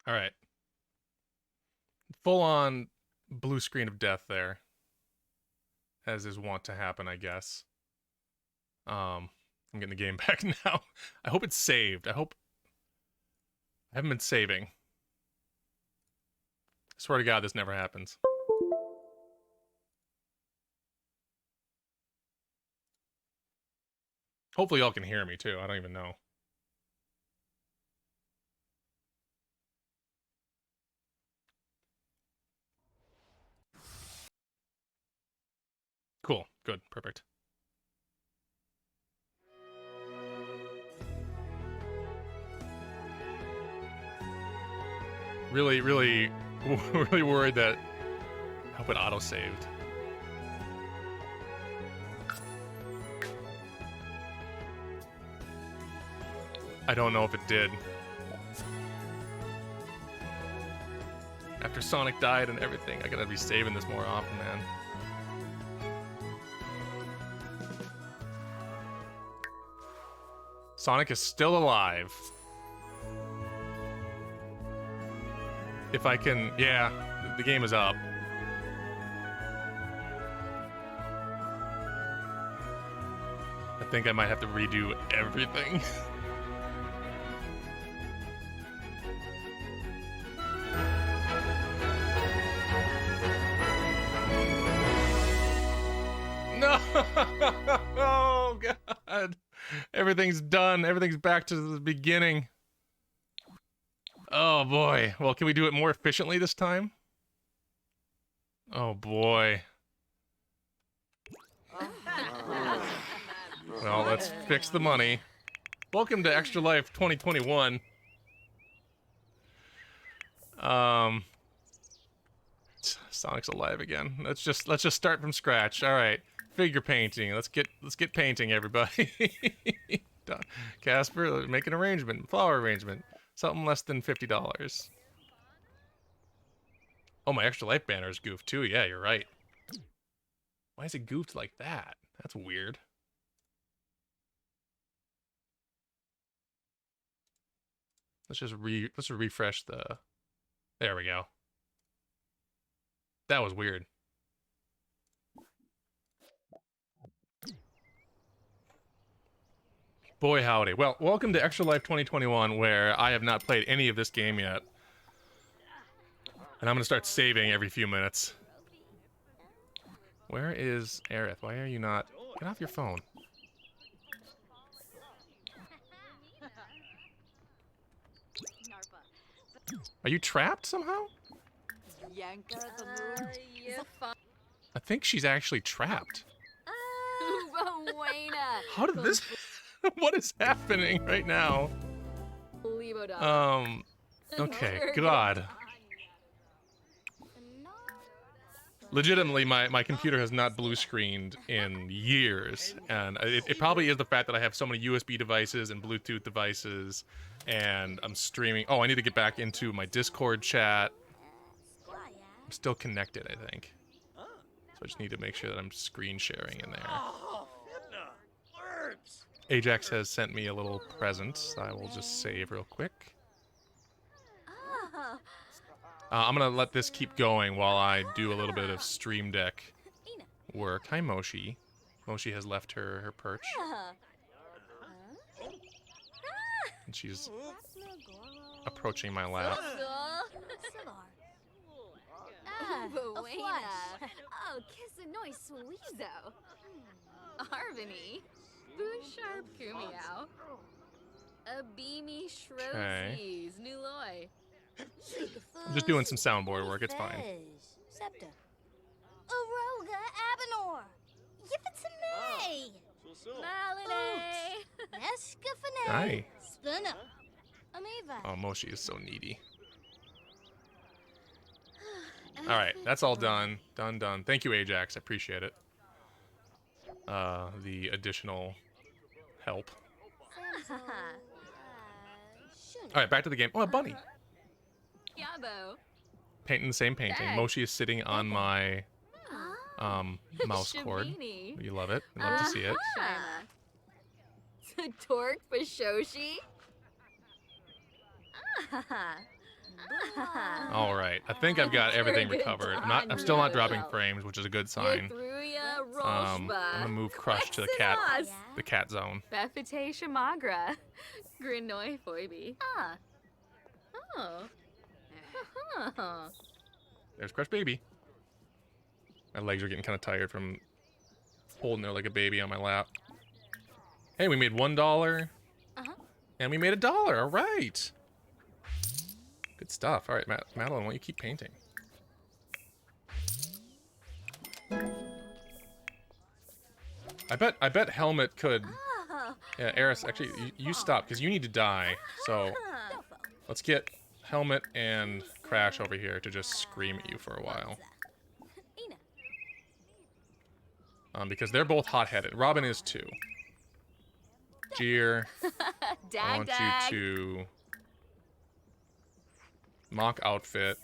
All right. Full on blue screen of death there, as is wont to happen, I guess. I'm getting the game back now. I hope it's saved. I haven't been saving. I swear to God, this never happens. Hopefully y'all can hear me too. I don't even know. Cool. Good. Perfect. Really, really, really worried that I hope it auto-saved. I don't know if it did. After Sonic died and everything, I gotta be saving this more often, man. Sonic is still alive. If I can... Yeah, the game is up. I think I might have to redo everything. No! Oh, God. Everything's done. Everything's back to the beginning. Oh, boy. Well, can we do it more efficiently this time? Oh, boy. Well, let's fix the money. Welcome to Extra Life 2021. Sonic's alive again. Let's just start from scratch. All right. Figure painting. Let's get painting, everybody. Casper, make an arrangement. Flower arrangement. Something less than $50. Oh, my Extra Life banner is goofed too. Yeah, you're right. Why is it goofed like that? That's weird. Let's just refresh the... There we go. That was weird. Boy howdy. Well, welcome to Extra Life 2021, where I have not played any of this game yet. And I'm gonna start saving every few minutes. Where is Aerith? Why are you not... Get off your phone. Are you trapped somehow? I think she's actually trapped. How did this... What is happening right now? Okay, God. Legitimately, my computer has not blue screened in years, and it probably is the fact that I have so many USB devices and Bluetooth devices, and I'm streaming. Oh, I need to get back into my Discord chat. I'm still connected, I think. So I just need to make sure that I'm screen sharing in there. Ajax has sent me a little present. I will just save real quick. I'm gonna let this keep going while I do a little bit of Stream Deck work. Hi, Moshi. Moshi has left her perch. And she's approaching my lap. Okay. I'm just doing some soundboard work, it's fine. Hi. Oh, Moshi is so needy. Alright, that's all done. Done. Thank you, Ajax. I appreciate it. The additional help. Alright, back to the game. Oh, a bunny. Painting the same painting. Moshi is sitting on my mouse cord. You love it. I love to see it. Torque Bashoshi. All right, I think I've got everything recovered. I'm still not dropping frames, which is a good sign. I'm gonna move Crush to the cat zone. Befite Shamagra. Grinoi Foibi. Oh. There's Crush Baby. My legs are getting kind of tired from holding her like a baby on my lap. Hey, we made $1. And we made $1. All right. Good stuff. All right, Madeline, why don't you keep painting? I bet Helmet could. Yeah, Eris, actually, you stop because you need to die. So let's get Helmet and Crash over here to just scream at you for a while. Because they're both hot-headed. Robin is too. Jeer, I want you to mock outfit.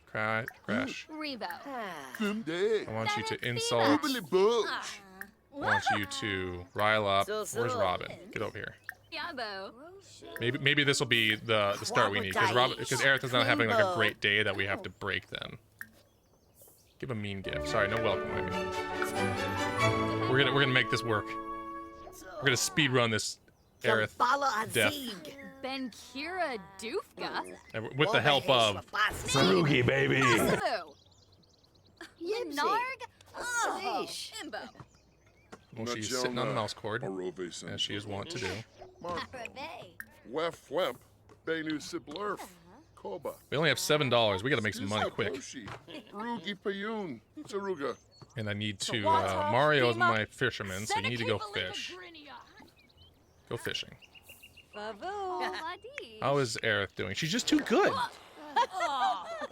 Crash. Revo. I want you to insult. I want you to rile up. Where's Robin? Get over here. Yabo. Maybe this will be the start we need because Aerith is not having like a great day that we have to break then. Give a mean gift. Sorry, no welcome. I mean. We're gonna make this work. We're gonna speed run this Aerith death. Ben Kira Doofka. With the help of Sarugi, baby. Narg. Imbo. Well, she's sitting on the mouse cord, as she is wont to do. Wef Wemp, Benu Siblurf, Koba. We only have $7. We gotta make some money quick. Rugi Payun, Saruga. And I need to, Mario's my fisherman, so you need to go fish. Go fishing. How is Aerith doing? She's just too good.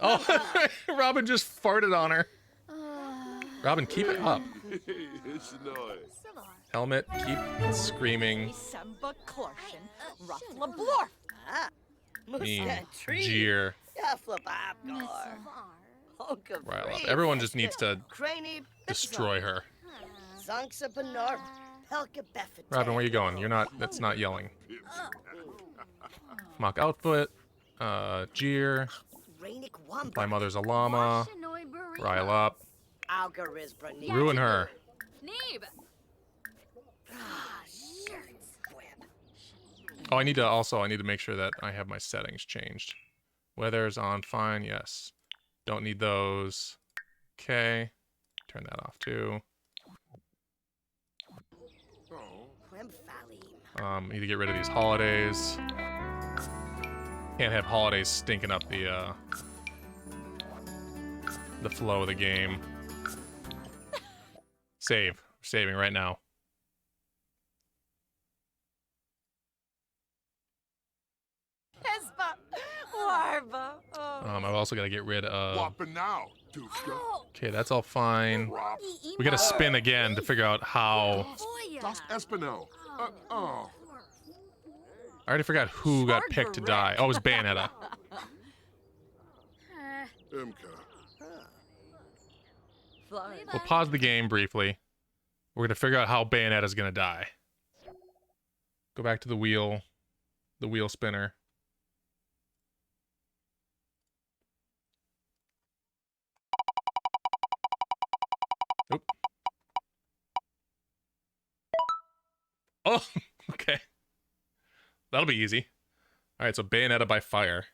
Oh, Robin just farted on her. Robin, keep it up. Helmet, keep screaming. Mean, jeer. Rile up. Everyone just needs to destroy her. Robin, where you going? You're not. That's not yelling. Mock outfit. Jeer. My mother's a llama. Rile up. Ruin her. Oh, I need to make sure that I have my settings changed. Weather's on fine, yes. Don't need those. Okay. Turn that off too. Need to get rid of these holidays. Can't have holidays stinking up the flow of the game. Save. We're saving right now. I've also got to get rid of... Okay, that's all fine. We got to spin again to figure out how... I already forgot who got picked to die. Oh, it was Bayonetta. We'll pause the game briefly. We're going to figure out how Bayonetta's going to die. Go back to the wheel spinner. Nope. Oh, okay. That'll be easy. All right, so Bayonetta by fire.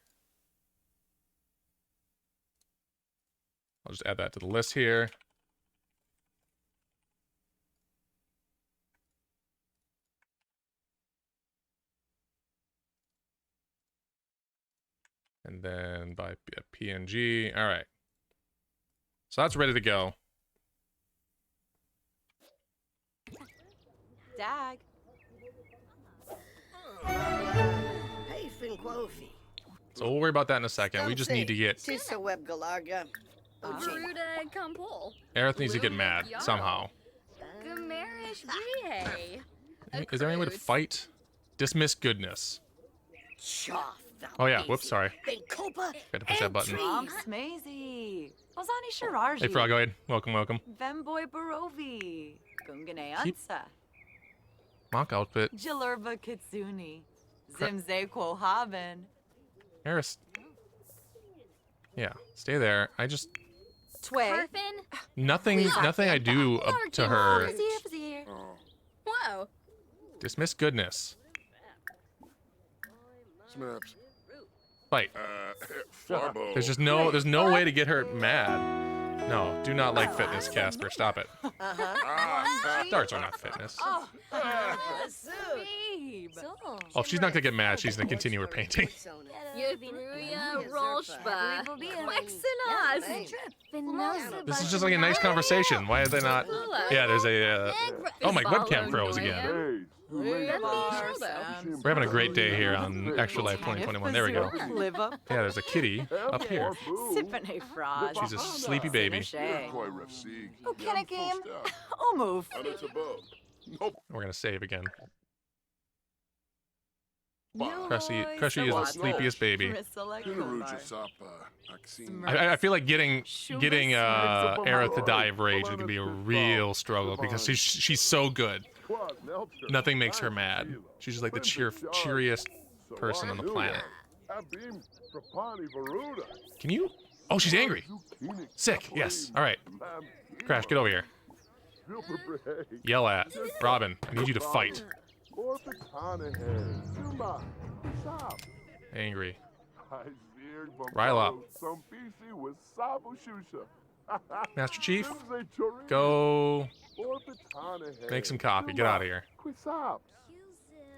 I'll just add that to the list here. And then by PNG. All right. So that's ready to go. Dag. So we'll worry about that in a second. We just need to get... Aerith needs to get mad somehow. Is there any way to fight? Dismiss goodness. Oh yeah, whoops, sorry. Got to push that button. Smazy. Ozani Shirarji. Hey Frogoid, welcome, welcome. Vemboy Barovi. Gungane Keep- Ansa. Mock outfit. Jalurba Kitsuni. Zimze Quohaben. Eris, Yeah, stay there. I just Tway. Parfin? nothing I do up to her. Fizzy. Oh, Whoa. Dismiss goodness. snaps. Fight. Farbo. There's no way to get her mad. No, do not like fitness, Casper. Stop it. Darts are not fitness. Babe. Oh, if she's not gonna get mad, she's gonna continue her painting. Yutruya Rolshba. Wexinas. This is just like a nice conversation. Why are they not? Yeah, there's a. Oh, my webcam froze again. We're having a great day here on Extra Life 2021. There we go. Live up. Yeah, there's a kitty up here. Sippin' a frog. She's a sleepy baby. Oh, can I game? I'll move. Nope. We're gonna save again. Crushy is the sleepiest baby. I feel like getting Aerith to die of rage is gonna be a real struggle because she's so good. Nothing makes her mad. She's just like the cheeriest person on the planet. Can you? Oh, she's angry. Sick. Yes. All right. Crash, get over here. Yell at Robin. I need you to fight. Angry. Ryla. Master Chief, go make some coffee. Get out of here.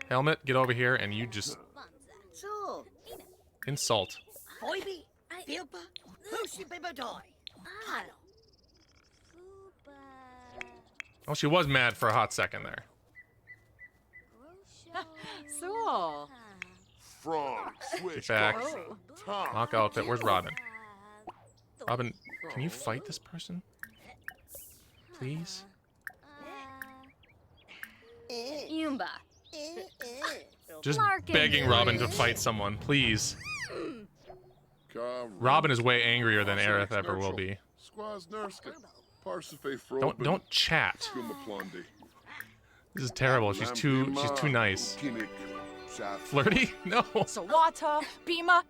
Helmet, get over here and you just insult. Oh, she was mad for a hot second there. So. Get back. Knock outfit. Where's Robin? Robin, can you fight this person? Please? Yumba. Just begging Robin to fight someone, please. Robin is way angrier than Aerith ever will be. Don't chat. This is terrible. She's too nice. Flirty? No. Sawata, Bima,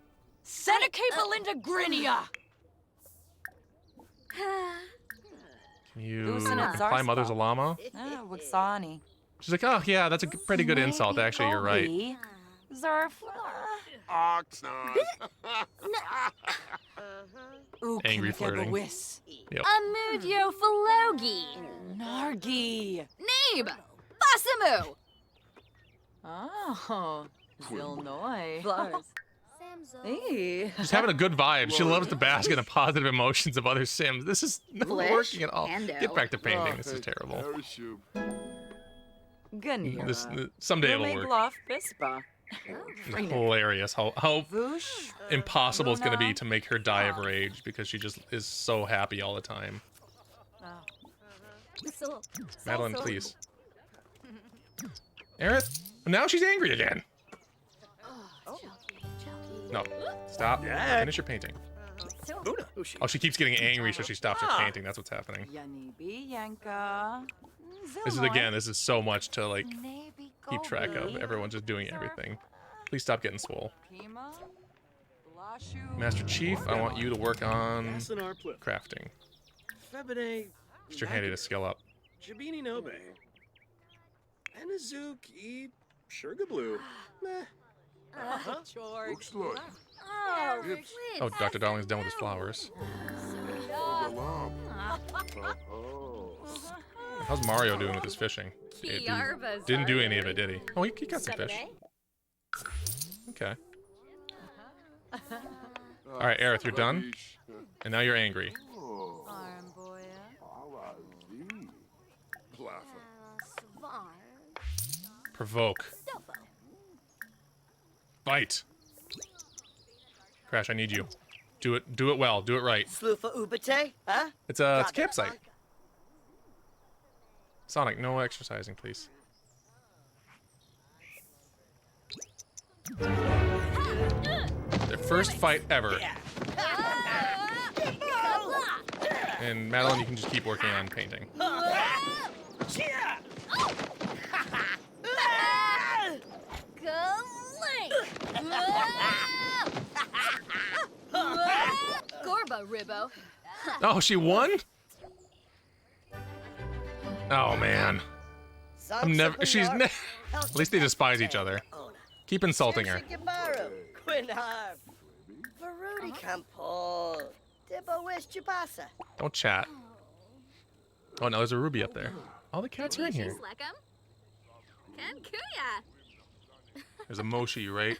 Seneca Belinda Grinia. Can you Loosen it, imply Zarspa. Mother's a llama? Waxani. She's like, oh yeah, that's a pretty good insult. Actually, you're right. Zerf. Angry flirting. Yep. Amudio Phologi. Nargi. Nabe. Basamu. Oh. Illinois. Hey. She's having a good vibe. She loves to bask in the positive emotions of other Sims. This is not working at all. Get back to painting. This is terrible. Gunira. Someday it'll work. Bluff Bispa. Hilarious how impossible it's going to be to make her die of rage because she just is so happy all the time. Madeline, please. Aerith, now she's angry again. No, stop. Finish your painting. Oh, she keeps getting angry, so she stops her painting. That's what's happening. Yanibi Yanka. This is so much to like keep track of. Everyone's just doing everything. Please stop getting swole. Master Chief, I want you to work on crafting. Get your handy to skill up. Jabini Nobe. Anazuk E. Sugarblue. Looks like. Oh, Dr. Darling's done with his flowers. How's Mario doing with his fishing? Didn't do any of it, did he? Oh, he got some fish. Okay. All right, Aerith, you're done, and now you're angry. Provoke. Fight. Crash, I need you. Do it well. Do it right. Slufa Ubate, huh? It's a campsite. Sonic, no exercising, please. Their first fight ever. And Madeline, you can just keep working on painting. Rubo. Oh, she won? Oh man. I'm never. She's. At least they despise each other. Keep insulting her. Don't chat. Oh no, there's a ruby up there. All the cats are in here. Ken Kuya. There's a Moshi right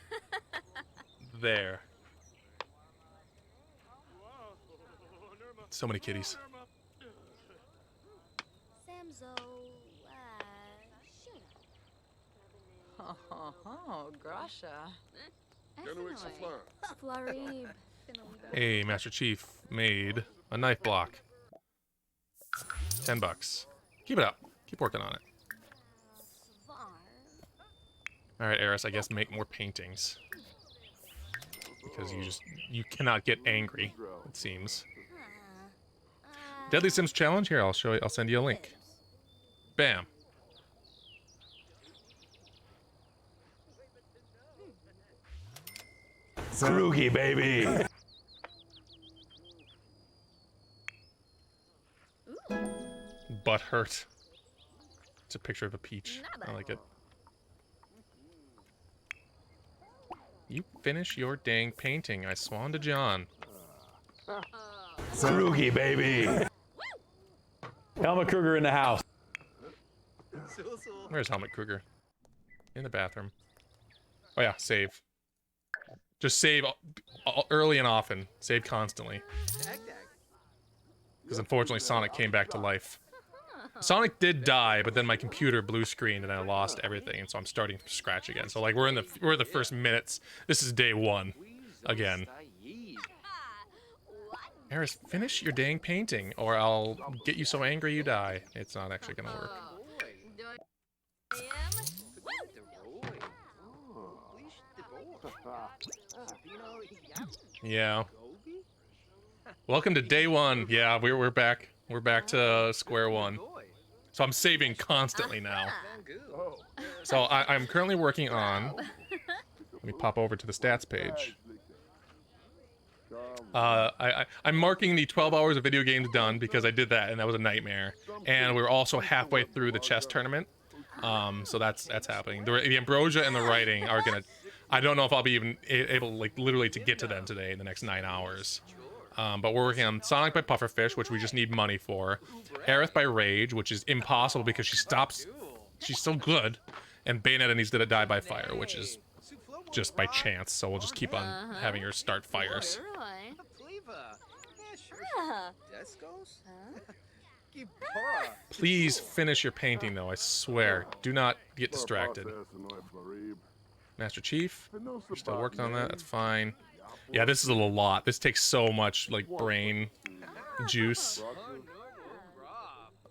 there. So many kitties. Samzo. Oh, Grasha. Kennewick Saflan. Flarib. Hey, Master Chief made a knife block. $10. Keep it up. Keep working on it. All right, Eris. I guess make more paintings because you cannot get angry. It seems. Deadly Sims challenge. Here, I'll show you. I'll send you a link. Bam. Sarugi, baby. Butt hurt. It's a picture of a peach. I like it. You finish your dang painting. I swan to John. Sarugi, baby. Helmut Kruger in the house. Where's Helmut Kruger? In the bathroom. Oh yeah, save. Just save early and often. Save constantly. Because unfortunately Sonic came back to life. Sonic did die, but then my computer blue screened and I lost everything, and so I'm starting from scratch again. So like we're in the first minutes. This is day 1 again. Eris, finish your dang painting, or I'll get you so angry you die. It's not actually gonna work. Yeah. Welcome to day 1. Yeah, we're back. We're back to square one. So I'm saving constantly now. So I'm currently working on. Let me pop over to the stats page. I'm marking the 12 hours of video games done because I did that and that was a nightmare. And we're also halfway through the chess tournament. So that's happening. The ambrosia and the writing are gonna. I don't know if I'll be even able, like, literally to get to them today in the next 9 hours. But we're working on Sonic by Pufferfish, which we just need money for. Aerith by Rage, which is impossible because she stops. She's so good. And Bayonetta needs to die by fire, which is just by chance. So we'll just keep on having her start fires. Please finish your painting, though. I swear. Do not get distracted. Master Chief, you're still working on that. That's fine. Yeah, this is a lot. This takes so much, like, brain juice.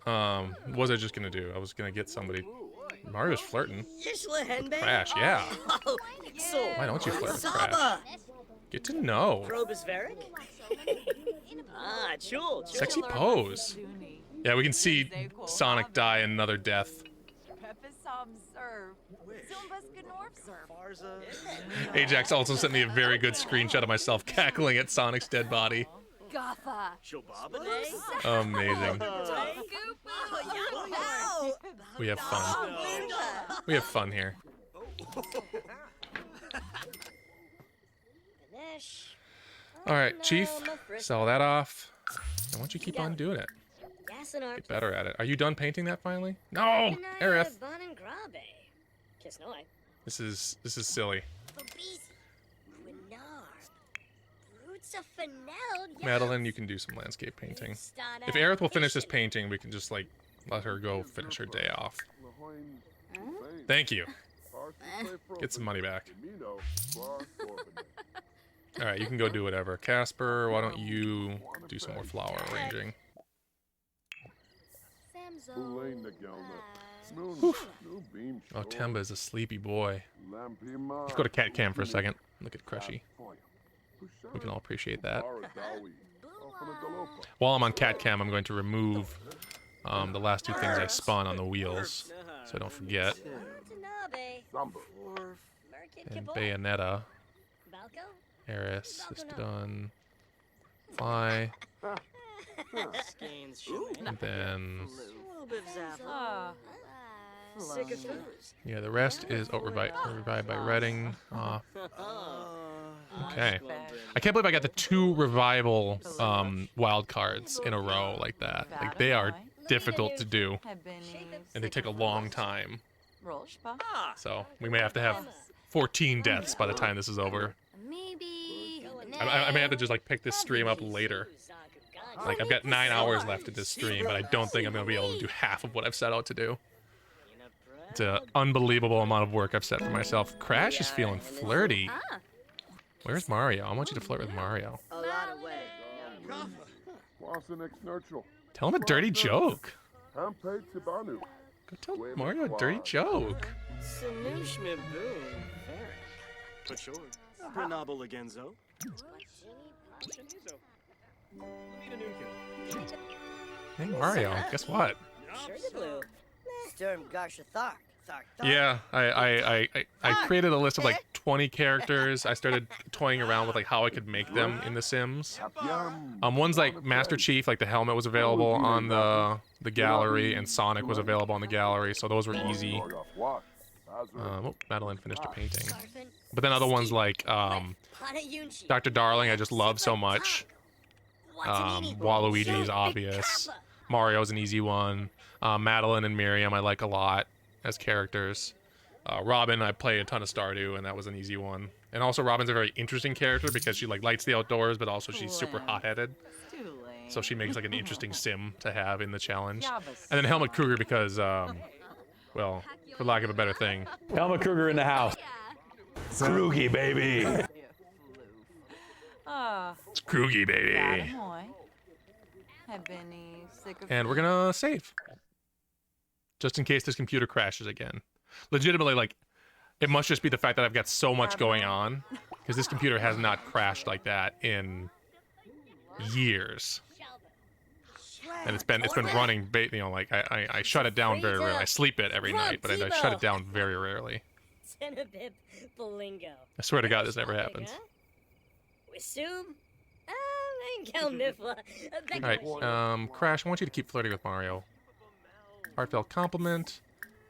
What was I just gonna do? I was gonna get somebody. Mario's flirting. Crash, yeah. Why don't you flirt with Crash? Get to know. Sexy pose. Yeah, we can see Sonic die another death. Ajax also sent me a very good screenshot of myself cackling at Sonic's dead body. Amazing. We have fun. We have fun here. Alright, Chief, sell that off. And why don't you keep on doing it? Get better at it. Are you done painting that finally? No! Aerith! This is silly. Madeline, you can do some landscape painting. If Aerith will finish this painting, we can just, like, let her go finish her day off. Thank you. Get some money back. Alright, you can go do whatever. Casper, why don't you do some more flower arranging? Oh, Temba is a sleepy boy. Let's go to Cat Cam for a second. Look at Crushy. We can all appreciate that. While I'm on Cat Cam, I'm going to remove the last 2 things I spun on the wheels, so I don't forget. And Bayonetta. Eris is done. Fly. Skeins, And then, yeah, the rest is revived by Redding. Okay. I can't believe I got the 2 revival wild cards in a row like that. Like, they are difficult to do, and they take a long time. So we may have to have 14 deaths by the time this is over. Maybe. I may have to just like pick this stream up later. Like, I've got 9 hours left in this stream, but I don't think I'm gonna be able to do half of what I've set out to do. It's an unbelievable amount of work I've set for myself. Crash is feeling flirty. Where's Mario? I want you to flirt with Mario. Tell him a dirty joke. Go tell Mario a dirty joke. Hey Mario, guess what? Yeah, I created a list of like 20 characters. I started toying around with like how I could make them in The Sims. One's like Master Chief, like the helmet was available on the gallery, and Sonic was available on the gallery, so those were easy. Oh, Madeline finished her painting. But then other ones like Dr. Darling, I just love so much. Waluigi is obvious. Mario's an easy one. Madeline and Miriam I like a lot as characters. Robin, I play a ton of Stardew, and that was an easy one. And also Robin's a very interesting character because she like lights the outdoors, but also she's super hot-headed. So she makes like an interesting sim to have in the challenge. And then Helmut Kruger because, well, for lack of a better thing. Helmut Kruger in the house. Scroogy, baby. Scroogy, baby. And we're gonna save. Just in case this computer crashes again. Legitimately, like, it must just be the fact that I've got so much going on. Because this computer has not crashed like that in years. And it's been running, you know, like, I shut it down very rarely. I sleep it every night, but I shut it down very rarely. I swear to God this never happens. Alright, Crash, I want you to keep flirting with Mario. Heartfelt compliment.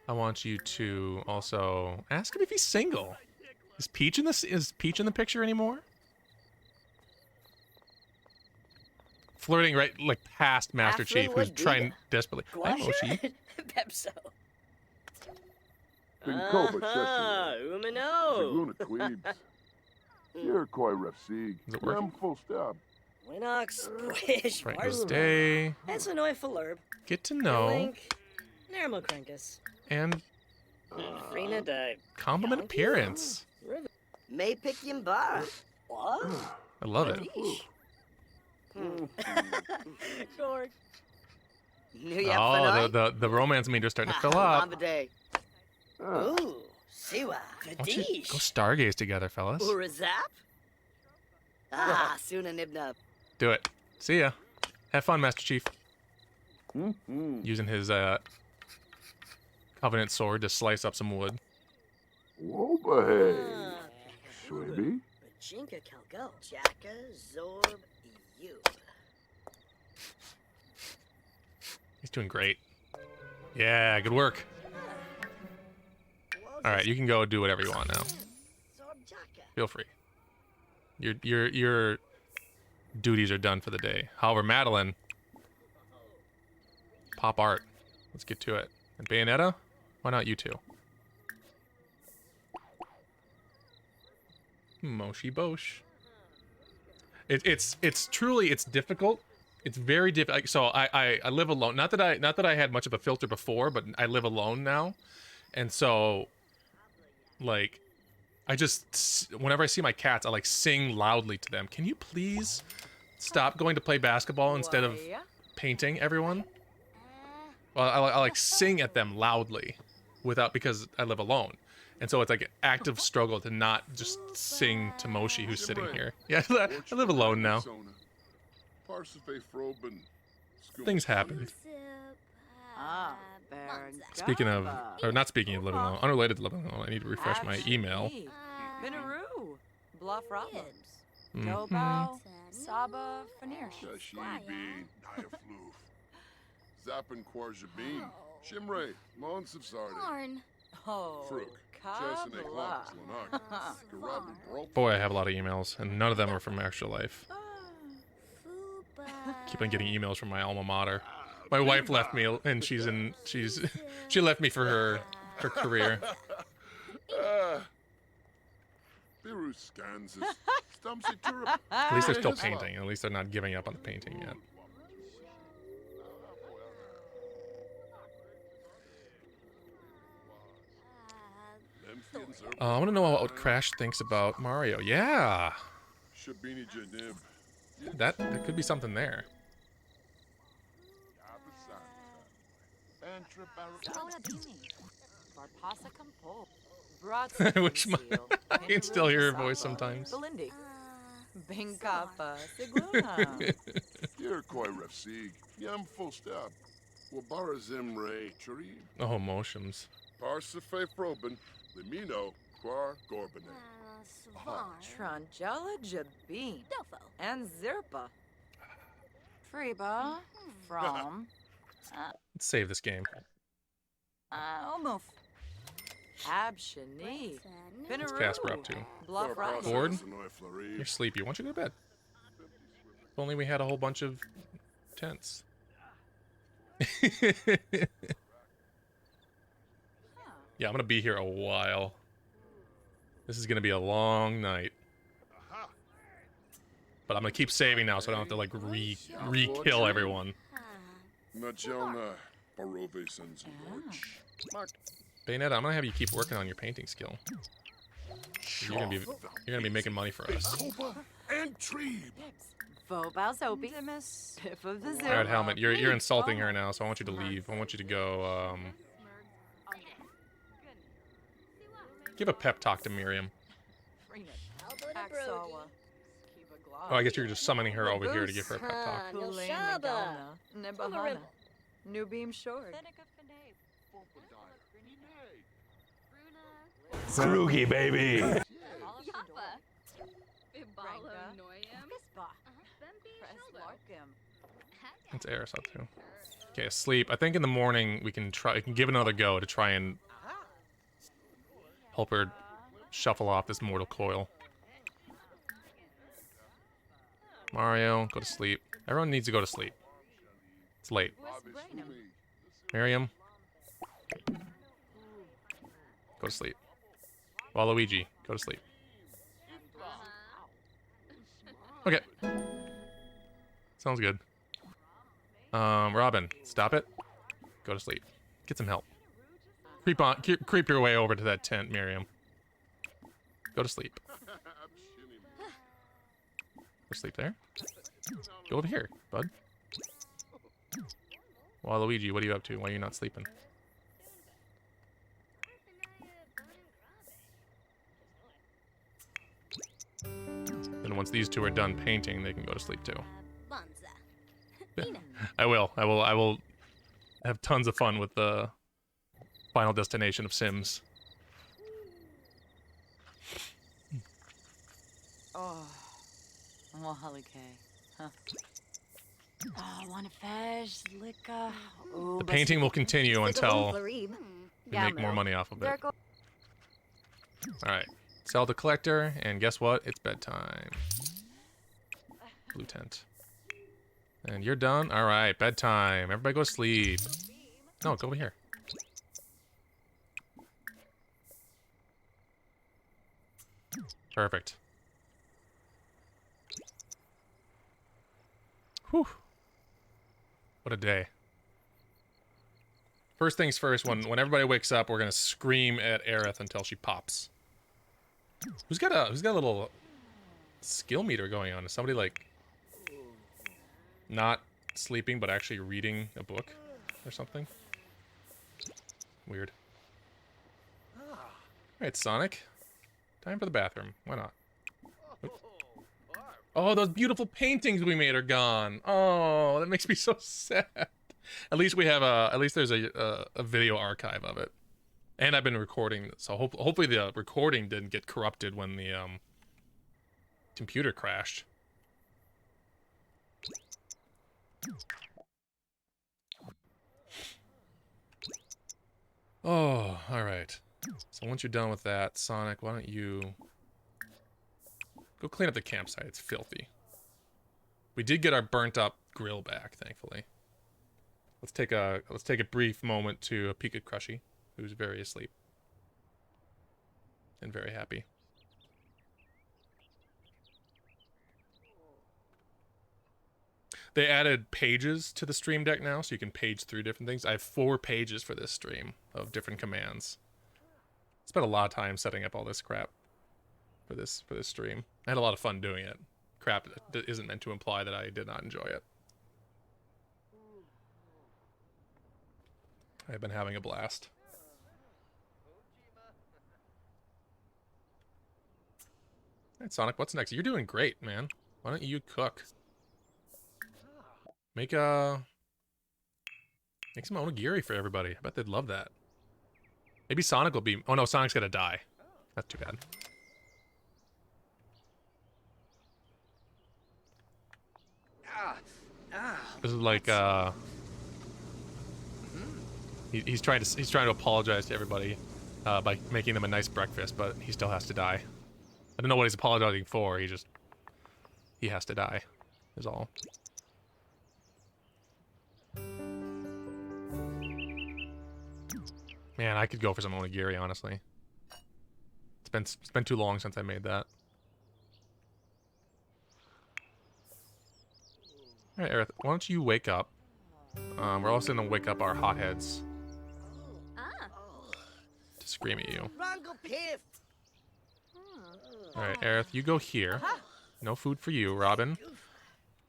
I want you to also ask him if he's single. Is Peach in the picture anymore? Flirting right like past Master Chief, who's trying desperately. Hi, Moshi. Does it work? Right, day. Get to know. And compliment appearance. I love it. Oh, the romance meter's starting to fill up. Why don't you go stargaze together, fellas? Do it. See ya. Have fun, Master Chief. Using his Covenant sword to slice up some wood. He's doing great. Yeah, good work. All right, you can go do whatever you want now. Feel free. Your duties are done for the day. However, Madeline, pop art. Let's get to it. And Bayonetta, why not you two? Moshi Bosh. It's truly difficult. It's very difficult. So I live alone. Not that I had much of a filter before, but I live alone now, and so like I just whenever I see my cats, I like sing loudly to them. Can you please stop going to play basketball instead of painting, everyone? Well, I like sing at them loudly, because I live alone. And so it's like an active struggle to not just sing to Moshi, who's sitting here. Yeah, I live alone now. Things happened. Speaking of, or not speaking of living alone, unrelated to living alone, I need to refresh my email. Dobao, Saba, Fanirsh. Shashibi, Nayafloof. Zappin Quarjabin. Shimray, Mons of Sardi. Darn. Oh, Fruit. Chesane Kabla. Clocks, Lanak. Garabin Brop. Boy, I have a lot of emails, and none of them are from Extra Life. Fuba. Keep on getting emails from my alma mater. My wife left me, and she left me for her career. Biru scans us. Stumpsy Turup. At least they're still painting. At least they're not giving up on the painting yet. I want to know what Crash thinks about Mario. Yeah, Shabini Janib. that could be something there. Varpasa Kampo. Brought I wish I can still hear her voice sometimes. Belindi. Binkapa. Sigluna. Yerkoi Refsig. Yam full stop. Wabara Zimre. Chari. Oh, motions. Parsafe Proben. Limino. Quar Gorbane. Trangella Jabin. Dofo. And Zirpa. Freeba. From. Let's save this game. Omuf. Abshani. What's Casper up to? Bluff Rock. Bored? You're sleepy. Why don't you go to bed? If only we had a whole bunch of tents. Yeah, I'm gonna be here a while. This is gonna be a long night. But I'm gonna keep saving now, so I don't have to like re-kill everyone. Najelna. Barove sends Mark. Bayonetta, I'm gonna have you keep working on your painting skill. You're gonna be making money for us. Copa and Trebe. Vobal Zobi. Piff of the All Zirpa. right, Helmet, you're insulting her now, so I want you to leave. I want you to go. Give a pep talk to Miriam. Axawa. Oh, I guess you're just summoning her over here to give her a pep talk. Kulana. Nebahana. Nubeam Short. Scroogy, baby. Yappa. It's Eris up too. Okay, asleep. I think in the morning we can give it another go to try and help her shuffle off this mortal coil. Mario, go to sleep. Everyone needs to go to sleep. It's late. Miriam, go to sleep. Waluigi, go to sleep. Okay. Sounds good. Robin, stop it. Go to sleep. Get some help. Creep your way over to that tent, Miriam. Go to sleep. Go to sleep there. Go over here, bud. Waluigi, what are you up to? Why are you not sleeping? Then once these two are done painting, they can go to sleep too. Bonza. I will have tons of fun with the Final Destination of Sims. Oh. Wahalike. Huh. Oh, wanna fish, licka. The painting will continue until Larib. we make more money off of it. Alright. Sell the collector, and guess what? It's bedtime. Blue tent. And you're done? Alright, bedtime. Everybody go to sleep. No, go over here. Perfect. Whew. What a day. First things first, when everybody wakes up, we're gonna scream at Aerith until she pops. Who's got a little skill meter going on? Is somebody like not sleeping but actually reading a book or something? Weird. Alright, Sonic. Time for the bathroom. Why not? Oops. Oh, those beautiful paintings we made are gone. Oh, that makes me so sad. At least we have at least there's a video archive of it. And I've been recording, so hopefully the recording didn't get corrupted when the Computer crashed. Oh, all right. So once you're done with that, Sonic, why don't you go clean up the campsite? It's filthy. We did get our burnt up grill back, thankfully. Let's take a brief moment to peek at Crushy, who's very asleep and very happy. They added pages to the stream deck now, so you can page through different things. I have 4 pages for this stream of different commands. Spent a lot of time setting up all this crap for this stream. I had a lot of fun doing it. Crap that isn't meant to imply that I did not enjoy it. I've been having a blast. Alright, Sonic, what's next? You're doing great, man. Why don't you cook? Make some onigiri for everybody. I bet they'd love that. Maybe Sonic will be... Oh no, Sonic's gonna die. That's too bad. This is like he's trying to apologize to everybody by making them a nice breakfast, but he still has to die. I don't know what he's apologizing for. He has to die. Is all. Man, I could go for some onigiri, honestly. It's been too long since I made that. All right, Aerith, why don't you wake up? We're also gonna wake up our hotheads to scream at you. All right, Aerith, you go here. No food for you, Robin.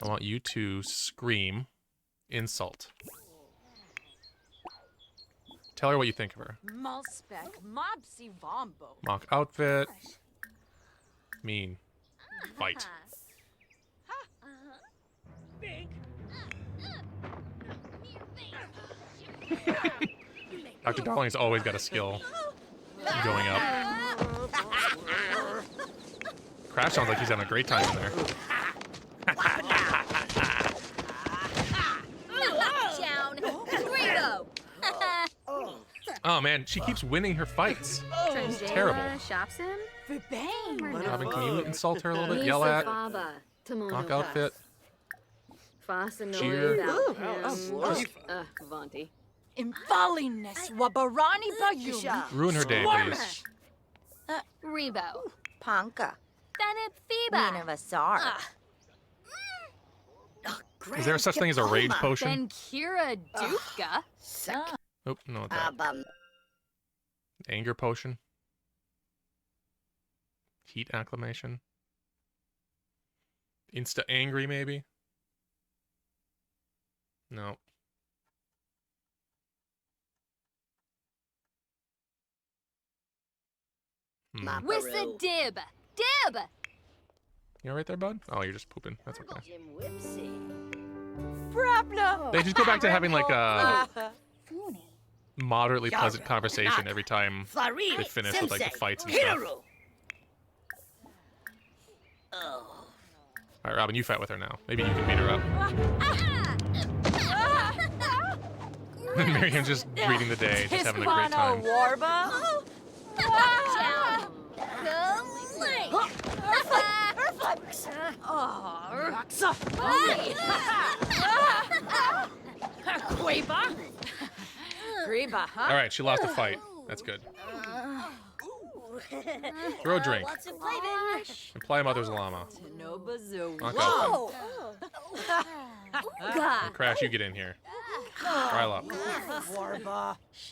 I want you to scream insult. Tell her what you think of her. Mock outfit. Mean. Fight. Dr. Darling's always got a skill going up. Crash sounds like he's having a great time in there. Oh man, she keeps winning her fights. It's terrible. Robin, can you insult her a little bit? Yell at? Mock outfit. Cheer. Ruin her day, please. Rebo. Panka. Fiba. Minavasar. Is there such thing as a rage potion? Ben Kira Duka. Oh, no, that. Anger potion. Heat acclamation. Insta angry, maybe? No. Wissa Dib. Dib! You all right there, bud? Oh, you're just pooping. That's okay. Brabna. They just go back to having like a moderately pleasant conversation every time they finish with like the fights and stuff. Alright, Robin, you fight with her now. Maybe you can beat her up. Miriam's just reading the day, just having a great time. Alright, she lost a fight. That's good. Throw a drink. Imply mother's llama. Knock out. Crash, you get in here. Rile up.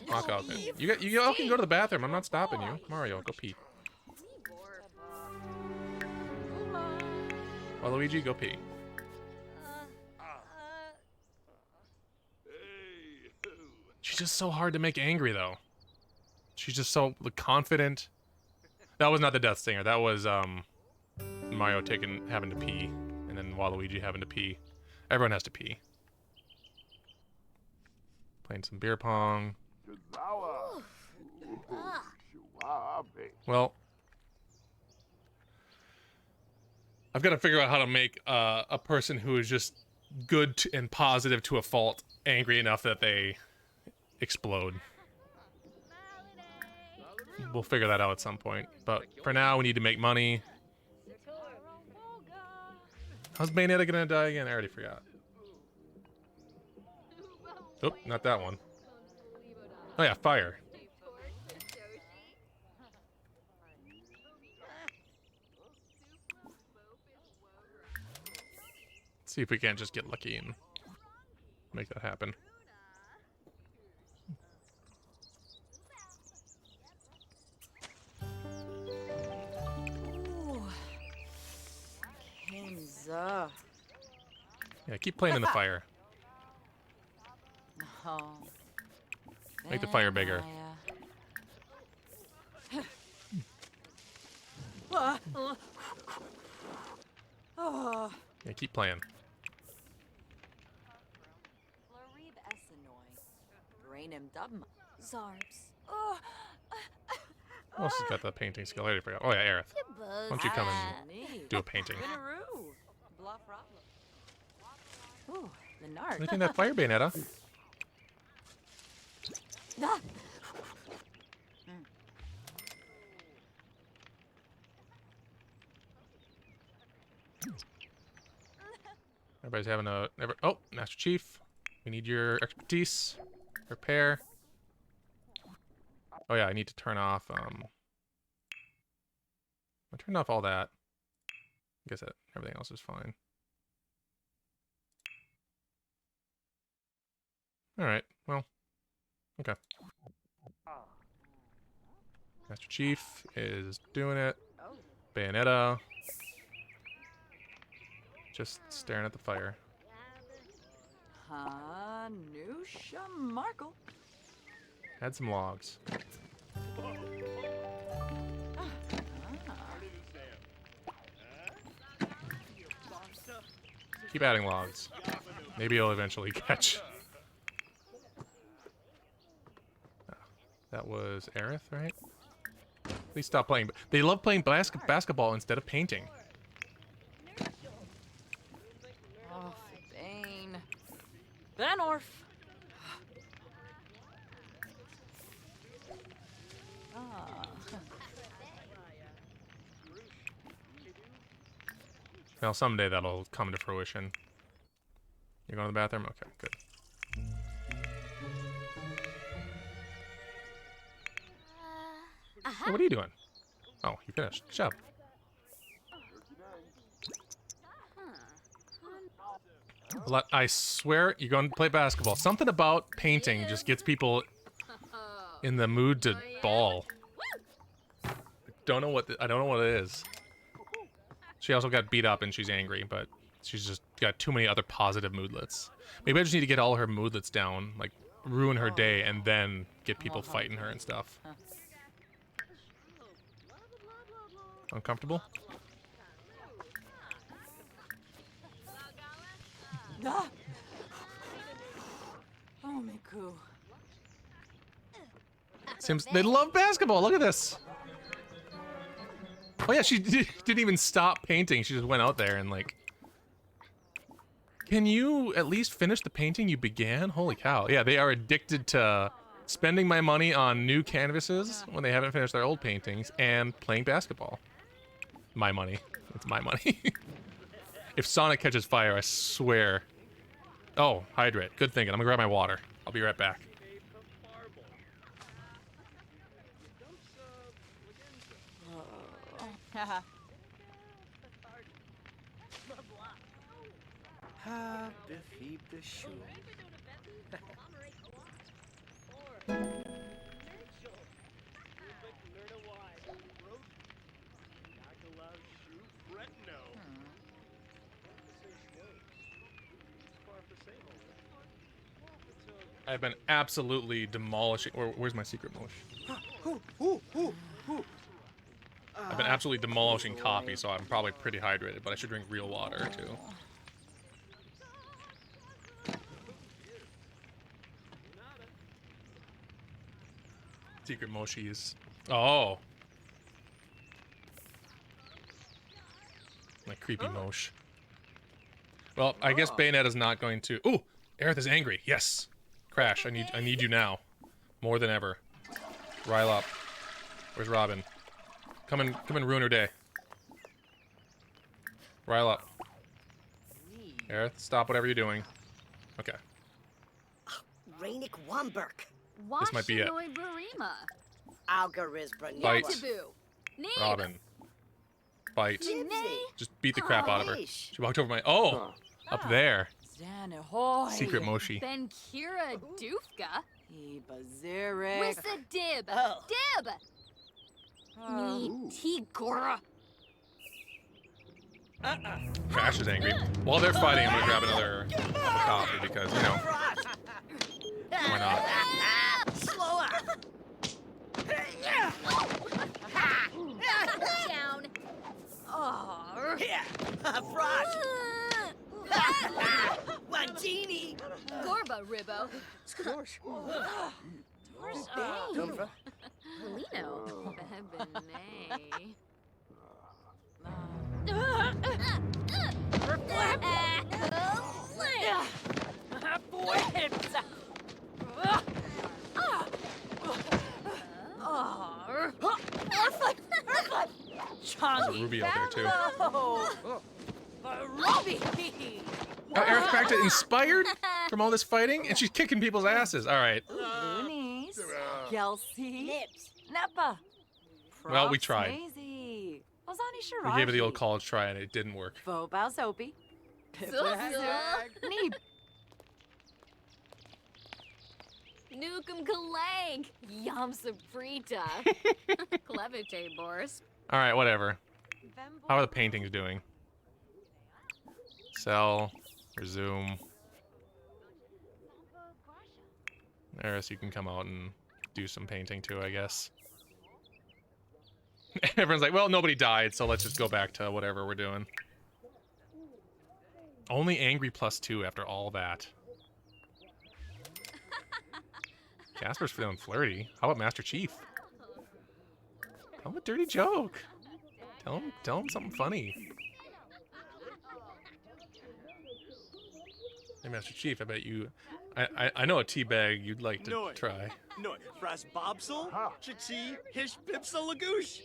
Knock out. You all can go to the bathroom. I'm not stopping you. Mario, go pee. Waluigi, go pee. She's just so hard to make angry, though. She's just so confident. That was not the death stinger. That was Mario having to pee, and then Waluigi having to pee. Everyone has to pee. Playing some beer pong. Well, I've got to figure out how to make a person who is just good and positive to a fault angry enough that they explode. We'll figure that out at some point. But for now, we need to make money. How's Bayonetta gonna die again? I already forgot. Oh, not that one. Oh yeah, fire. Let's see if we can't just get lucky and make that happen. Ooh. Kenza. Yeah, keep playing in the fire. Oh. Make the fire bigger. Oh. Yeah, keep playing. Florib Essenoy. Brainum Dubma. Zarbs. Who else has got the painting skill? I already forgot. Oh yeah, Aerith. Why don't you come and do a painting? Winaroo. Bluff Roblo. Ooh, Lenard. Anything that fire, Bayonetta? Everybody's having a... Oh, Master Chief. We need your expertise. Repair. Oh yeah, I need to turn off, I turned off all that. I guess that everything else is fine. Alright, well. Okay. Master Chief is doing it. Bayonetta. Just staring at the fire. Hanusha Markle. Add some logs. Keep adding logs. Maybe you'll eventually catch. That was Aerith, right? Please stop playing. They love playing basketball instead of painting. Oh, Bane. Banorf. Well, someday that'll come to fruition. You're going to the bathroom? Okay, good. Hey, what are you doing? Oh, you finished. Good job. I swear, you're going to play basketball. Something about painting just gets people in the mood to ball. I don't know what it is. She also got beat up and she's angry, but she's just got too many other positive moodlets. Maybe I just need to get all her moodlets down, like ruin her day, and then get people fighting her and stuff. Uncomfortable? Oh, Miku. Sims, they love basketball. Look at this. Oh yeah, she didn't even stop painting. She just went out there and like... Can you at least finish the painting you began? Holy cow. Yeah, they are addicted to spending my money on new canvases when they haven't finished their old paintings and playing basketball. My money. It's my money. If Sonic catches fire, I swear. Oh, hydrate. Good thinking. I'm gonna grab my water. I'll be right back. I've been absolutely demolishing. Where's my secret motion? I've been absolutely demolishing coffee, so I'm probably pretty hydrated, but I should drink real water too. Secret Moshis. Oh. My creepy mosh. Well, I guess Bayonetta's not going to. Ooh, Aerith is angry. Yes, Crash. I need you now, more than ever. Rile up. Where's Robin? Come and ruin her day. Rile up. Aerith, stop whatever you're doing. Okay. Rainik Womberg. This might be it. Washinoi Barima. Algariz Bite. Taboo. Neeb. Robin. Bite. Gypsy. Just beat the crap out of her. Yeesh. She walked over my. Oh, up there. Zanahoy. Secret Moshi. Ben Kira Dufka. Ibazirik. Wissa Dib. Oh. Dib. Tigora. Crash is angry. While they're fighting, I'm gonna grab another coffee because, you know, why not? Slower. Down. Oh. Here. Frost. Wangini. Gorba Ribbo. Squash. Polino. Bebenay. There's a Ruby out there too. Ruby. Oh, Aerith back to inspired from all this fighting, and she's kicking people's asses. All right. Loonies. Gelsey. Nips. Nepa. Well, we tried. Ozani Shiraji. We gave it the old college try, and it didn't work. Vobal Zobi. Neeb. Nukem Kalang. Yam Sabrita. Clevite Boris. All right, whatever. How are the paintings doing? Sell. Resume. Eris, you can come out and do some painting too, I guess. Everyone's like, well, nobody died, so let's just go back to whatever we're doing. Only angry +2 after all that. Casper's feeling flirty. How about Master Chief? Tell him a dirty joke. Tell him something funny. Hey, Master Chief, I bet you... I know a tea bag you'd like to No. try. No, Fras Bobsel, Chichi, Hish Pipsa Lagoosh.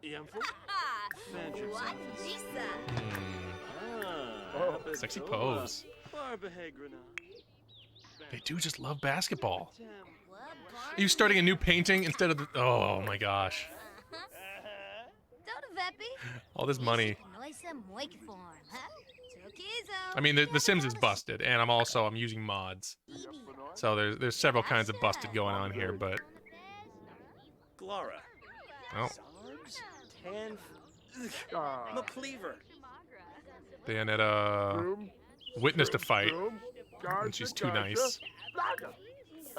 Iamful? What? Lisa. Sexy pose. They do just love basketball. Are you starting a new painting instead of the... Oh my gosh. All this money. I mean, the Sims is busted, and I'm using mods. So there's several kinds of busted going on here, but... Glara. Oh, Tan. McCleaver. Bayonetta witnessed a fight, and she's too nice.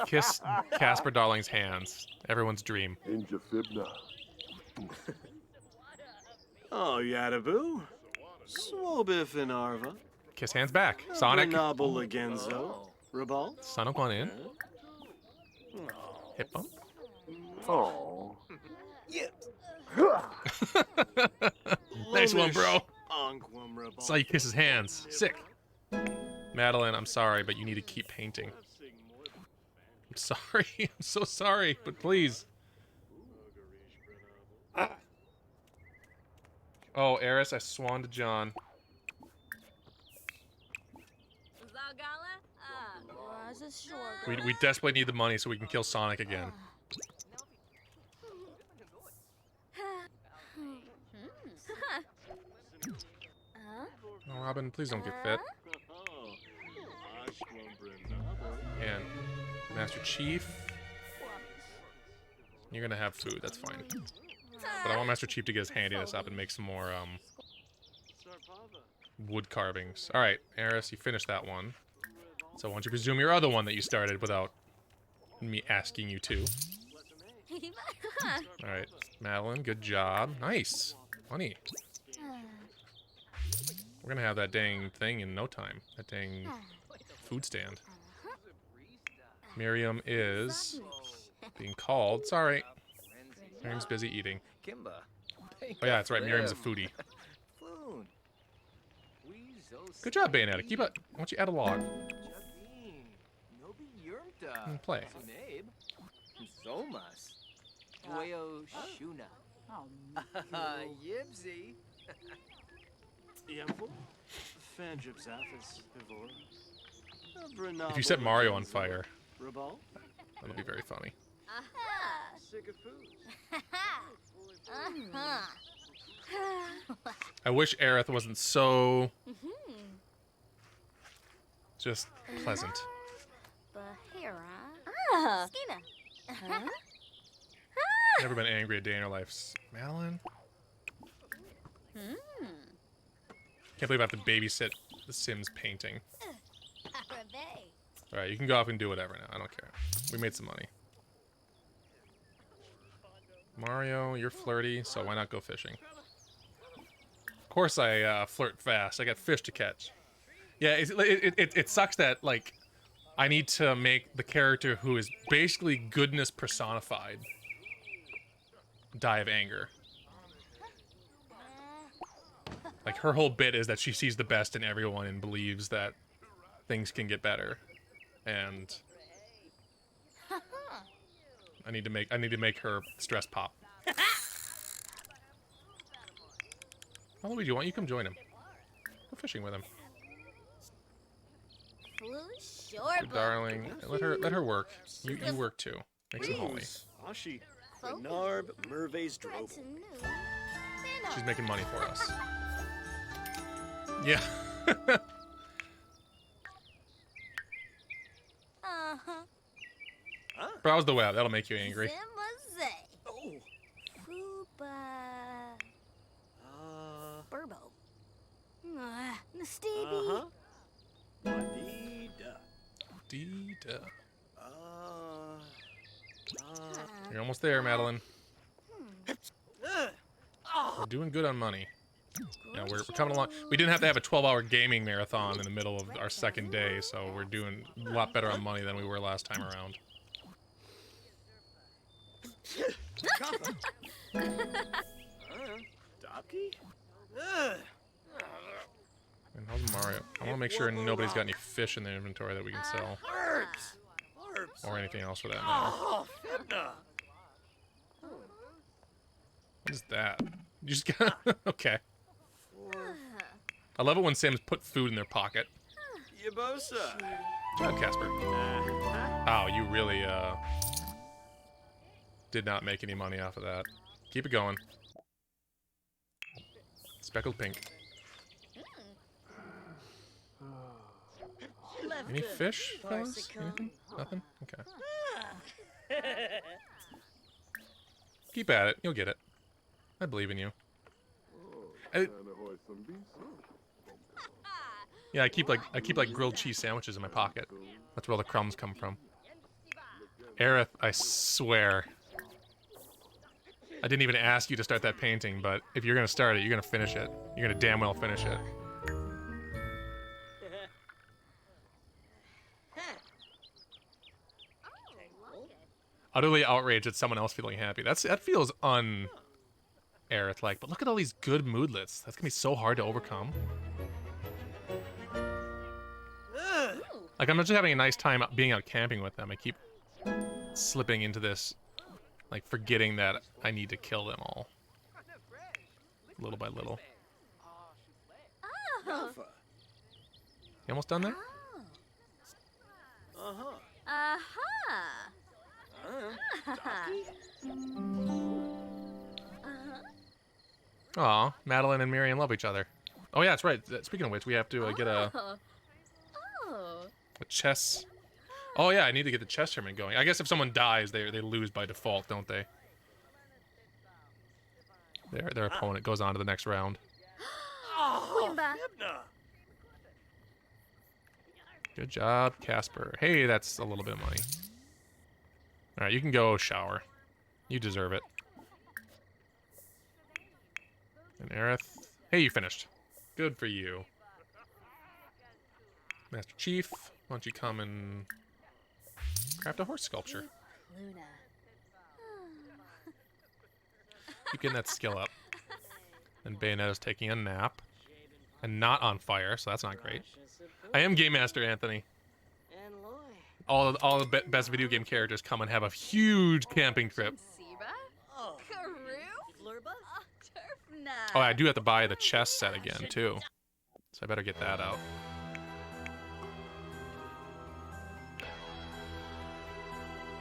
Kiss Casper Darling's hands. Everyone's dream. Inja Fibna. Oh, Yadaboo. Swobif and Arva. Kiss hands back. Sonic. Renabo Lagenzo. Rabal. Sonic one in. Hip bump. Oh. Nice one, bro. Anquam Rabal. Saw you kiss his hands. Sick. Madeline, I'm sorry, but you need to keep painting. I'm sorry. I'm so sorry, but please. Oh, Eris, I swan to John. We desperately need the money so we can kill Sonic again. Oh, Robin, please don't get fit. And Master Chief, you're gonna have food. That's fine. But I want Master Chief to get his handiness up and make some more wood carvings. All right, Eris, you finished that one. So why don't you resume your other one that you started without me asking you to? All right, Madeline, good job. Nice. Money. We're gonna have that dang thing in no time. That dang food stand. Miriam is being called. Sorry. Miriam's busy eating. Kimba. Oh yeah, that's right. Miriam's a foodie. Floon. Good job, Bayonetta. Keep it. Why don't you add a log? And play. Zomas. Hueo Shuna. Yibsy. Yemful. Fangypsaphis. Ivor. If you set Mario on fire, Rabal. that'll be very funny. I wish Aerith wasn't so just pleasant. Bahira. Skina. Never been angry a day in her life. Madeline? Can't believe I have to babysit the Sims painting. Alright, you can go off and do whatever now. I don't care. We made some money. Mario, you're flirty, so why not go fishing? Of course I flirt fast. I got fish to catch. Yeah, it sucks that, like, I need to make the character who is basically goodness personified die of anger. Like, her whole bit is that she sees the best in everyone and believes that things can get better. And I need to make her stress pop. Oh, Luigi, why don't you come join him? Go fishing with him. Good darling. Let her work. You work too. Make some homie. Ashi. Narb Merve's Drobel. She's making money for us. Yeah. Browse the web. That'll make you angry. Oh. Burbo. Uh-huh. Wadida. Dee-da. You're almost there, Madeline. We're doing good on money. Yeah, we're coming along. We didn't have to have a 12-hour gaming marathon in the middle of our second day, so we're doing a lot better on money than we were last time around. Docky? And how's Mario? I want to make sure nobody's got any fish in their inventory that we can sell. Herbs. Or anything else for that matter. Oh, Fibna. What is that? You just got... Okay. I love it when Sims put food in their pocket. Yabosa. Good job, Casper. Oh, you really, did not make any money off of that. Keep it going. Speckled pink. Any fish, fellas? Anything? Nothing? Okay. Keep at it. You'll get it. I believe in you. Yeah, I keep like grilled cheese sandwiches in my pocket. That's where all the crumbs come from. Aerith, I swear. I didn't even ask you to start that painting, but if you're gonna start it, you're gonna finish it. You're gonna damn well finish it. Utterly outraged at someone else feeling happy. That feels Aerith-like. But look at all these good moodlets. That's gonna be so hard to overcome. Like, I'm not just having a nice time being out camping with them. I keep slipping into this, like, forgetting that I need to kill them all. Little by little. Oh. You almost done there? Aw, Madeline and Miriam love each other. Oh yeah, that's right. Speaking of which, we have to get a chess. Oh yeah, I need to get the chess tournament going. I guess if someone dies, they lose by default, don't they? Their opponent goes on to the next round. Oh, Fibna. Good job, Casper. Hey, that's a little bit of money. All right, you can go shower. You deserve it. And Aerith, hey, you finished. Good for you. Master Chief, why don't you come and craft a horse sculpture? Keep getting that skill up. And Bayonetta's taking a nap. And not on fire, so that's not great. I am Game Master, Anthony. All the best video game characters come and have a huge camping trip. Oh, I do have to buy the chess set again, too. So I better get that out.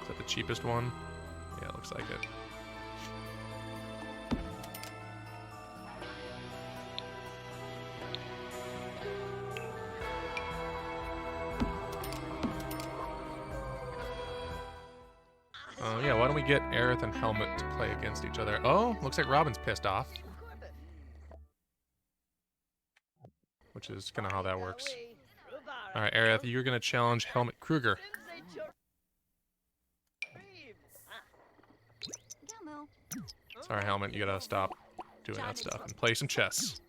Is that the cheapest one? Yeah, it looks like it. Yeah, why don't we get Aerith and Helmet to play against each other? Oh, looks like Robin's pissed off. Which is kind of how that works. Alright, Aerith, you're going to challenge Helmet Kruger. Sorry, Helmet, you gotta stop doing that stuff and play some chess.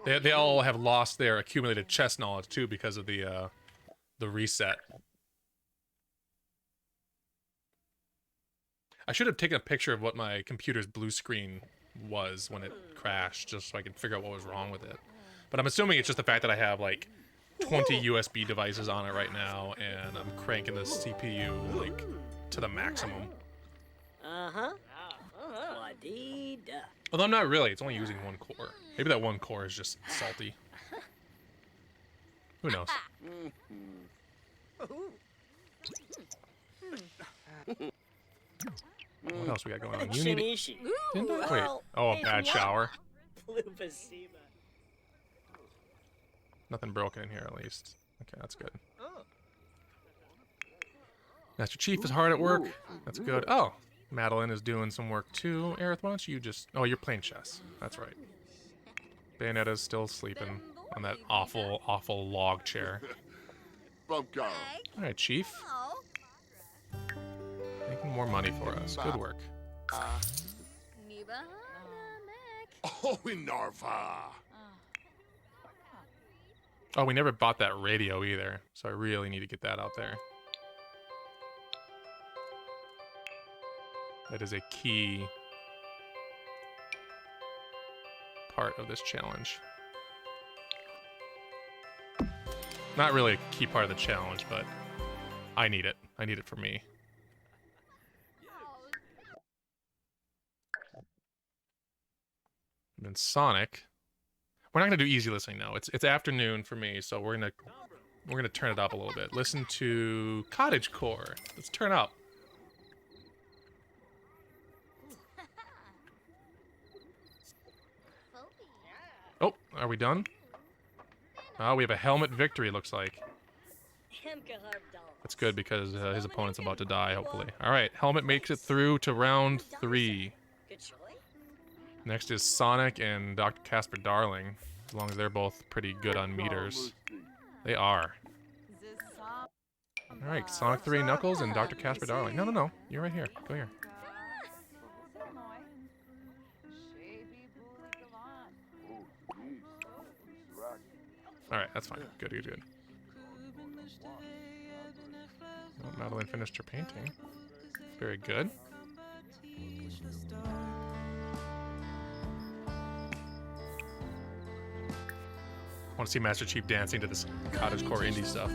They all have lost their accumulated chess knowledge, too, because of the reset. I should have taken a picture of what my computer's blue screen was when it crashed, just so I could figure out what was wrong with it. But I'm assuming it's just the fact that I have, like, 20 USB devices on it right now, and I'm cranking the CPU, like, to the maximum. Although I'm not really, it's only using one core. Maybe that one core is just salty. Who knows? What else we got going on? You need to... Wait. Oh, a bad shower. Nothing broken in here, at least. Okay, that's good. Master Chief is hard at work. That's good. Oh, Madeline is doing some work too. Aerith, why don't you just... Oh, you're playing chess. That's right. Bayonetta's still sleeping on that awful, awful log chair. Alright, Chief. Making more money for us. Good work. Oh, in Narva. Oh, we never bought that radio either, so I really need to get that out there. That is a key part of this challenge. Not really a key part of the challenge, but I need it. I need it for me. And then Sonic. We're not gonna do easy listening now. It's afternoon for me, so we're gonna turn it up a little bit. Listen to Cottagecore. Let's turn up. Oh, are we done? Oh, we have a helmet victory, looks like. That's good because his opponent's about to die, hopefully. Alright, Helmet makes it through to round 3. Next is Sonic and Dr. Casper Darling, as long as they're both pretty good on meters. They are. Alright, Sonic 3 Knuckles and Dr. Casper Darling. No, you're right here. Go here. Alright, that's fine. Good. Oh, Madeline finished her painting. Very good. I want to see Master Chief dancing to this cottagecore indie stuff.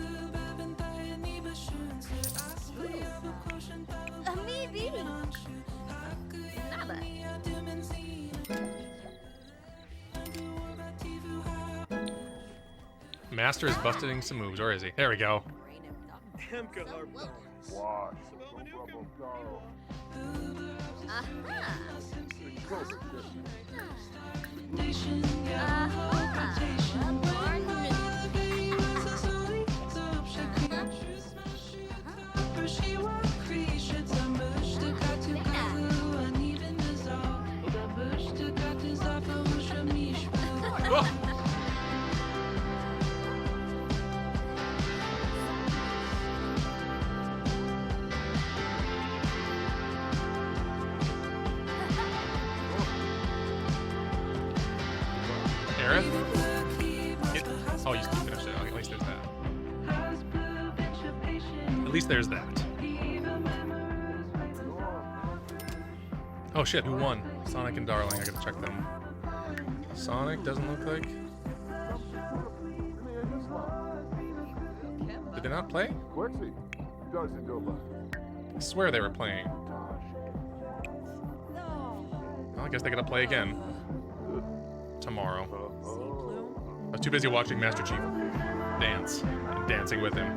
Master is busting some moves, or is he? There we go. Oh, you still finished it. Okay, at least there's that. At least there's that. Oh shit, who won? Sonic and Darling, I gotta check them. Sonic doesn't look like... Did they not play? I swear they were playing. Well, I guess they gotta play again. Tomorrow. I was too busy watching Master Chief dance and dancing with him.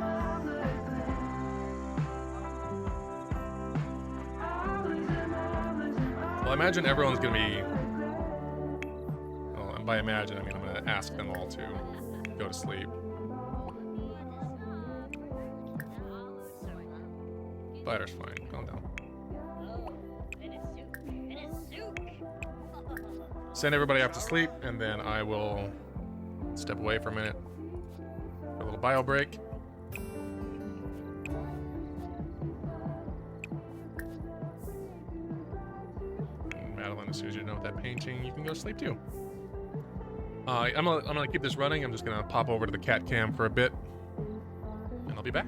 Well, I imagine everyone's gonna be... Well, and by imagine, I mean I'm gonna ask them all to go to sleep. Spider's fine. Calm down. Send everybody off to sleep, and then I will step away for a minute. A little bio break. And Madeline, as soon as you know that painting, you can go to sleep too. I'm gonna keep this running. I'm just gonna pop over to the cat cam for a bit, and I'll be back.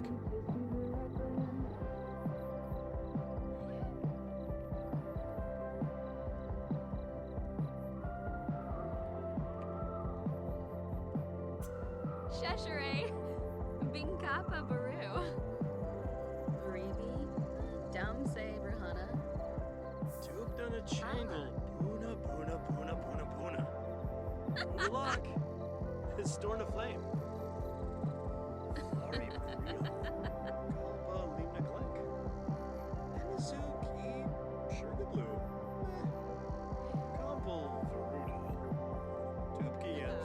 Cheshire, Bingkapa Baru. Reeby, Dum Say Brahana. Tube done a changle. Boona, boona, boona, boona, boona. Lock. It's storing a flame. Flurry, real. Kalpa, Limna Glenk. Enizuki, Sugar Blue. Kampel, Varuda. Tube Kiev.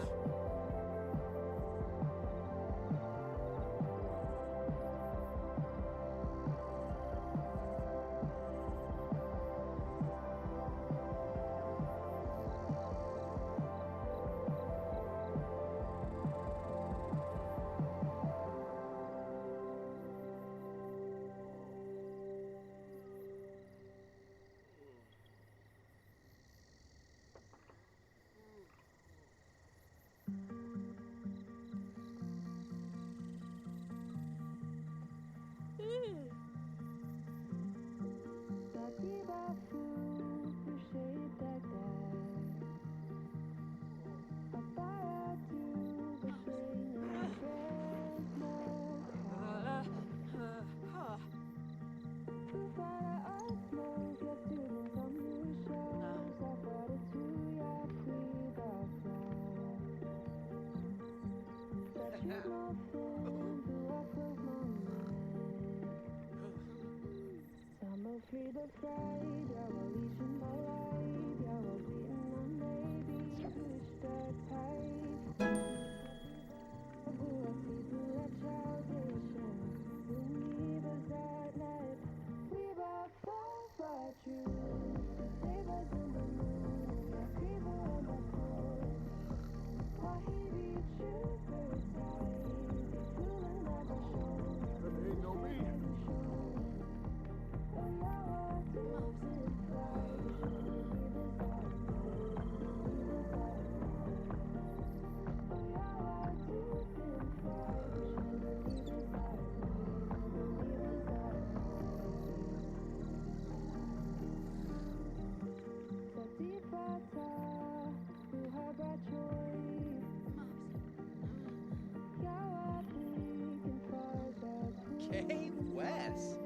Hey, Wes.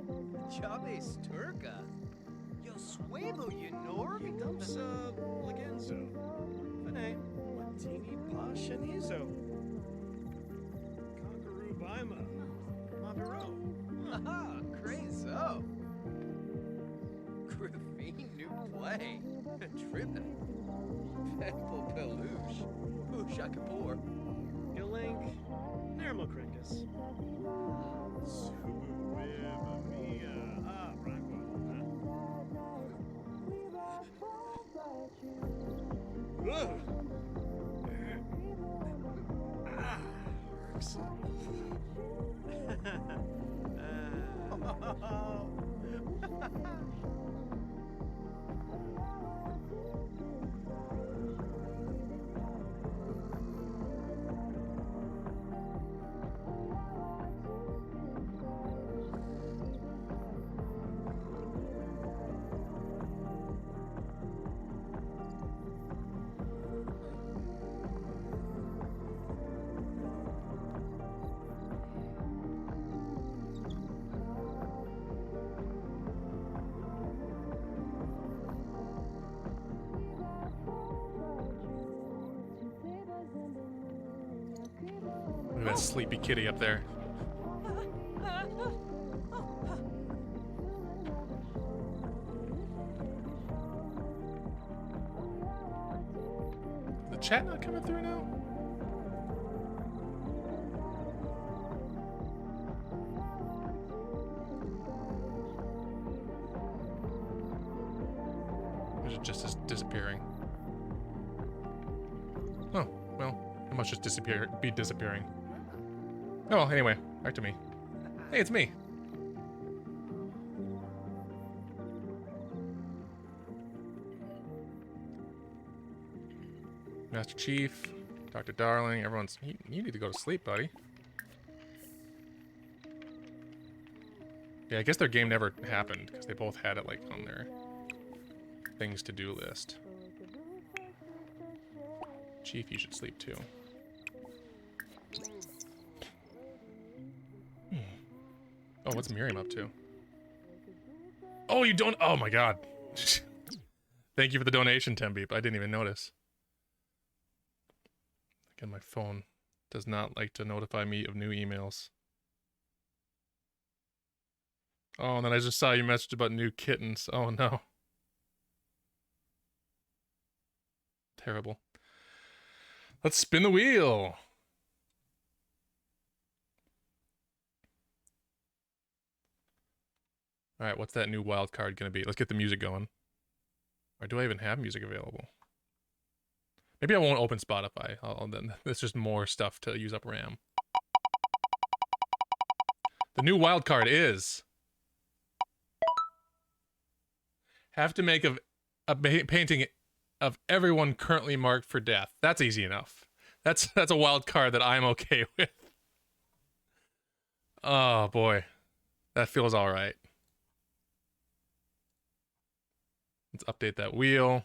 Chavez Turca. Yo suelo, you norby. Dumps, Legenzo. Fene. Martini Pashanizo. Conqueroo Bima. Montero. Haha, crazo. Graffiti new play. Trippin'. Peppo Peluche. Usha Kapoor. Gilink. Nermokrinkus. Subuiba Mia. Ah, Bragua. Ugh. Ah, works. that sleepy kitty up there. The chat not coming through now? Or is it just disappearing? Oh, well, it must just be disappearing. Oh, well, anyway, back to me. Hey, it's me. Master Chief, Dr. Darling, everyone's... You need to go to sleep, buddy. Yeah, I guess their game never happened, because they both had it, like, on their things to do list. Chief, you should sleep, too. Oh, what's Miriam up to? Oh, you don't... Oh, my God. Thank you for the donation, Tembeep. I didn't even notice. Again, my phone does not like to notify me of new emails. Oh, and then I just saw your message about new kittens. Oh, no. Terrible. Let's spin the wheel. All right, what's that new wild card going to be? Let's get the music going. Or do I even have music available? Maybe I won't open Spotify. Then there's just more stuff to use up RAM. The new wild card is... Have to make a painting of everyone currently marked for death. That's easy enough. That's a wild card that I'm okay with. Oh boy. That feels all right. Let's update that wheel.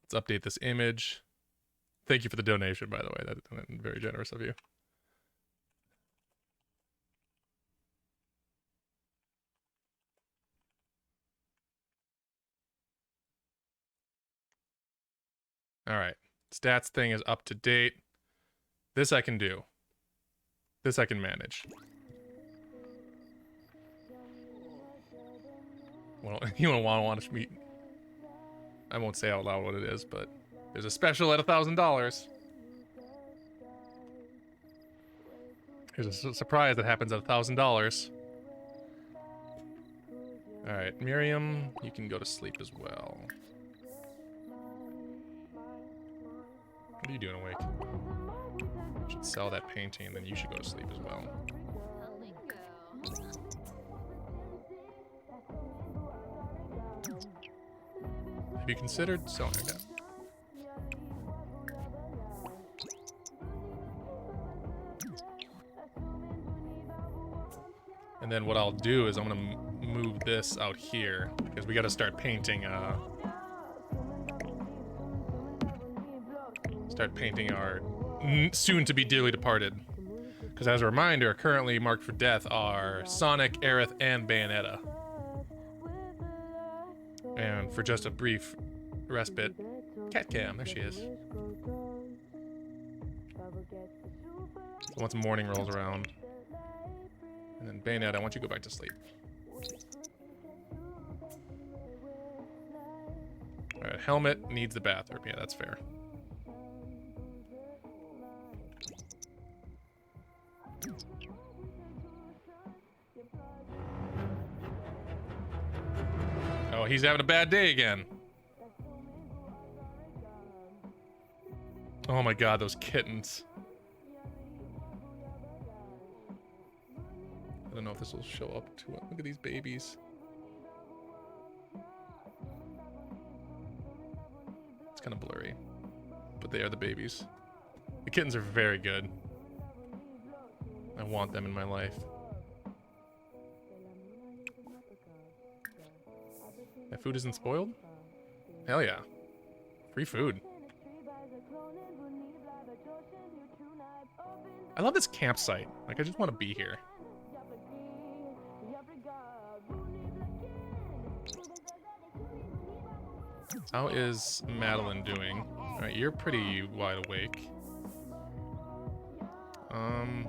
Let's update this image. Thank you for the donation, by the way. That's very generous of you. All right. Stats thing is up to date. This I can do. This I can manage. Well, you don't want to watch me. I won't say out loud what it is, but there's a special at $1,000. Here's a surprise that happens at $1,000. All right, Miriam, you can go to sleep as well. What are you doing awake? You should sell that painting, and then you should go to sleep as well. Have you considered selling that? And then what I'll do is I'm gonna move this out here because we got to start painting. Start painting our soon-to-be dearly departed. Because as a reminder, currently marked for death are Sonic, Aerith, and Bayonetta. And for just a brief respite, Catcam, there she is. So once morning rolls around, and then Bayonetta, I want you to go back to sleep. Alright, Helmet needs the bathroom. Yeah, that's fair. Oh, he's having a bad day again. Oh my god, those kittens. I don't know if this will show up to it. Look at these babies. It's kind of blurry, but they are the babies. The kittens are very good. I want them in my life. That food isn't spoiled? Hell yeah. Free food. I love this campsite. Like, I just want to be here. How is Madeline doing? Alright, you're pretty wide awake.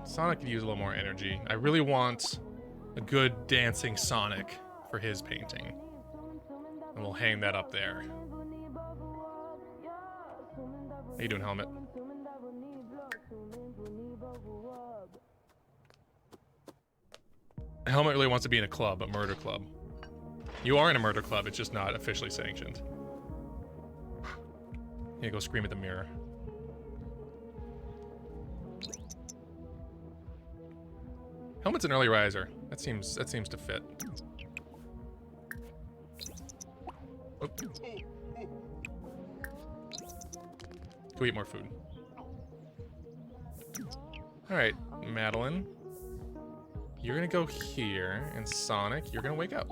Sonic could use a little more energy. I really want a good dancing Sonic for his painting. And we'll hang that up there. How you doing, Helmet? Helmet really wants to be in a club, a murder club. You are in a murder club, it's just not officially sanctioned. Yeah, go scream at the mirror. Helmet's an early riser. That seems to fit. Oop. Go eat more food. Alright, Madeline. You're gonna go here, and Sonic, you're gonna wake up.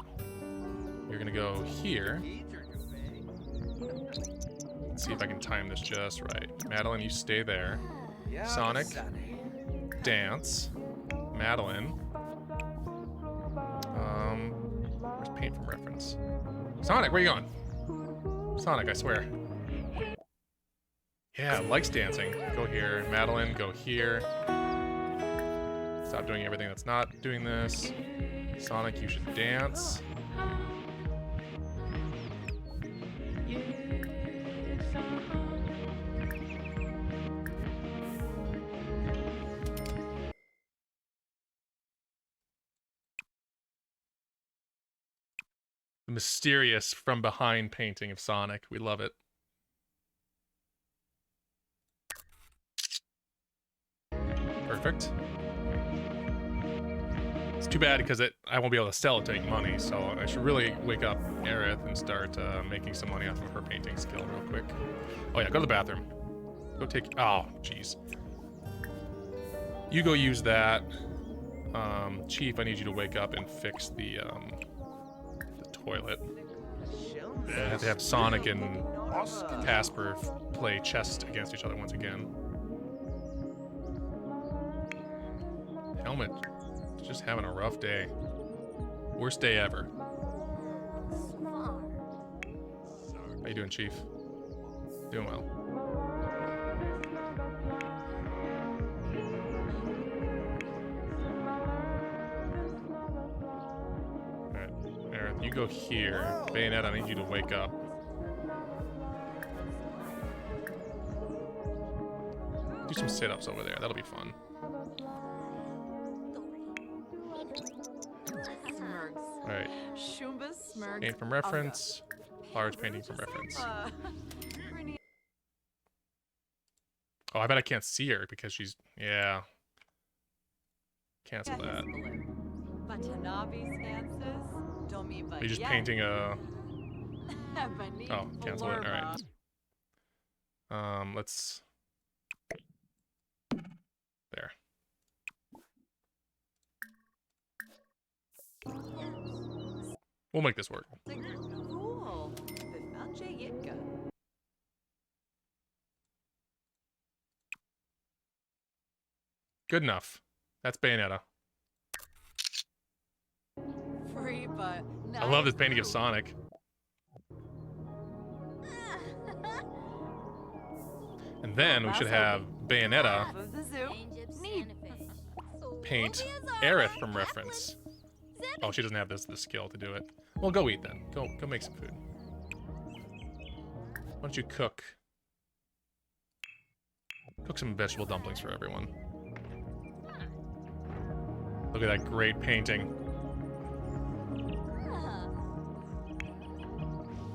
You're gonna go here. Let's see if I can time this just right. Madeline, you stay there. Sonic, dance. Madeline. Where's paint from reference? Sonic, where you going? Sonic, I swear. Yeah, likes dancing. Go here. Madeline, go here. Stop doing everything that's not doing this. Sonic, you should dance. The mysterious from behind painting of Sonic. We love it. Perfect. It's too bad because I won't be able to sell it to make money, so I should really wake up Aerith and start making some money off of her painting skill real quick. Oh yeah, go to the bathroom. Go take... Oh, jeez. You go use that. Chief, I need you to wake up and fix the toilet. I have to have Sonic and Casper play chess against each other once again. Helmet, just having a rough day. Worst day ever. How you doing, Chief? Doing well. You go here. Bayonetta, I need you to wake up. Do some sit-ups over there. That'll be fun. Alright. Paint from reference. Large painting from reference. Oh, I bet I can't see her because she's... Yeah. Cancel that. Are you just painting a... Oh, cancel it. Alright. Let's... There. We'll make this work. Good enough. That's Bayonetta. I love this painting of Sonic. And then we should have Bayonetta paint Aerith from reference. Oh, she doesn't have the skill to do it. Well, go eat then. Go make some food. Why don't you cook some vegetable dumplings for everyone. Look at that great painting.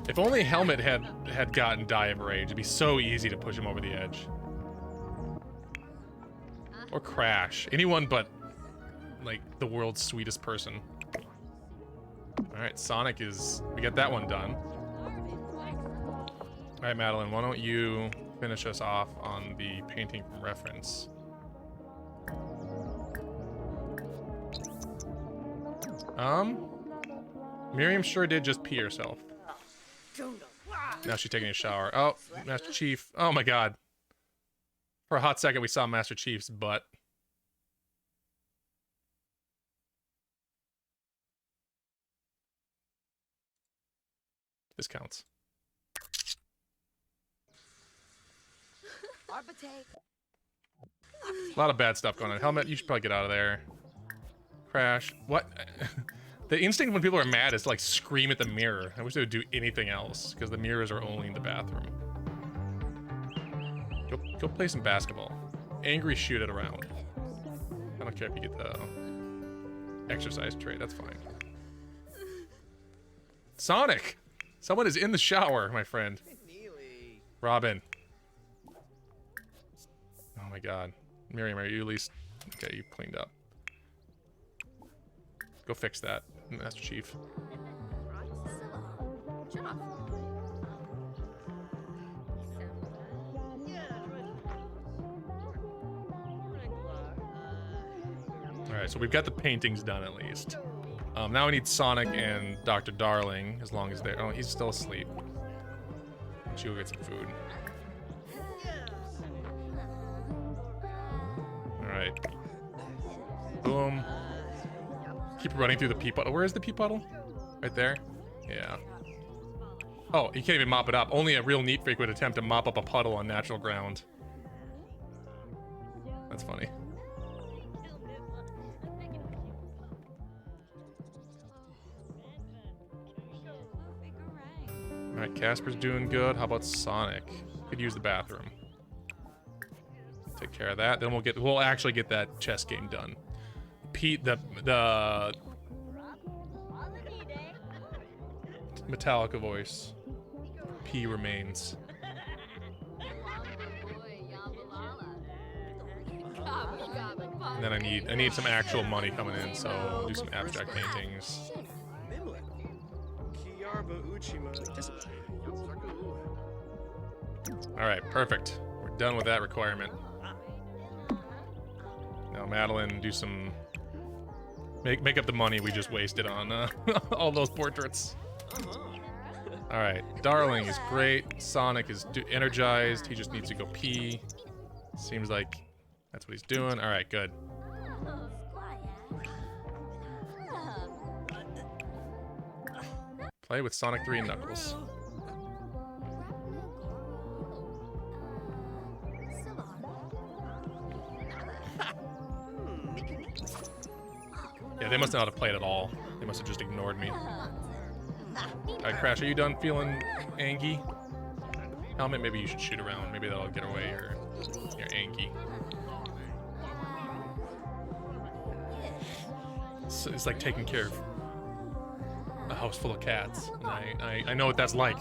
If only Helmet had gotten Die of Rage, it'd be so easy to push him over the edge. Or Crash. Anyone but, like, the world's sweetest person. Alright, Sonic is... We got that one done. Alright, Madeline, why don't you finish us off on the painting from reference. Miriam sure did just pee herself. Now she's taking a shower. Oh, Master Chief. Oh my god. For a hot second, we saw Master Chief's butt. This counts. A lot of bad stuff going on. Helmet, you should probably get out of there. Crash. What? The instinct when people are mad is to like scream at the mirror. I wish they would do anything else because the mirrors are only in the bathroom. Go play some basketball. Angry, shoot it around. I don't care if you get the exercise trait. That's fine. Sonic! Someone is in the shower, my friend. Neely. Robin. Oh my god. Miriam, are you at least... Okay, you cleaned up. Go fix that, Master Chief. Alright, so we've got the paintings done at least. Now we need Sonic and Dr. Darling, as long as they're... Oh, he's still asleep. Let's go get some food. Alright. Boom. Keep running through the pee puddle. Where is the pee puddle? Right there? Yeah. Oh, you can't even mop it up. Only a real neat freak would attempt to mop up a puddle on natural ground. That's funny. Alright, Casper's doing good. How about Sonic? Could use the bathroom. Take care of that. Then we'll actually get that chess game done. Pete, the Metallica voice. P remains. And then I need some actual money coming in, so I'll do some abstract paintings. Alright, perfect. We're done with that requirement. Now Madeline, do some... Make up the money we just wasted on all those portraits. Alright, Darling is great. Sonic is energized. He just needs to go pee. Seems like that's what he's doing. Alright, good. Play with Sonic 3 and Knuckles. Yeah, they must not know how to play it at all. They must have just ignored me. Alright, Crash, are you done feeling angy? Helmet, maybe you should shoot around. Maybe that'll get away your angy. So it's like taking care of a house full of cats. And I know what that's like.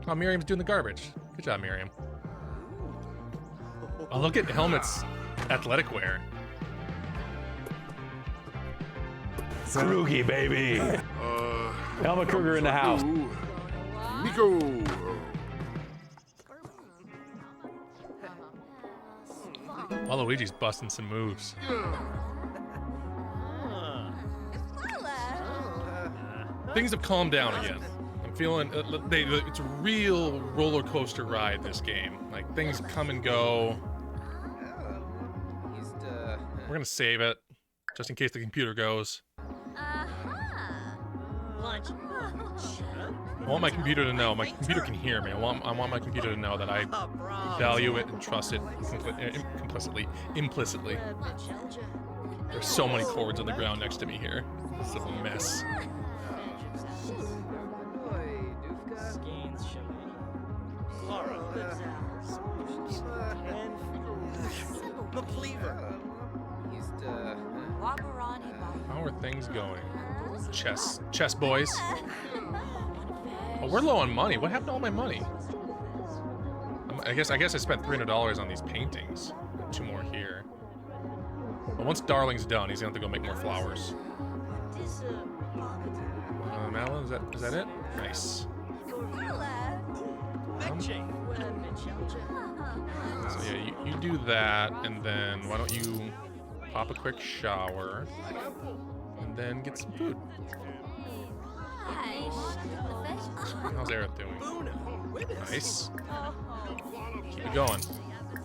Oh, Miriam's doing the garbage. Good job, Miriam. Oh, look at Helmet's athletic wear. Scroogy, baby. Helmut Kruger in the house. Nico. Waluigi's busting some moves. Things have calmed down again. I'm feeling it's a real roller coaster ride, this game. Like, things come and go. We're gonna save it just in case the computer goes. I want my computer to know. My computer can hear me. I want my computer to know that I value it and trust it implicitly. There's so many cords on the ground next to me here. This is a mess. How are things going? Chess boys. Oh, we're low on money. What happened to all my money? I guess I spent $300 on these paintings. 2 more here. But once Darling's done, he's gonna have to go make more flowers. Madeline, is that it? Nice. So yeah, you do that, and then why don't you pop a quick shower, and then get some food. How's Aerith doing? Nice. Keep it going.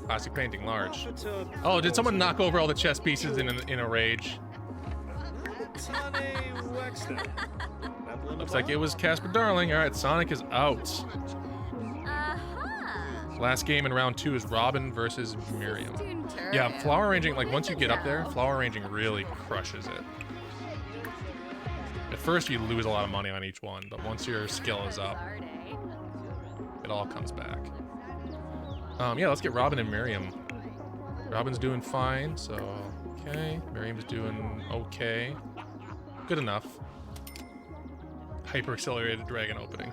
Classic painting, large. Oh, did someone knock over all the chess pieces in a rage? Looks like it was Casper Darling. All right, Sonic is out. Last game in round 2 is Robin versus Miriam. Yeah, flower arranging, like once you get up there, flower arranging really crushes it. At first you lose a lot of money on each one, but once your skill is up, it all comes back. Yeah, let's get Robin and Miriam. Robin's doing fine, so okay. Miriam's doing okay. Good enough. Hyper accelerated dragon opening.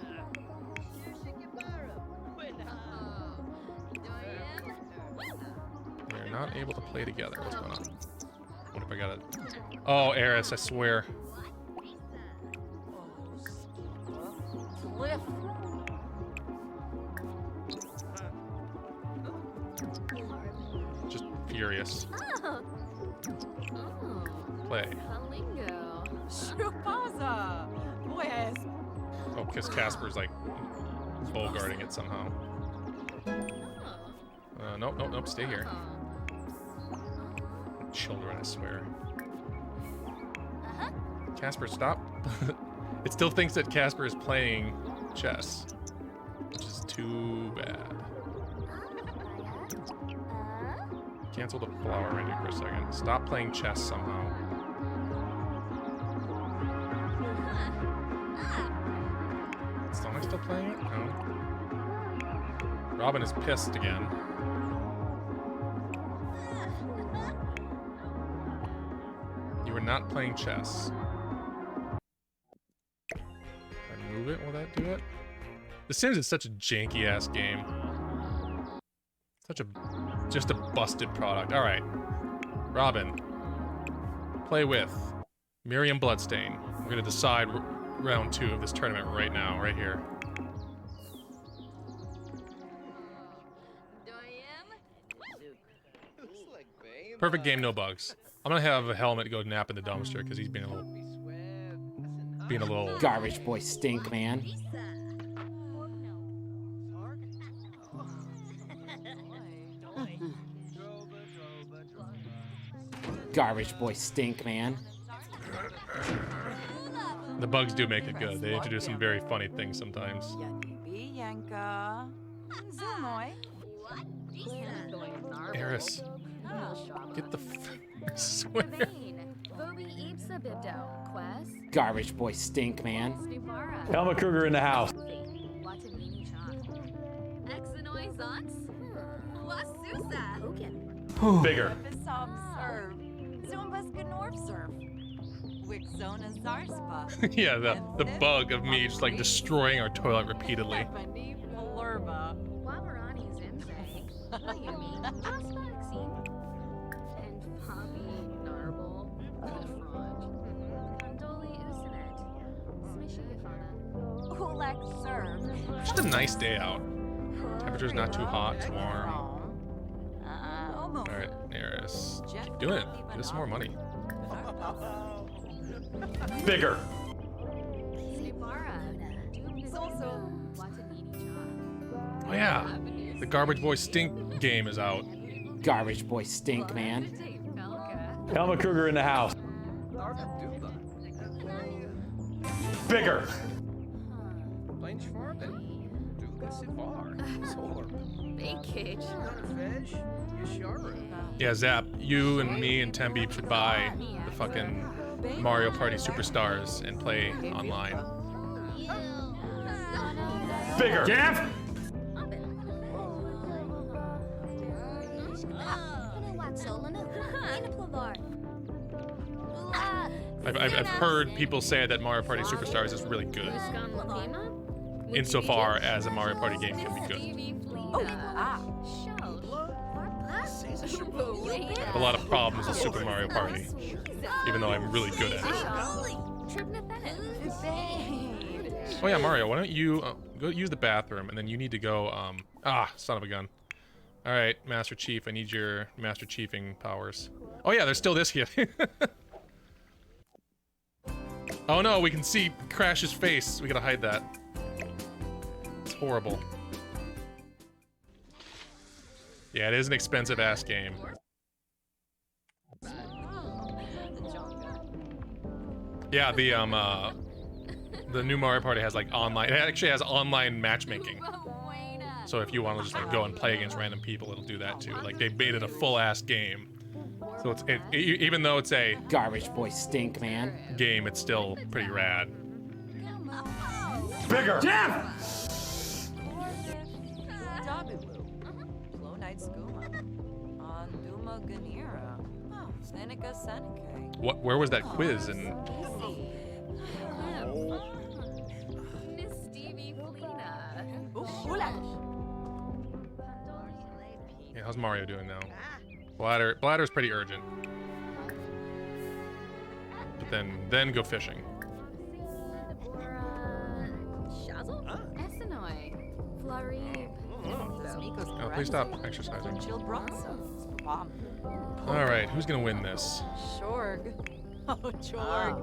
We're not able to play together. What's going on? What if I got it? Oh, Eris, I swear. Cliff. Just furious. Play. Palingo. Chupaza. Pues. Oh, because Casper's like guarding it somehow. Nope, stay here. Children, I swear. Casper, stop. It still thinks that Casper is playing chess, which is too bad. Cancel the flower arranging for a second. Stop playing chess somehow. Is Sonic still playing it? No. Robin is pissed again. You were not playing chess. If I move it, will that do it? The Sims is such a janky ass game. Just a busted product. All right, Robin, play with Miriam Bloodstain. We're gonna decide round 2 of this tournament right now, right here. Perfect game, no bugs. I'm gonna have a helmet go nap in the dumpster because he's being a little Garbage boy stink, man. Garbage boy stink, man. The bugs do make it good. They introduce some very funny things sometimes. Yanibi Yanka. Zumoy. Eris, get the I swear. Garbage boy stink, man. Elma Kruger in the house. Bigger. Yeah, the bug of me just like destroying our toilet repeatedly. Just a nice day out. Temperature's not too hot, too warm. Alright, Eris. Keep doing it. Give us some more money. Bigger. Oh yeah, the Garbage Boy Stink game is out. Garbage boy stink, man. Elma Kruger in the house. Bigger. Yeah, Zap, you and me and Tembi should buy the fucking Mario Party Superstars and play online. Bigger. Gav? I've heard people say that Mario Party Superstars is really good. Insofar as a Mario Party game can be good. I have a lot of problems with Super Mario Party, even though I'm really good at it. Oh yeah, Mario, why don't you go use the bathroom, and then you need to go, son of a gun. Alright, Master Chief, I need your Master Chiefing powers. Oh yeah, there's still this here. Oh no, we can see Crash's face. We gotta hide that. It's horrible. Yeah, it is an expensive ass game. Yeah, the new Mario Party has like online. It actually has online matchmaking. So if you want to just like go and play against random people, it'll do that too. Like they made it a full-ass game. So even though it's a Garbage boy stink, man. game, it's still pretty rad. Bigger. Damn! Where was that quiz? And Miss Stevie Felina. yeah, how's Mario doing now? Bladder's pretty urgent. But then go fishing. Shazzle? Essenoi. Florib. Oh, please stop exercising. All right, who's gonna win this? Shorg. Oh, Jorg.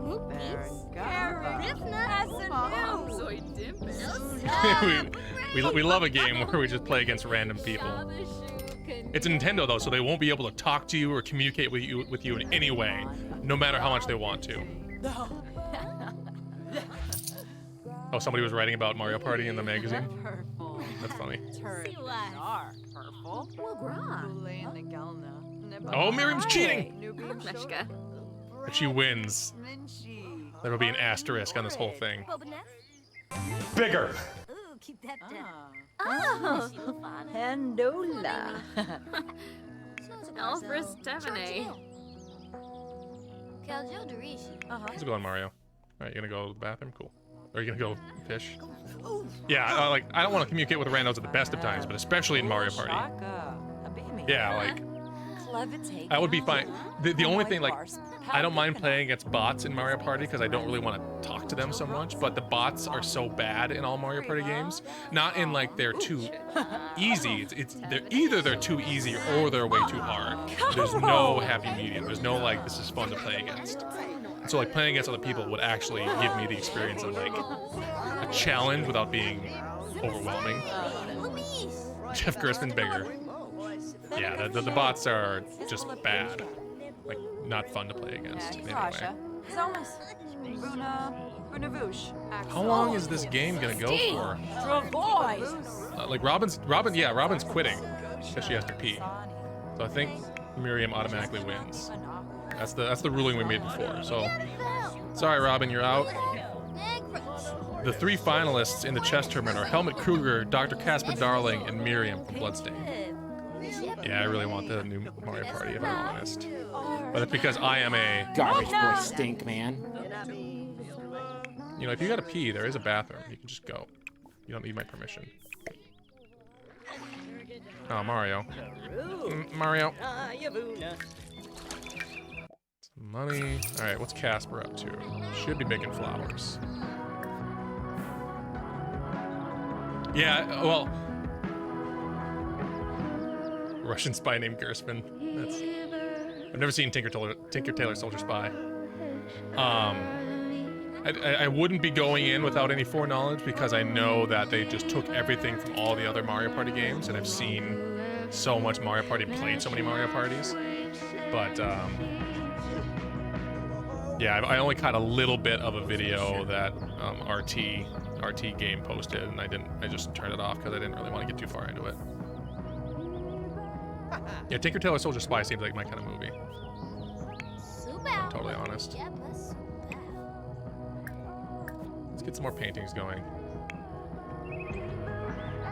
we love a game where we just play against random people. It's Nintendo though, so they won't be able to talk to you or communicate with you in any way, no matter how much they want to. Oh, somebody was writing about Mario Party in the magazine. That's funny. Oh, Miriam's cheating! Meshka. If she wins, there'll be an asterisk on this whole thing. Bigger. Ooh, keep that down. Oh. Pandola. Alfred Stephanie. Let's go on Mario. Alright, you gonna go to the bathroom? Cool. Or are you gonna go fish? Yeah, I don't want to communicate with randos at the best of times, but especially in Mario Party. Yeah, like, I would be fine. The only thing, like, I don't mind playing against bots in Mario Party because I don't really want to talk to them so much, but the bots are so bad in all Mario Party games. Not in, like, they're too easy. Either they're too easy or they're way too hard. There's no happy medium. There's no, like, this is fun to play against. So, like, playing against other people would actually give me the experience of, like, a challenge without being overwhelming. Jeff Gerstmann's bigger. Yeah, the bots are just bad. Like, not fun to play against. Anyway. How long is this game gonna go for? Like, Robin's quitting because she has to pee. So I think Miriam automatically wins. That's the ruling we made before. So, sorry, Robin, you're out. The three finalists in the chess tournament are Helmut Kruger, Dr. Casper Darling, and Miriam from Bloodstained. Yeah, I really want the new Mario Party, if I'm honest. But it's because I am a Garbage boy stink, man. You know, if you gotta pee, there is a bathroom. You can just go. You don't need my permission. Oh, Mario. Mario. Some money. Alright, what's Casper up to? Should be making flowers. Yeah, well... Russian spy named Gerstmann. I've never seen Tinker Tailor Soldier Spy. I wouldn't be going in without any foreknowledge because I know that they just took everything from all the other Mario Party games, and I've seen so much Mario Party, played so many Mario Parties. But yeah, I only caught a little bit of a video that RT Game posted, and I just turned it off because I didn't really want to get too far into it. Yeah, Tinker Tailor Soldier Spy seems like my kind of movie. I'm totally honest. Let's get some more paintings going.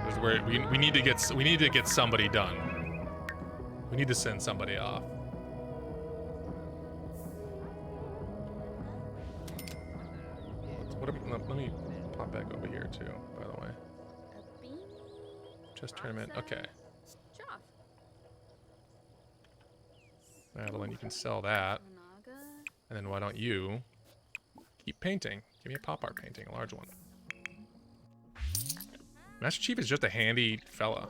This is where we need to get somebody done. We need to send somebody off. Let me pop back over here too, by the way. Chess tournament. Okay. Madeline, you can sell that. And then why don't you keep painting? Give me a pop art painting, a large one. Master Chief is just a handy fella.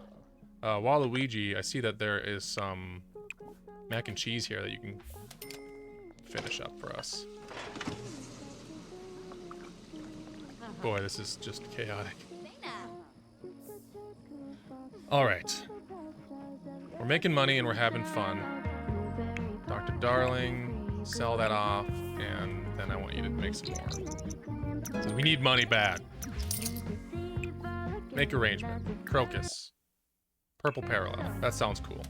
Waluigi, I see that there is some mac and cheese here that you can finish up for us. Boy, this is just chaotic. Alright. We're making money and we're having fun. Dr. Darling, sell that off, and then I want you to make some more. So we need money bad. Make arrangement. Crocus. Purple parallel. That sounds cool.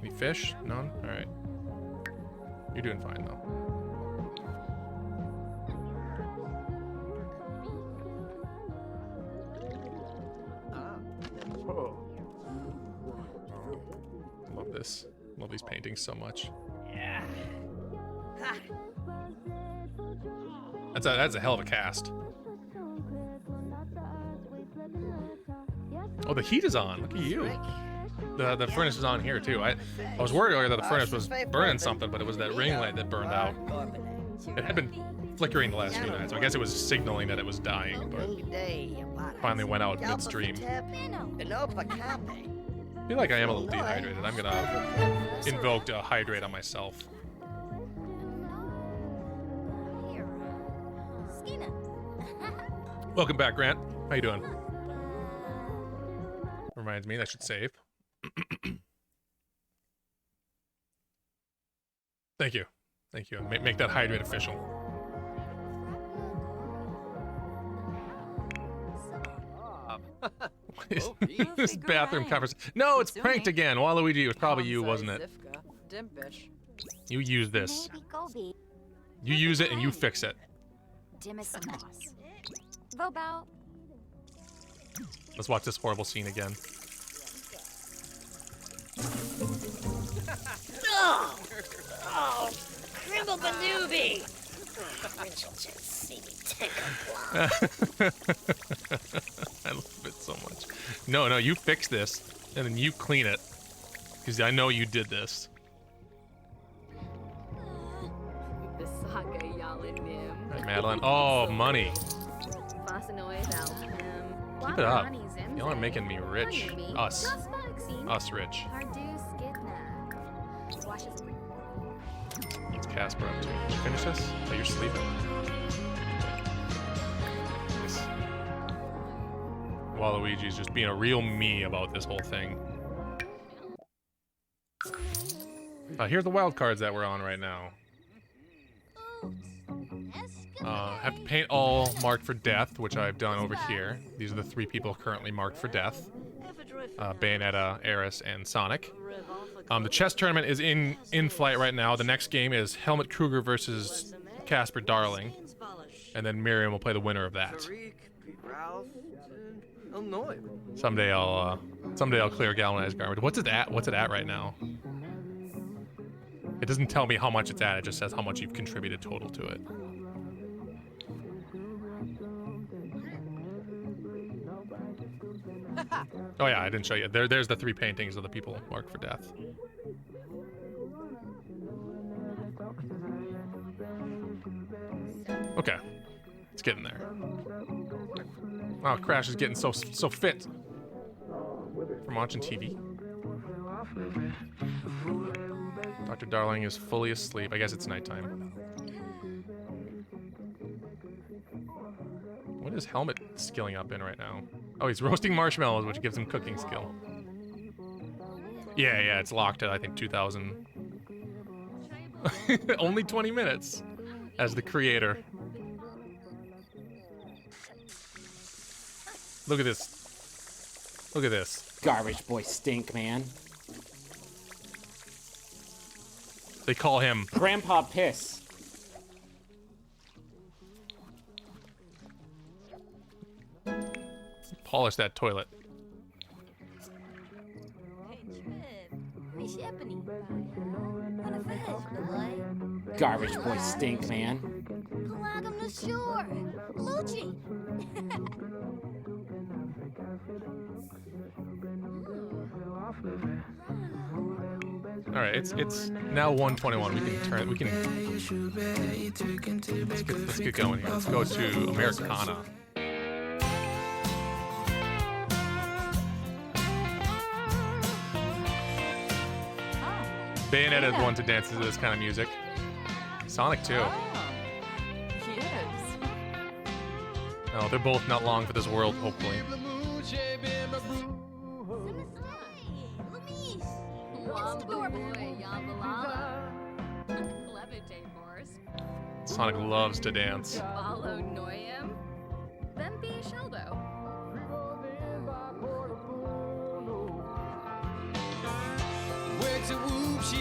Any fish? None? Alright. You're doing fine, though. Love this. Love these paintings so much. Yeah. Ha. That's a hell of a cast. Oh, the heat is on. Look at you. The furnace is on here too. I was worried earlier that the furnace was burning something, but it was that ring light that burned out. It had been flickering the last few nights, so I guess it was signaling that it was dying, but finally went out midstream. I feel like I am a little dehydrated. I'm gonna invoke to hydrate on myself. Welcome back, Grant. How you doing? Reminds me, I should save. Thank you. Thank you. Make that hydrate official. This bathroom covers. No, it's pranked again. Waluigi, it was probably you, wasn't it? You use this. You use it and you fix it. Let's watch this horrible scene again. Oh, Grimble Banooby! Rachel just see me take a I love it so much. No, you fix this and then you clean it because I know you did this. Right, Madeline. Oh, money. Keep it up. Y'all are making me rich. Us rich. What's Casper up to? Did you finish this? Oh, you're sleeping. Nice. Waluigi's just being a real me about this whole thing. Here's the wild cards that we're on right now. Have to paint all marked for death, which I've done over here. These are the 3 people currently marked for death. Bayonetta, Aeris, and Sonic. The chess tournament is in flight right now. The next game is Helmut Kruger versus Casper Darling. And then Miriam will play the winner of that. Someday I'll clear Galvanized Garment. What's it at right now? It doesn't tell me how much it's at, it just says how much you've contributed total to it. Oh yeah, I didn't show you. There's the 3 paintings of the people marked for death. Okay, it's getting there. Wow, Crash is getting so fit from watching TV. Dr. Darling is fully asleep. I guess it's nighttime. What is Helmut skilling up in right now? Oh, he's roasting marshmallows, which gives him cooking skill. Yeah, it's locked at, I think, 2,000. Only 20 minutes as the creator. Look at this. Look at this. Garbage boy stink, man. They call him Grandpa Piss. Polish that toilet. Garbage boy stink, man. All right, it's now 1:21. We can turn. We can. Let's get going here. Let's go to Americana. Bayonetta is one to dance to this kind of music. Sonic too. No, they're both not long for this world, hopefully. Sonic loves to dance. I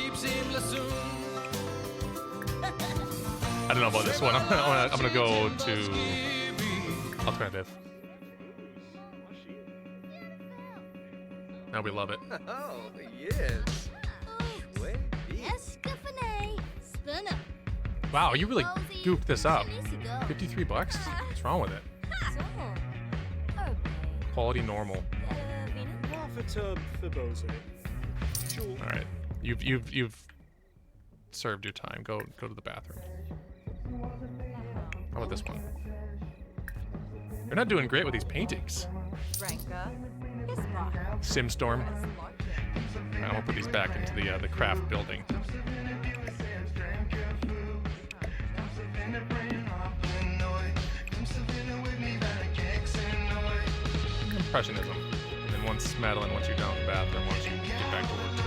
don't know about this one. I'm gonna go to alternative. Now we love it. Oh, yes. Wow, you really gooped this up. 53 bucks? What's wrong with it? Quality normal. Half a tub for Bose. Sure. All right, you've served your time. Go to the bathroom. How about this one? You're not doing great with these paintings. Simstorm. All right, we'll put these back into the craft building. Impressionism. And then once Madeline, once you're down in the bathroom, once you get back to work too.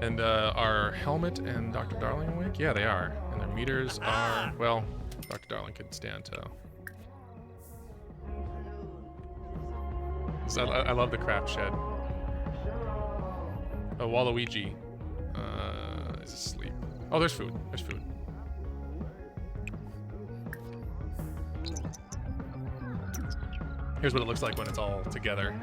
And are Helmet and Dr. Darling awake? Yeah, they are. And their meters are, well, Dr. Darling could stand to. So I love the craft shed. Oh, Waluigi is asleep. Oh, there's food. There's food. Here's what it looks like when it's all together.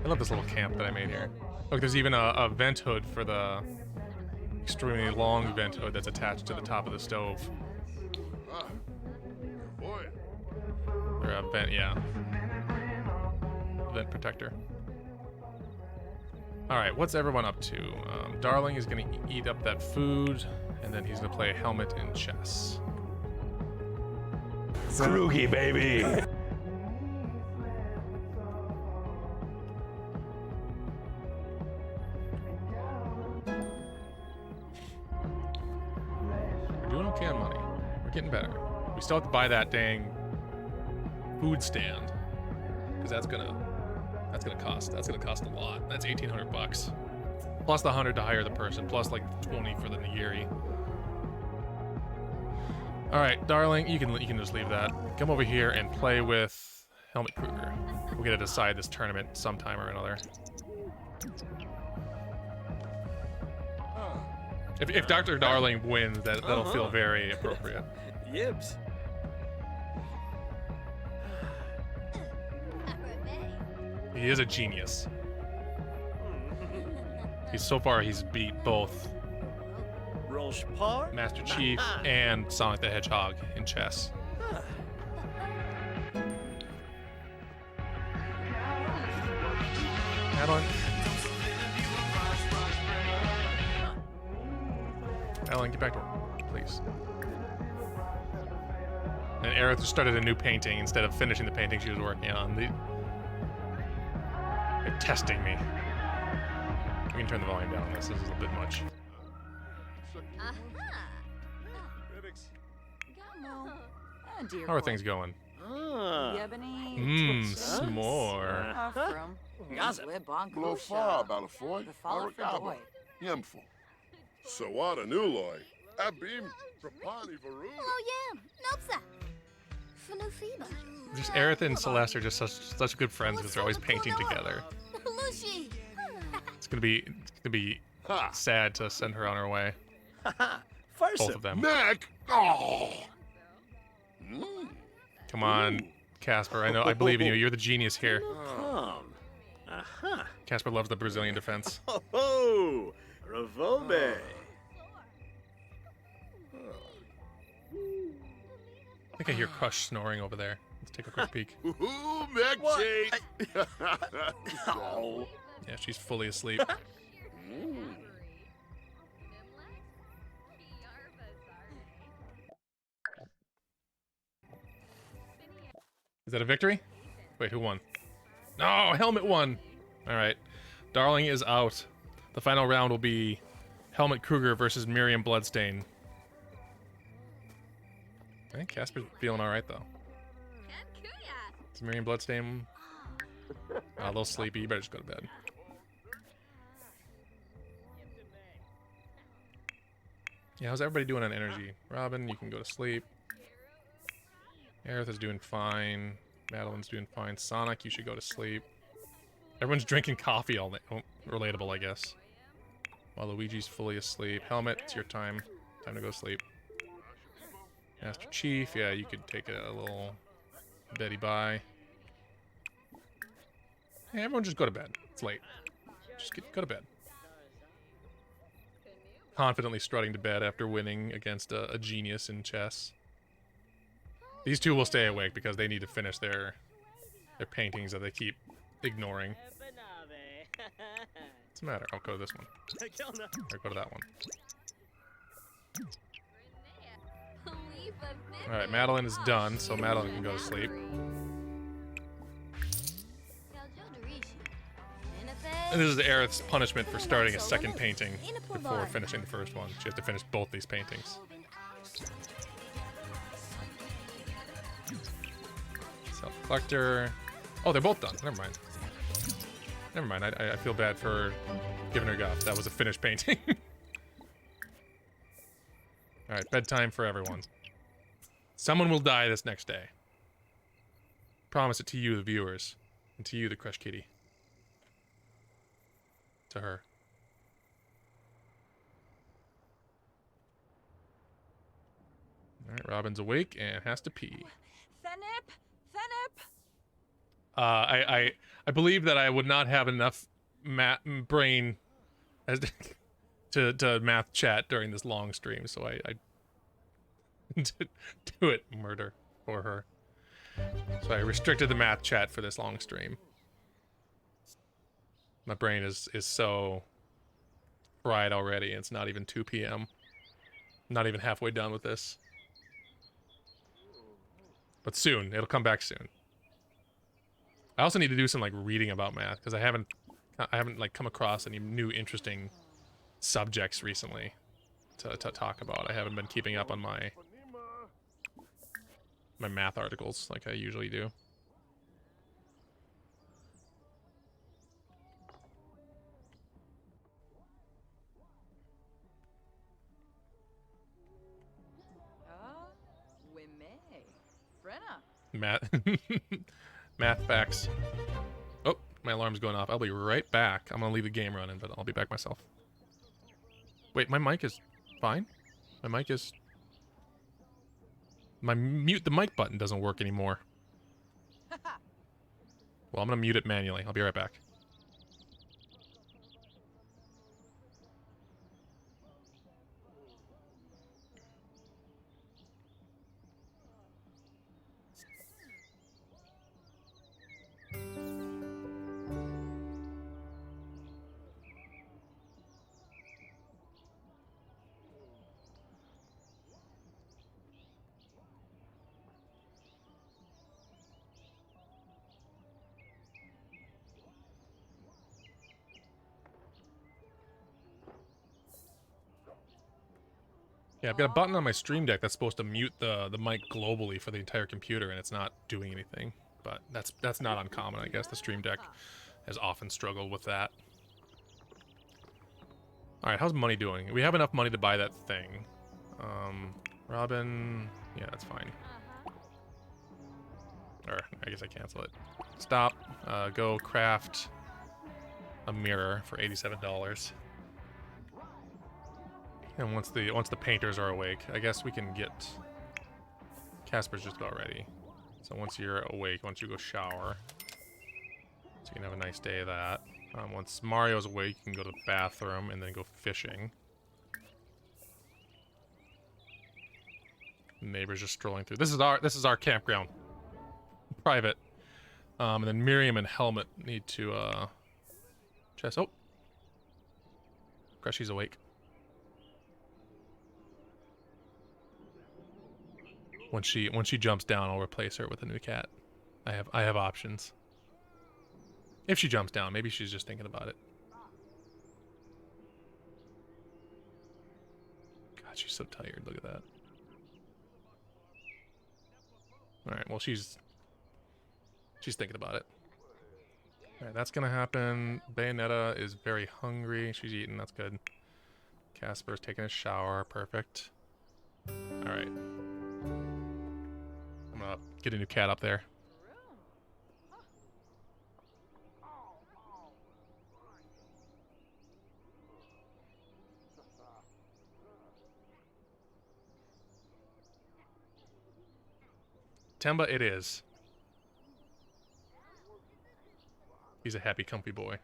I love this little camp that I made here. Look, there's even a vent hood for the extremely long vent hood that's attached to the top of the stove. Ah, boy. Or a vent, yeah. Vent protector. All right, what's everyone up to? Darling is gonna eat up that food, and then he's gonna play Helmet in chess. Scroogy, baby. We're doing okay on money. We're getting better. We still have to buy that dang food stand, because that's gonna cost a lot. That's 1,800 bucks, plus the 100 to hire the person, plus like 20 for the nigiri. All right, Darling, you can just leave that. Come over here and play with Helmet Kruger. We're gonna decide this tournament sometime or another. If Dr. Darling wins, that'll feel very appropriate. Yibs. He is a genius. He's beat both Roche Par. Master Chief and Sonic the Hedgehog in chess. Madeline. Madeline, get back to work, please. And Aerith just started a new painting instead of finishing the painting she was working on. They're testing me. We can turn the volume down. This is a bit much. How are things going? S'more. Blow far, Balafoy. Aragaba. Yemful. Sawada Nuloy. Abim. Trapani Varu. Just Aerith and Celeste are just such good friends because they're always painting together. It's gonna be sad to send her on her way. Both of them. Neck. Oh. Come on, Casper. I believe in you. You're the genius here. Casper loves the Brazilian defense. Oh, Ravobe. I think I hear Crush snoring over there. Let's take a quick peek. Ooh, Mac Chase. Oh. Yeah, she's fully asleep. Is that a victory? Wait, who won? No, Helmet won. All right, Darling is out. The final round will be Helmet Kruger versus Miriam Bloodstain. I think Casper's feeling all right though. Is Miriam Bloodstain a little sleepy? You better just go to bed. Yeah, how's everybody doing on energy? Robin, you can go to sleep. Aerith is doing fine. Madeline's doing fine. Sonic, you should go to sleep. Everyone's drinking coffee all night. Oh, relatable, I guess. While Luigi's fully asleep. Helmet, it's your time. Time to go sleep. Master Chief, yeah, you could take a little beddy bye. Yeah, everyone just go to bed. It's late. Just go to bed. Confidently strutting to bed after winning against a genius in chess. These two will stay awake because they need to finish their paintings that they keep ignoring. What's the matter? I'll go to this one. Or go to that one. Alright, Madeline is done, so Madeline can go to sleep. And this is Aerith's punishment for starting a second painting before finishing the first one. She has to finish both these paintings. Self-collector. Oh, they're both done. Never mind. Never mind. I feel bad for giving her guff. That was a finished painting. Alright, bedtime for everyone. Someone will die this next day. Promise it to you, the viewers. And to you, the Crush Kitty. To her. Alright, Robin's awake and has to pee. Thenip! Thenip! I believe that I would not have enough brain as to math chat during this long stream, so I do it murder for her. So I restricted the math chat for this long stream. My brain is so fried already. It's not even 2 p.m. Not even halfway done with this. But soon, it'll come back soon. I also need to do some like reading about math because I haven't like come across any new interesting subjects recently to talk about. I haven't been keeping up on my math articles like I usually do. Math math facts. Oh, my alarm's going off. I'll be right back. I'm gonna leave the game running, but I'll be back myself. Wait, my mic is fine? My mic is... My mute the mic button doesn't work anymore. Well, I'm gonna mute it manually. I'll be right back. Yeah, I've got a button on my Stream Deck that's supposed to mute the mic globally for the entire computer, and it's not doing anything. But that's not uncommon, I guess. The Stream Deck has often struggled with that. Alright, how's money doing? We have enough money to buy that thing. Robin... Yeah, that's fine. Or, I guess I cancel it. Stop. Go craft a mirror for $87. And once the painters are awake, I guess we can get... Casper's just about ready. So once you're awake, once you go shower, so you can have a nice day of that. Once Mario's awake, you can go to the bathroom and then go fishing. The neighbors just strolling through. This is our campground. Private. And then Miriam and Helmet need to chest. Oh, Crushy's awake. Once she jumps down, I'll replace her with a new cat. I have options. If she jumps down, maybe she's just thinking about it. God, she's so tired. Look at that. All right, well she's thinking about it. All right, that's gonna happen. Bayonetta is very hungry. She's eating. That's good. Casper's taking a shower. Perfect. All right. I'm gonna get a new cat up there. Temba, it is. He's a happy, comfy boy.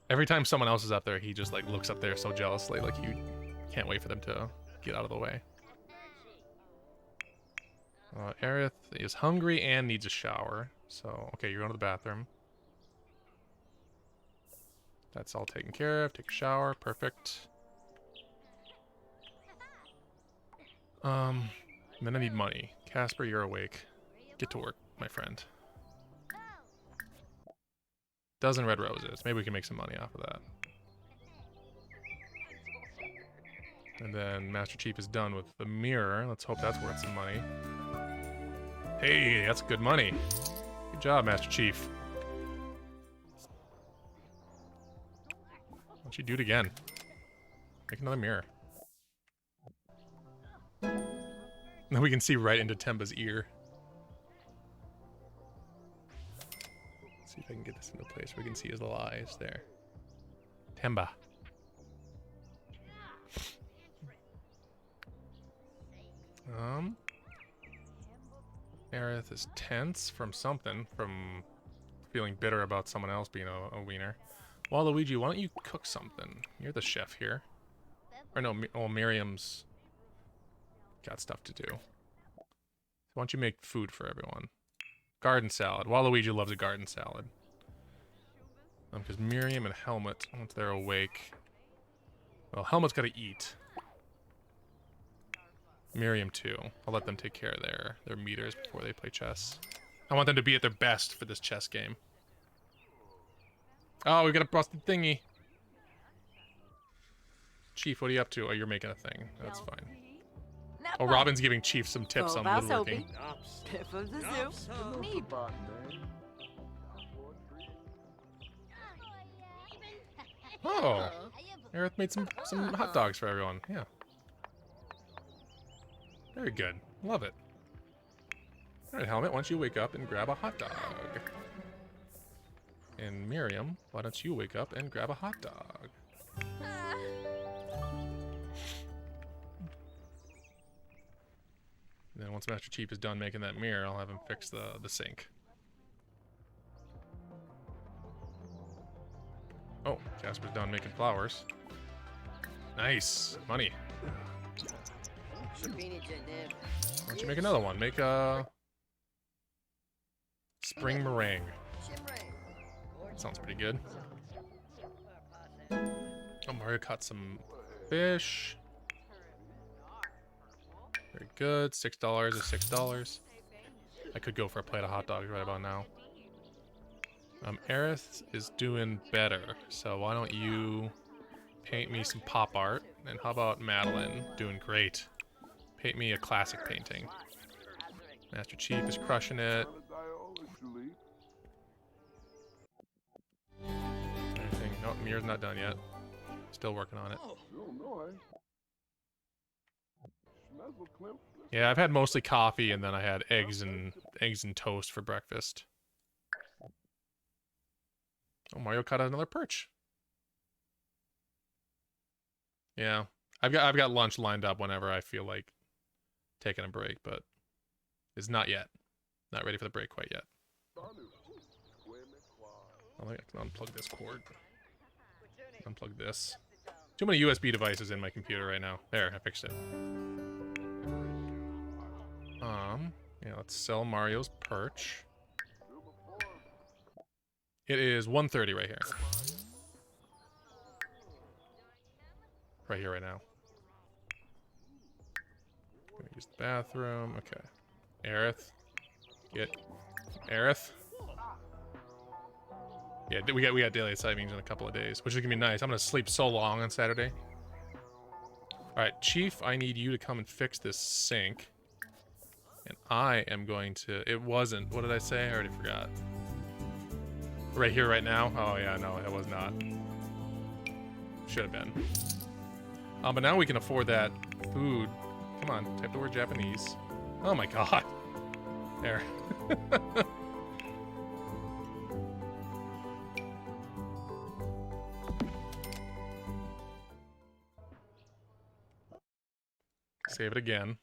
Every time someone else is up there, he just like looks up there so jealously, like you can't wait for them to get out of the way. Aerith is hungry and needs a shower. So, okay, you're going to the bathroom. That's all taken care of. Take a shower. Perfect. And then I need money. Casper, you're awake. Get to work, my friend. Dozen red roses. Maybe we can make some money off of that. And then Master Chief is done with the mirror. Let's hope that's worth some money. Hey, that's good money. Good job, Master Chief. Why don't you do it again? Make another mirror. Now we can see right into Temba's ear. Let's see if I can get this into place where we can see his little eyes there. Temba. Aerith is tense from something, from feeling bitter about someone else being a wiener. Waluigi, why don't you cook something? You're the chef here. Or no, well, Miriam's got stuff to do. So why don't you make food for everyone? Garden salad. Waluigi loves a garden salad. Because Miriam and Helmet, once they're awake... Well, Helmet's got to eat. Miriam too. I'll let them take care of their meters before they play chess. I want them to be at their best for this chess game. Oh, we got a busted thingy. Chief, what are you up to? Oh, you're making a thing. That's fine. Oh, Robin's giving Chief some tips on woodworking. Piff of the zoo. Neat. Oh, Aerith made some hot dogs for everyone. Yeah. Very good. Love it. Alright, Helmet, why don't you wake up and grab a hot dog? And Miriam, why don't you wake up and grab a hot dog? And then once Master Chief is done making that mirror, I'll have him fix the sink. Oh, Casper's done making flowers. Nice. Money. Why don't you make another one? Make a spring meringue. Sounds pretty good. Oh, Mario caught some fish. Very good. $6 is $6. I could go for a plate of hot dogs right about now. Aerith is doing better, so why don't you paint me some pop art? And how about Madeline? Doing great. Paint me a classic painting. Master Chief is crushing it. Anything? No, Mirror's not done yet. Still working on it. Yeah, I've had mostly coffee, and then I had eggs and toast for breakfast. Oh, Mario caught another perch. Yeah, I've got lunch lined up whenever I feel like taking a break, but it's not yet. Not ready for the break quite yet. I think I can unplug this cord. Unplug this. Too many USB devices in my computer right now. There, I fixed it. Yeah, let's sell Mario's perch. It is 1:30 right here. Right here, right now. Gonna use the bathroom. Okay. Aerith. Get Aerith. Yeah, we got daylight savings in a couple of days, which is gonna be nice. I'm gonna sleep so long on Saturday. Alright, Chief, I need you to come and fix this sink. And I am going to... It wasn't... What did I say? I already forgot. Right here, right now? Oh, yeah, no, it was not. Should have been. But now we can afford that food. Come on, type the word Japanese. Oh my god. There. Save it again.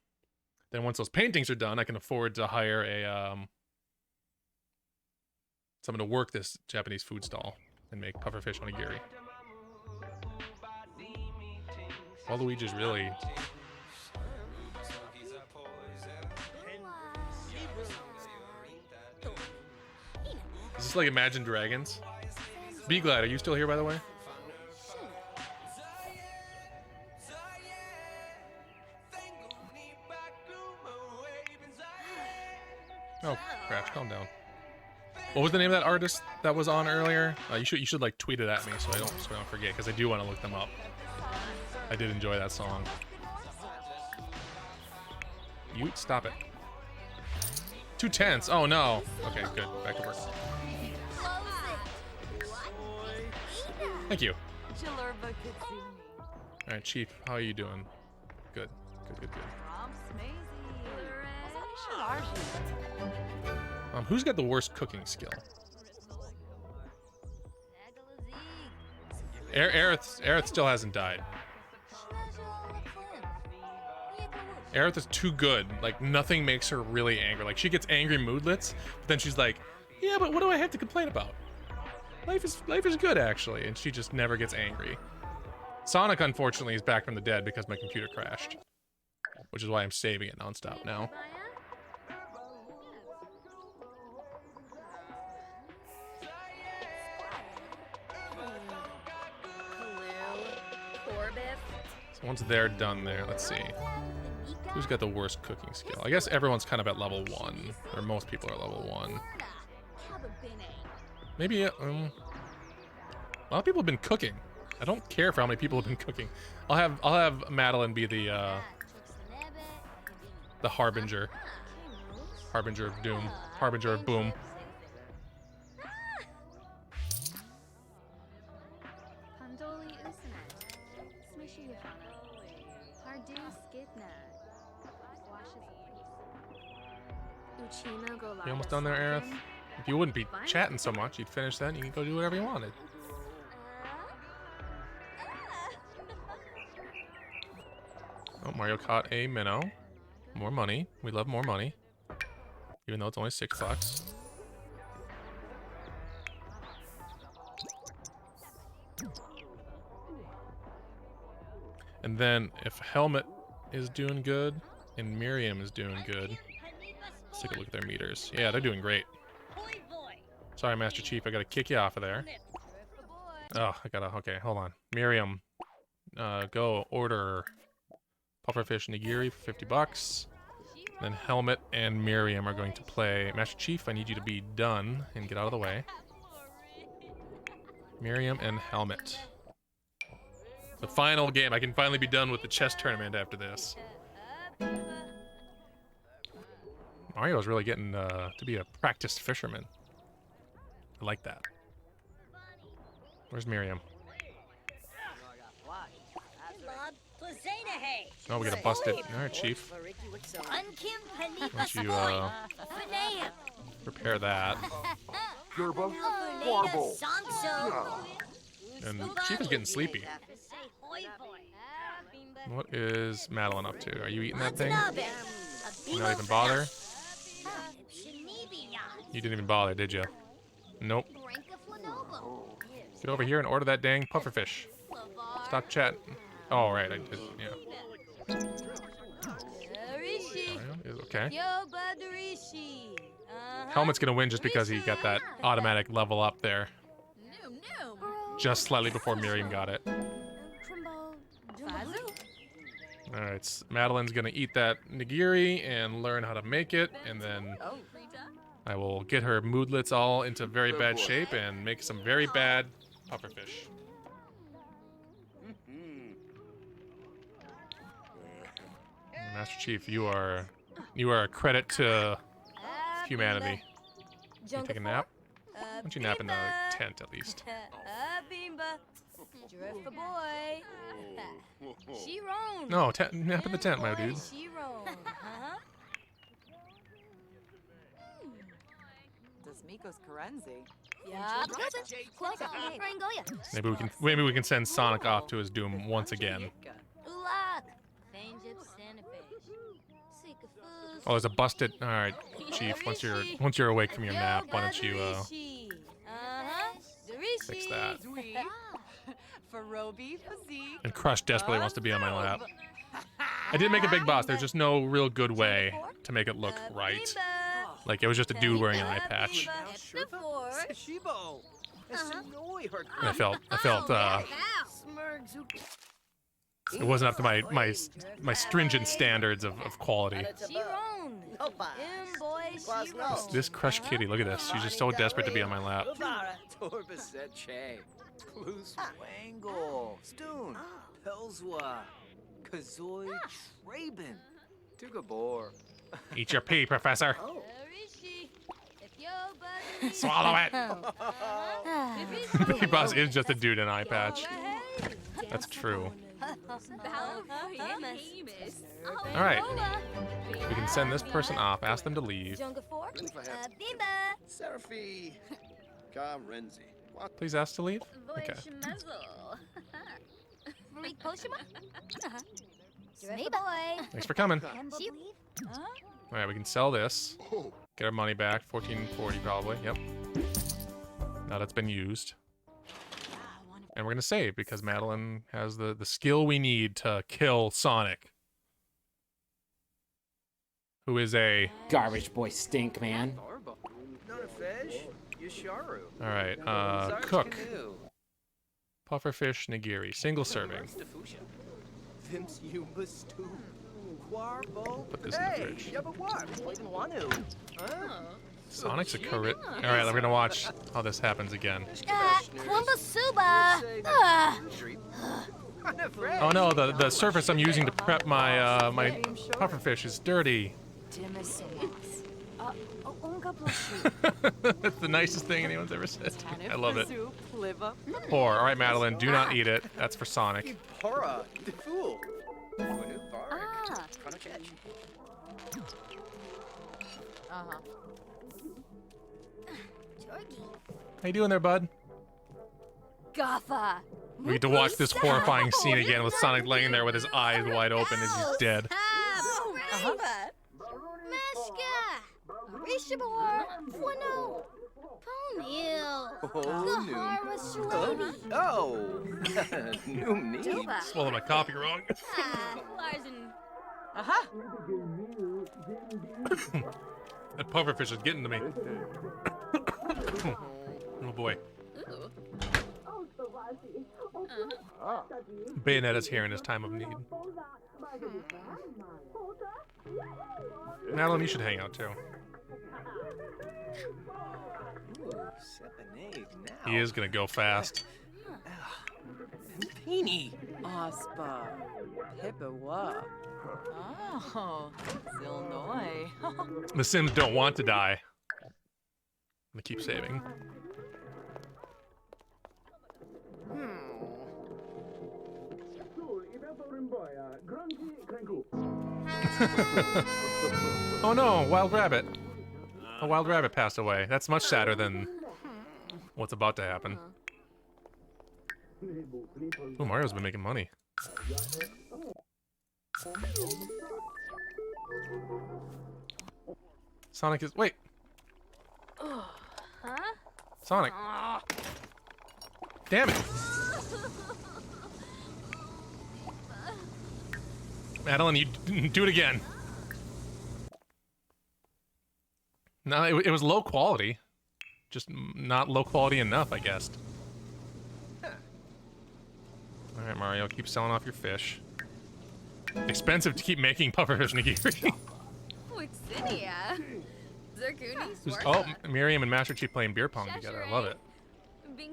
Then once those paintings are done, I can afford to hire a someone to work this Japanese food stall and make pufferfish onigiri. Waluigi's really... Is this like Imagine Dragons? Be Glad, are you still here, by the way? Oh, Crash, calm down. What was the name of that artist that was on earlier? You should like tweet it at me so I don't forget, because I do want to look them up. I did enjoy that song. You stop it. Too tense. Oh no. Okay, good. Back to work. Thank you. All right, Chief. How are you doing? Good. Good. Who's got the worst cooking skill? Aerith still hasn't died. Aerith is too good. Like, nothing makes her really angry. Like, she gets angry moodlets, but then she's like, yeah, but what do I have to complain about? Life is good, actually. And she just never gets angry. Sonic, unfortunately, is back from the dead because my computer crashed. Which is why I'm saving it nonstop now. So once they're done there, let's see. Who's got the worst cooking skill? I guess everyone's kind of at level 1. Or most people are level 1. Maybe, a lot of people have been cooking. I don't care for how many people have been cooking. I'll have Madeline be the harbinger. Harbinger of doom. Harbinger of boom. You almost done there, Aerith? If you wouldn't be chatting so much, you'd finish that and you can go do whatever you wanted. Oh, Mario caught a minnow. More money. We love more money. Even though it's only $6. And then if Helmet is doing good and Miriam is doing good, let's take a look at their meters. Yeah, they're doing great. Sorry, Master Chief, I gotta kick you off of there. Oh, okay, hold on. Miriam, go order pufferfish nigiri for $50. Then Helmet and Miriam are going to play. Master Chief, I need you to be done and get out of the way. Miriam and Helmet. The final game. I can finally be done with the chess tournament after this. Mario's really getting to be a practiced fisherman. I like that. Where's Miriam? Oh, we gotta bust it. Alright, Chief. Why don't you, prepare that. And Chief is getting sleepy. What is Madeline up to? Are you eating that thing? You not even bother? You didn't even bother, did you? Nope. Get over here and order that dang pufferfish. Stop chatting. Oh, right, I did, yeah. Okay. Helmet's gonna win just because he got that automatic level up there. Just slightly before Miriam got it. Alright, Madeline's gonna eat that nigiri and learn how to make it, and then I will get her moodlets all into very bad shape and make some very bad pufferfish. Master Chief, you are a credit to humanity. You take a nap? Why don't you nap in the tent at least? No, nap in the tent, my dude. Maybe we can send Sonic off to his doom once again. Oh, there's a busted. All right, Chief. Once you're awake from your nap, why don't you fix that? And Crush desperately wants to be on my lap. I did make a big boss. There's just no real good way to make it look right. Like it was just a dude wearing an eye patch. And I felt it wasn't up to my stringent standards of quality. This Crush kitty, look at this. She's just so desperate to be on my lap. Eat your pee, Professor. Swallow it. The big boss is just a dude in an eye patch. That's true. All right. We can send this person off. Ask them to leave. Seraphy. Come, Renzi. Please ask to leave. Okay. Thanks for coming. All right, we can sell this. Get our money back. 1440 probably. Yep. Now that's been used. And we're gonna save because Madeline has the skill we need to kill Sonic, who is a Garbage boy stink, man. all right. Cook. Pufferfish nigiri, single serving. Put this in the fridge. Sonic's a current. All right, I'm gonna watch how this happens again. Oh no, the surface I'm using to prep my my pufferfish is dirty. That's the nicest thing anyone's ever said. I love it. Poor. All right, Madeline, do not eat it. That's for Sonic. How you doing there, bud? Gaffa. We get to watch this horrifying scene again with Sonic laying there with his eyes wide open as he's dead. Swallowed my coffee wrong. That pufferfish is getting to me. Oh boy. Bayonetta's here in his time of need. Madeline, you should hang out too. He is gonna go fast. Peeny. Aspa. Pippewa. Oh, Illinois. The Sims don't want to die. I'm gonna keep saving. Oh no, wild rabbit. A wild rabbit passed away. That's much sadder than what's about to happen. Oh, Mario's been making money. Sonic is... Wait! Sonic! Damn it! Madeline, you do it again. No, it was low quality. Just not low quality enough, I guess. Alright, Mario, keep selling off your fish. Expensive to keep making pufferfish nigiri. Oh, Miriam and Master Chief playing beer pong together. I love it. Is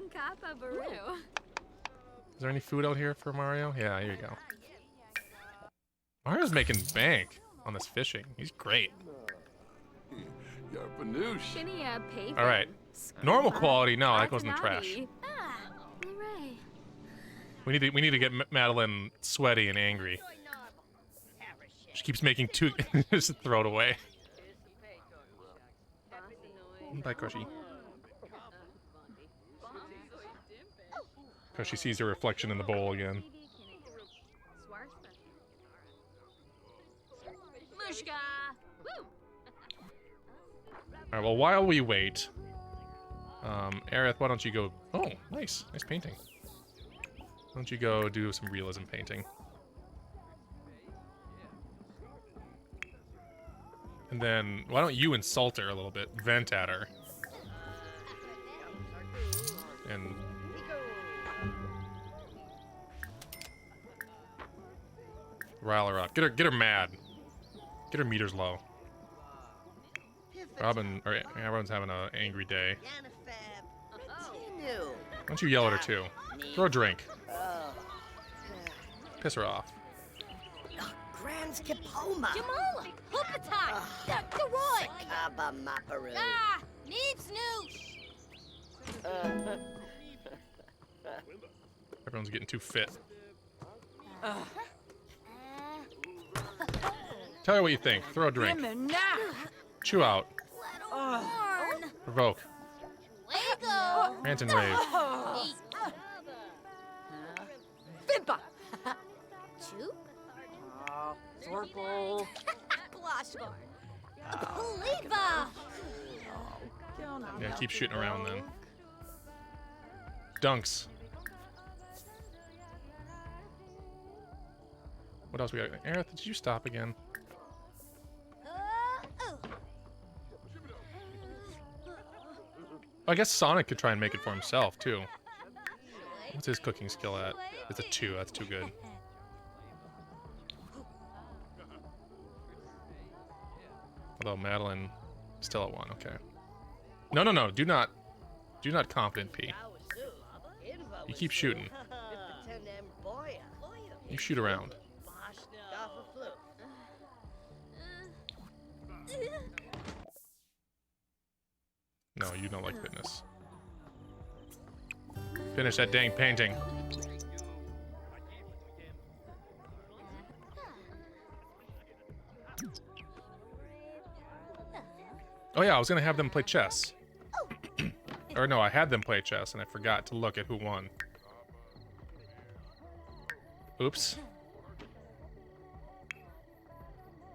there any food out here for Mario? Yeah, here you go. Mario's making bank on this fishing. He's great. Alright. Normal quality, no, that goes in the trash. We need to get Madeline sweaty and angry. She keeps making two. Just throw it away. Bye, Crushy. Crushy sees her reflection in the bowl again. Mushka. Alright, well, while we wait, Aerith, why don't you go... Oh, nice. Nice painting. Why don't you go do some realism painting? And then, why don't you insult her a little bit? Vent at her. And... rile her up. Get her mad. Get her meters low. Everyone's having an angry day. Why don't you yell at her too? Throw a drink. Piss her off. Grand Skipoma. Jamala, Hoopatai, Dr. Roy. Kaba Maparu. Ah, Neeps Noosh. Everyone's getting too fit. Tell her what you think. Throw a drink. Chew out. Provoke. Lego. Rant and rave. Fimpa. Choop. Zorple. Glashgar. Poliva. Yeah, keep shooting around then. Dunks. What else we got? Aerith, did you stop again? I guess Sonic could try and make it for himself, too. What's his cooking skill at? It's a 2. That's too good. Although Madeline still at 1. Okay. No. Do not confident P. You keep shooting. You shoot around. No, you don't like fitness. Finish that dang painting. Oh yeah, I was gonna have them play chess. Or no, I had them play chess and I forgot to look at who won. Oops.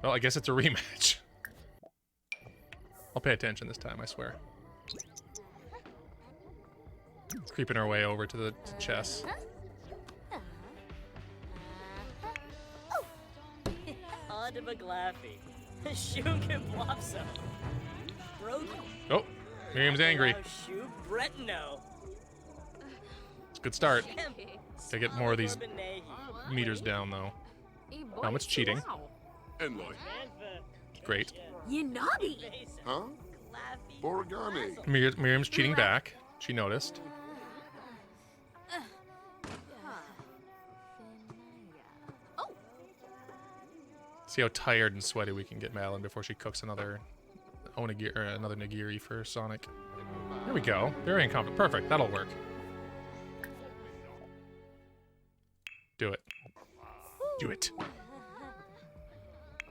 Well, I guess it's a rematch. I'll pay attention this time, I swear. Creeping our way over to the chess. Oh, Miriam's angry. It's a good start. Gotta get more of these meters down, though. How much cheating? Enloy. Great. You naughty. Huh? Borigami. Miriam's cheating back. She noticed. See how tired and sweaty we can get Madeline before she cooks another onigiri, or another nigiri for Sonic. There we go. Very incompetent. Perfect. That'll work. Do it. Do it. All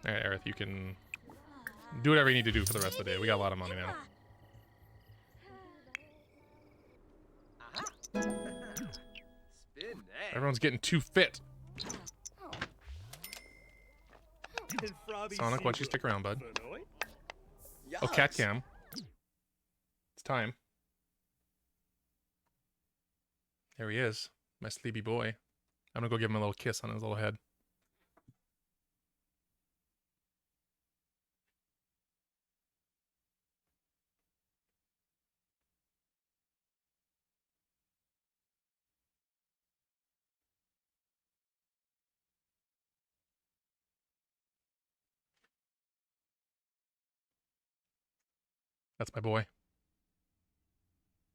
right, Aerith, you can do whatever you need to do for the rest of the day. We got a lot of money now. Everyone's getting too fit. Sonic, why don't you stick around, bud? Oh, cat cam. It's time. There he is. My sleepy boy. I'm gonna go give him a little kiss on his little head. That's my boy.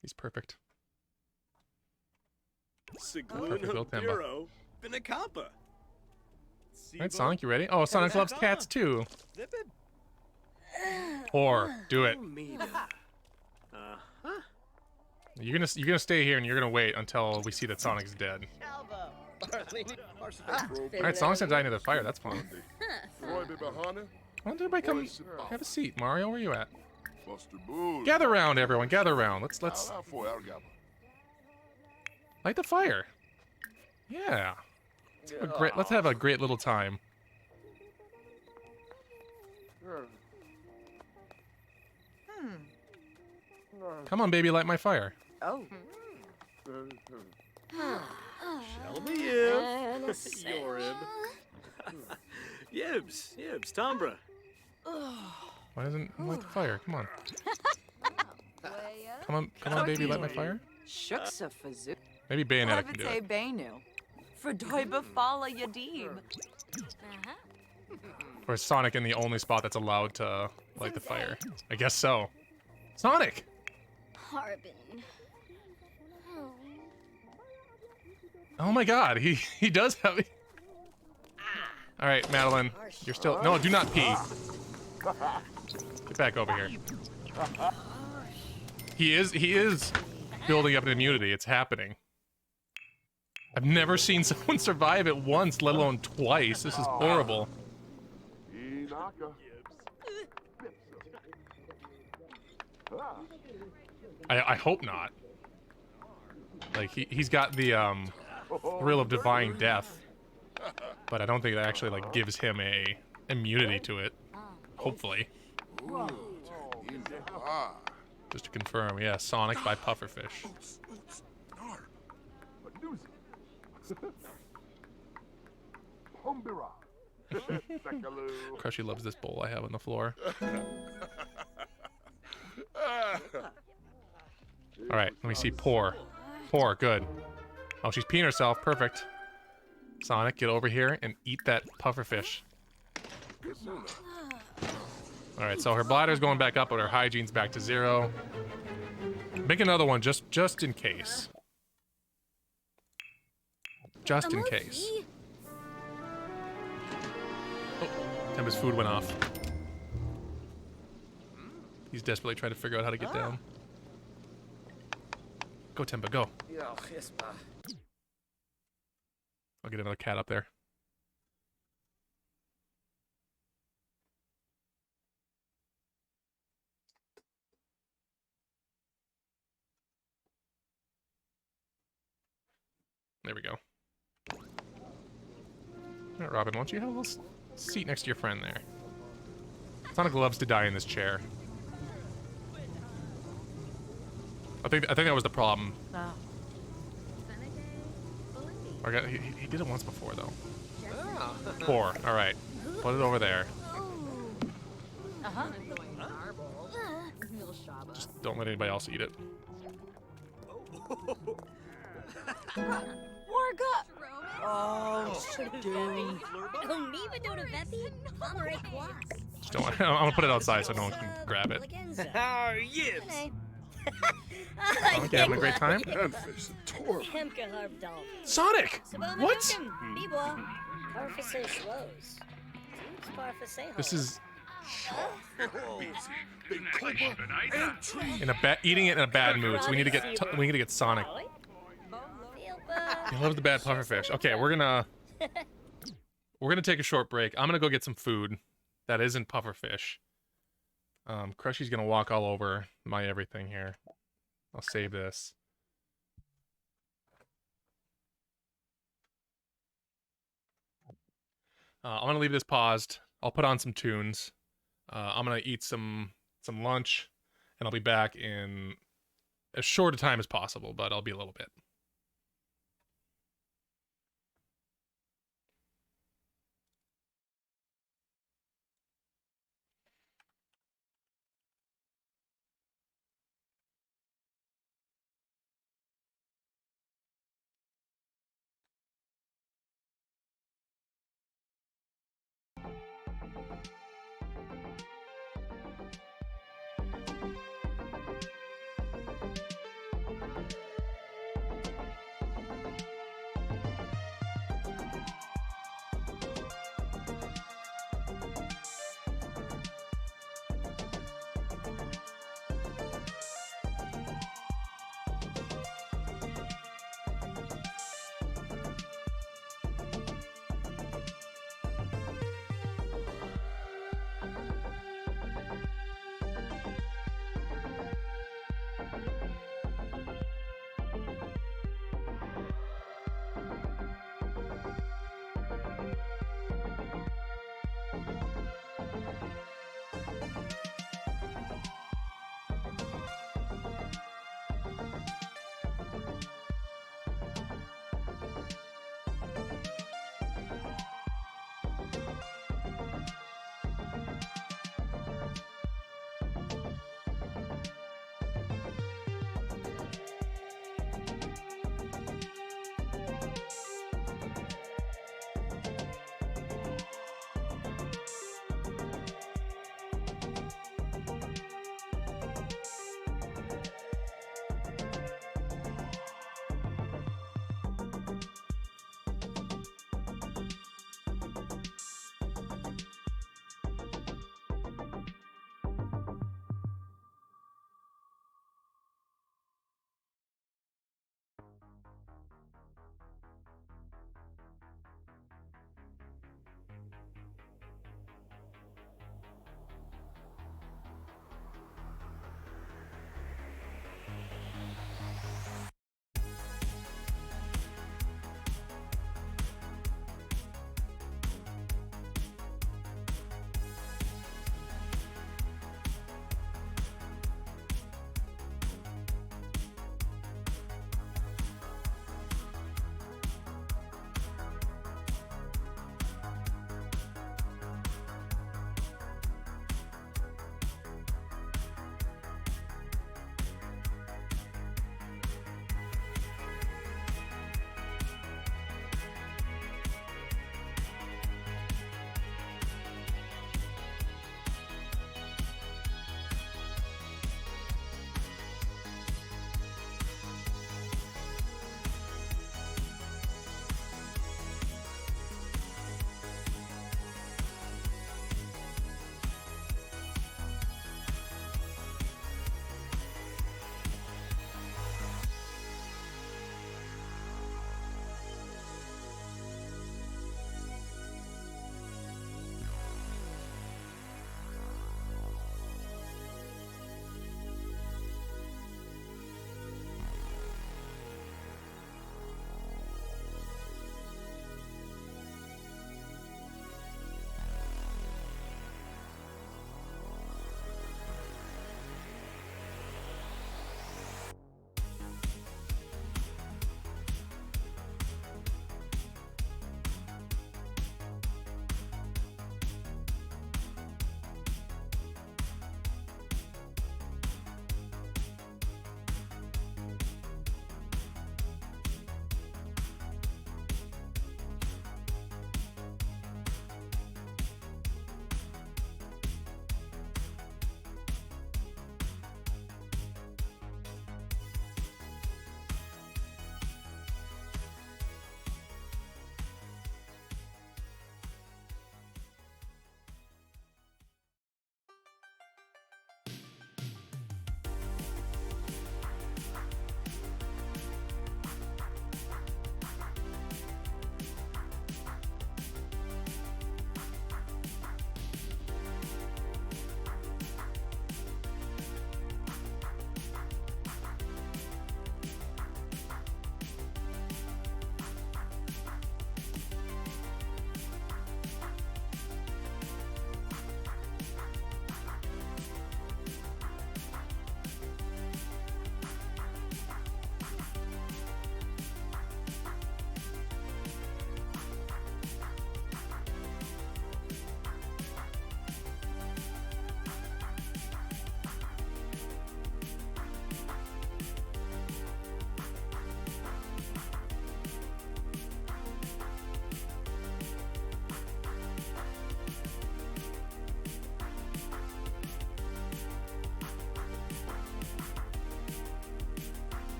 He's perfect. Perfect little Temba. Alright, Sonic, you ready? Oh, Sonic loves cats too. Or do it. You're gonna stay here and you're gonna wait until we see that Sonic's dead. Alright, Sonic's gonna die into the fire. That's fun. Why don't everybody come have a seat? Mario, where are you at? Gather around, everyone. Gather around. Let's light the fire. Yeah. Let's have a great little time. Come on, baby, light my fire. Oh. Shelby Yibs. Yorib. Yibs, Tombra. Why doesn't he light the fire? Come on. Come on, baby, light my fire. Shuksa fazoo. Maybe Bayonetta can do Levite it. Bainu. Fredoiba Fala Yadim. Or is Sonic in the only spot that's allowed to light the fire? I guess so. Sonic! Harbin. Oh my god, he does have... Alright, Madeline, you're still... No, do not pee. Get back over here. He is building up an immunity. It's happening. I've never seen someone survive it once, let alone twice. This is horrible. I hope not. Like, he's got the, thrill of divine death. But I don't think that actually, like, gives him a immunity to it. Hopefully. Just to confirm, yeah, Sonic by Pufferfish. Crushy loves this bowl I have on the floor. Alright, let me see. Pour. Pour, good. Oh, she's peeing herself. Perfect. Sonic, get over here and eat that pufferfish. Alright, so her bladder's going back up, but her hygiene's back to 0. Make another one, just in case. Just in case. Oh, Temba's food went off. He's desperately trying to figure out how to get down. Go, Temba, go. I'll get another cat up there. There we go. All right, Robin, why don't you have a little seat next to your friend there? Sonic loves to die in this chair. I think that was the problem. No. He did it once before though. Pour. All right, put it over there. Just don't let anybody else eat it. Warga. Oh, dude. Just don't. I'm gonna put it outside so no one can grab it. How Yibs? Sonic, you having a great time? Sonic! What? This is eating it in a bad mood. So we need to get Sonic. He loves the bad pufferfish. Okay, we're gonna take a short break. I'm gonna go get some food that isn't pufferfish. Crushy's gonna walk all over my everything here. I'll save this. I'm gonna leave this paused. I'll put on some tunes. I'm gonna eat some lunch, and I'll be back in as short a time as possible, but I'll be a little bit.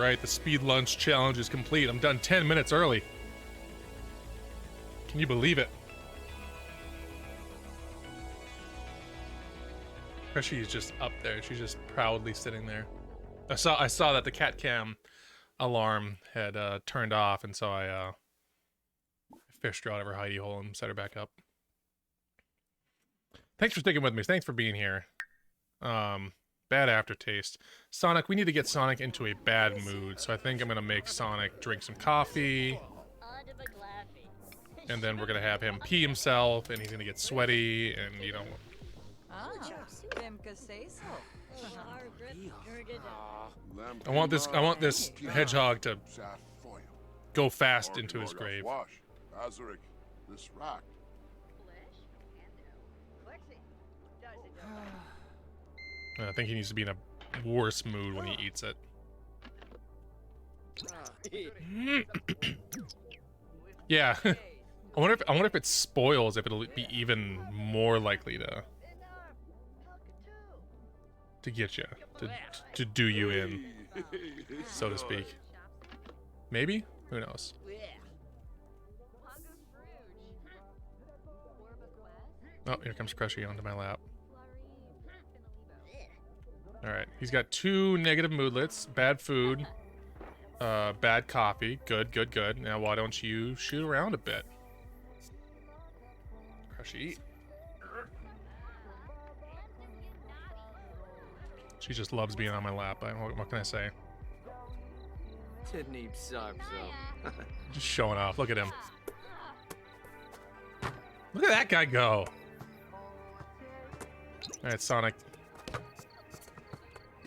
right, the speed lunch challenge is complete. I'm done 10 minutes early. Can you believe it? She's just up there. She's just proudly sitting there. I saw that the cat cam alarm had turned off, and so I fished her out of her hidey hole and set her back up. Thanks for sticking with me. Thanks for being here. Bad aftertaste. Sonic, we need to get Sonic into a bad mood, so I think I'm gonna make Sonic drink some coffee. And then we're gonna have him pee himself, and he's gonna get sweaty, and you know. I want this hedgehog to go fast into his grave. I think he needs to be in a worse mood when he eats it. Yeah. I wonder if it spoils, if it'll be even more likely to get you, to do you in, so to speak. Maybe? Who knows? Oh, here comes Crushy onto my lap. Alright, he's got 2 negative moodlets, bad food, bad coffee. Good, good, good. Now why don't you shoot around a bit? Crushy. She just loves being on my lap. What can I say? Just showing off. Look at him. Look at that guy go. Alright, Sonic.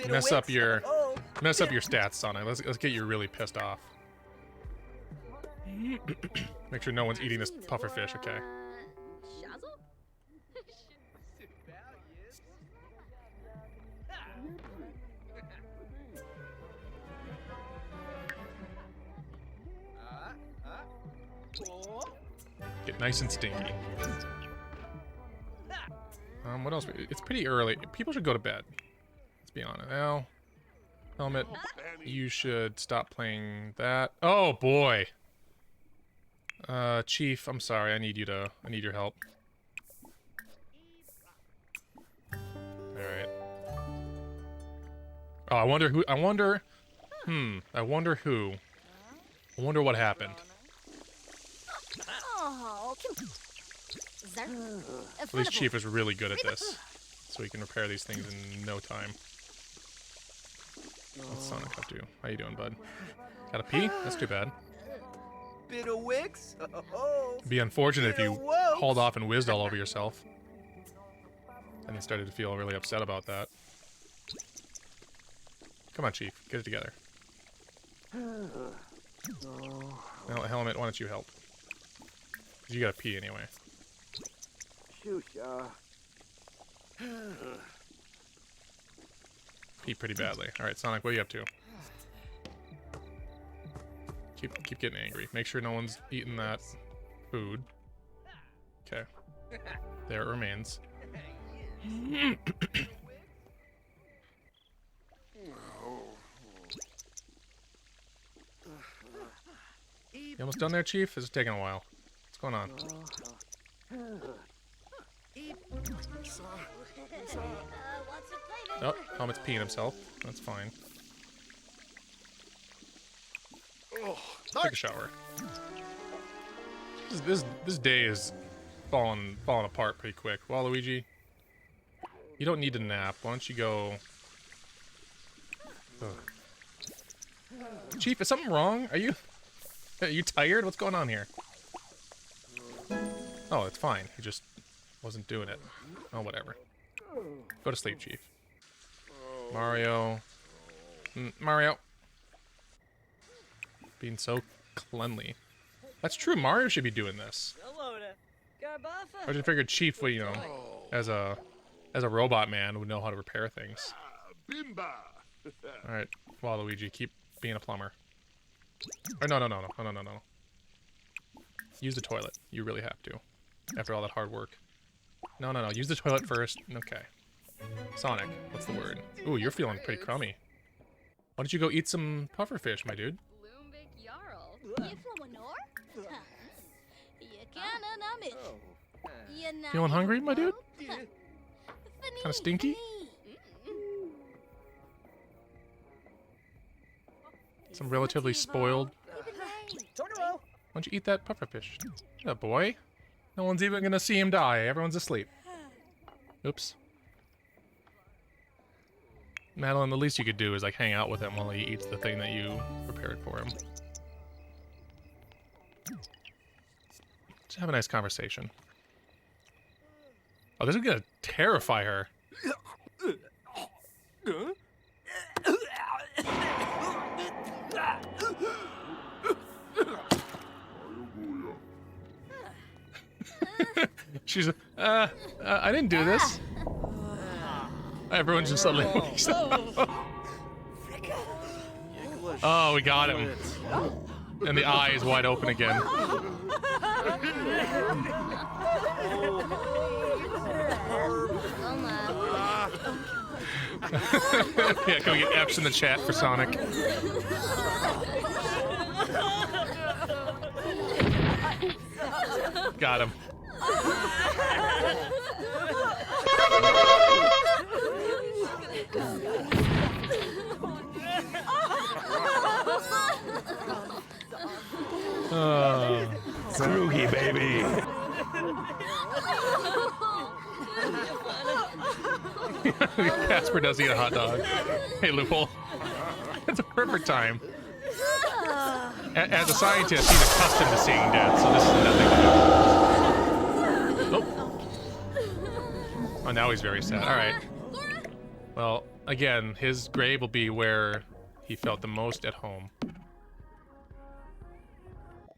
Mess up your stats, Sonic. Let's get you really pissed off. Make sure no one's eating this pufferfish, okay? Get nice and stinky. What else? It's pretty early. People should go to bed. Let's be honest. Al, Helmet, you should stop playing that. Oh boy. Chief, I'm sorry. I need your help. Alright. Oh, I wonder what happened. Oh, At least Chief is really good at this. So he can repair these things in no time. What's Sonic up to? How you doing, bud? Got a pee? That's too bad. Bit of wicks? It'd be unfortunate if you hauled off and whizzed all over yourself. And he started to feel really upset about that. Come on, Chief. Get it together. Now, Helmet, why don't you help? 'Cause you gotta pee anyway. Pee pretty badly. Alright, Sonic, what are you up to? Keep getting angry. Make sure no one's eating that food. Okay. There it remains. You almost done there, Chief? This is taking a while. What's going on? Oh, Helmet's peeing himself. That's fine. Take a shower. This day is falling apart pretty quick. Waluigi, you don't need to nap. Why don't you go? Ugh. Chief, is something wrong? Are you tired? What's going on here? Oh, it's fine. He just wasn't doing it. Oh, whatever. Go to sleep, Chief. Mario. Mario. Being so cleanly. That's true. Mario should be doing this. I just figured Chief would, you know, as a robot man, would know how to repair things. All right, Waluigi, keep being a plumber. Or no. Use the toilet. You really have to. After all that hard work. No. Use the toilet first. Okay. Sonic, what's the word? Ooh, you're feeling pretty crummy. Why don't you go eat some pufferfish, my dude? You from a north? You can't numb it. Feeling hungry, my dude? Kinda stinky? Some relatively spoiled. Why don't you eat that pufferfish? Yeah, boy. No one's even gonna see him die. Everyone's asleep. Oops. Madeline, the least you could do is like hang out with him while he eats the thing that you prepared for him. Just have a nice conversation. Oh, this is gonna terrify her. She's I didn't do this. Everyone just suddenly wakes up. Oh, we got him. And the eye is wide open again. Yeah, can we get F's in the chat for Sonic? Got him. Froogie, baby. Casper does eat a hot dog. Hey, Loophole. It's a perfect time. As a scientist, he's accustomed to seeing death, so this is nothing new. Oh. Oh, now he's very sad. Alright. Well, again, his grave will be where he felt the most at home.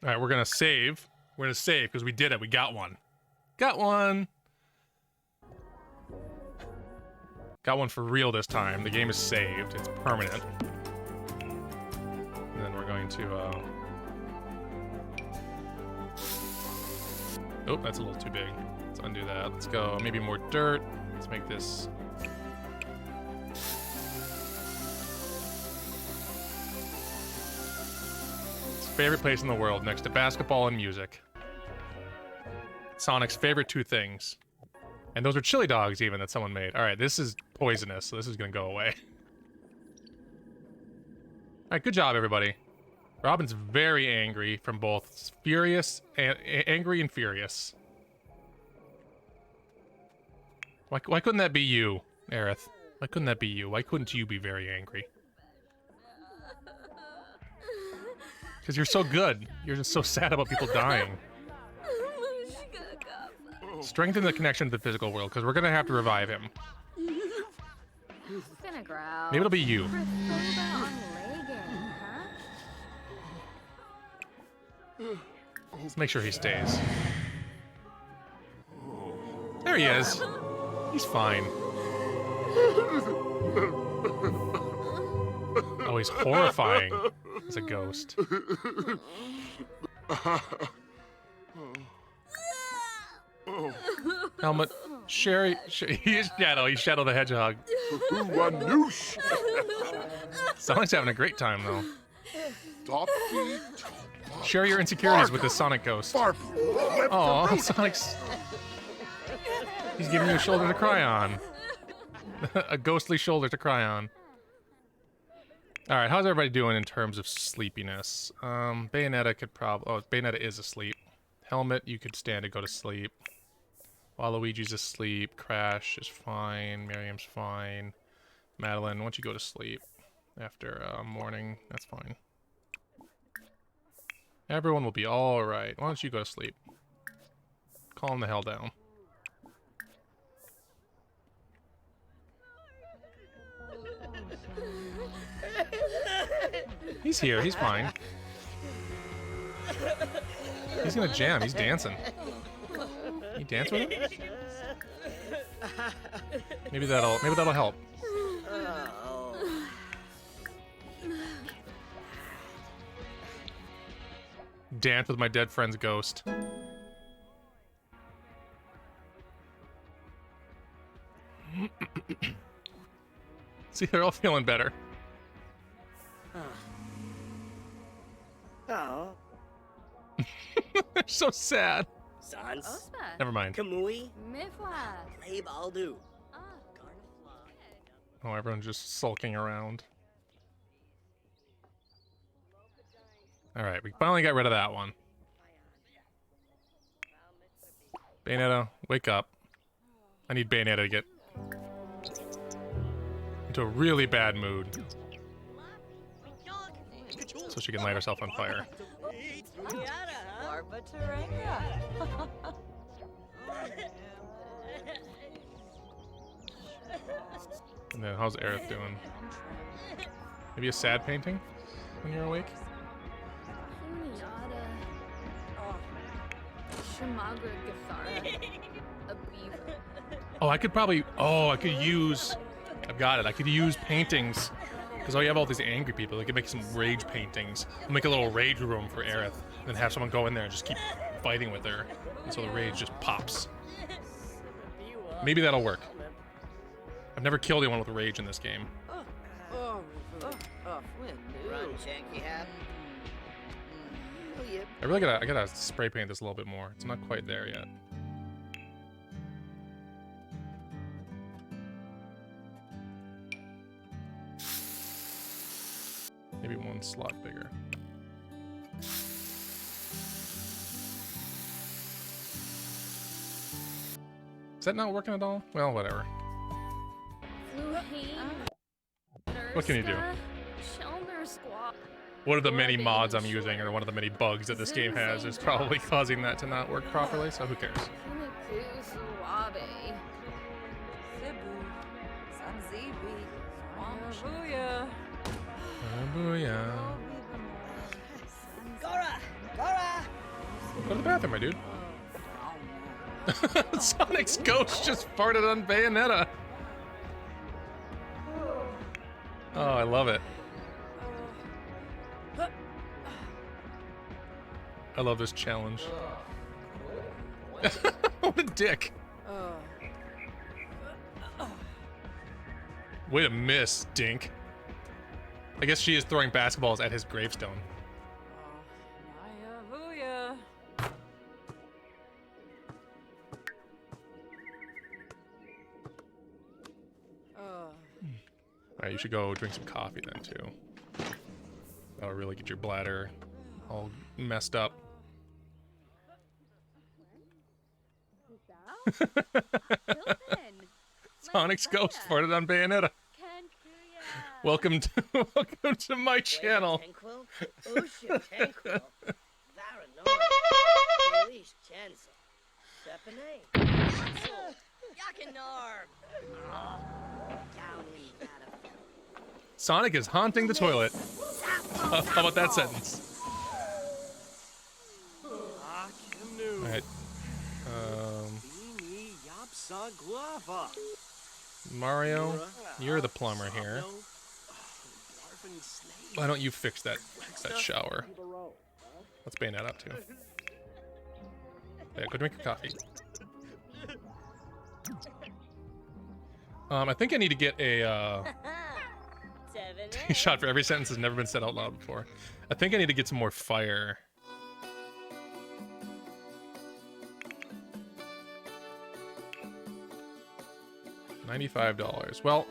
Alright, we're gonna save. We're gonna save, because we did it. We got one. Got one! Got one for real this time. The game is saved. It's permanent. And then we're going to, Oh, that's a little too big. Let's undo that. Let's go. Maybe more dirt. Let's make this... His favorite place in the world, next to basketball and music. Sonic's favorite two things. And those are chili dogs, even, that someone made. Alright, this is poisonous, so this is gonna go away. Alright, good job, everybody. Robin's very angry from both furious and angry and furious. Why couldn't that be you, Aerith? Why couldn't that be you? Why couldn't you be very angry? Because you're so good. You're just so sad about people dying. Strengthen the connection to the physical world, because we're gonna have to revive him. Maybe it'll be you. Let's make sure he stays. There he is. He's fine. Oh, he's horrifying as a ghost. Helmet, Sherry, he's Shadow. He's Shadow the Hedgehog. Sonic's having a great time though. Share your insecurities with the Sonic ghost. Oh, Sonic's... He's giving you a shoulder to cry on. A ghostly shoulder to cry on. Alright, how's everybody doing in terms of sleepiness? Bayonetta could probably... Oh, Bayonetta is asleep. Helmet, you could stand to go to sleep. Waluigi's asleep. Crash is fine. Miriam's fine. Madeline, why don't you go to sleep after morning? That's fine. Everyone will be alright. Why don't you go to sleep? Calm the hell down. He's here. He's fine. He's gonna jam. He's dancing. Can you dance with him? Maybe that'll help. Dance with my dead friend's ghost. See, they're all feeling better. so sad. Sans. Ospa. Never mind. Kamui. Mifwa. Play Baldu. Ah. Oh, everyone's just sulking around. Alright, we finally got rid of that one. Bayonetta, wake up. I need Bayonetta to get into a really bad mood so she can light herself on fire. And then how's Aerith doing? Maybe a sad painting when you're awake? Oh, I could probably... Oh, I could use... I've got it. I could use paintings. Because you have all these angry people. I could make some rage paintings. We'll make a little rage room for Aerith. And then have someone go in there and just keep fighting with her. And so the rage just pops. Maybe that'll work. I've never killed anyone with rage in this game. Run, Shanky Hap. I gotta spray paint this a little bit more. It's not quite there yet. Maybe one slot bigger. Is that not working at all? Well, whatever. What can you do? One of the many mods I'm using, or one of the many bugs that this game has, is probably causing that to not work properly, so who cares? Booyah. Gora! Gora! Go to the bathroom, my dude. Sonic's ghost just farted on Bayonetta. Oh, I love it. I love this challenge. What a dick. Way to miss, Dink. I guess she is throwing basketballs at his gravestone. Alright, you should go drink some coffee then, too. That'll really get your bladder all messed up. Sonic's ghost farted on Bayonetta. Welcome to my channel. Sonic is haunting the toilet. How about that sentence? Alright. Mario, you're the plumber here. Why don't you fix that shower? What's Bayonetta up to? Yeah, go drink your coffee. I think I need to get a shot for every sentence has never been said out loud before. I think I need to get some more fire. $95. Well,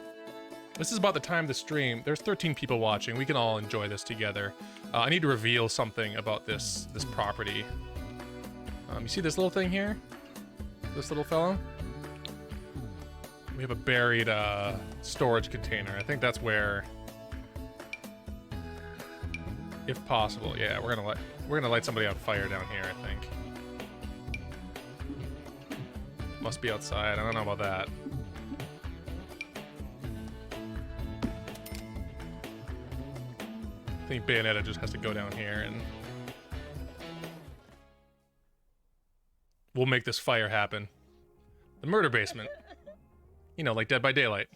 this is about the time of the stream. There's 13 people watching. We can all enjoy this together. I need to reveal something about this property. You see this little thing here? This little fellow? We have a buried storage container. I think that's where, if possible, yeah, we're gonna light somebody on fire down here. I think. Must be outside. I don't know about that. I think Bayonetta just has to go down here and we'll make this fire happen. The murder basement. You know, like Dead by Daylight.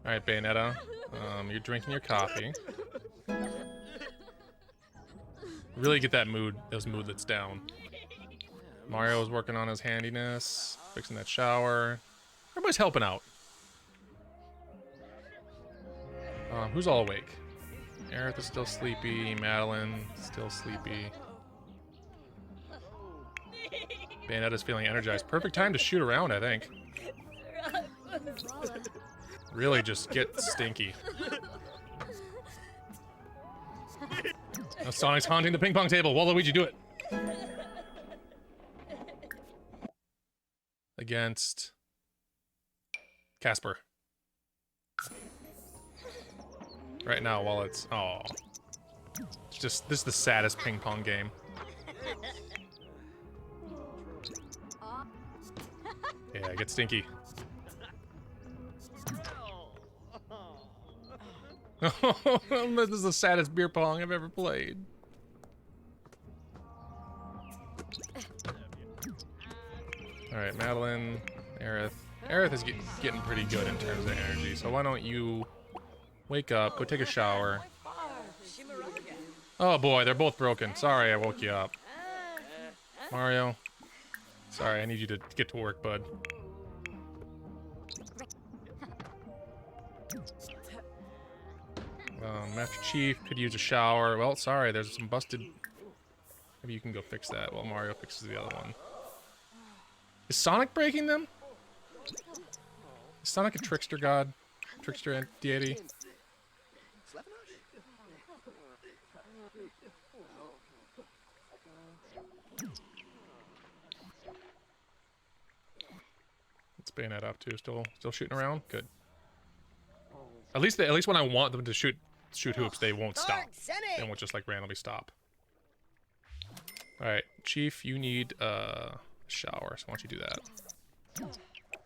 Alright, Bayonetta. You're drinking your coffee. Really get that mood, those moodlets down. Mario's working on his handiness, fixing that shower. Everybody's helping out. Who's all awake? Aerith is still sleepy. Madeline still sleepy. Bayonetta's feeling energized. Perfect time to shoot around, I think. Really just get stinky. Now Sonic's haunting the ping pong table. Waluigi, do it. Against Casper. Right now, while it's... Oh. It's just... This is the saddest ping pong game. Yeah, get stinky. This is the saddest beer pong I've ever played. Alright, Madeline, Aerith. Aerith is getting pretty good in terms of energy, so why don't you wake up, go take a shower. Oh boy, they're both broken. Sorry I woke you up. Mario, sorry, I need you to get to work, bud. Master Chief could use a shower. Well, sorry, there's some busted... Maybe you can go fix that while Mario fixes the other one. Is Sonic breaking them? Is Sonic a trickster god? Trickster deity? What's Bayonetta up to? Still shooting around? Good. At least when I want them to shoot hoops, they won't stop. They won't just like randomly stop. Alright, Chief, you need a shower, so why don't you do that?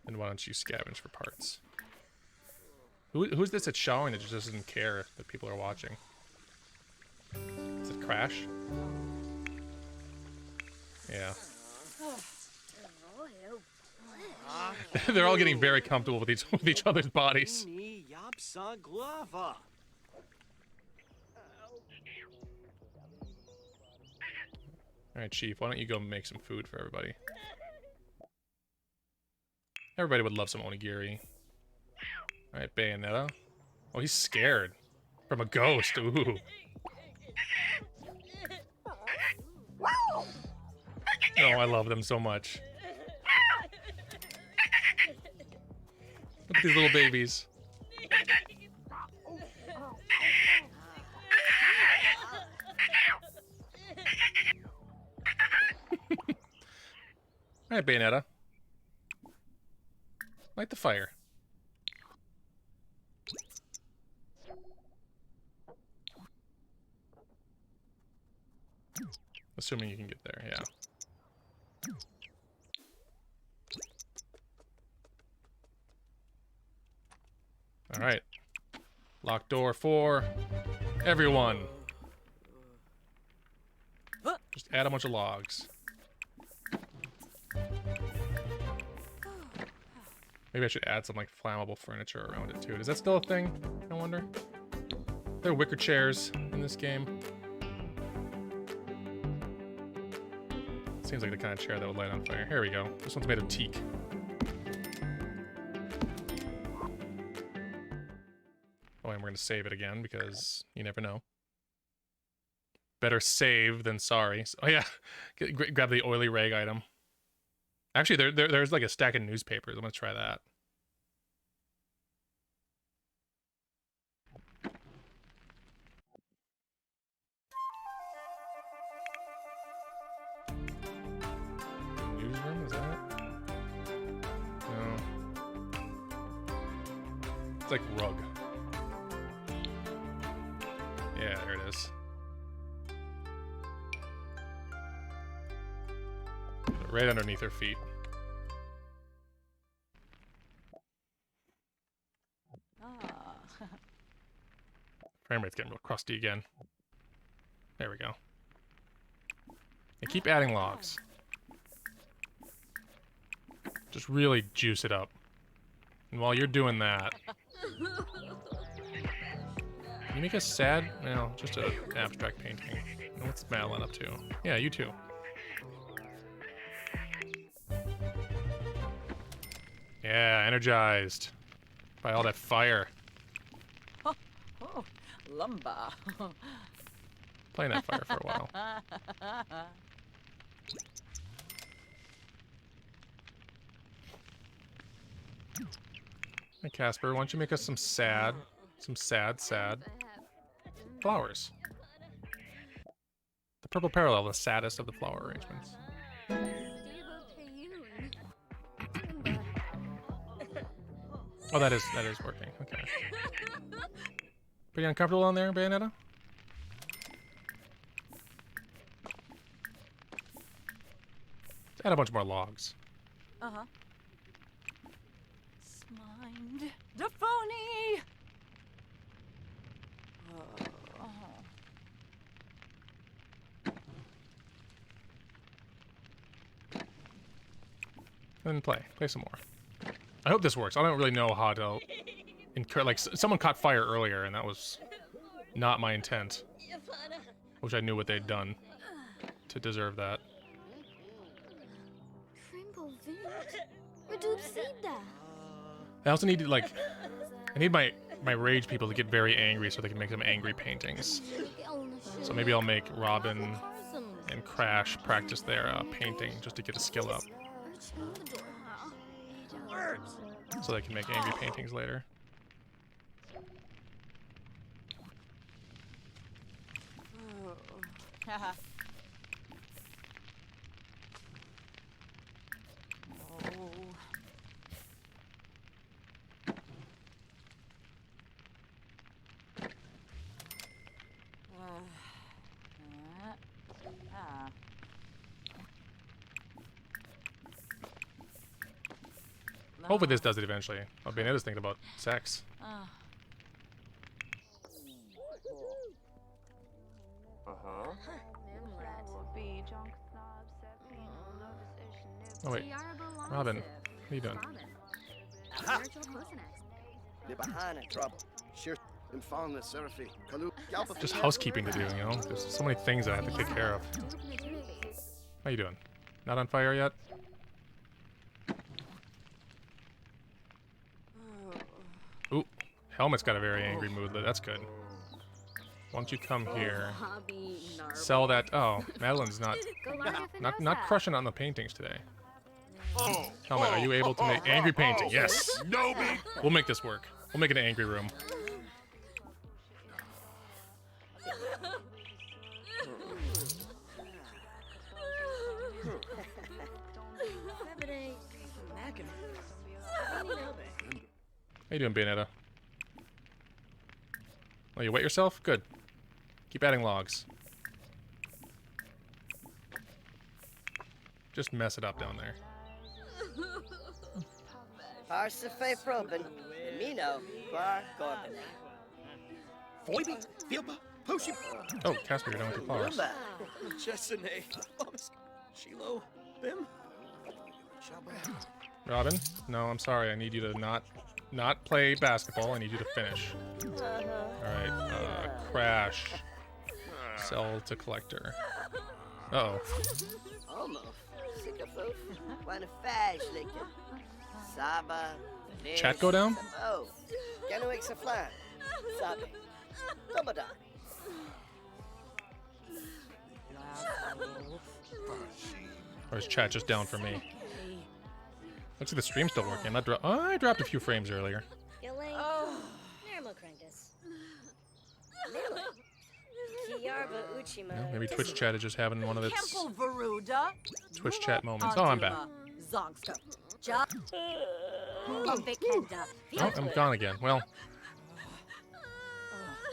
And why don't you scavenge for parts? Who's this that's showering that just doesn't care that people are watching? Is it Crash? Yeah. They're all getting very comfortable with each other's bodies. Alright, Chief, why don't you go make some food for everybody? Everybody would love some onigiri. Alright, Bayonetta. Oh, he's scared. From a ghost, ooh. Oh, I love them so much. Look at these little babies. Alright, Bayonetta. Light the fire. Assuming you can get there, yeah. Alright. Lock door for everyone. Just add a bunch of logs. Maybe I should add some like flammable furniture around it too. Is that still a thing? I wonder. There are wicker chairs in this game. Seems like the kind of chair that would light on fire. Here we go. This one's made of teak. Oh, and we're gonna save it again because you never know. Better save than sorry. Oh yeah, grab the oily rag item. Actually, there's like a stack of newspapers. I'm gonna try that. Newsroom, is that it? No. It's like rug. Yeah, there it is. Right underneath her feet. Frame rate's getting real crusty again. There we go. And keep adding logs. Just really juice it up. And while you're doing that... Can you make us sad? No, just an abstract painting. And what's Madeline up to? Yeah, you too. Yeah, energized by all that fire. Lumber. Playing that fire for a while. Hey Casper, why don't you make us some sad flowers? The purple parallel, the saddest of the flower arrangements. Oh, that is working. Okay. Pretty uncomfortable on there, Bayonetta? Let's add a bunch more logs. Uh-huh. Smind. Defoni! And play some more. I hope this works. I don't really know how to incur. Like someone caught fire earlier, and that was not my intent. Wish I knew what they'd done to deserve that. I also need to, like, I need my rage people to get very angry so they can make some angry paintings. So maybe I'll make Robin and Crash practice their painting just to get a skill up. So they can make angry paintings later. Haha. Oh. Hopefully this does it eventually. I'll be just thinking about sex. Oh wait, Robin, what are you doing? Just housekeeping to do, you know? There's so many things I have to take care of. How you doing? Not on fire yet? Ooh, Helmet's got a very angry mood. That's good. Why don't you come here? Sell that. Oh, Madeline's not crushing on the paintings today. Helmet, are you able to make angry painting? Yes. We'll make this work. We'll make it an angry room. How you doing, Bayonetta? Oh, you wet yourself? Good. Keep adding logs. Just mess it up down there. Parsife proben, Mino, Bar Gorban. Oh, Casper, you're done with your flowers. Chesane. Shiloh. Bim. Robin? No, I'm sorry. I need you to not play basketball. I need you to finish. Alright, Crash. Sell to collector. Uh-oh. Almost. Sikafoof. Wanna fash licken. Saba. Chat go down? Oh. Ganuik Saflan. Sabe. Tomoda. Or is chat just down for me? Looks like the stream's still working. I dropped a few frames earlier. Yeah, maybe Twitch chat is just having one of its Twitch chat moments. Oh, I'm back. Oh, I'm gone again. Well,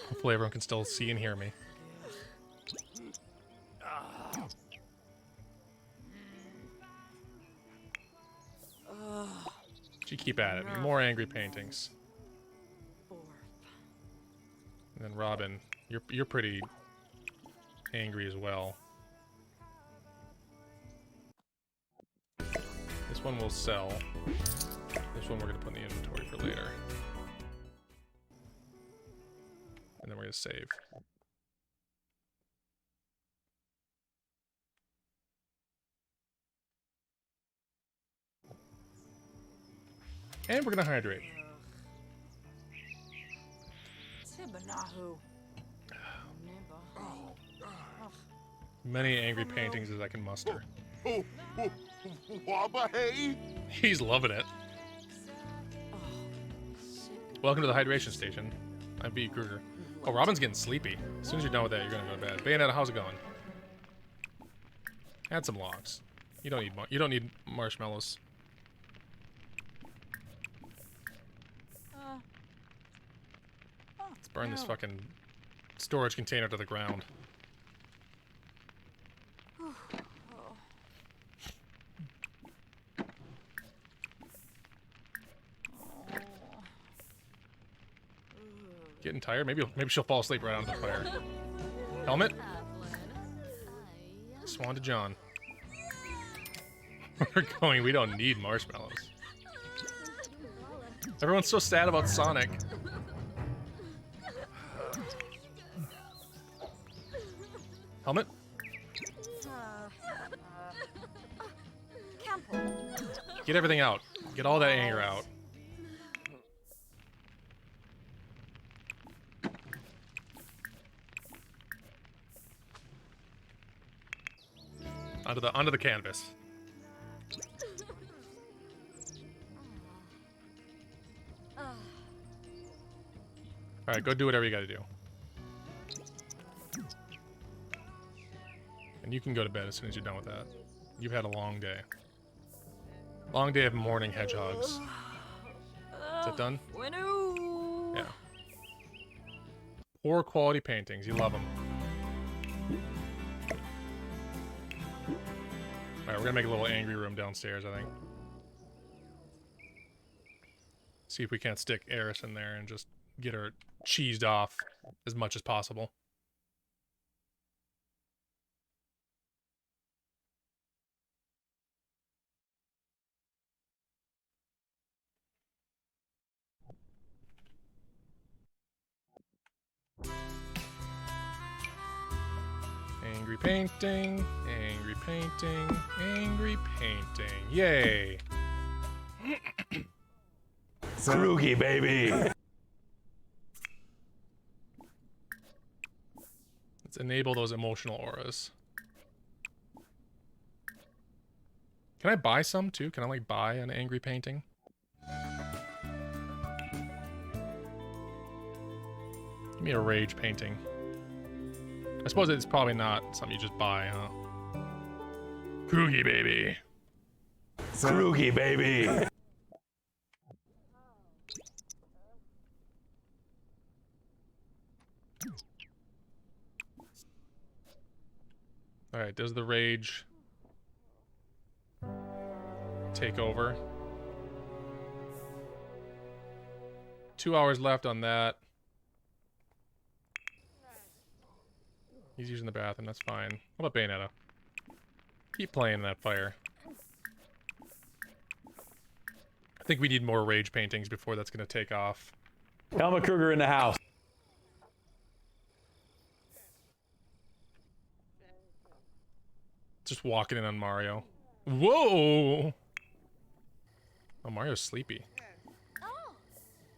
hopefully everyone can still see and hear me. You keep at it. More angry paintings. And then Robin, you're pretty angry as well. This one will sell. This one we're gonna put in the inventory for later. And then we're gonna save. And we're gonna hydrate. Tibanahu. many angry paintings as I can muster. Oh, Wabba, hey? He's loving it. Welcome to the hydration station. I'm B. Kruger. Oh, Robin's getting sleepy. As soon as you're done with that, you're gonna go to bed. Bayonetta, how's it going? Add some logs. You don't need marshmallows. Let's burn this fucking storage container to the ground. Getting tired? Maybe she'll fall asleep right onto the fire. Helmet? Swan to John. We're going. We don't need marshmallows. Everyone's so sad about Sonic. Helmet? Get everything out. Get all that anger out. Onto the canvas. All right, go do whatever you gotta do. And you can go to bed as soon as you're done with that. You've had a long day. Long day of mourning hedgehogs. Is that done? Yeah. Poor quality paintings. You love them. Alright, we're gonna make a little angry room downstairs, I think. See if we can't stick Eris in there and just get her cheesed off as much as possible. Angry painting, angry painting, angry painting. Yay! Krugy, baby. Let's enable those emotional auras. Can I buy some too? Can I like buy an angry painting? Give me a rage painting. I suppose it's probably not something you just buy, huh? Krugy, baby. Krugy, baby. Alright, does the rage take over? 2 hours left on that. He's using the bathroom, that's fine. What about Bayonetta? Keep playing that fire. I think we need more rage paintings before that's gonna take off. Helmut Kruger in the house. Just walking in on Mario. Whoa! Oh, Mario's sleepy.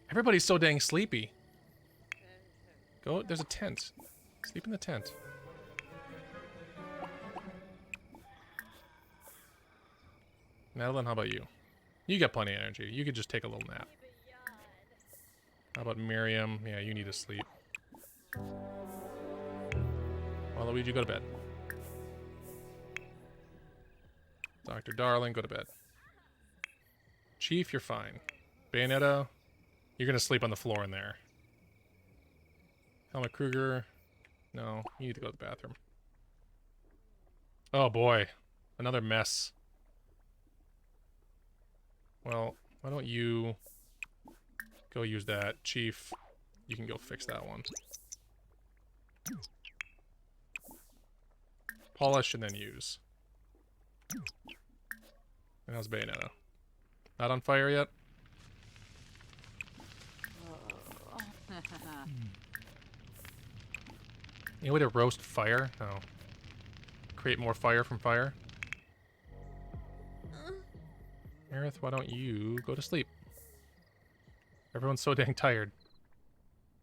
Everybody's so dang sleepy. Go, there's a tent. Sleep in the tent. Madeline, how about you? You got plenty of energy. You could just take a little nap. How about Miriam? Yeah, you need to sleep. Waluigi, go to bed. Dr. Darling, go to bed. Chief, you're fine. Bayonetta, you're gonna sleep on the floor in there. Helmut Kruger, no, you need to go to the bathroom. Oh boy, another mess. Well, why don't you go use that. Chief, you can go fix that one. Polish and then use. And how's Bayonetta? Not on fire yet? Any way to roast fire? No. Create more fire from fire? Aerith, why don't you go to sleep? Everyone's so dang tired.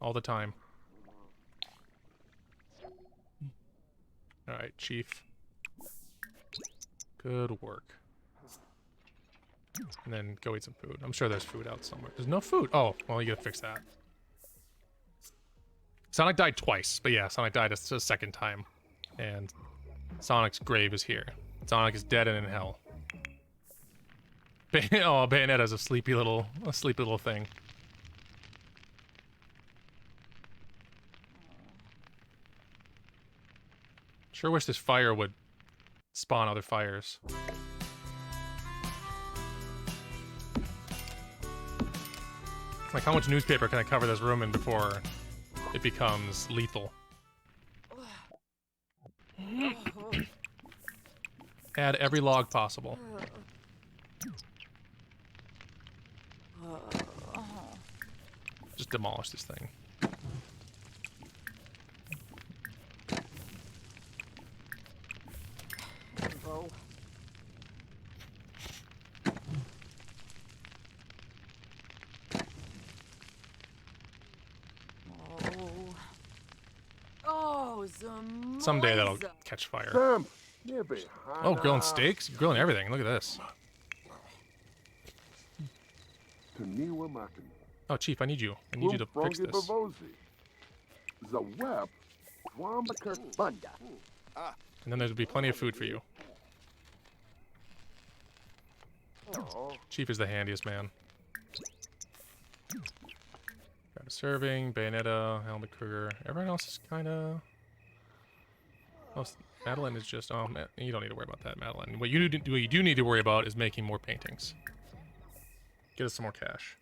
All the time. Alright, Chief. Good work. And then go eat some food. I'm sure there's food out somewhere. There's no food. Oh, well, you gotta fix that. Sonic died twice, but yeah, Sonic died a second time. And Sonic's grave is here. Sonic is dead and in hell. Oh, Bayonetta's a sleepy little thing. Sure wish this fire would spawn other fires. Like, how much newspaper can I cover this room in before it becomes lethal? Add every log possible. Just demolish this thing. Someday that'll catch fire. Sam, you're behind. Oh, grilling steaks? Grilling everything. Look at this. Oh, Chief, I need you. I need you to fix this. And then there'll be plenty of food for you. Chief is the handiest man. Grab a serving, Bayonetta, Helmut Kruger. Everyone else is kind of... Oh, Madeline is just... Oh, you don't need to worry about that, Madeline. What you do need to worry about is making more paintings. Get us some more cash.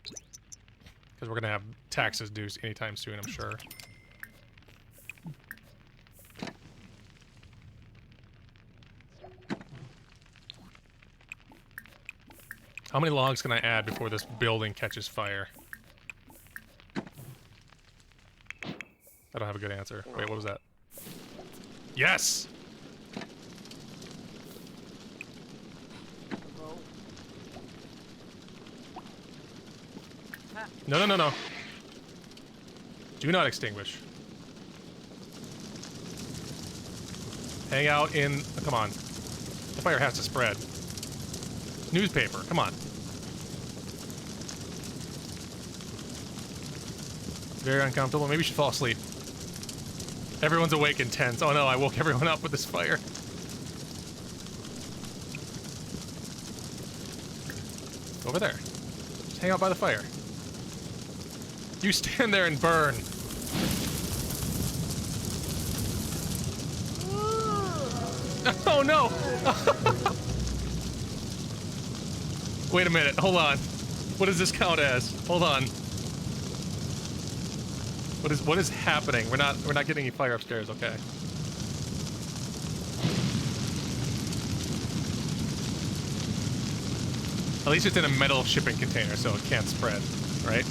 Because we're going to have taxes due anytime soon, I'm sure. How many logs can I add before this building catches fire? I don't have a good answer. Wait, what was that? Yes! No, no, no, no. Do not extinguish. Hang out in... Oh, come on. The fire has to spread. Newspaper, come on. Very uncomfortable. Maybe you should fall asleep. Everyone's awake and tense. Oh no, I woke everyone up with this fire. Over there. Just hang out by the fire. You stand there and burn. Oh no! Wait a minute, hold on. What does this count as? Hold on. What is happening? We're not getting any fire upstairs, okay. At least it's in a metal shipping container, so it can't spread, right?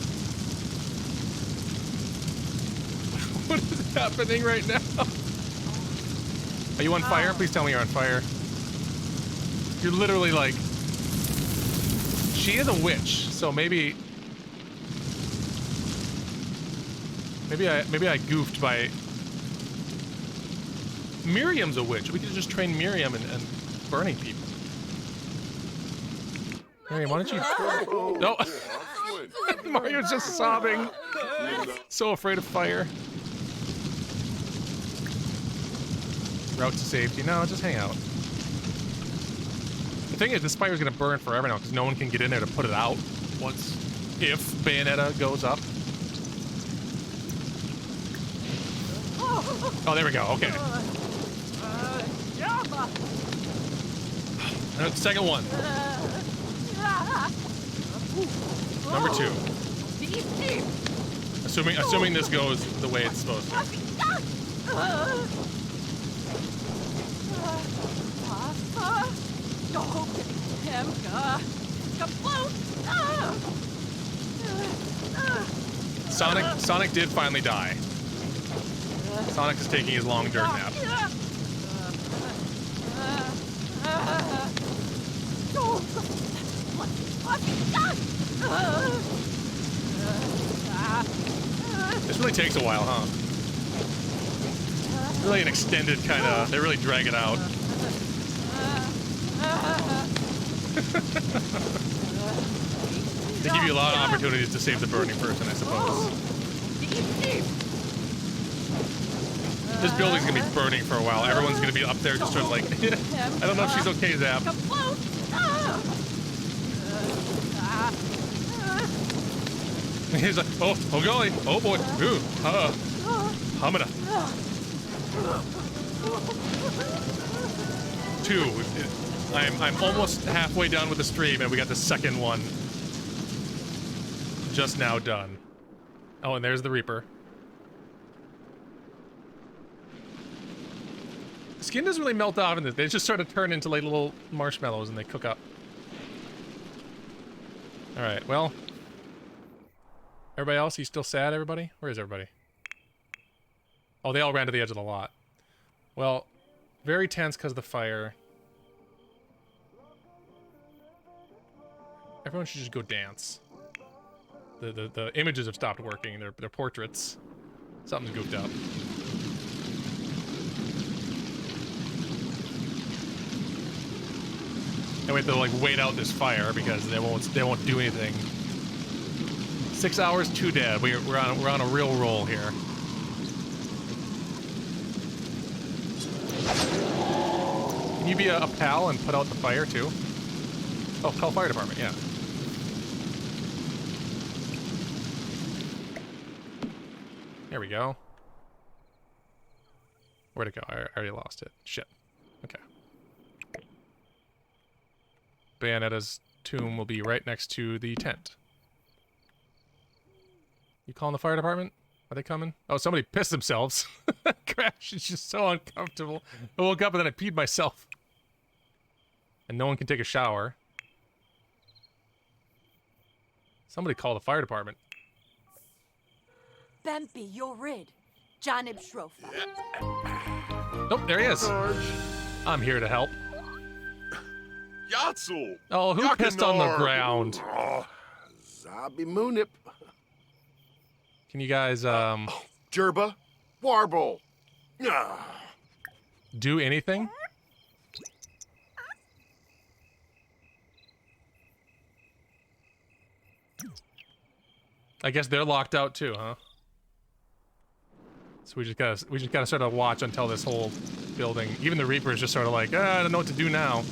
What is happening right now? Are you on fire? Please tell me you're on fire. You're literally like... She is a witch, so maybe I goofed by... Miriam's a witch. We could just train Miriam and burning people. Miriam, why don't you... No! Mario's just sobbing. So afraid of fire. Route to safety. No, just hang out. The thing is, this fire's gonna burn forever now because no one can get in there to put it out if Bayonetta goes up. Oh, there we go. Okay. Second one. Number 2. Assuming this goes the way it's supposed to. Sonic did finally die. Sonic is taking his long dirt nap. This really takes a while, huh? Really an extended kind of. They really drag it out. They give you a lot of opportunities to save the burning person, I suppose. This building's gonna be burning for a while. Everyone's gonna be up there just sort of like, I don't know if she's okay, Zap. He's like, oh golly, oh boy, ooh, Hamada. 2. I'm almost halfway done with the stream, and we got the second one just now done. Oh, and there's the Reaper. The skin doesn't really melt off in this. They just sort of turn into like little marshmallows and they cook up. Alright, well. Everybody else, you still sad, everybody? Where is everybody? Oh, they all ran to the edge of the lot. Well, very tense because of the fire. Everyone should just go dance. The images have stopped working. They're portraits. Something's goofed up. And we have to like wait out this fire because they won't do anything. 6 hours, 2 dead. We're on a real roll here. Can you be a pal and put out the fire too? Oh, call fire department, yeah. There we go. Where'd it go? I already lost it. Shit. Okay. Bayonetta's tomb will be right next to the tent. You calling the fire department? Are they coming? Oh, somebody pissed themselves. Crash, it's just so uncomfortable. I woke up and then I peed myself. And no one can take a shower. Somebody call the fire department. Bambi, you're rid. Janib Shrofa. Nope, there he is. I'm here to help. Yatsul! Oh, who pissed on the ground? Oh, Zabi Munip. Can you guys, Jerba. Warble. do anything? I guess they're locked out too, huh? So we just gotta sort of watch until this whole building, even the Reaper is just sort of like, I don't know what to do now. I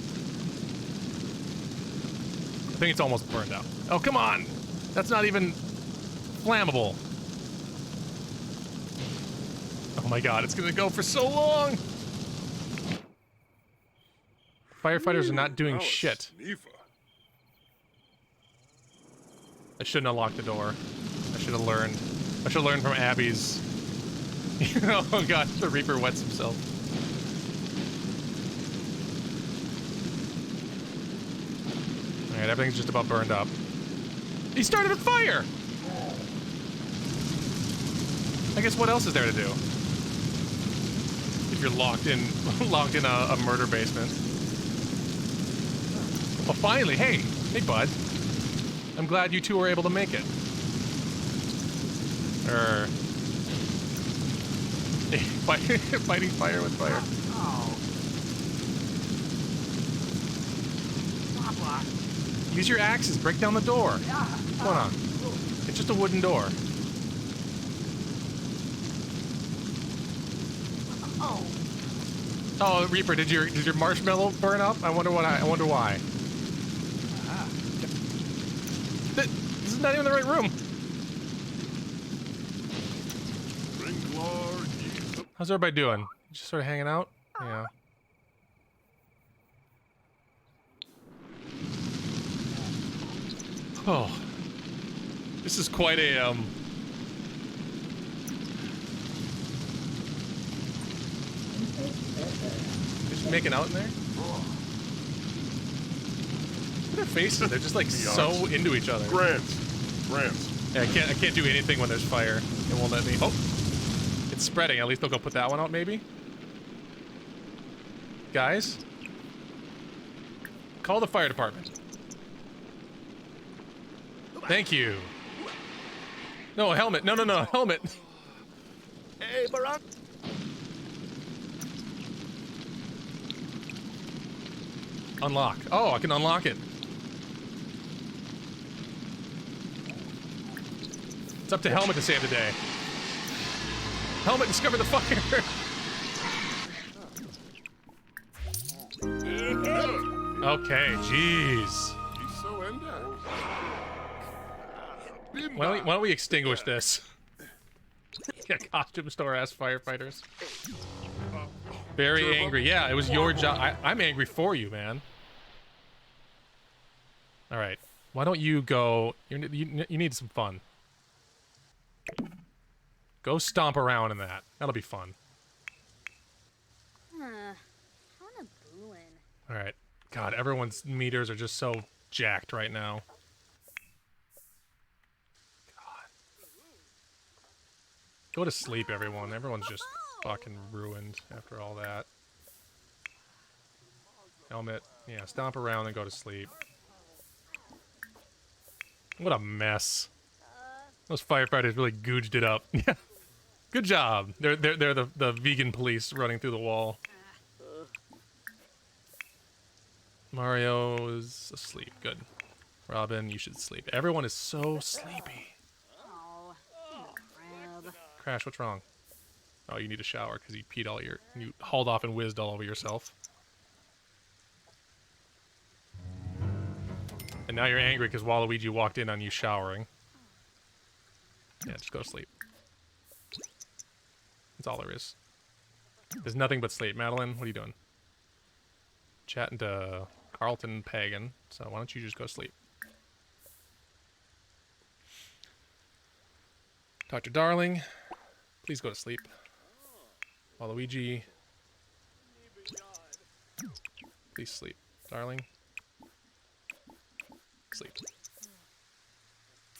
think it's almost burned out. Oh, come on! That's not even flammable. Oh my god, it's gonna go for so long! Firefighters are not doing shit. I shouldn't have locked the door. I should have learned. I should have learned from Abby's. Oh god, the Reaper wets himself. Alright, everything's just about burned up. He started a fire! I guess what else is there to do? If you're locked in a murder basement. Well, finally, hey, bud. I'm glad you two were able to make it. Fighting fire with fire. Use your axes, break down the door. What's going on? It's just a wooden door. Oh, Reaper, did your marshmallow burn up? I wonder why. This is not even the right room. How's everybody doing? Just sort of hanging out? Yeah. Oh. This is quite a, Just making out in there? Look at their faces. They're just like so into each other. Grants. Yeah, I can't do anything when there's fire. It won't let me. Oh, it's spreading. At least they'll go put that one out, maybe. Guys, call the fire department. Thank you. No helmet. No, helmet. Hey, Barak. Unlock. Oh, I can unlock it. It's up to Helmet to save the day. Helmet, discover the fire! Okay, jeez. He's so in there. Why don't we extinguish this? Yeah, costume store ass firefighters. Very angry. Yeah, it was your job. I'm angry for you, man. All right. Why don't you go? You need some fun. Go stomp around in that. That'll be fun. All right. God, everyone's meters are just so jacked right now. God. Go to sleep, everyone. Everyone's just fucking ruined after all that. Helmet. Yeah, stomp around and go to sleep. What a mess. Those firefighters really gouged it up. Yeah. Good job. They're the vegan police running through the wall. Mario's asleep. Good. Robin, you should sleep. Everyone is so sleepy. Crash, what's wrong? Oh, you need a shower because you peed all you hauled off and whizzed all over yourself. And now you're angry because Waluigi walked in on you showering. Yeah, just go to sleep. That's all there is. There's nothing but sleep. Madeline, what are you doing? Chatting to Carlton Pagan, so why don't you just go to sleep? Dr. Darling, please go to sleep. Waluigi, please sleep. Darling, sleep.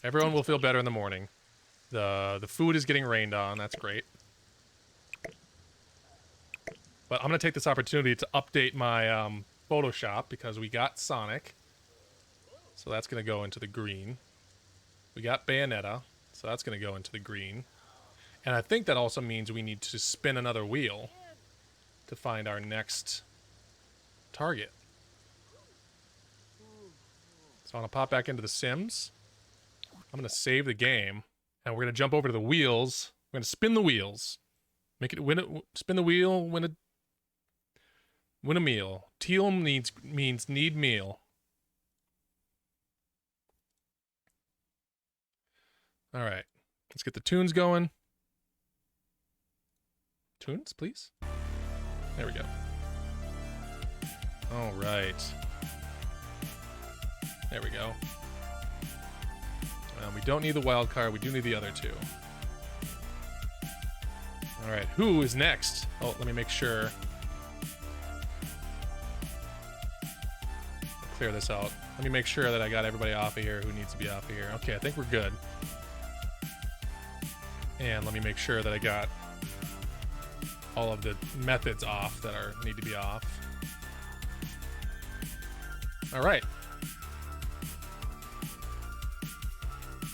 Everyone will feel better in the morning. The food is getting rained on, that's great. But I'm going to take this opportunity to update my Photoshop because we got Sonic. So that's going to go into the green. We got Bayonetta. So that's going to go into the green. And I think that also means we need to spin another wheel to find our next target. So I'm going to pop back into The Sims. I'm going to save the game. And we're going to jump over to the wheels. We're going to spin the wheels. Make it win it. Spin the wheel. Win a meal. Teal means need meal. All right. Let's get the tunes going. Tunes, please. There we go. All right. There we go. We don't need the wild card. We do need the other two. All right. Who is next? Oh, let me make sure. Clear this out. Let me make sure that I got everybody off of here who needs to be off of here. Okay, I think we're good. And let me make sure that I got all of the methods off that need to be off. All right.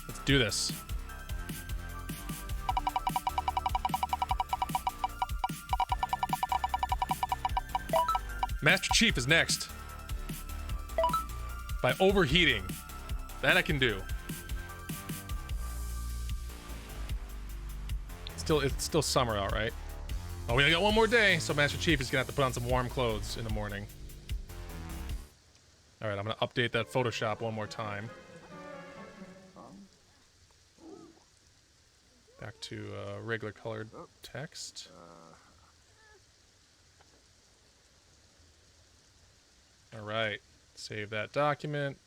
Let's do this. Master Chief is next. By overheating. That I can do. It's still summer out, right? Oh, we only got one more day, so Master Chief is gonna have to put on some warm clothes in the morning. Alright, I'm gonna update that Photoshop one more time. Back to regular colored text. Alright. Save that document.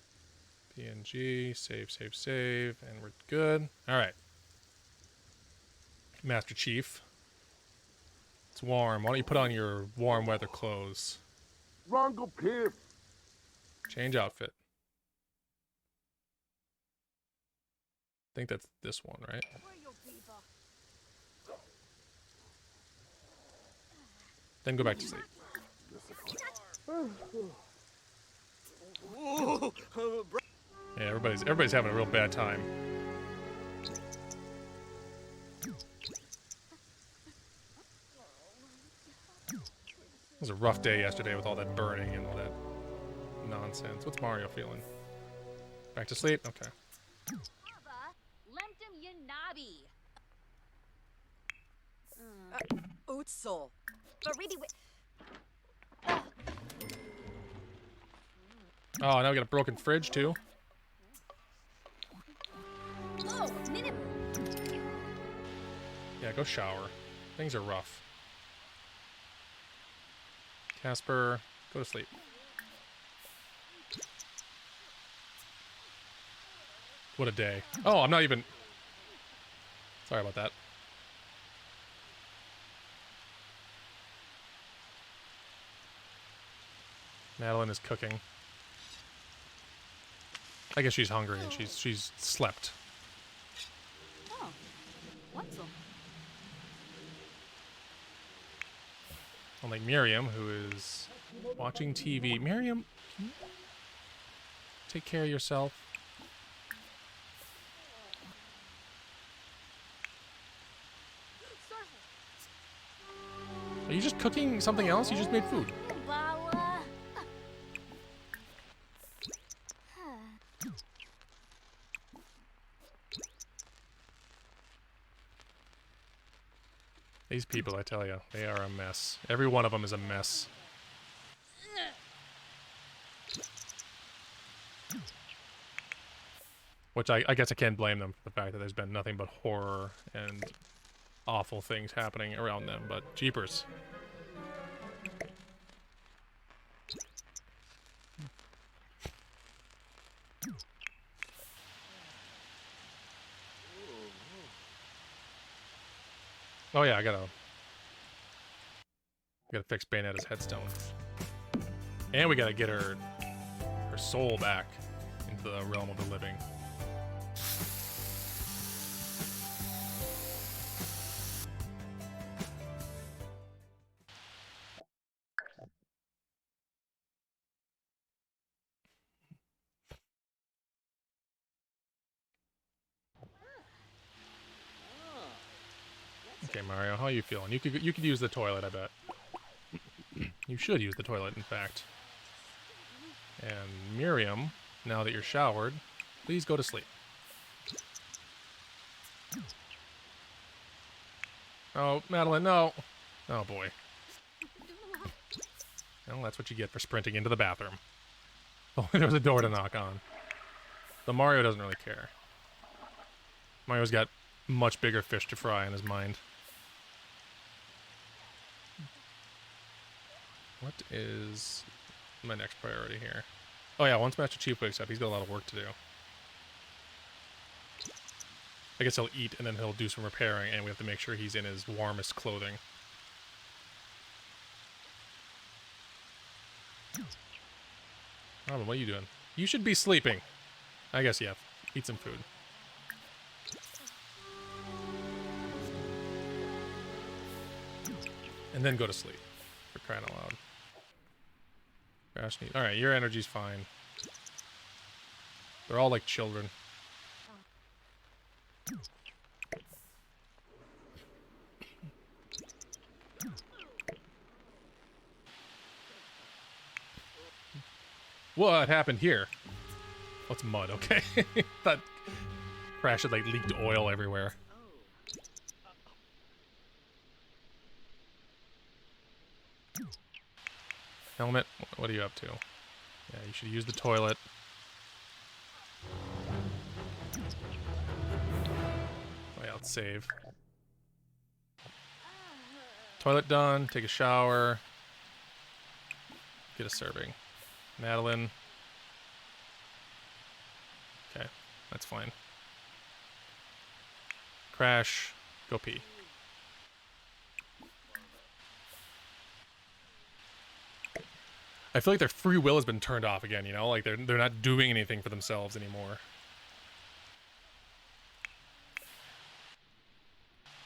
PNG. Save. And we're good. Alright. Master Chief. It's warm. Why don't you put on your warm weather clothes? Rongo Piff. Change outfit. I think that's this one, right? Then go back to sleep. Yeah, everybody's having a real bad time. It was a rough day yesterday with all that burning and all that nonsense. What's Mario feeling? Back to sleep? Okay. Utsul. Oh, now we got a broken fridge too. Oh, Nineveh. Yeah, go shower. Things are rough. Casper, go to sleep. What a day. Oh, I'm not even... Sorry about that. Madeline is cooking. I guess she's hungry and she's slept. Oh, what's up? Unlike Miriam, who is watching TV. Miriam, can you take care of yourself? Are you just cooking something else? You just made food. Bawa. These people, I tell you, they are a mess. Every one of them is a mess. Which I guess I can't blame them for the fact that there's been nothing but horror and awful things happening around them, but jeepers. Oh yeah, I gotta fix Bayonetta's headstone. And we gotta get her soul back into the realm of the living. Okay, Mario, how are you feeling? You could use the toilet, I bet. You should use the toilet, in fact. And Miriam, now that you're showered, please go to sleep. Oh, Madeline, no. Oh, boy. Well, that's what you get for sprinting into the bathroom. Oh, there was a door to knock on. But Mario doesn't really care. Mario's got much bigger fish to fry in his mind. What is my next priority here? Oh yeah, once Master Chief wakes up, he's got a lot of work to do. I guess he'll eat and then he'll do some repairing, and we have to make sure he's in his warmest clothing. Robin, what are you doing? You should be sleeping. I guess, yeah. Eat some food. And then go to sleep. For crying out loud. Alright, your energy's fine. They're all like children. What happened here? Oh, it's mud, okay. That crash had like leaked oil everywhere. Helmet, what are you up to? Yeah, you should use the toilet. Oh yeah, let's save. Toilet done, take a shower. Get a serving. Madeline. Okay, that's fine. Crash, go pee. I feel like their free will has been turned off again, you know? Like, they're not doing anything for themselves anymore.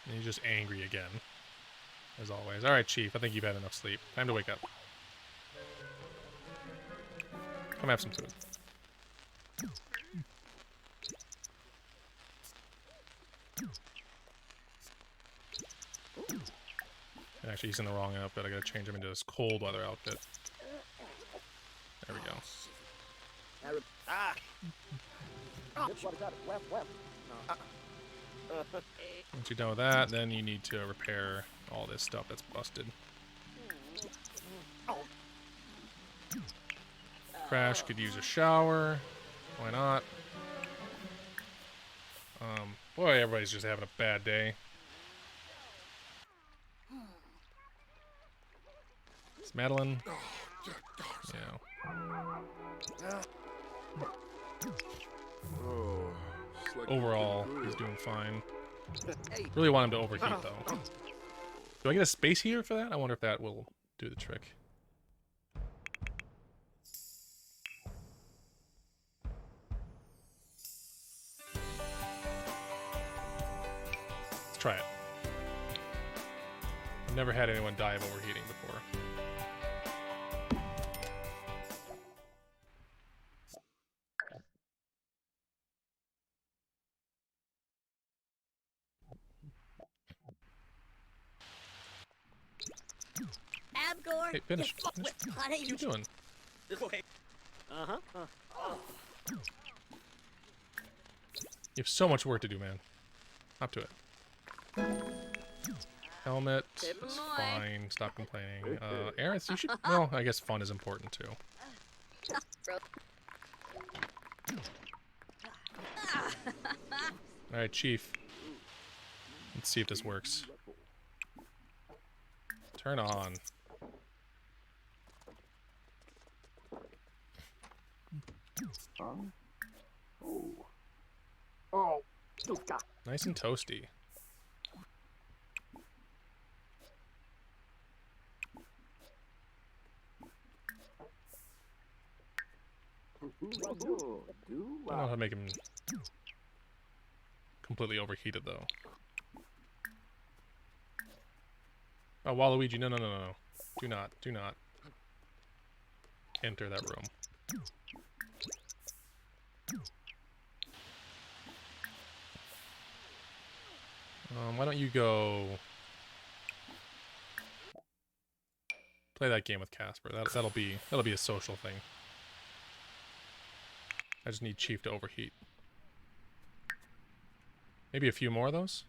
And he's just angry again. As always. Alright, Chief, I think you've had enough sleep. Time to wake up. Come have some food. Actually, he's in the wrong outfit. I gotta change him into this cold weather outfit. There we go. Ah! Once you're done with that, then you need to repair all this stuff that's busted. Crash could use a shower. Why not? Boy, everybody's just having a bad day. It's Madeline. Yeah. Oh, it's like Overall, he's doing fine. Really want him to overheat, though. Do I get a space heater for that? I wonder if that will do the trick. Let's try it. I've never had anyone die of overheating before. Abgor, Hey, finish. you fuck Finish. with What are you doing? This way. Uh-huh. You have so much work to do, man. Up to it. Helmet is fine. Stop complaining. Aerith, you should... Well, I guess fun is important, too. Alright, Chief. Let's see if this works. Turn on. Nice and toasty. I don't know how to make him completely overheated, though. Oh, Waluigi, no. Do not enter that room. Why don't you go play that game with Casper? That'll be a social thing. I just need Chief to overheat. Maybe a few more of those?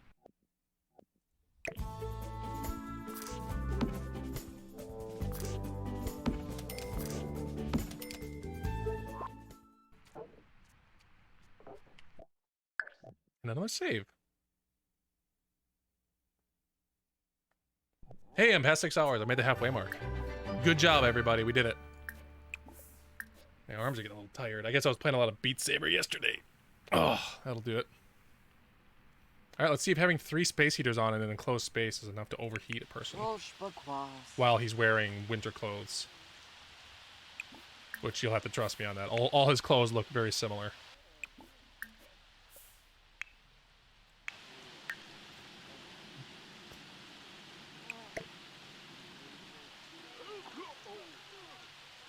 And another save. Hey, I'm past 6 hours. I made the halfway mark. Good job, everybody. We did it. My arms are getting a little tired. I guess I was playing a lot of Beat Saber yesterday. Oh, that'll do it. Alright, let's see if having 3 space heaters on in an enclosed space is enough to overheat a person. While he's wearing winter clothes. Which you'll have to trust me on that. All his clothes look very similar.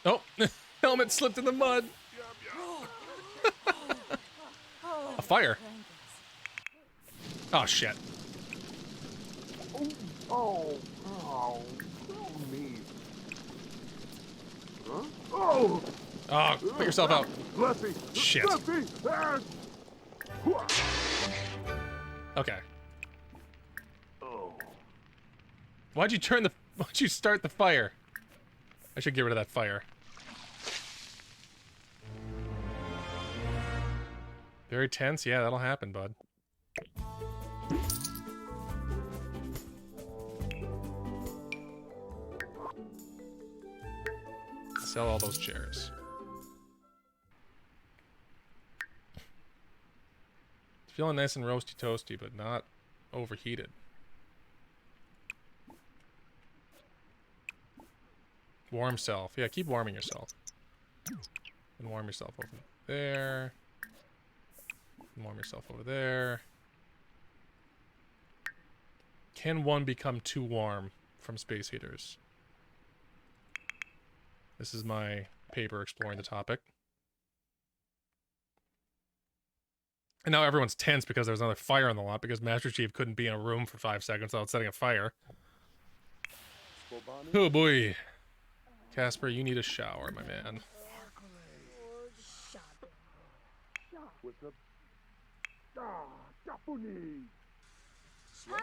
Oh, helmet slipped in the mud. A fire. Oh shit. Oh, me. Huh? Oh! Oh, put yourself out. Leffy! Shit. Leffy! Okay. Oh. Why'd you start the fire? I should get rid of that fire. Very tense? Yeah, that'll happen, bud. Sell all those chairs. It's feeling nice and roasty toasty, but not overheated. Warm self. Yeah, keep warming yourself. And warm yourself over there. And warm yourself over there. Can one become too warm from space heaters? This is my paper exploring the topic. And now everyone's tense because there's another fire on the lot because Master Chief couldn't be in a room for 5 seconds without setting a fire. Oh boy. Casper, you need a shower, my man.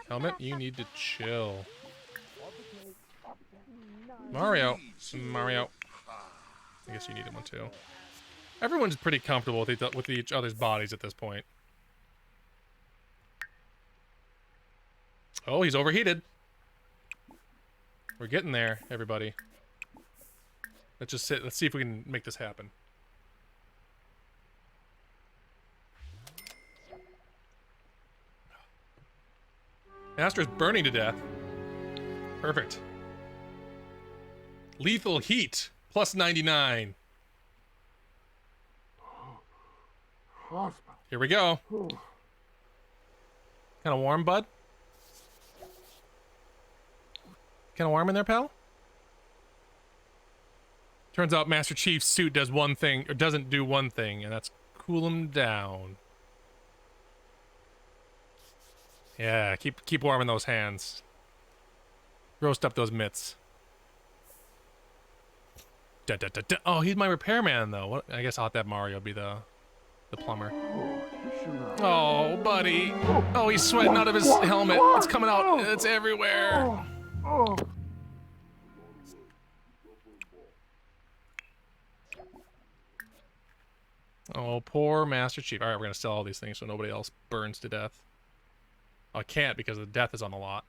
Helmet, you need to chill. Mario. Mario. I guess you needed one too. Everyone's pretty comfortable with each other's bodies at this point. Oh, he's overheated. We're getting there, everybody. Let's just sit. Let's see if we can make this happen. Master's burning to death. Perfect. Lethal heat. Plus 99. Here we go. Kind of warm, bud? Kind of warm in there, pal? Turns out Master Chief's suit does one thing, or doesn't do one thing, and that's cool him down. Yeah, keep warming those hands. Roast up those mitts. Da, da, da, da. Oh, he's my repairman, though. What? I guess I'll have to have Mario be the plumber. Oh, buddy. Oh, he's sweating out of his helmet. It's coming out. It's everywhere. Oh, poor Master Chief. All right, we're going to sell all these things so nobody else burns to death. Oh, I can't because the death is on the lot.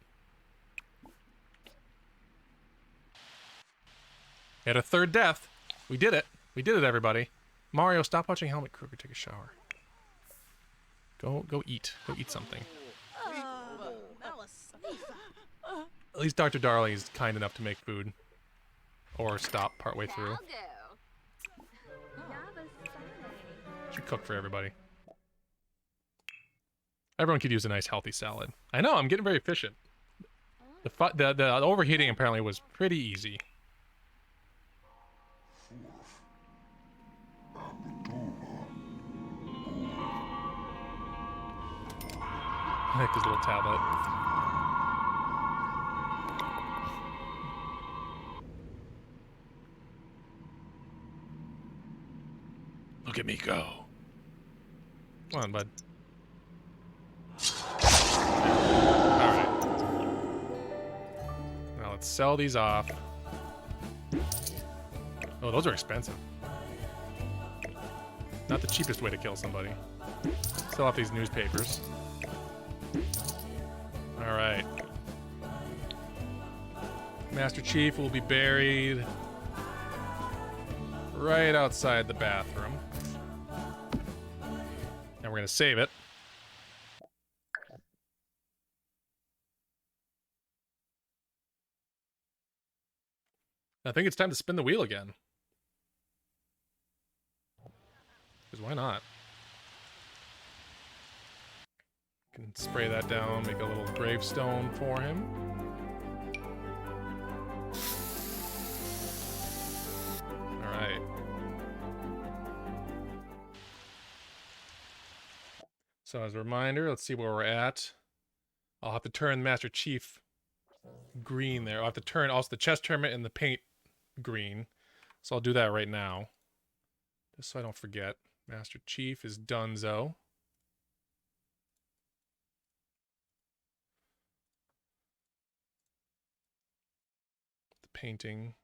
We had a third death. We did it. We did it, everybody. Mario, stop watching Helmet Kruger take a shower. Go eat. Go eat something. At least Dr. Darling is kind enough to make food. Or stop partway through. Should cook for everybody. Everyone could use a nice healthy salad. I know, I'm getting very efficient. The overheating apparently was pretty easy. I like this little tablet. Look at me go. Come on, bud. Alright. Now let's sell these off. Oh, those are expensive. Not the cheapest way to kill somebody. Sell off these newspapers. Alright. Master Chief will be buried right outside the bathroom. And we're gonna save it. I think it's time to spin the wheel again. Because why not? Can spray that down, make a little gravestone for him. Alright. So as a reminder, let's see where we're at. I'll have to turn Master Chief green there. I'll have to turn also the chest tournament and the paint green. So I'll do that right now. Just so I don't forget. Master Chief is donezo. The painting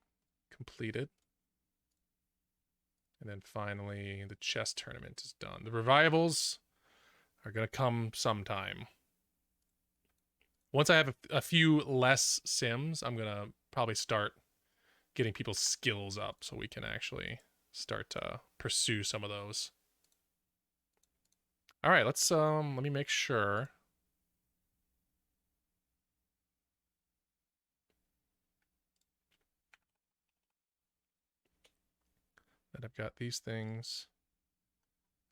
completed. And then finally the chess tournament is done. The revivals are going to come sometime. Once I have a few less sims, I'm going to probably start getting people's skills up so we can actually start to pursue some of those. All right, let's let me make sure. That I've got these things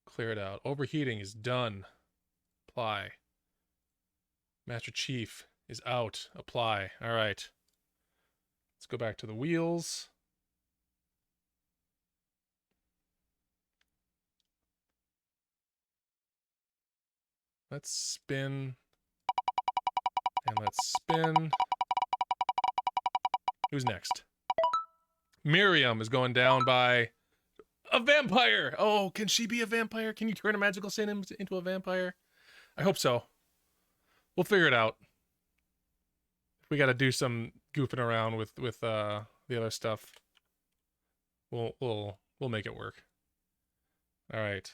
cleared out. Overheating is done. Apply. Master Chief is out. Apply. All right. Let's go back to the wheels. Let's spin. And let's spin. Who's next? Miriam is going down by A vampire! Oh, can she be a vampire? Can you turn a magical sin into a vampire? I hope so. We'll figure it out. We got to do some goofing around with the other stuff. We'll make it work. All right.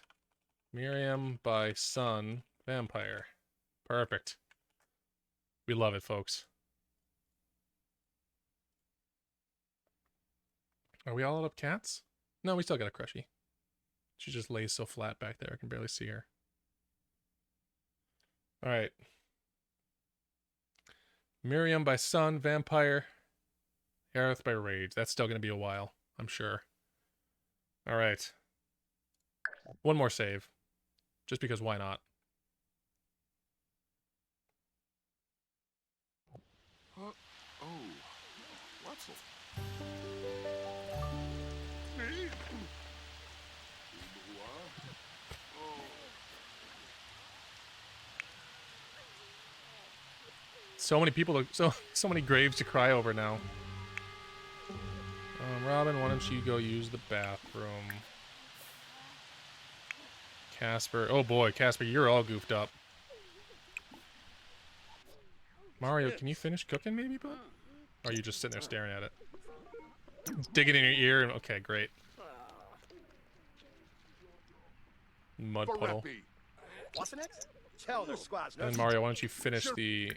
Miriam by Sun vampire. Perfect. We love it, folks. Are we all out of cats? No, we still got a Crushy. She just lays so flat back there, I can barely see her. All right. Miriam by Sun, Vampire. Aerith by Rage. That's still going to be a while, I'm sure. All right. One more save. Just because why not? Huh? Oh, what's it? Me? Oh. So many people, so many graves to cry over now. Robin, why don't you go use the bathroom? Casper, oh boy, Casper, you're all goofed up. Mario, can you finish cooking maybe, bud? Or are you just sitting there staring at it? Digging in your ear, and okay, great. Mud puddle. What's next? Tell their squads. And Mario, why don't you finish the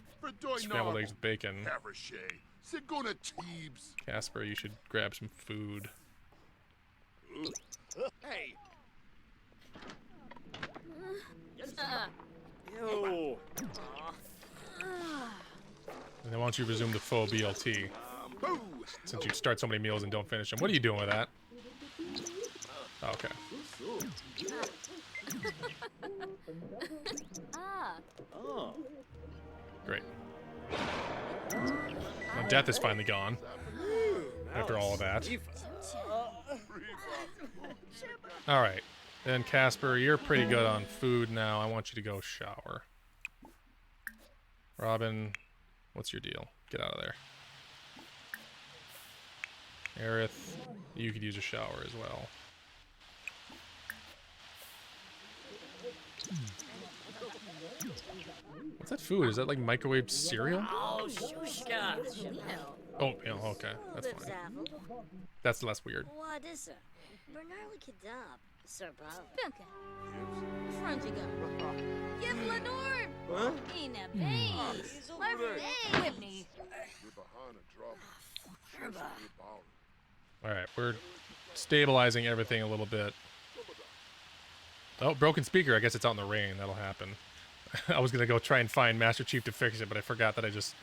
scrambled eggs with bacon? Casper, you should grab some food. Hey. Ew. And then why don't you resume the faux BLT? Since you start so many meals and don't finish them. What are you doing with that? Okay. Oh. Great. Now death is finally gone. After all of that. Alright. Then Casper, you're pretty good on food now. I want you to go shower. Robin, what's your deal? Get out of there. Aerith, you could use a shower as well. What's that food? Is that like microwaved cereal? Oh, Shushka. Oh, yeah, okay. That's fine. That's less weird. What is it? Bernarli Kadab. Serbo. Spilka. Franjiga. Yevlanor. Huh? Ina Base. Larvae. Whitney. Alright, we're stabilizing everything a little bit. Oh, broken speaker. I guess it's out in the rain. That'll happen. I was gonna go try and find Master Chief to fix it, but I forgot that I just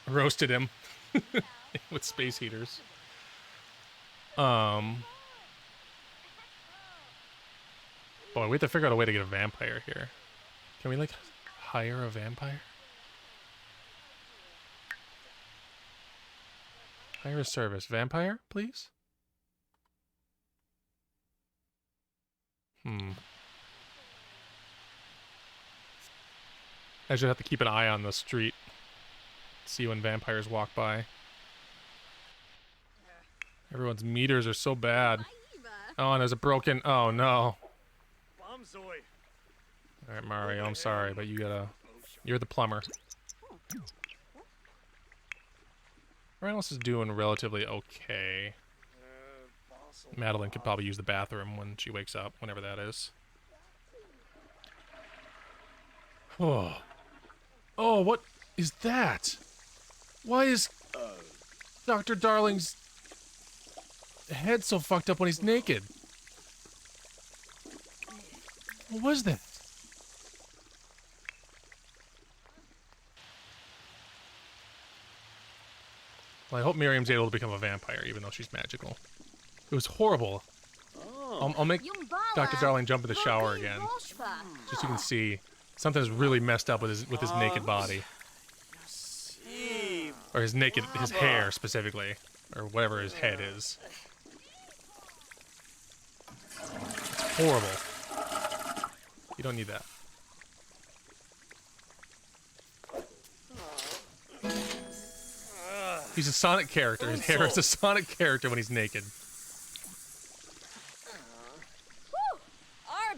roasted him with space heaters. Boy, we have to figure out a way to get a vampire here. Can we, like, hire a vampire? Hire a service. Vampire, please? I should have to keep an eye on the street. See when vampires walk by. Everyone's meters are so bad. Oh, and there's a broken... Oh, no. Alright, Mario, I'm sorry, but you gotta... You're the plumber. Everyone else is doing relatively okay. Madeline could probably use the bathroom when she wakes up, whenever that is. Oh. Oh, what is that? Why is Dr. Darling's head so fucked up when he's naked? What was that? Well, I hope Miriam's able to become a vampire, even though she's magical. It was horrible. I'll make Dr. Darling jump in the shower again, just so you can see something's really messed up with his naked body, or his hair specifically, or whatever his head is. It's horrible. You don't need that. He's a Sonic character. His hair is a Sonic character when he's naked.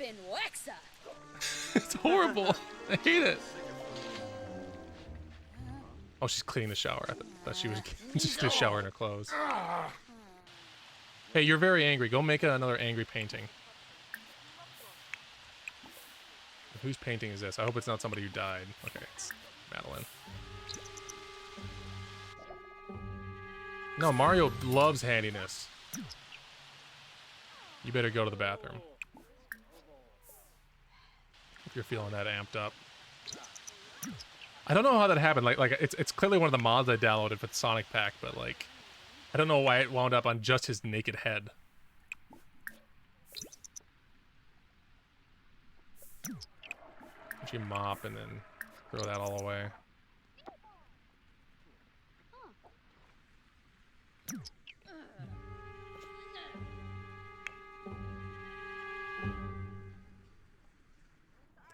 Flippin' Wexa. It's horrible. I hate it. Oh, she's cleaning the shower. I thought she was just gonna shower in her clothes. Hey, you're very angry. Go make another angry painting. Whose painting is this? I hope it's not somebody who died. Okay, it's Madeline. No, Mario loves handiness. You better go to the bathroom. If you're feeling that amped up. I don't know how that happened. Like it's clearly one of the mods I downloaded for the Sonic Pack, but like I don't know why it wound up on just his naked head. You mop and then throw that all away.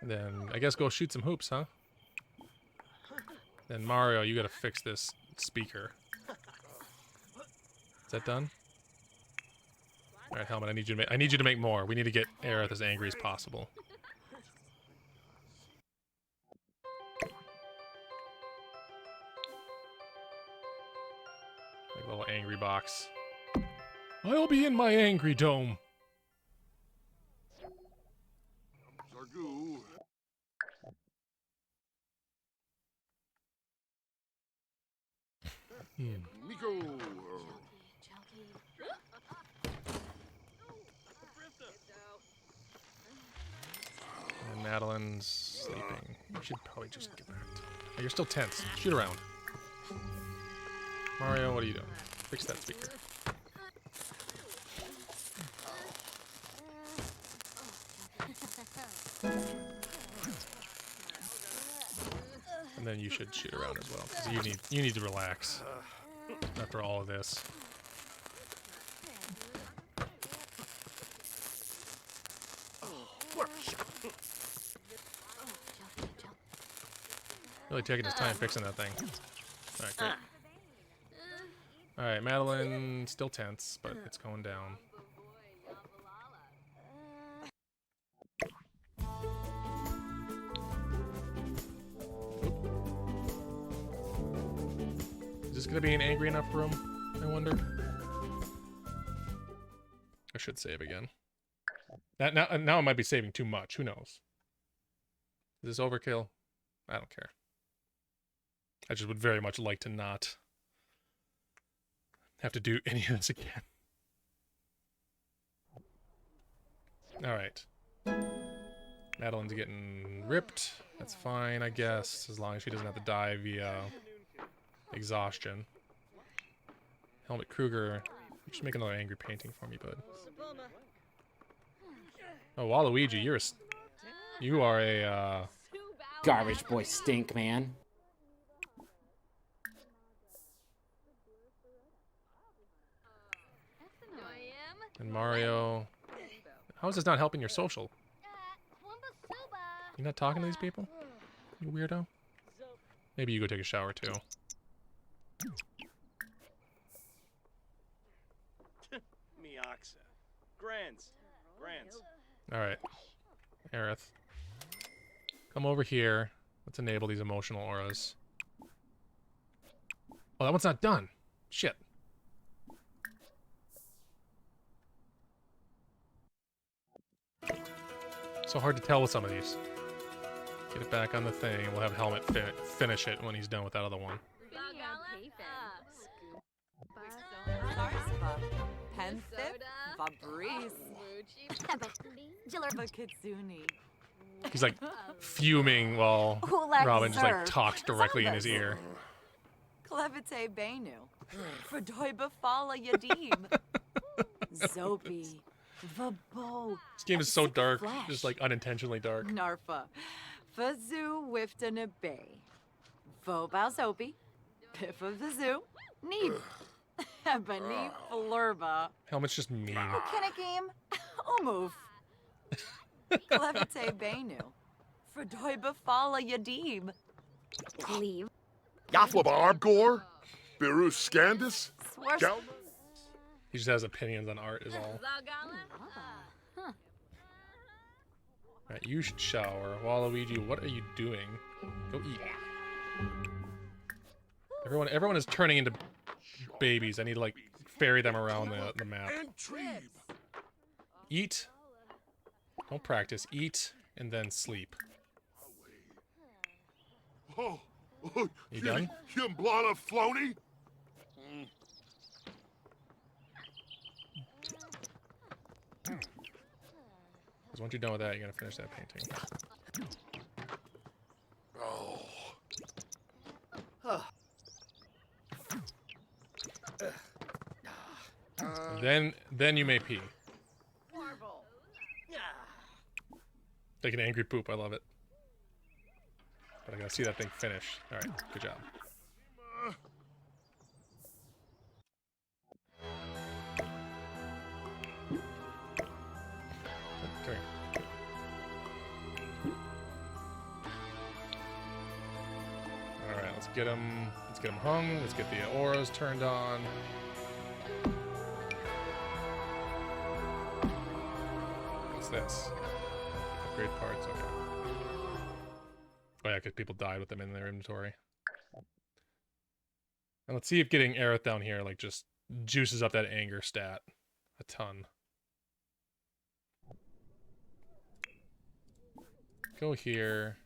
Then I guess go shoot some hoops, huh? Then Mario, you gotta fix this speaker. Is that done? All right, Helmet, I need you to make more. We need to get Aerith as angry as possible. Like a little angry box. I'll be in my angry dome. Zargu. Miko. And Madeline's sleeping. You should probably just get back to... Oh, you're still tense. Shoot around. Mario, what are you doing? Fix that speaker. And then you should shoot around as well, because you need to relax after all of this. Really taking his time fixing that thing. Alright, great. Alright, Madeline still tense, but it's going down. Is this gonna be an angry enough room, I wonder? I should save again. Now I might be saving too much, who knows? Is this overkill? I don't care. I just would very much like to not have to do any of this again. Alright. Madeline's getting ripped. That's fine, I guess, as long as she doesn't have to die via exhaustion. Helmet Kruger, just make another angry painting for me, bud. Oh, Waluigi, you are a Garbage boy stink, man. And Mario, how is this not helping your social? You not talking to these people? You weirdo? Maybe you go take a shower too. Miaxa. Grants. Alright. Aerith. Come over here. Let's enable these emotional auras. Oh, that one's not done. Shit. So hard to tell with some of these. Get it back on the thing, and we'll have Helmet finish it when he's done with that other one. He's like fuming while Robin just like talks directly in his ear. Klevite Benu. Verdoy befala Yadim. Zobi. Vabo. This game is so dark, just like unintentionally dark. Narfa. Fazu Wifta Bay. Vobal Zobi. Piff of the zoo. Neeb. Ebony Flurba. Helmet's just mean. Kinnikim. Umuf. Klevite Benu. Verdoy befala Yadim. Leave. Yaflabarb Gore. Beru Scandus. Gal. He just has opinions on art, is all. Alright, you should shower. Waluigi, what are you doing? Go eat. Everyone is turning into babies. I need to, like, ferry them around the map. Eat. Don't practice. Eat, and then sleep. Oh, You done? You blonde floaty? Because once you're done with that, you're gonna finish that painting. Oh. Then you may pee. Take an angry poop. I love it. But I gotta see that thing finish. All right, good job. Come here. All right, let's get him. Let's get him hung. Let's get the auras turned on. What's this? Upgrade parts. Okay. Oh yeah, because people died with them in their inventory. And let's see if getting Aerith down here like just juices up that anger stat a ton. Go here.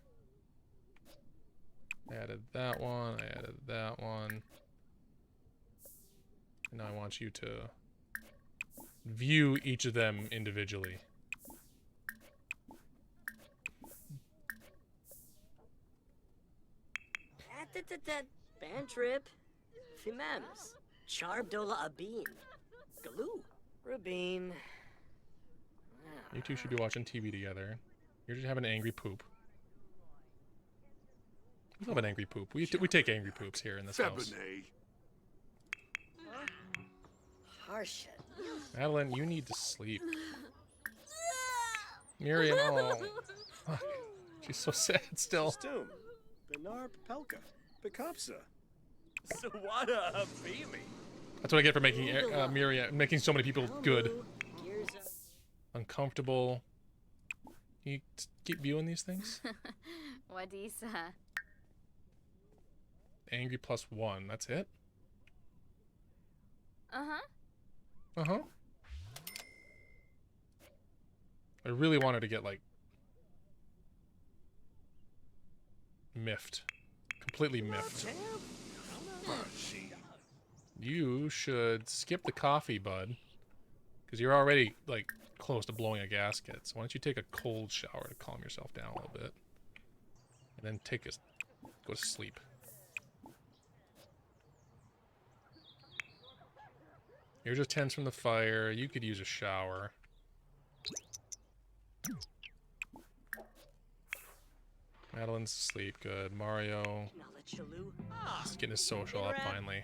I added that one. I added that one. And now I want you to view each of them individually. Band trip. Fimams. Charbdola Abin. Galoo. Rabin. You two should be watching TV together. You're just having an angry poop. We love an angry poop. We take angry poops here in this house. Harsha. Madeline, you need to sleep. Miriam, oh. Fuck. She's so sad still. Stum. Benar Papelka. Bekapsa. Sawada Abimi. That's what I get for making Miriam, making so many people good. Uncomfortable. Can you keep viewing these things? Wadisa. Angry +1. That's it? Uh-huh. Uh-huh. I really wanted to get, like, miffed. Completely miffed. You should skip the coffee, bud. Because you're already, like, close to blowing a gasket. So why don't you take a cold shower to calm yourself down a little bit. And then go to sleep. You're just tense from the fire. You could use a shower. Madeline's asleep. Good. Mario. He's getting his social up finally.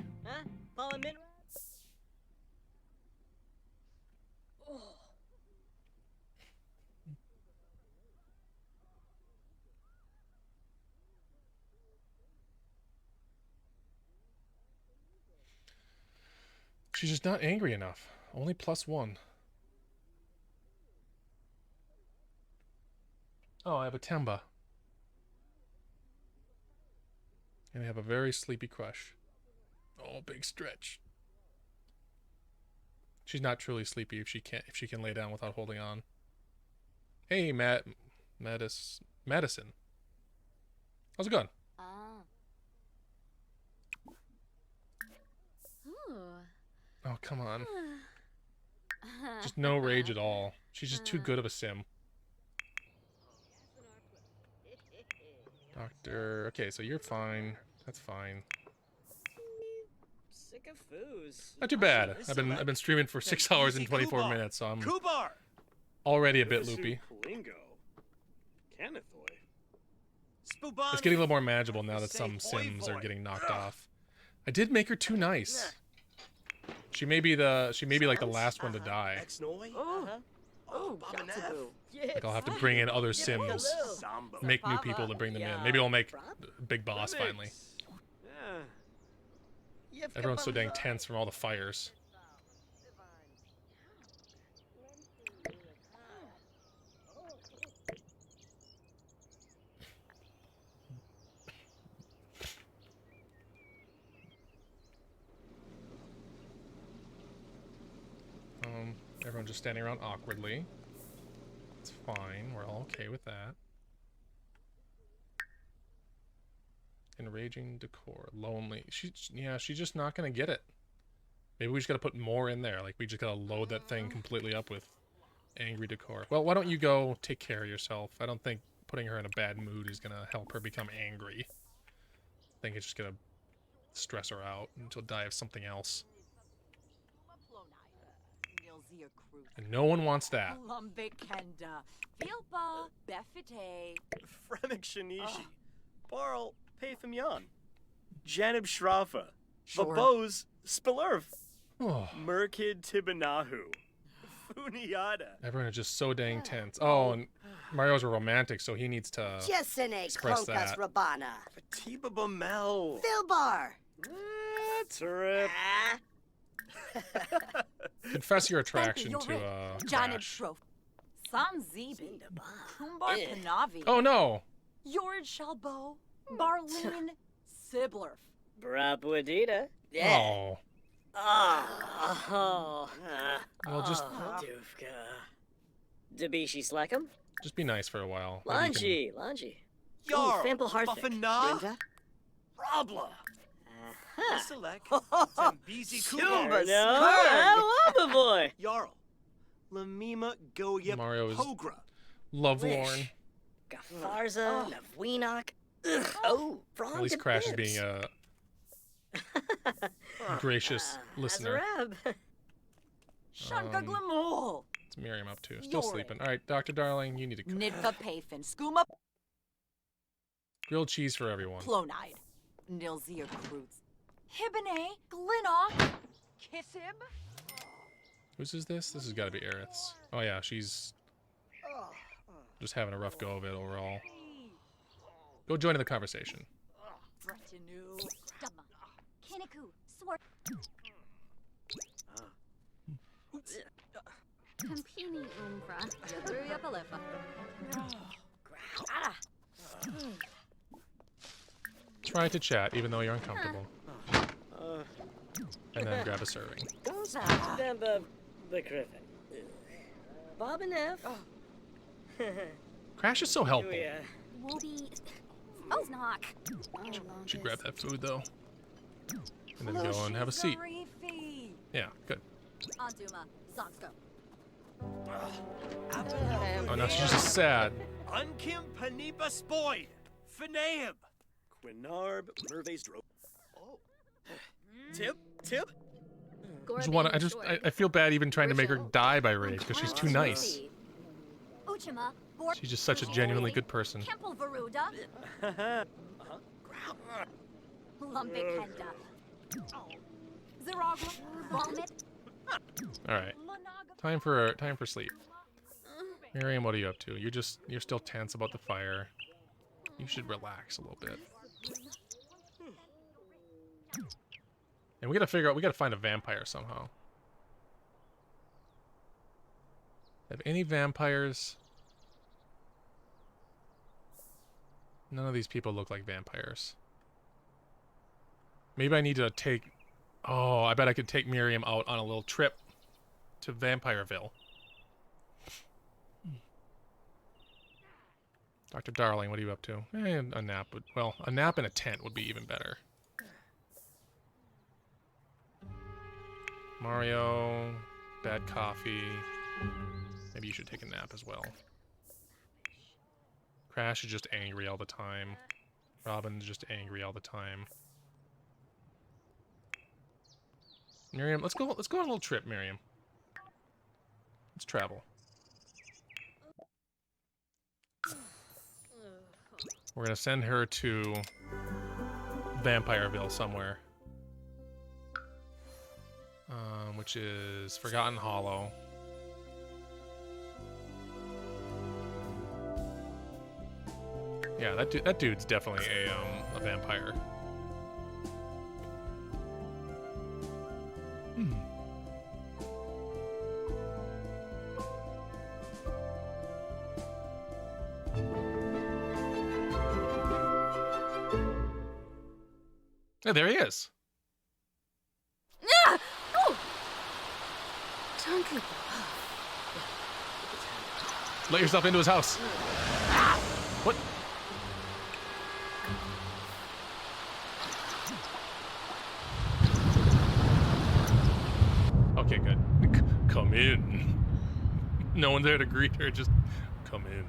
She's just not angry enough. Only +1. Oh, I have a Temba. And I have a very sleepy crush. Oh, big stretch. She's not truly sleepy if she can lay down without holding on. Hey, Madison. How's it going? Ooh. Oh, come on. Just no rage at all. She's just too good of a sim. Doctor. Okay, so you're fine. That's fine. Sick of foos. Not too bad. I've been streaming for 6 hours and 24 minutes, so I'm already a bit loopy. It's getting a little more manageable now that some sims are getting knocked off. I did make her too nice. She may be like the last one to die. Like I'll have to bring in other sims, make new people to bring them in. Maybe I'll make Big Boss finally. Everyone's so dang tense from all the fires. Everyone's just standing around awkwardly. It's fine. We're all okay with that. Enraging decor. Lonely. She's just not gonna get it. Maybe we just gotta put more in there. Like, we just gotta load that thing completely up with angry decor. Well, why don't you go take care of yourself? I don't think putting her in a bad mood is gonna help her become angry. I think it's just gonna stress her out and she'll die of something else. And no one wants that. Fremik Shinishi. Barl Pathamian. Janib Shrafa. Vabose Spilurv. Oh. Merkid Tibanahu. Funiata. Everyone is just so dang tense. Oh, and Mario's a romantic, so he needs to Jessene express Krokas that. Rabana. Fatiba Bamel. Filbar. That's a rip. Confess your attraction to Janet Crash. Shrof. Sanzibi. Kumbar Panavi. Oh no! Yord Shalbo. Barlene Sibler. Brabwadita. Oh. Oh. Well, just Dufka. Debishi Slackham. just be nice for a while. Maybe you Lanji. Yar. Fample Harthick. Buffana. Grinda. Rabla. Select. Zambizi Tumba Kumar. no. Boy. Jarl. Lamima Goya Mario is Pogra. can lovelorn. Gafarza. Navweenok. Oh, Frog. At least Crash is being a gracious listener. Azarab. Shanka Glamul. What's Miriam up to? Still Yorin. sleeping. All right, Dr. Darling, you need to cook. Nidva Pafin. Skooma Grilled cheese for everyone. Plonide. Nilzia Cruz. Hibine. Glinnock. Kissib. Whose is this? This has got to be Aerith's. Oh yeah, she's just having a rough go of it overall. Go join in the conversation. Retinue. Duma. Kiniku. Sword. Campini Umbra. Yadruya Palefa. Try to chat, even though you're uncomfortable. And then grab a serving. Bamba Griffin. Bob and F. Crash is so helpful. Woody. Oh, knock. Should grab that food though. And then go and have a seat. Yeah, good. Anduma. Zonsko. Oh, now she's just sad. Unkim Paniba Spoid. Finaib. Quinarb Merve's Dro. Oh. Tip. I feel bad even trying to make her die by rage because she's too nice. Uchima. She's just such a genuinely good person. Kemple Varuda. Lumbik Henda. Zerogla. Vomit. All right, time for sleep. Miriam, what are you up to? You're still tense about the fire. You should relax a little bit. And we gotta find a vampire somehow. Have any vampires? None of these people look like vampires. Maybe I need to take... Oh, I bet I could take Miriam out on a little trip to Vampireville. Dr. Darling, what are you up to? A nap would... Well, a nap in a tent would be even better. Mario, bad coffee. Maybe you should take a nap as well. Crash is just angry all the time. Robin's just angry all the time. Miriam, let's go on a little trip, Miriam. Let's travel. We're gonna send her to Vampireville somewhere. Which is Forgotten Hollow. Yeah, that dude's definitely a vampire. Yeah, there he is. Let yourself into his house. What? Okay, good. Come in. No one's there to greet her, just come in.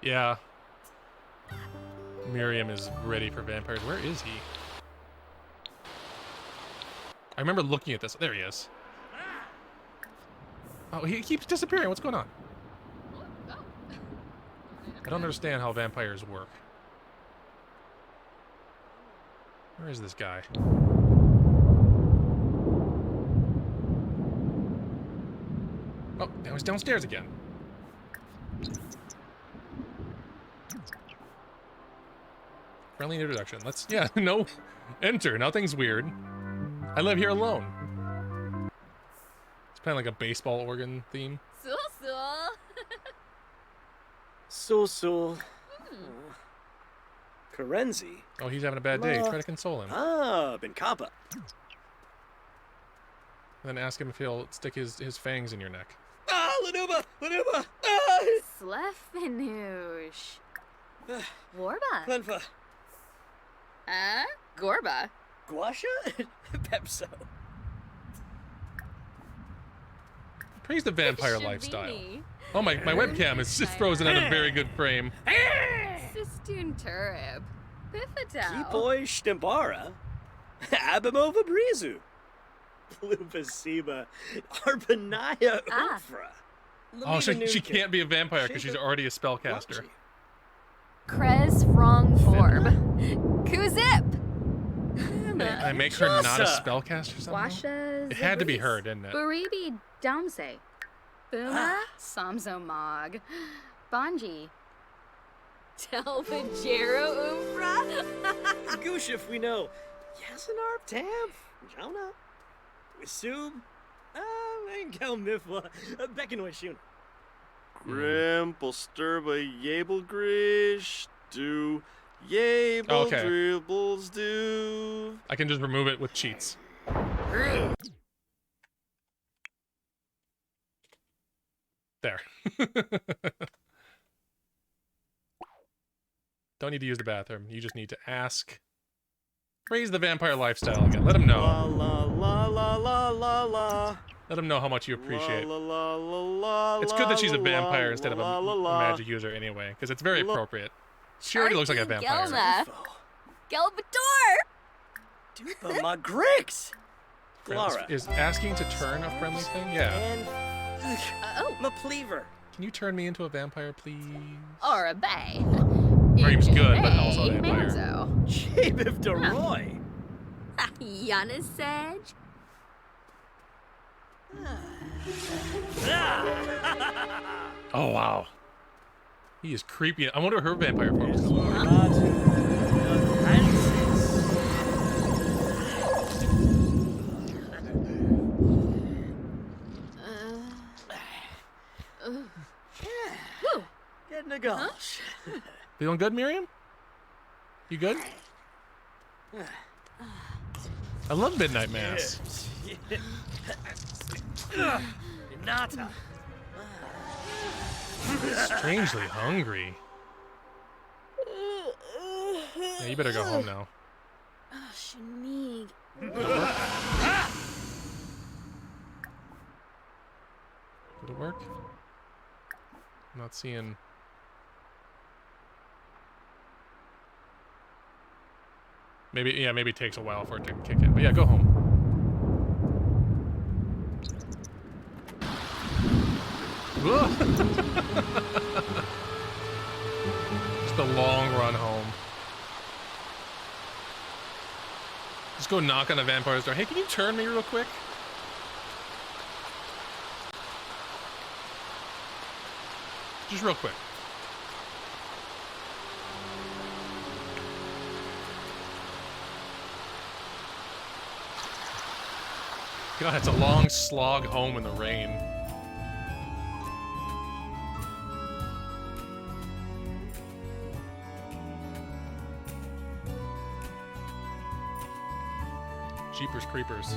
Yeah. Miriam is ready for vampires. Where is he? I remember looking at this. There he is. Oh, he keeps disappearing. What's going on? I don't understand how vampires work. Where is this guy? Oh, now he's downstairs again. Friendly introduction. Let's, yeah, no. Enter. Nothing's weird. I live here alone. It's playing like a baseball organ theme. So. Karenzi. Oh, he's having a bad day. Try to console him. Ah, Benkapa. And then ask him if he'll stick his fangs in your neck. Ah, Lanuba! Ah! Slefenoosh. Warba. Glenfa. Gorba. Guasha? Pepso. Praise the vampire lifestyle. Oh, my webcam is just frozen out of very good frame. Sistun Turib. Biffatow. Kipoi Stembara. Abimova Brizu. Pluvasiba. Arpanaya Ufra. Oh, she can't be a vampire because she's already a spellcaster. Krez Frong Forb. Kuzip. Can I make her not a spellcaster somehow? Washa. It had to be her, didn't it? Baribi Damse. Buma. Samzo Mog. Bonji. Telvajero Umfra. Gushif we know. Yasanarp Tamf. Jonah. Wisub. Engel Mifwa. Beckenoy Shuna. Grimple Sturba Yable Grish do Yable Okay. Dribbles do. I can just remove it with cheats. There. Don't need to use the bathroom. You just need to ask. Praise the vampire lifestyle again. Let him know. La la la la la la la. Let him know how much you appreciate. La la la la. It's good that she's a vampire la, instead of la, a la, la. magic user anyway, because it's very appropriate. She already looks like a vampire. Gelbator. Dupa Magrix. Glara. Is asking to turn a friendly thing? Yeah. And. Oh. Mapleaver. Can you turn me into a vampire, please? Or a bay. Dream's good, but also a vampire. Jabev DeRoy. Yana Sedge. Oh, wow. He is creepy. I wonder what her vampire form is like. Getting a gosh. Feeling good, Miriam? You good? I love Midnight Mass. Nata. Strangely hungry. Yeah, you better go home now. Shanig. Did it work? I'm not seeing. Maybe it takes a while for it to kick in. But yeah, go home. Just a long run home. Just go knock on the vampire's door. Hey, can you turn me real quick? Just real quick. God, it's a long slog home in the rain. Jeepers Creepers.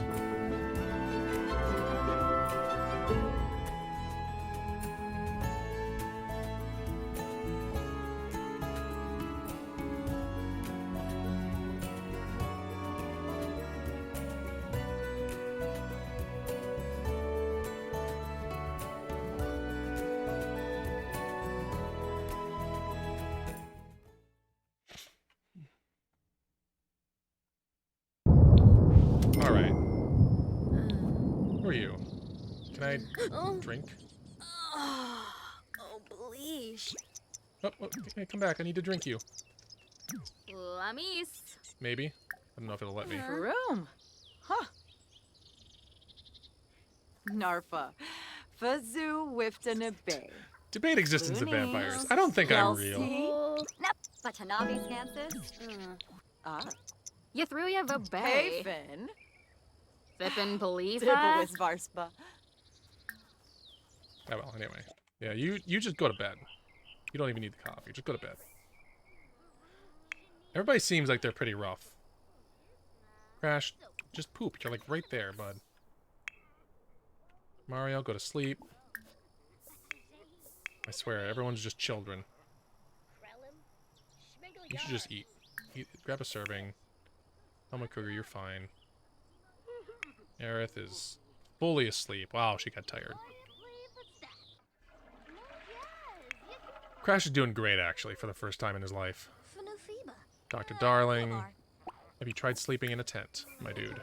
All right. Who are you? Can I drink? Oh, please. Oh, okay, come back. I need to drink you. Lamis. Maybe. I don't know if it'll let me. Room. Huh. Narfa. Fazoo Wiftana Bay. Debate existence of vampires. I don't think I'm real. Nope. Watanabe Scansis. Ah. You threw your Bay. Haven. Fippin' believe Dibawis Varspa. Oh well, anyway. Yeah, you just go to bed. You don't even need the coffee. Just go to bed. Everybody seems like they're pretty rough. Crash, just poop. You're like right there, bud. Mario, go to sleep. I swear, everyone's just children. You should just eat. Grab a serving. Helmut Kruger, you're fine. Aerith is fully asleep. Wow, she got tired. Crash is doing great, actually, for the first time in his life. Dr. Darling, have you tried sleeping in a tent, my dude?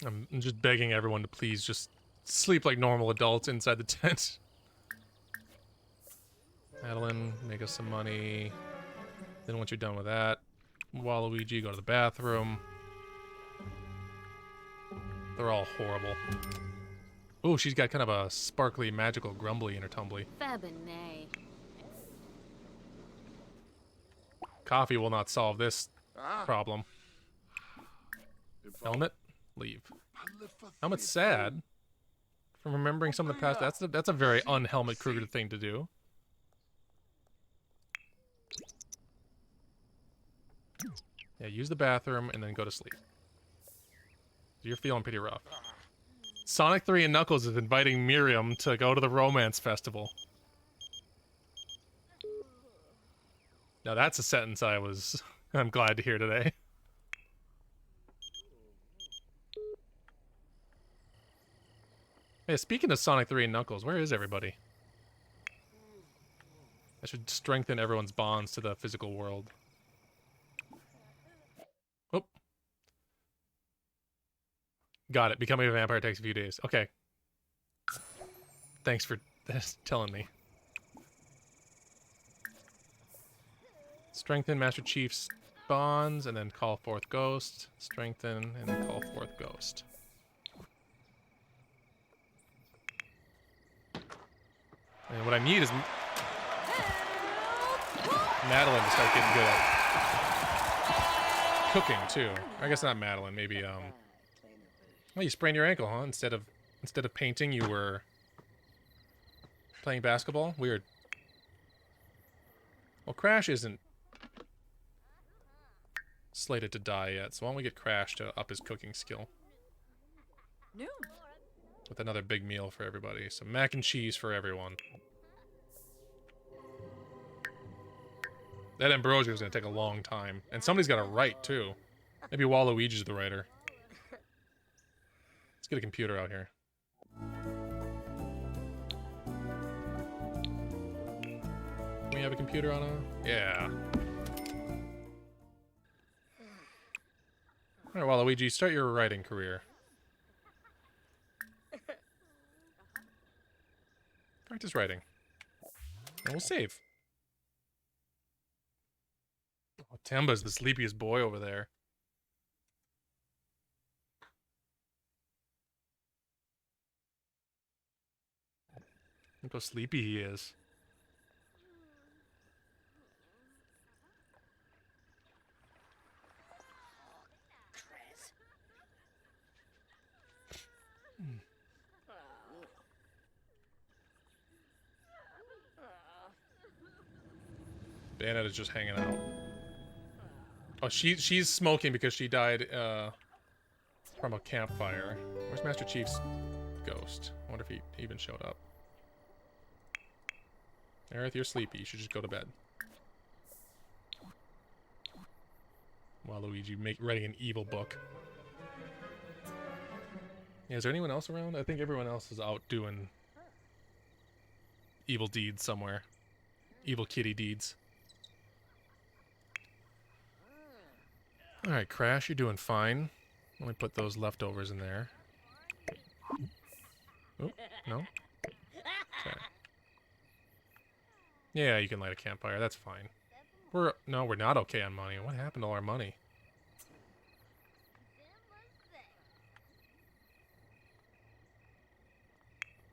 I'm just begging everyone to please just sleep like normal adults inside the tent. Madeline, make us some money. Then once you're done with that, Waluigi, go to the bathroom. They're all horrible. Oh, she's got kind of a sparkly, magical grumbly in her tumbly. Fabinay. Coffee will not solve this problem. Helmet, leave. Helmet's sad. From remembering some of the past, that's a very un-Helmut Kruger thing to do. Yeah, use the bathroom and then go to sleep. You're feeling pretty rough. Sonic 3 and Knuckles is inviting Miriam to go to the Romance Festival. Now that's a sentence I'm glad to hear today. Hey, speaking of Sonic 3 and Knuckles, where is everybody? I should strengthen everyone's bonds to the physical world. Oh. Got it. Becoming a vampire takes a few days. Okay. Thanks for telling me. Strengthen Master Chief's bonds, and then call forth Ghost. Strengthen, and then call forth Ghost. And what I need is Madeline to start getting good at cooking too. I guess not Madeline. Maybe well, you sprained your ankle, huh? Instead of painting, you were playing basketball. Weird. Well, Crash isn't slated to die yet, so why don't we get Crash to up his cooking skill? No. With another big meal for everybody. Some mac and cheese for everyone. That Ambrosia is going to take a long time. And somebody's got to write, too. Maybe Waluigi's the writer. Let's get a computer out here. Can we have a computer on a... Yeah. Alright, Waluigi, start your writing career. Practice writing. And we'll save. Oh, Temba's the sleepiest boy over there. Look how sleepy he is. Bayonetta's just hanging out. Oh, she's smoking because she died from a campfire. Where's Master Chief's ghost? I wonder if he even showed up. Aerith, you're sleepy. You should just go to bed. Waluigi writing an evil book. Yeah, is there anyone else around? I think everyone else is out doing evil deeds somewhere. Evil kitty deeds. Alright, Crash, you're doing fine. Let me put those leftovers in there. Oh, no? Okay. Yeah, you can light a campfire. That's fine. We're not okay on money. What happened to all our money?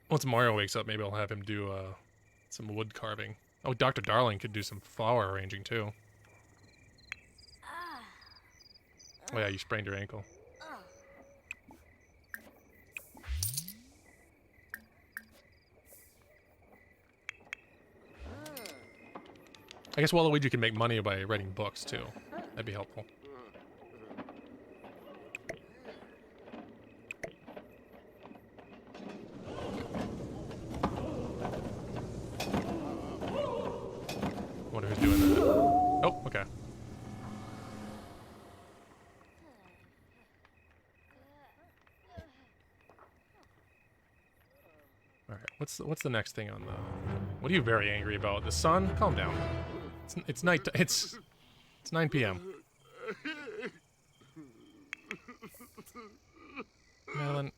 Once Mario wakes up, maybe I'll have him do some wood carving. Oh, Dr. Darling could do some flower arranging too. Oh yeah, you sprained your ankle. I guess Waluigi can make money by writing books too. That'd be helpful. Wonder who's doing that. Oh, okay. All right. What's the next thing on the? What are you very angry about? The sun? Calm down. It's night. It's 9 p.m. Madeline.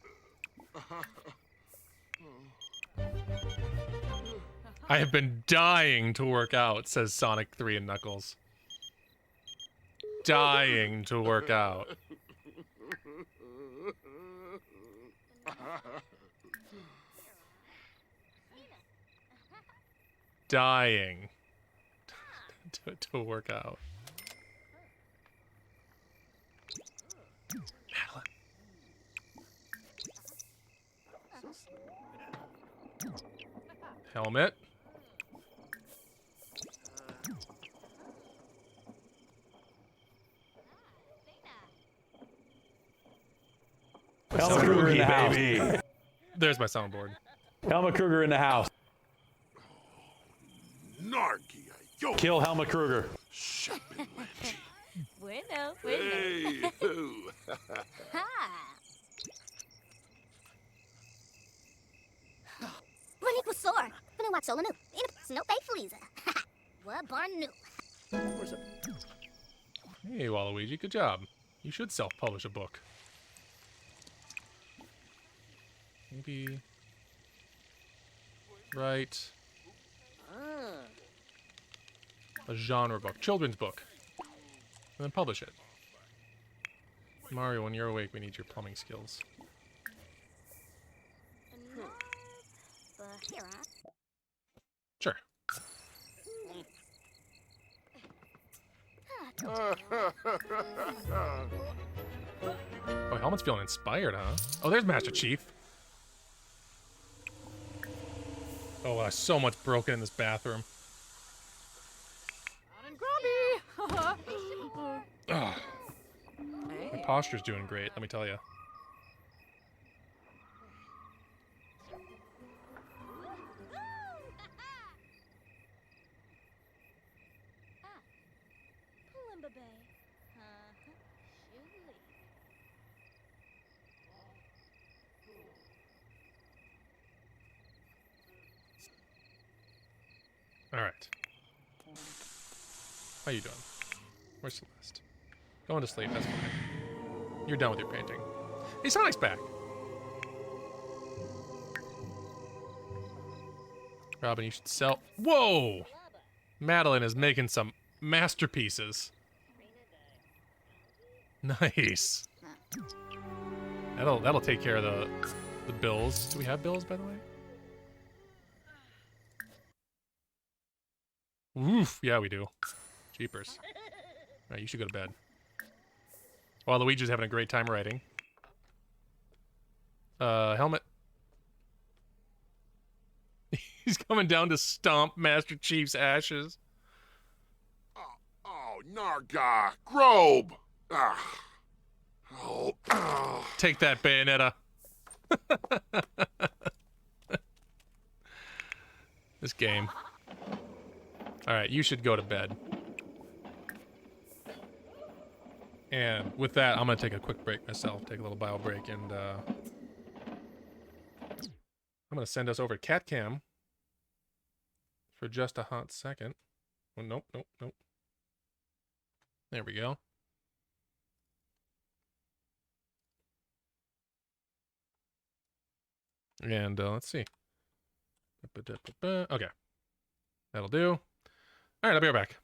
I have been dying to work out, says Sonic 3 and Knuckles. Dying to work out. Dying to work out. Madeline. Helmet. Helmut Kruger in the house. There's my soundboard. Helmut Kruger in the house. Narky, yo. Kill Helmut Kruger. Bueno, Hey, ho. Running with sword. Gonna watch Solo new. In a snow bay freezer. What barn new? Hey, Waluigi, good job. You should self-publish a book. Maybe... Write... a genre book. Children's book. And then publish it. Mario, when you're awake, we need your plumbing skills. Sure. Oh, Helmet's feeling inspired, huh? Oh, there's Master Chief. Oh, so much broken in this bathroom. Oh, my posture's doing great, let me tell you. All right. How you doing? Where's Celeste? Going to sleep, that's fine. You're done with your painting. Hey, Sonic's back! Robin, you should sell... Whoa! Madeline is making some masterpieces. Nice. That'll take care of the bills. Do we have bills, by the way? Oof, yeah, we do. Jeepers. Alright, you should go to bed. While Luigi's having a great time writing. Helmet. He's coming down to stomp Master Chief's ashes. Oh, Narga! Grobe! Ah. Oh, ah. Take that, Bayonetta. This game. Alright, you should go to bed. And with that, I'm gonna take a quick break myself, take a little bio break, and I'm gonna send us over to CatCam for just a hot second. Oh, nope. There we go. And let's see. Okay. That'll do. All right, I'll be right back.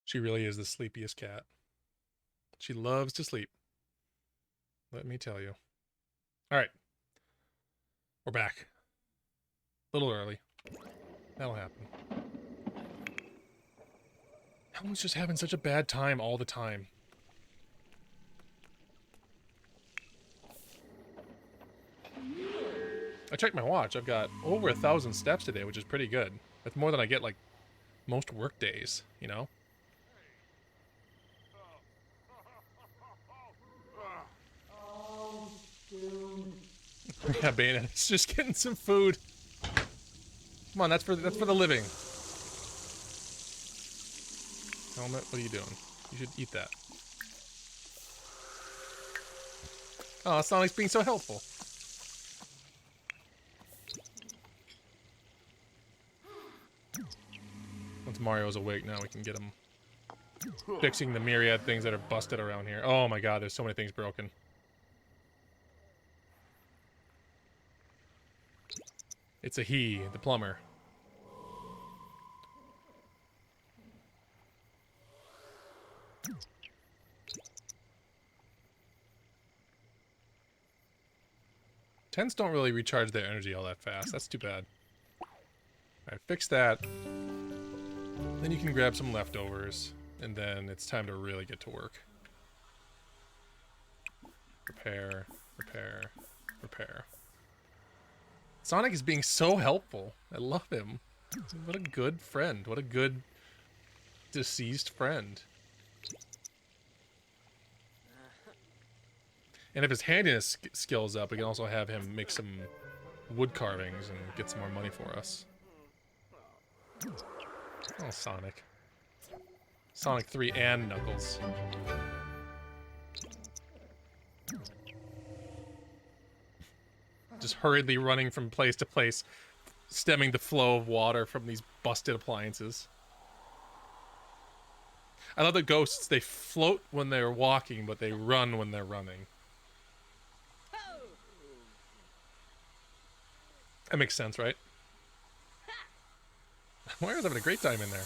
She really is the sleepiest cat. She loves to sleep. Let me tell you. All right. We're back. A little early. That'll happen. Everyone's just having such a bad time all the time. I checked my watch. I've got over 1,000 steps today, which is pretty good. That's more than I get, like, most work days, you know? Yeah, Bayonetta's just getting some food. Come on, that's for the living. Helmet, what are you doing? You should eat that. Oh, Sonic's being so helpful. Once Mario's awake, now we can get him fixing the myriad things that are busted around here. Oh my god, there's so many things broken. It's a he, the plumber. Tents don't really recharge their energy all that fast. That's too bad. Alright, fix that. Then you can grab some leftovers. And then it's time to really get to work. Repair, repair, repair. Sonic is being so helpful. I love him. What a good friend. What a good deceased friend. And if his handiness skills up, we can also have him make some wood carvings and get some more money for us. Oh, Sonic. Sonic 3 and Knuckles. Just hurriedly running from place to place, stemming the flow of water from these busted appliances. I love the ghosts. They float when they're walking, but they run when they're running. That makes sense, right? Mario's having a great time in there.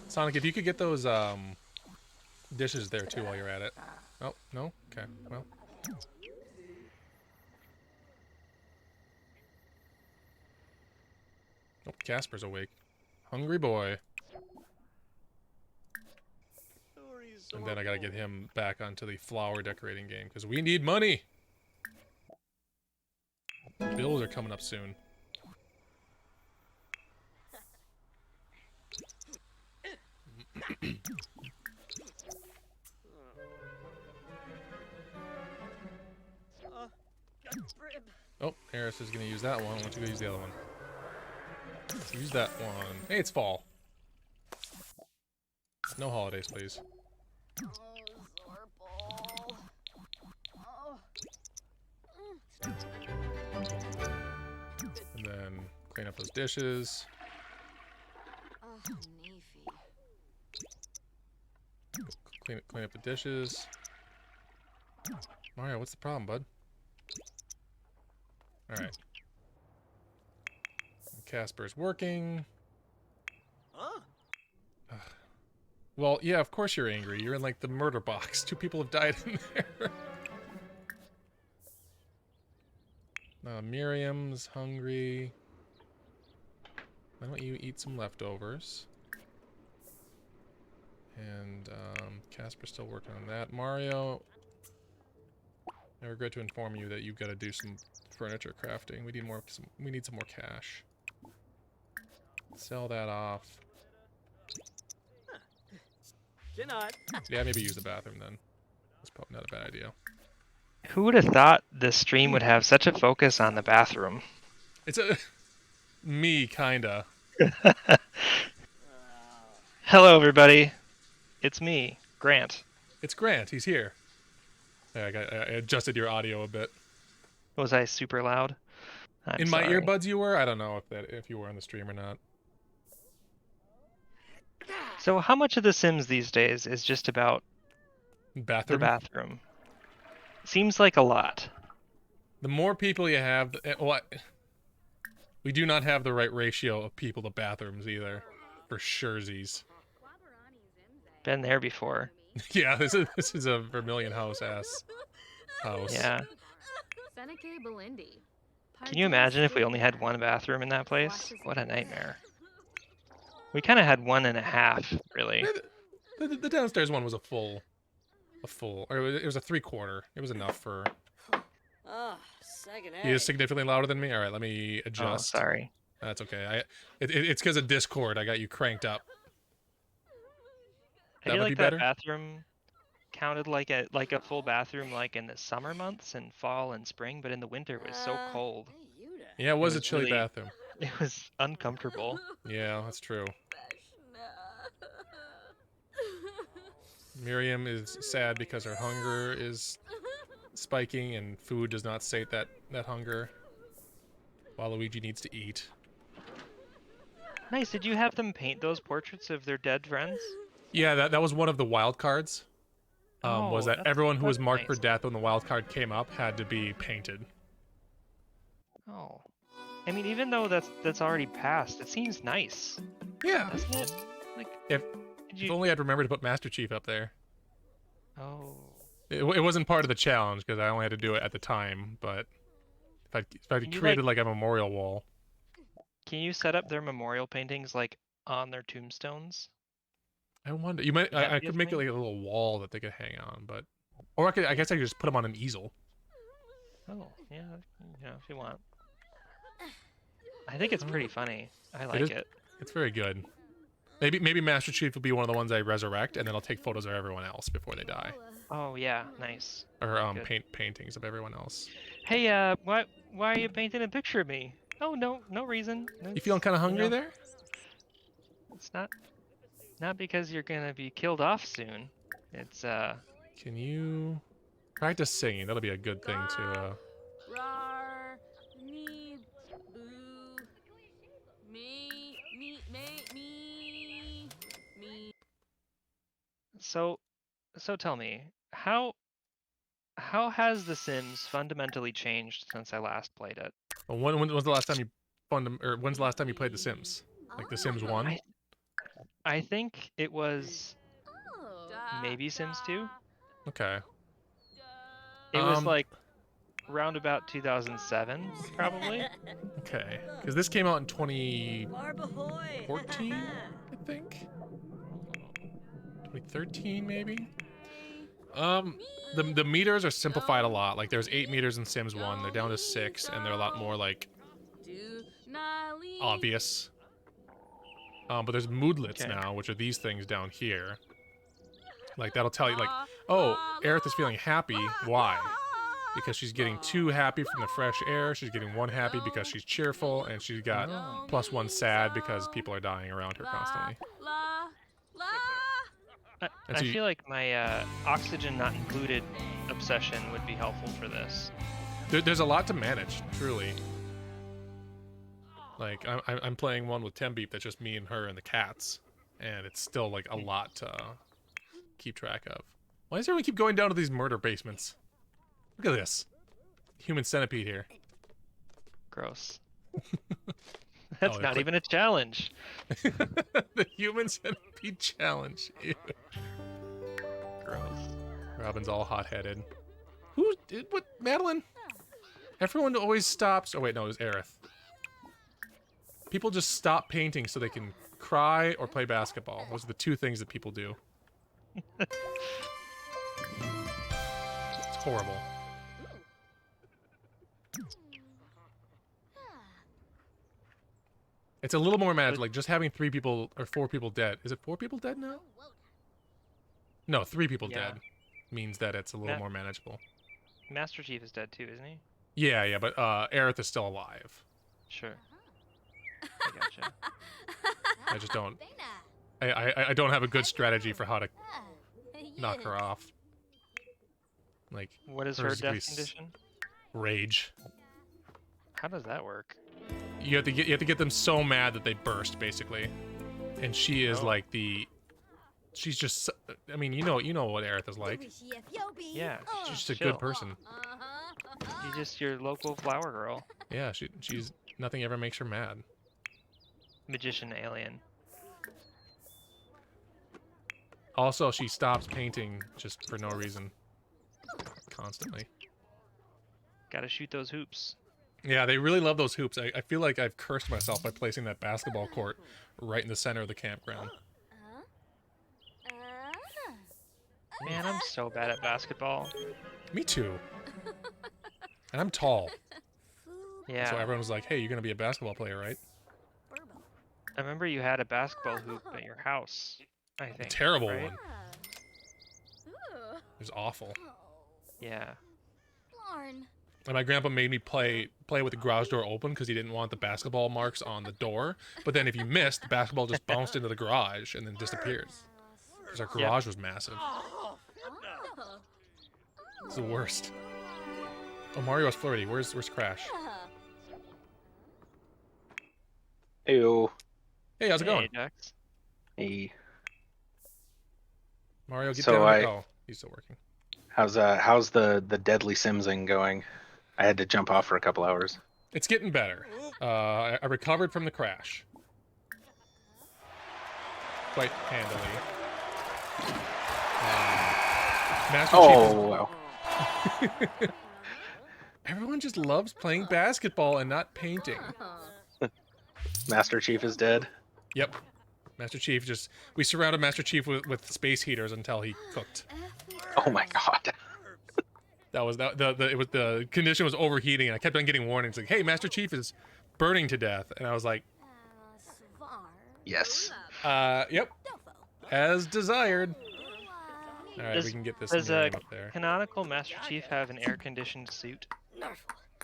Sonic, if you could get those dishes there too while you're at it. Oh, no? Okay, well. Oh, Casper's awake. Hungry boy. And then I gotta get him back onto the flower decorating game, because we need money! Bills are coming up soon. Oh, Harris is gonna use that one. Why don't you go use the other one? Use that one. Hey, it's fall. No holidays, please. And then clean up those dishes. Clean up the dishes. Mario, what's the problem, bud? Alright. Casper's working. Huh? Well, yeah, of course you're angry. You're in, like, the murder box. 2 people have died in there. Miriam's hungry. Why don't you eat some leftovers? And, Casper's still working on that. Mario, I regret to inform you that you've got to do some furniture crafting. We need some more cash. Sell that off. Cannot. Yeah, maybe use the bathroom then. That's probably not a bad idea. Who would have thought this stream would have such a focus on the bathroom? It's a... me, kinda. Hello, everybody. It's me, Grant. It's Grant. He's here. Yeah, I adjusted your audio a bit. Was I super loud? In my earbuds you were? I don't know if you were on the stream or not. So how much of The Sims these days is just about bathroom? The bathroom? Seems like a lot. The more people you have... Well, we do not have the right ratio of people to bathrooms either. For surezies. Been there before. Yeah, this is a Vermilion house. Yeah. Seneca Belindi. Can you imagine if we only had one bathroom in that place? What a nightmare. We kind of had 1.5, really. The downstairs one was a full, or it was a 3/4. It was enough for... Oh, second He is significantly louder than me? Alright, let me adjust. Oh, sorry. That's okay. It's because of Discord. I got you cranked up. I feel like that bathroom counted like a full bathroom like in the summer months and fall and spring, but in the winter it was so cold. Yeah, it was a chilly bathroom. It was uncomfortable. Yeah, that's true. Miriam is sad because her hunger is spiking and food does not sate that hunger. Waluigi needs to eat. Nice. Did you have them paint those portraits of their dead friends? Yeah, that was one of the wild cards. Was that everyone who was marked for death when the wild card came up had to be painted. Oh. I mean, even though that's already passed, it seems nice. Yeah. Doesn't it? Like, if only I'd remembered to put Master Chief up there. Oh. It wasn't part of the challenge because I only had to do it at the time, but if I'd created like a memorial wall. Can you set up their memorial paintings like on their tombstones? I wonder. You might. Would that I be could a make it thing? like a little wall that they could hang on, but or I guess I could just put them on an easel. Oh, yeah, if you want. I think it's pretty funny. I like is- it. It's very good. Maybe Master Chief will be one of the ones I resurrect, and then I'll take photos of everyone else before they die, Oh yeah, nice. or Good. paintings of everyone else. Hey, why are you painting a picture of me? Oh, no reason. You feeling kind of hungry know, there? It's not because you're gonna be killed off soon. It's Can you practice singing? That'll be a good thing to. Rar, me, boo, me, so tell me, how has The Sims fundamentally changed since I last played it? Well, when was the last time you or when's the last time you played The Sims? Like The Sims 1? I think it was maybe Sims 2. Okay. It was like roundabout 2007, probably. Okay. Because this came out in 2014, Barbahoy! I think. 2013, maybe. The meters are simplified a lot. Like there's 8 meters in Sims 1. They're down to 6, and they're a lot more like obvious. But there's moodlets Okay. now, which are these things down here. Like that'll tell you, like, oh, Aerith is feeling happy. Why? Because she's getting 2 happy from the fresh air. She's getting 1 happy because she's cheerful, and she's got +1 sad because people are dying around her constantly. I And so you- feel like my oxygen not included obsession would be helpful for this. There's a lot to manage, truly. Like I'm playing one with Tembeep that's just me and her and the cats, and it's still like a lot to keep track of. Why does everyone keep going down to these murder basements? Look at this human centipede here. Gross. That's Oh, not it's even a challenge. The human centipede challenge. Ew. Gross. Robin's all hot-headed. Who did what? Madeline? Everyone always stops. Oh wait, no, it was Aerith. People just stop painting so they can cry or play basketball. Those are the 2 things that people do. It's horrible. It's a little more manageable. Like just having 3 people or 4 people dead. Is it 4 people dead now? No, 3 people Yeah. dead means that it's a little Ma- more manageable. Master Chief is dead too, isn't he? Yeah, but Aerith is still alive. Sure. I gotcha. I just don't. I don't have a good strategy for how to knock her off. Like What is her hers death is condition? rage. How does that work? You have to get them so mad that they burst, basically. And she is Oh. like the. She's just. I mean, you know what Aerith is like. Yeah, She's just a chill. good person. She's just your local flower girl. Yeah, she's nothing ever makes her mad. Magician alien. Also, she stops painting just for no reason. Constantly. Gotta shoot those hoops. Yeah, they really love those hoops. I feel like I've cursed myself by placing that basketball court right in the center of the campground. Man, I'm so bad at basketball. Me too. And I'm tall. Yeah. So everyone was like, hey, you're going to be a basketball player, right? I remember you had a basketball hoop at your house, I think. A terrible right? one. It was awful. Yeah. And my grandpa made me play with the garage door open because he didn't want the basketball marks on the door. But then if you missed, the basketball just bounced into the garage and then disappeared. Because our garage was massive. It's the worst. Oh, Mario's flirty. Where's Crash? Heyo. Hey, how's it going? Hey, Jax. Hey. Mario, get So down. Oh, he's still working. How's the deadly Simsing going? I had to jump off for a couple hours. It's getting better. I recovered from the crash. Quite handily. Master Oh, Chief is... Everyone just loves playing basketball and not painting. Master Chief is dead. Yep. Master Chief we surrounded Master Chief with space heaters until he cooked. Oh my god. That was the condition was overheating, and I kept on getting warnings like, "Hey, Master Chief is burning to death," and I was like, Yes. "Yep, as desired." All right, Does- we can get this Does Miriam up there. canonical Master Chief have an air-conditioned suit?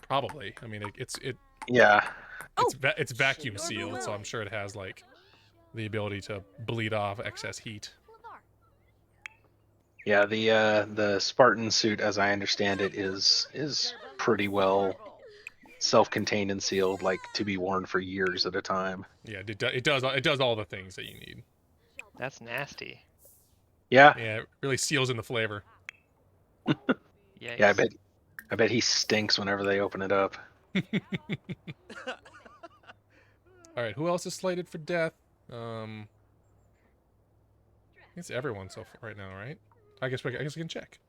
Probably. I mean, Yeah. it's vacuum sealed, so I'm sure it has like the ability to bleed off excess heat. Yeah, the Spartan suit, as I understand it, is pretty well self-contained and sealed, like to be worn for years at a time. Yeah, it does all the things that you need. That's nasty. Yeah. Yeah, it really seals in the flavor. Yeah, I bet he stinks whenever they open it up. All right, who else is slated for death? I think it's everyone so far right now, right? I guess we can check.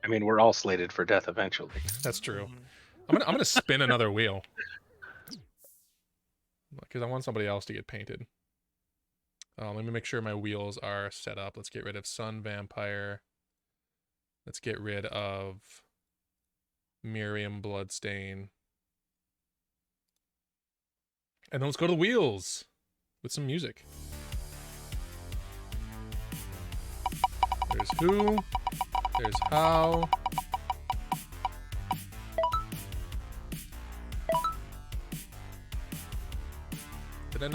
I mean, we're all slated for death eventually. That's true. I'm gonna spin another wheel because I want somebody else to get painted. Let me make sure my wheels are set up. Let's get rid of Sun Vampire. Let's get rid of Miriam Bloodstain. And then let's go to the wheels with some music. There's who, there's how.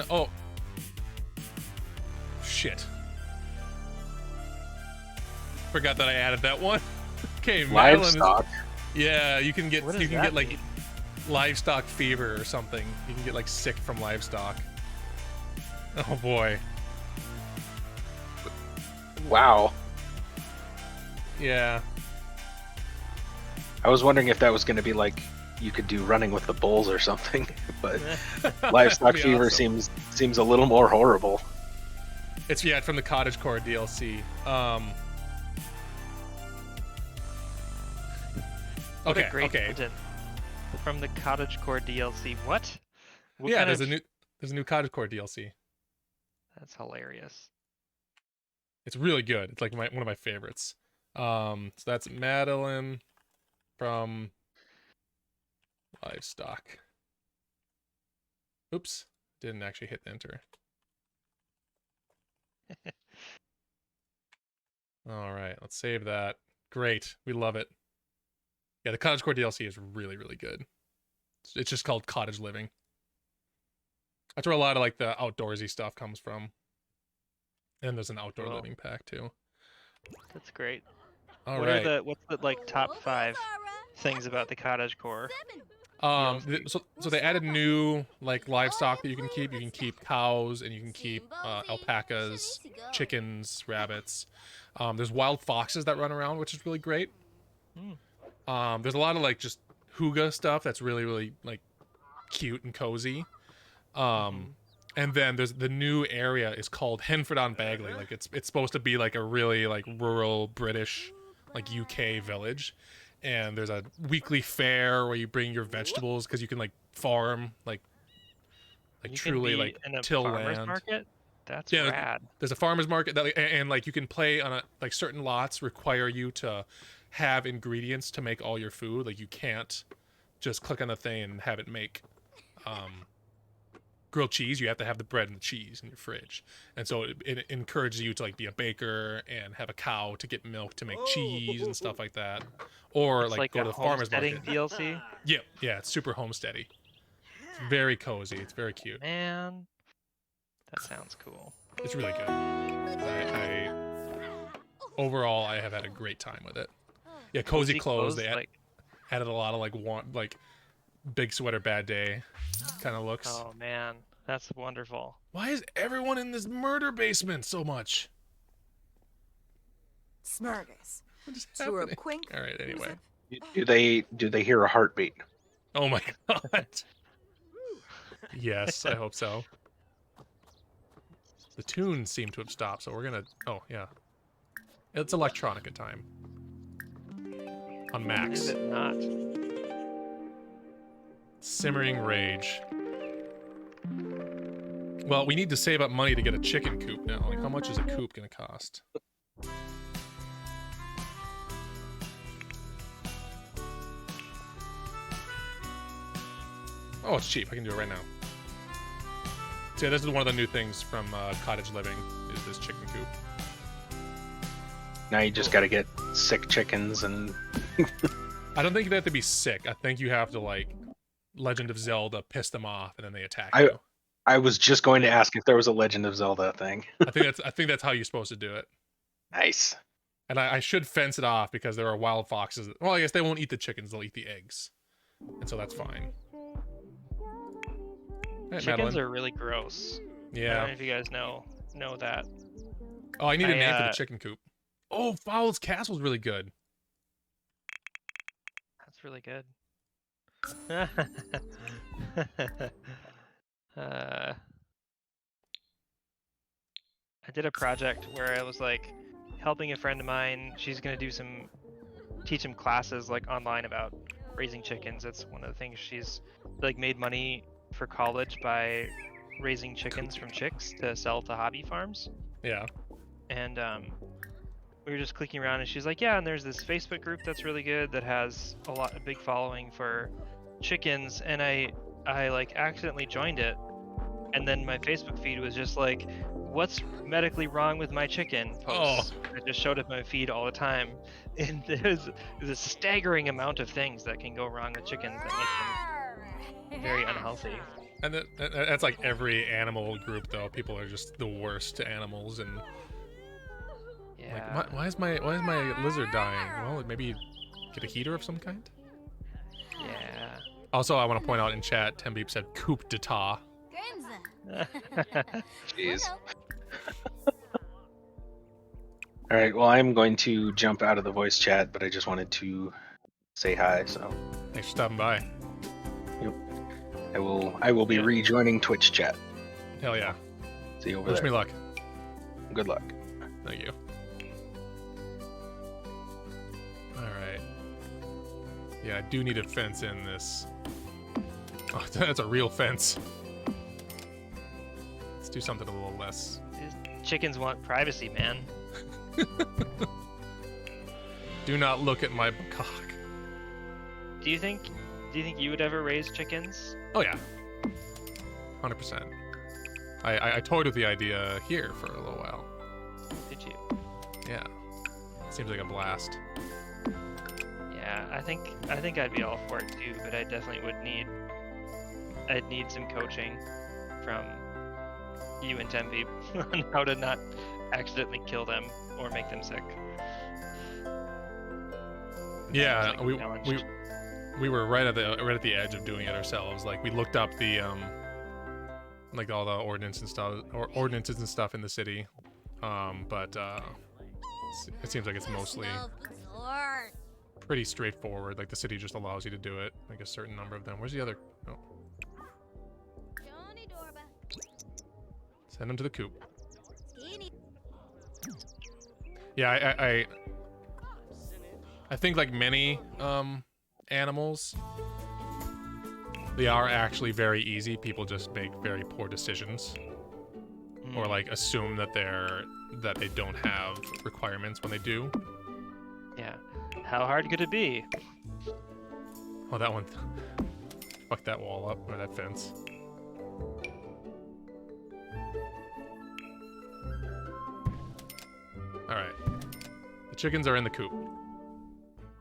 Oh. Shit. Forgot that I added that one. Okay, Livestock. Yeah, you can get that like livestock fever or something. You can get like sick from livestock. Oh boy. Wow. Yeah. I was wondering if that was going to be like you could do running with the bulls or something, but livestock fever awesome. seems a little more horrible. It's from the Cottagecore DLC. What Okay, a great okay. content. From the Cottagecore DLC. What? What Yeah, kind there's of- a new Cottagecore DLC. That's hilarious. It's really good. It's like one of my favorites. So that's Madeline from Livestock. Oops, didn't actually hit enter. All right, let's save that. Great, we love it. Yeah, the Cottagecore DLC is really, really good. It's just called Cottage Living. That's where a lot of like the outdoorsy stuff comes from. And there's an outdoor Cool. living pack too. That's great. All What right. are what's the like top 5 things about the Cottagecore? So they added new like livestock that you can keep. You can keep cows and you can keep alpacas, chickens, rabbits. There's wild foxes that run around, which is really great. There's a lot of like just hygge stuff that's really, really like cute and cozy. And then there's the new area is called Henford on Bagley. Like it's supposed to be like a really like rural British like UK village. And there's a weekly fair where you bring your vegetables because you can like farm like You can truly be like in a till farmer's land. market? That's Yeah, rad. there's a farmer's market that and like you can play on like certain lots require you to have ingredients to make all your food. Like you can't just click on the thing and have it make grilled cheese. You have to have the bread and the cheese in your fridge, and so it encourages you to like be a baker and have a cow to get milk to make cheese and stuff like that, or It's like go a to the farmer's homesteading market. DLC. Yeah, it's super homesteady. It's very cozy. It's very cute. Man, that sounds cool. It's really good. I overall I have had a great time with it. Yeah, cozy clothes. They added a lot of like big sweater bad day kind of looks. Oh man, that's wonderful. Why is everyone in this murder basement so much? Smurgus. What is Tour happening? Quink. All right, anyway. Do they hear a heartbeat? Oh my god. Yes, I hope so. The tunes seem to have stopped, so we're gonna. Oh yeah, it's electronica time. On max. Is it not? Simmering rage. Well, we need to save up money to get a chicken coop now. Like, how much is a coop gonna cost? Oh, it's cheap. I can do it right now. So yeah, this is one of the new things from Cottage Living, is this chicken coop. Now you just got to get sick chickens and. I don't think they have to be sick. I think you have to, like, Legend of Zelda, piss them off, and then they attack you. I was just going to ask if there was a Legend of Zelda thing. I think that's how you're supposed to do it. Nice. And I should fence it off because there are wild foxes. Well, I guess they won't eat the chickens; they'll eat the eggs, and so that's fine. Hey, Chickens Madeline. are really gross. I Yeah. don't know if you guys know that. Oh, I need a name for the chicken coop. Oh, Fowl's Castle's really good. That's really good. I did a project where I was like helping a friend of mine. She's gonna teach some classes like online about raising chickens. That's one of the things she's like made money for college by raising chickens from chicks to sell to hobby farms. Yeah. And we were just clicking around and she's like, yeah, and there's this Facebook group that's really good that has a big following for chickens, and I like accidentally joined it, and then my Facebook feed was just like, what's medically wrong with my chicken posts. It just showed up in my feed all the time, and there's a staggering amount of things that can go wrong with chickens that make them very unhealthy. And that's like every animal group, though. People are just the worst to animals, and yeah. like, why is my lizard dying? Well, maybe get a heater of some kind. Yeah. Also, I want to point out in chat, Tembeep said coup d'etat. Jeez. All right. Well, I'm going to jump out of the voice chat, but I just wanted to say hi. So thanks for stopping by. Yep. I will be rejoining Twitch chat. Hell yeah. See you over there. Wish me luck. Good luck. Thank you. All right. Yeah, I do need to fence in this. Oh, that's a real fence. Let's do something a little less. These chickens want privacy, man. Do not look at my cock. Do you think you would ever raise chickens? Oh yeah, 100%. I toyed with the idea here for a little while. Did you? Yeah, seems like a blast. Yeah, I think I'd be all for it too, but I definitely I'd need some coaching from you and Tempe on how to not accidentally kill them or make them sick. Yeah, we were right at the edge of doing it ourselves. Like, we looked up the like all the ordinances and stuff in the city, but it seems like it's mostly pretty straightforward. Like, the city just allows you to do it, like a certain number of them. Where's the other? Oh. Send them to the coop. Yeah, I think, like many animals, they are actually very easy. People just make very poor decisions, or like assume that they don't have requirements when they do. Yeah. How hard could it be? Oh, that one. Fuck that wall up, or that fence. All right. The chickens are in the coop.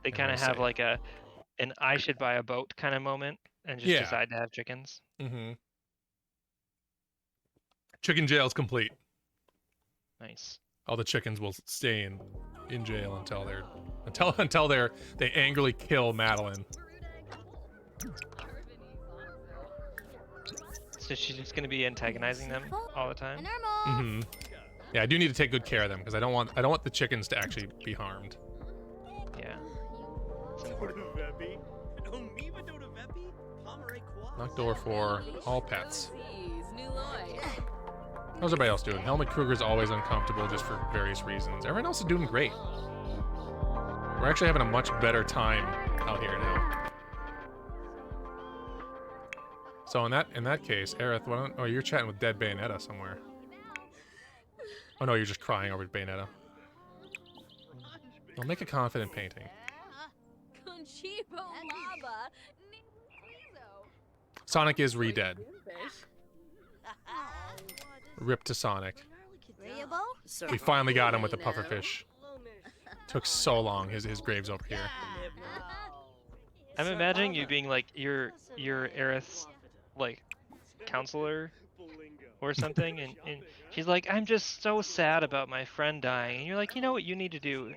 They kind of have like an I should buy a boat kind of moment and just decide to have chickens. Mm-hmm. Chicken jail's complete. Nice. All the chickens will stay in jail until they angrily kill Madeline. So she's just gonna be antagonizing them all the time. Mm-hmm. Yeah, I do need to take good care of them because I don't want the chickens to actually be harmed. Yeah. Locked door for all pets. How's everybody else doing? Helmut Kruger's always uncomfortable just for various reasons. Everyone else is doing great. We're actually having a much better time out here now. So in that case, Aerith, why don't, oh, you're chatting with dead Bayonetta somewhere. Oh no, you're just crying over Bayonetta. I'll make a confident painting. Conchibo lava. Sonic is re-dead. Rip to Sonic. We finally got him with the pufferfish. Took so long. His grave's over here. I'm imagining you being like your Aerith's like counselor or something, and she's like, I'm just so sad about my friend dying, and you're like, you know what you need to do?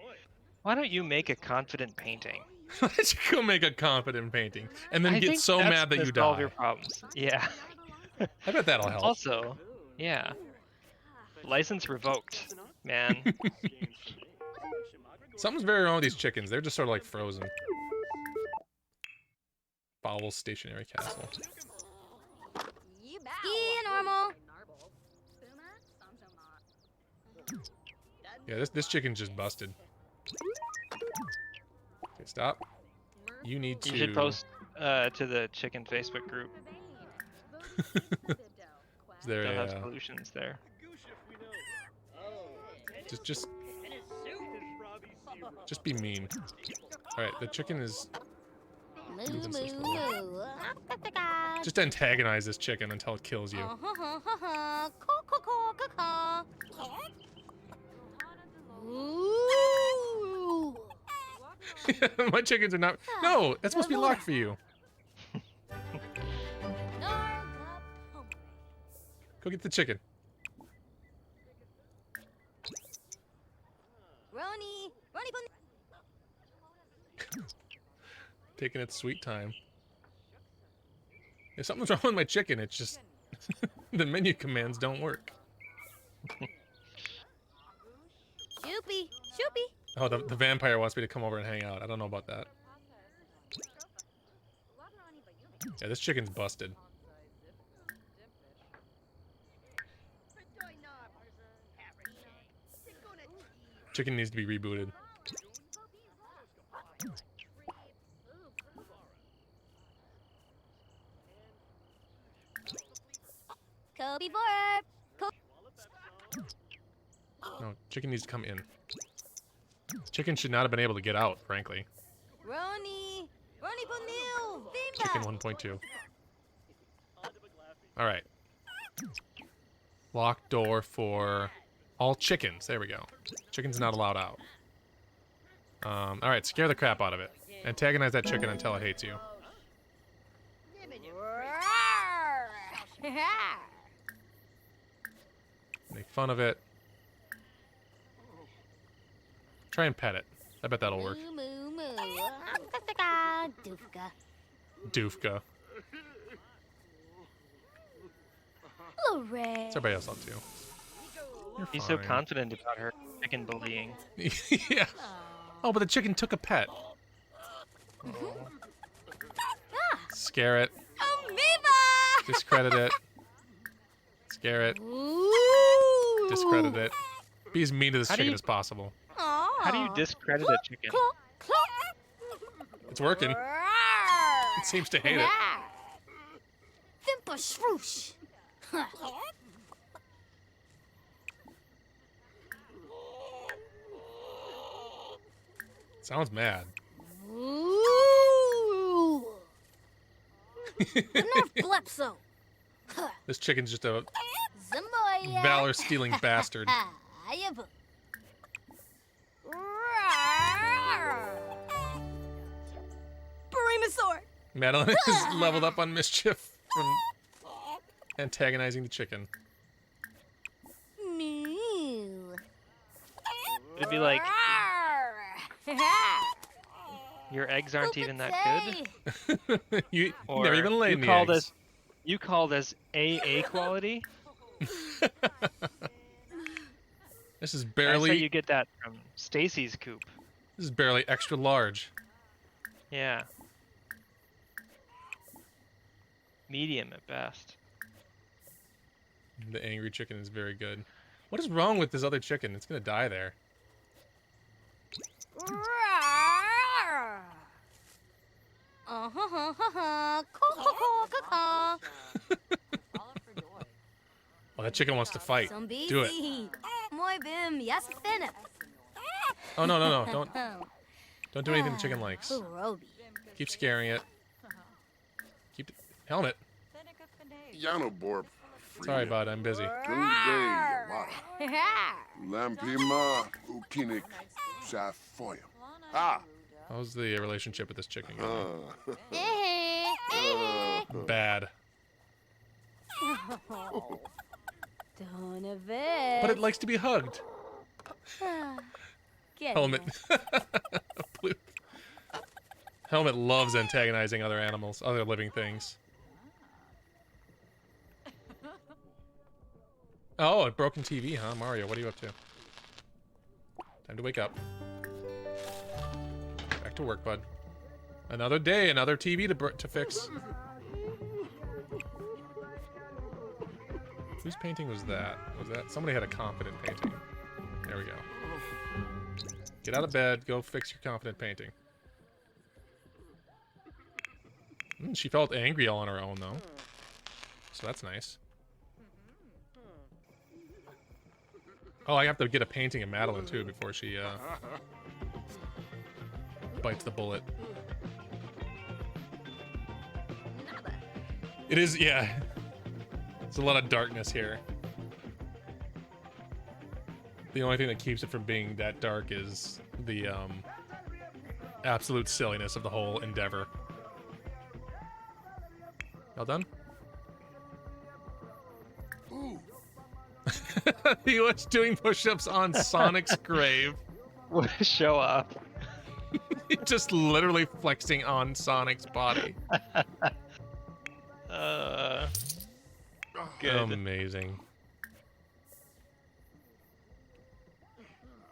Why don't you make a confident painting? Why don't you go make a confident painting and then I get think so that's mad that gonna you solve die? your problems. Yeah. I bet that'll help. Also, yeah. License revoked, man. Something's very wrong with these chickens. They're just sort of like frozen. Bowel stationary castle. Ski normal. Yeah, this chicken's just busted. Okay, stop. You need to. You should post to the chicken Facebook group. There, They'll have solutions there. Just be mean. All right, the chicken is. moving so slowly. Just antagonize this chicken until it kills you. My chickens are not. No, that's supposed to be locked for you. Go get the chicken. Taking its sweet time. If something's wrong with my chicken, it's just the menu commands don't work. Shoopy, shoopy. Oh, the vampire wants me to come over and hang out. I don't know about that. Yeah, this chicken's busted. Chicken needs to be rebooted. Kobe Borb. No, chicken needs to come in. Chicken should not have been able to get out, frankly. Ronnie Bonil. Chicken 1.2. Alright. Locked door for all chickens. There we go. Chicken's not allowed out. Alright, scare the crap out of it. Antagonize that chicken until it hates you. Make fun of it. Try and pet it. I bet that'll work. Doofka. Doofka. Lorraine. What's everybody else up to? You're He's so fine. confident about her chicken bullying. Yeah. Oh, but the chicken took a pet. Scare it. Amoeba! Discredit it. Scare it. Ooh. Discredit it. Be as mean to this How do chicken you- as possible. How do you discredit a chicken? It's working. It seems to hate it. Thimper swoosh. Sounds mad. Ooh. Nerf Glepso. This chicken's just a Zimboya. valor-stealing bastard. Ayabu. Burrimosaur. Madeline is leveled up on mischief from antagonizing the chicken. Moo. It'd be like your eggs aren't even that good. You Or never even laid you any call eggs. this you call this AA quality. This is I say barely. you get that from Stacy's coop. This is barely extra large. Yeah. Medium at best. The angry chicken is very good. What is wrong with this other chicken? It's gonna die there. that chicken wants to fight. Do it. Muy bim, yes, finna. Oh no, no, no! Don't do anything the chicken likes. Roby. Keep scaring it. Keep helmet. Yano Borb. Sorry, bud. I'm busy. Lampima Ukinik Safoyam. Ah. How's the relationship with this chicken going? Eh. Bad. Don't a bit. But it likes to be hugged. Helmet. Blue. Helmet loves antagonizing other animals, other living things. Oh, a broken TV, huh? Mario, what are you up to? Time to wake up. Back to work, bud. Another day, another TV to fix. Whose painting was that? Was that somebody had a confident painting? There we go. Get out of bed, go fix your confident painting. She felt angry all on her own, though. So that's nice. Oh, I have to get a painting of Madeline, too, before she, bites the bullet. It is, yeah. There's a lot of darkness here. The only thing that keeps it from being that dark is the, absolute silliness of the whole endeavor. All done? Ooh. He was doing push-ups on Sonic's grave. What a show off. Just literally flexing on Sonic's body. Good. Amazing.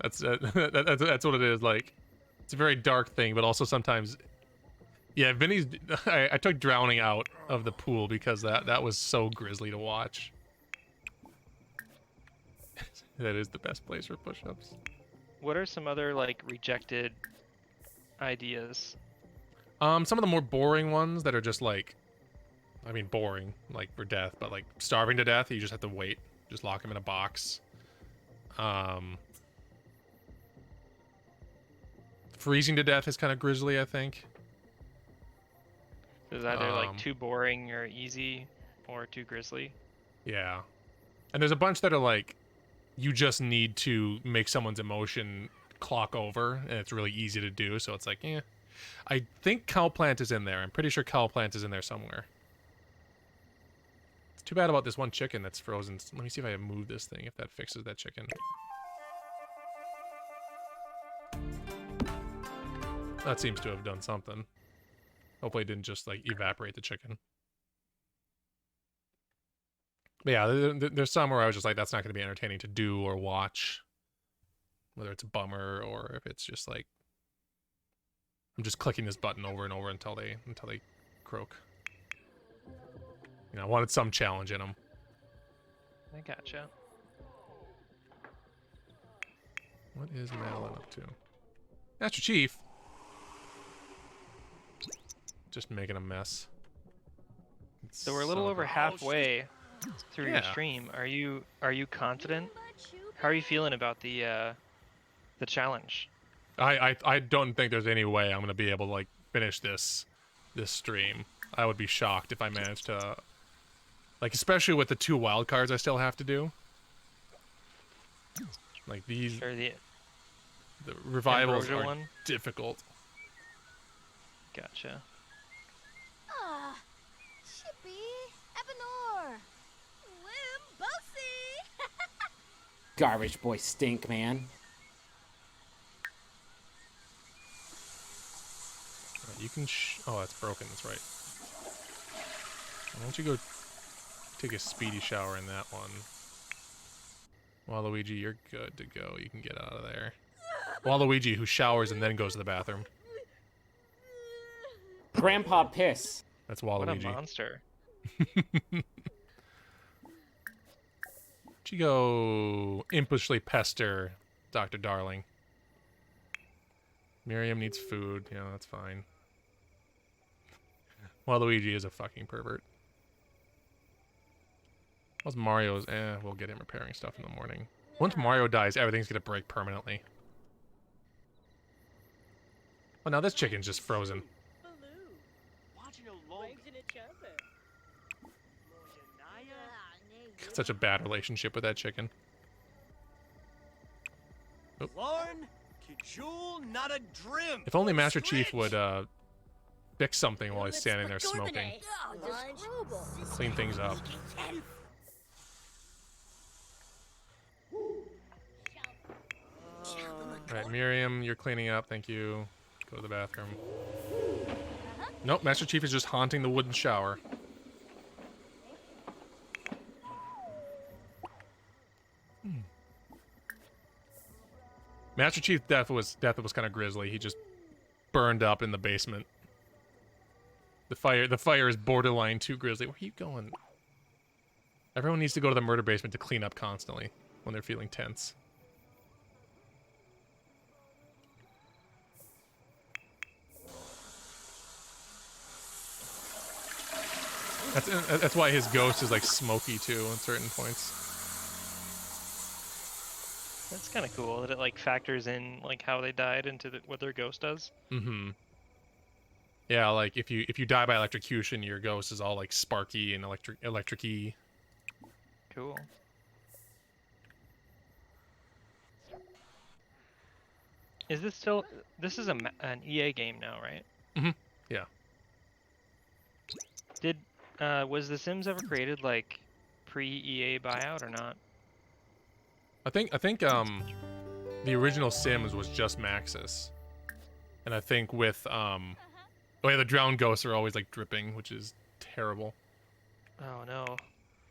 That's what it is. Like, it's a very dark thing, but also sometimes, yeah. Vinny's. I took drowning out of the pool because that was so grisly to watch. That is the best place for push-ups. What are some other like rejected ideas? Some of the more boring ones that are just like, I mean, boring, like for death, but like starving to death, you just have to wait. Just lock him in a box. Freezing to death is kind of grisly, I think. Is either like too boring or easy, or too grisly. Yeah, and there's a bunch that are like, you just need to make someone's emotion clock over, and it's really easy to do. So it's like, yeah. I think Cowplant is in there. I'm pretty sure Cowplant is in there somewhere. It's too bad about this one chicken that's frozen. Let me see if I can move this thing, if that fixes that chicken. That seems to have done something. Hopefully it didn't just, like, evaporate the chicken. But yeah, there's some where I was just like, that's not going to be entertaining to do or watch. Whether it's a bummer or if it's just like, I'm just clicking this button over and over until they croak. You know, I wanted some challenge in them. I gotcha. What is Madeline up to? Master Chief. Just making a mess. So we're a little over halfway through your stream. Are you confident? How are you feeling about the challenge? I don't think there's any way I'm gonna be able to like finish this stream. I would be shocked if I managed to, like, especially with the 2 wild cards I still have to do. Like these, Sure, the revivals Ambrosia are one? difficult. Gotcha. Ah, Chippy, Evanor, Limbosi. Garbage boy stink, man. You can oh, that's broken, that's right. Why don't you go take a speedy shower in that one. Waluigi, you're good to go. You can get out of there. Waluigi, who showers and then goes to the bathroom. Grandpa piss. That's Waluigi. What a monster. You go impishly pester Dr. Darling. Miriam needs food. Yeah, that's fine. Waluigi is a fucking pervert. How's Mario's? We'll get him repairing stuff in the morning. Once Mario dies, everything's gonna break permanently. Oh, now this chicken's just frozen. Such a bad relationship with that chicken. Oh. Lorn, Kijul, not a drim. If only Master Chief would fix something while he's standing there smoking. Clean things up. Alright, Miriam, you're cleaning up. Thank you. Go to the bathroom. Nope, Master Chief is just haunting the wooden shower. Master Chief's death was kind of grisly. He just burned up in the basement. The fire is borderline too grisly. Where are you going? Everyone needs to go to the murder basement to clean up constantly when they're feeling tense. That's why his ghost is like smoky too at certain points. That's kind of cool that it like factors in like how they died into what their ghost does. Mm-hmm. Yeah, like if you die by electrocution, your ghost is all like sparky and electric-y. Cool. Is this still? This is an EA game now, right? Mm-hmm. Yeah. Did was The Sims ever created like pre-EA buyout or not? I think the original Sims was just Maxis, and I think with oh yeah, the drowned ghosts are always like dripping, which is terrible. Oh no.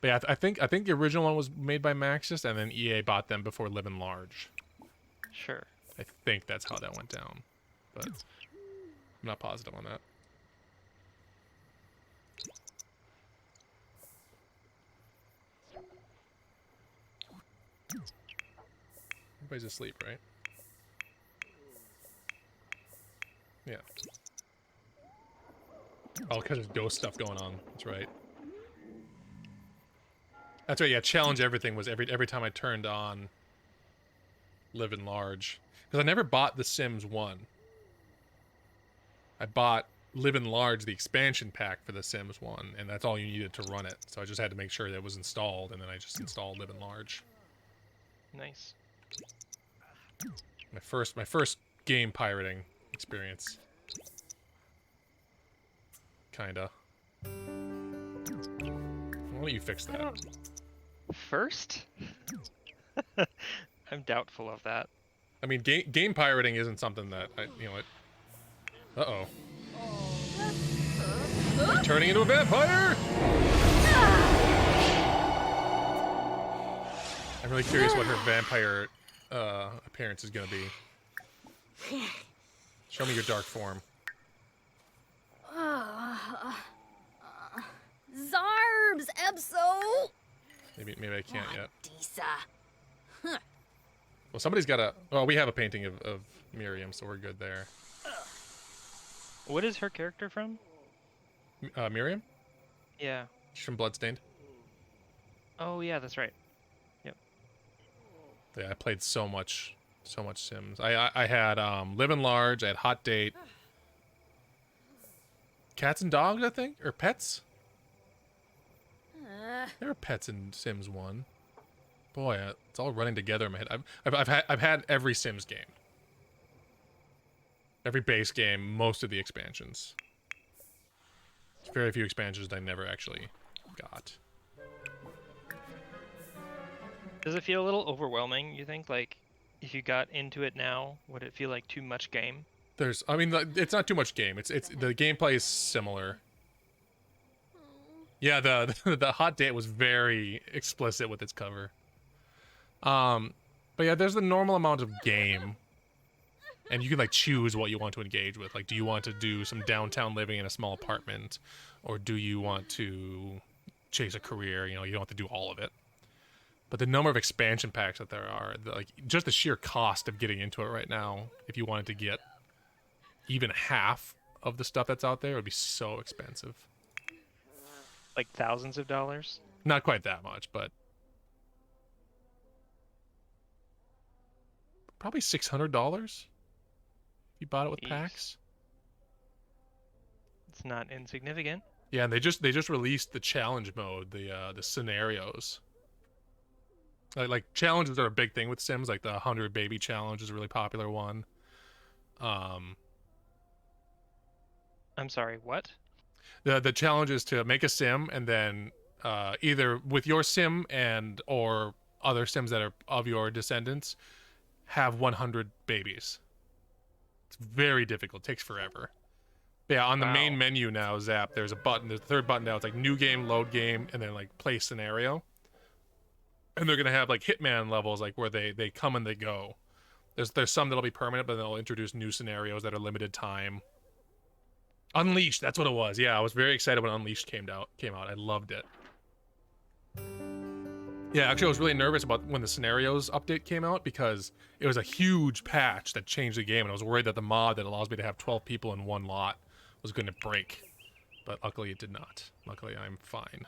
But yeah, I think the original one was made by Maxis, and then EA bought them before Living Large. Sure. I think that's how that went down, but I'm not positive on that. Everybody's asleep, right? Yeah. Oh, because there's ghost stuff going on. That's right. That's right, yeah, Challenge Everything was every time I turned on Living Large. Because I never bought The Sims 1. I bought Living Large, the expansion pack for The Sims 1, and that's all you needed to run it. So I just had to make sure that it was installed, and then I just installed Living Large. Nice. My first game pirating experience. Kinda. Why don't you fix that? First? I'm doubtful of that. I mean, game pirating isn't something that you know. Uh-oh. You're turning into a vampire! I'm really curious what her vampire appearance is gonna be. Show me your dark form. Zarbs, Ebso! Maybe I can't yet. Disa. Well, somebody's got a... Well, we have a painting of Miriam, so we're good there. What is her character from? Miriam? Yeah. She's from Bloodstained. Oh yeah, that's right. Yep. Yeah, I played so much Sims. I had Living Large, I had Hot Date. Cats and dogs, I think? Or pets? There were pets in Sims 1. Boy, it's all running together in my head. I've had every Sims game. Every base game, most of the expansions. Very few expansions I never actually got. Does it feel a little overwhelming, you think? Like, if you got into it now, would it feel like too much game? I mean, it's not too much game. It's the gameplay is similar. Yeah, the Hot Date was very explicit with its cover. But yeah, there's the normal amount of game, and you can like choose what you want to engage with. Like, do you want to do some downtown living in a small apartment, or do you want to chase a career? You know, you don't have to do all of it. But the number of expansion packs that there are, like just the sheer cost of getting into it right now, if you wanted to get even half of the stuff that's out there, it would be so expensive. Like thousands of dollars? Not quite that much, but probably $600 if you bought it with Jeez. packs. It's not insignificant. Yeah, and they just released the challenge mode, the scenarios. Like challenges are a big thing with Sims. Like the 100 baby challenge is a really popular one. I'm sorry, what? The challenge is to make a sim and then either with your sim and or other sims that are of your descendants have 100 babies. It's very difficult. It takes forever. But yeah, on the main menu now, Zap, there's a button. There's the third button now. It's like new game, load game, and then like play scenario. And they're gonna have like Hitman levels, like where they come and they go. There's some that'll be permanent, but they'll introduce new scenarios that are limited time. Unleashed, that's what it was. Yeah, I was very excited when Unleashed came out. I loved it. Yeah, actually I was really nervous about when the scenarios update came out because it was a huge patch that changed the game, and I was worried that the mod that allows me to have 12 people in one lot was going to break. But luckily it did not. Luckily I'm fine.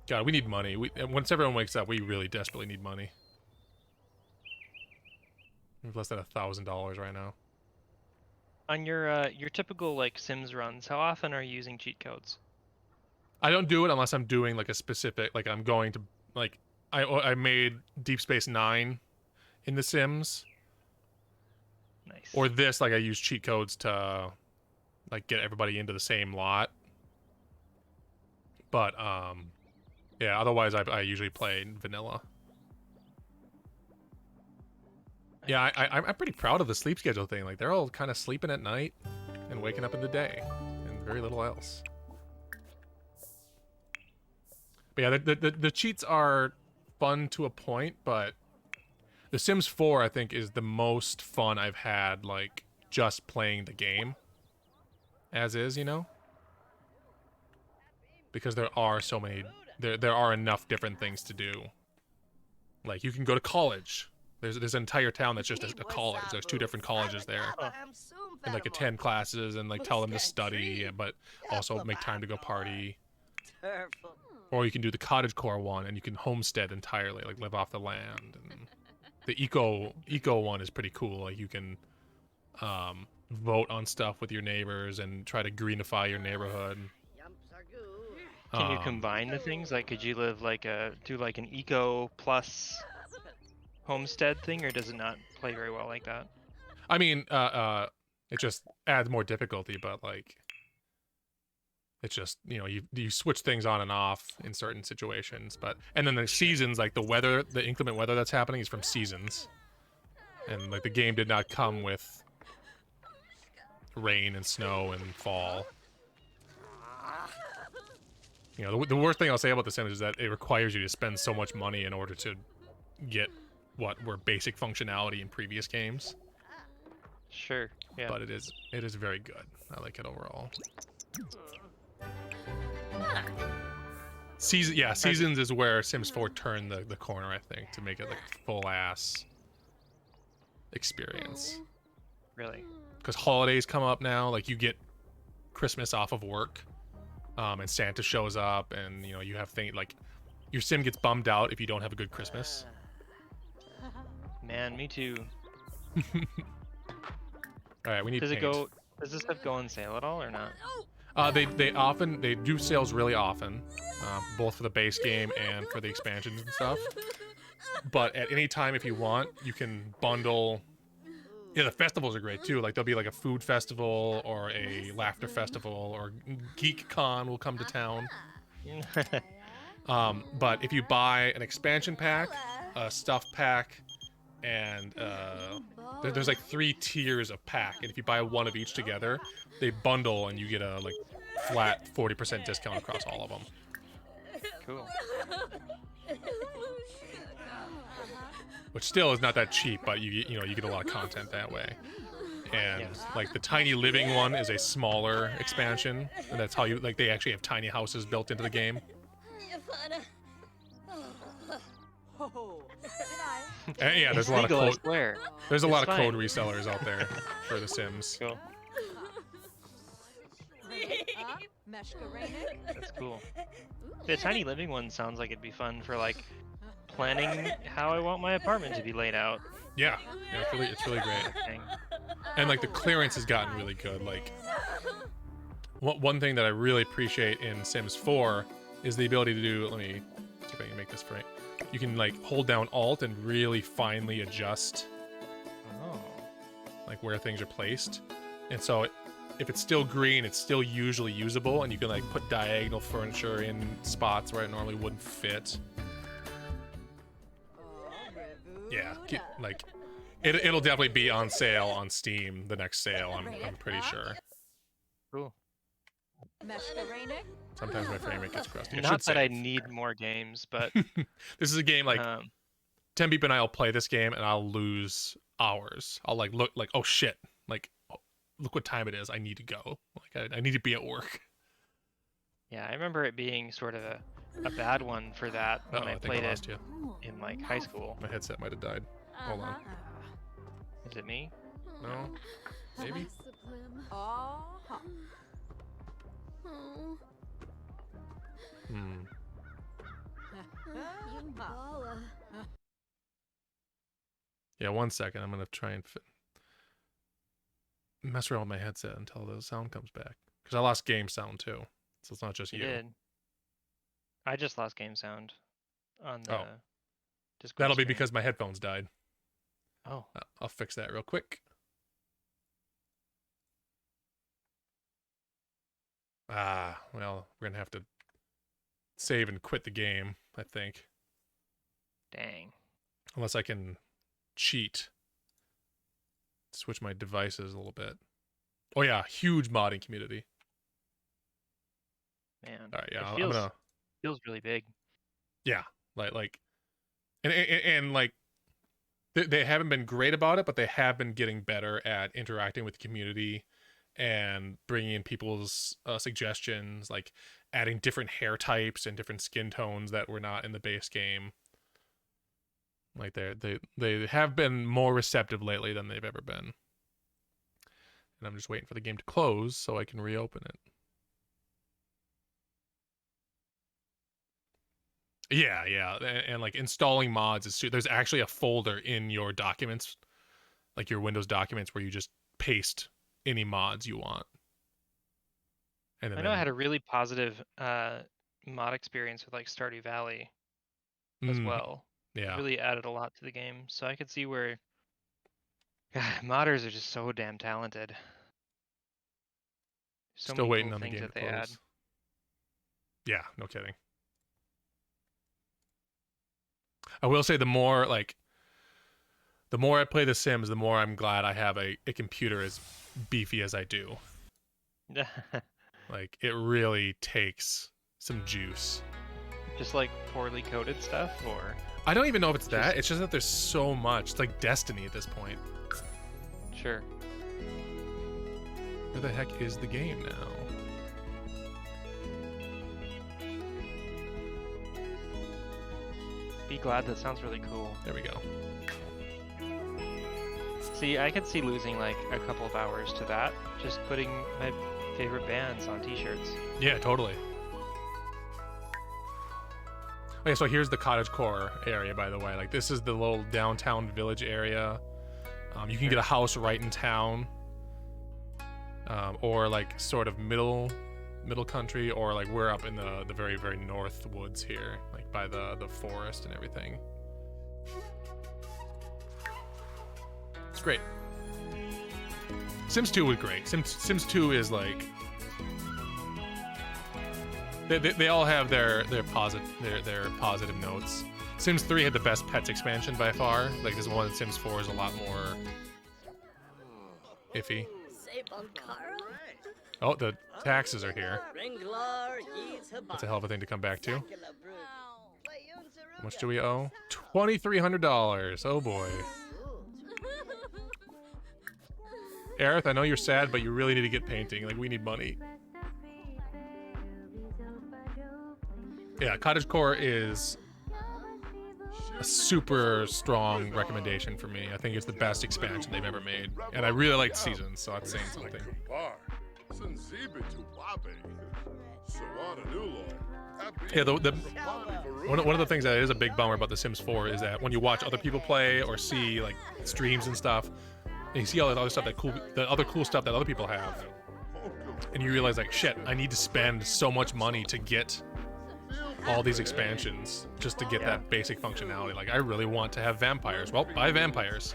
God, we need money. Once everyone wakes up, we really desperately need money. We have less than $1,000 right now. On your typical like Sims runs, how often are you using cheat codes? I don't do it unless I'm doing like a specific, like I'm going to, like, I made Deep Space Nine in The Sims. Nice. Or this, like I use cheat codes to, like, get everybody into the same lot. But, yeah, otherwise I usually play vanilla. Yeah, I'm pretty proud of the sleep schedule thing. Like, they're all kind of sleeping at night and waking up in the day, and very little else. But yeah, the cheats are fun to a point, but The Sims 4, I think, is the most fun I've had, like, just playing the game. As is, you know? Because there are so many... There are enough different things to do. Like, you can go to college. There's an entire town that's just a college. There's 2 different colleges there. And, like, attend classes and, like, tell them to study, but also make time to go party. Or you can do the cottagecore one, and you can homestead entirely, like, live off the land. And the eco one is pretty cool. Like, you can vote on stuff with your neighbors and try to greenify your neighborhood. Can you combine the things? Like, could you live like do like an eco plus homestead thing, or does it not play very well like that? I mean, it just adds more difficulty, but like, it's just, you know, you switch things on and off in certain situations. But and then the seasons, like the weather, the inclement weather that's happening is from seasons, and like the game did not come with rain and snow and fall. You know, the worst thing I'll say about The Sims is that it requires you to spend so much money in order to get what were basic functionality in previous games. Sure. Yeah. But it is very good. I like it overall. Seasons is where Sims 4 turned the corner, I think, to make it like a full ass experience. Really? Because holidays come up now, like you get Christmas off of work. And Santa shows up, and you know you have things like your sim gets bummed out if you don't have a good Christmas. Man, me too. All right, we need. Does this stuff go on sale at all or not? They do sales really often, both for the base game and for the expansions and stuff. But at any time, if you want, you can bundle. Yeah, the festivals are great too. Like there'll be like a food festival or a laughter festival, or GeekCon will come to town. But if you buy an expansion pack, a stuff pack, and there's like 3 tiers of pack, and if you buy one of each together, they bundle and you get a like flat 40% discount across all of them. Cool. Which still is not that cheap, but you know you get a lot of content that way. And like the Tiny Living one is a smaller expansion, and that's how you like they actually have tiny houses built into the game. And yeah, there's a lot of code. There's a lot of code resellers out there for The Sims. Cool. That's cool. The tiny living one sounds like it'd be fun for like planning how I want my apartment to be laid out. Yeah, it's really great. And like the clearance has gotten really good. Like one thing that I really appreciate in Sims 4 is the ability to do. Let me see if I can make this right. You can like hold down Alt and really finely adjust like where things are placed. And so if it's still green, it's still usually usable, and you can like put diagonal furniture in spots where it normally wouldn't fit. Yeah, like it'll definitely be on sale on Steam the next sale. I'm pretty sure. Cool. Sometimes my frame rate gets crusty. Not that I need more games, but this is a game like Tembeep and I will play this game and I'll lose hours. I'll like look like, oh shit, like look what time it is. I need to go. Like I need to be at work. Yeah, I remember it being sort of a bad one for that when I played it in like high school. My headset might have died. Hold on. Is it me? No. Maybe. Yeah, 1 second. I'm gonna try and mess around with my headset until the sound comes back. Because I lost game sound too, so it's not just you. Did. I just lost game sound on the Discord That'll be stream. because my headphones died. Oh. I'll fix that real quick. Well, we're gonna have to save and quit the game, I think. Dang. Unless I can cheat. Switch my devices a little bit. Oh yeah, huge modding community. Man. All right, yeah, it I'm gonna. Feels really big. Yeah, and like, they haven't been great about it, but they have been getting better at interacting with the community and bringing in people's suggestions, like adding different hair types and different skin tones that were not in the base game. Like they have been more receptive lately than they've ever been. And I'm just waiting for the game to close so I can reopen it. Yeah, and like installing mods is there's actually a folder in your documents, like your Windows documents, where you just paste any mods you want. And then I know I had a really positive mod experience with like Stardew Valley as well. Yeah, it really added a lot to the game, so I could see where modders are just so damn talented. So still many waiting cool on the things game that to they close. add. Yeah, no kidding. I will say the more I play The Sims, the more I'm glad I have a computer as beefy as I do. Like, it really takes some juice. Just like poorly coded stuff, or? I don't even know if it's that. It's just that there's so much. It's like Destiny at this point. Sure. Where the heck is the game now? Be glad, that sounds really cool. There we go. See, I could see losing like a couple of hours to that, just putting my favorite bands on t-shirts. Yeah, totally. Okay, so here's the cottagecore area, by the way. Like, this is the little downtown village area. You can get a house right in town, or like sort of middle country, or like we're up in the very, very north woods here, like by the forest and everything. It's great. Sims 2 was great. Sims 2 is like, they all have their positive notes. Sims 3 had the best pets expansion by far. Like, this one in Sims 4 is a lot more iffy. Oh, the taxes are here. That's a hell of a thing to come back to. How much do we owe? $2,300. Oh boy. Aerith, I know you're sad, but you really need to get painting. Like, we need money. Yeah, cottagecore is a super strong recommendation for me. I think it's the best expansion they've ever made. And I really liked Seasons, so that's saying something. Yeah, one of the things that is a big bummer about The Sims 4 is that when you watch other people play or see like streams and stuff, and you see all that other stuff the other cool stuff that other people have, and you realize like, shit, I need to spend so much money to get all these expansions just to get that basic functionality. Like, I really want to have vampires. Well, buy vampires.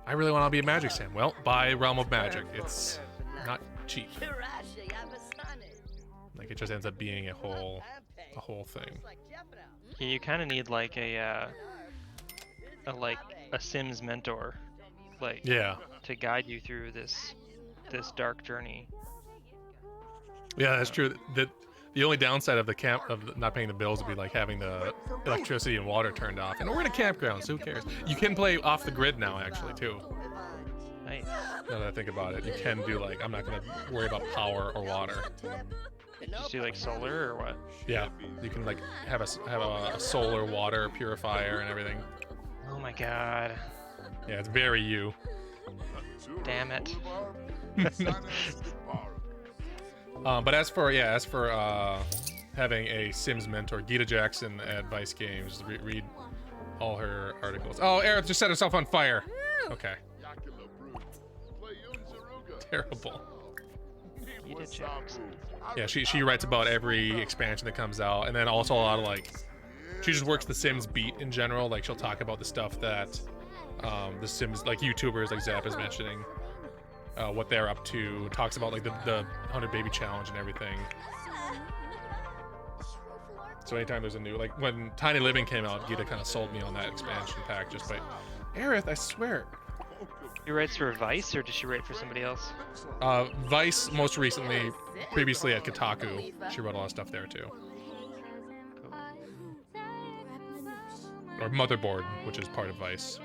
I really want to be a magic sim. Well, buy Realm of Magic. It's not cheap. Like, it just ends up being a whole thing. Yeah, you kind of need like a Sims mentor, like, to guide you through this dark journey. Yeah, that's true. The only downside of not paying the bills would be like having the electricity and water turned off. And we're in a campground, so who cares? You can play off the grid now, actually, too. Nice. Now that I think about it, you can do like, I'm not gonna worry about power or water. Just do like solar or what? Yeah, you can like have a solar water purifier and everything. Oh my god. Yeah, it's very you. Damn it. But as for having a Sims mentor, Gita Jackson at Vice Games, read all her articles. Oh, Aerith just set herself on fire. Okay. Terrible. Gita Jackson. Yeah, she writes about every expansion that comes out, and then also a lot of like, she just works the Sims beat in general. Like, she'll talk about the stuff that the Sims, like YouTubers like Zap is mentioning, what they're up to. Talks about like the 100 Baby Challenge and everything. So anytime there's a new, like when Tiny Living came out, Gita kind of sold me on that expansion pack just by, Aerith, I swear. She writes for Vice, or does she write for somebody else? Vice most recently, previously at Kotaku. She wrote a lot of stuff there too. Cool. Or Motherboard, which is part of Vice.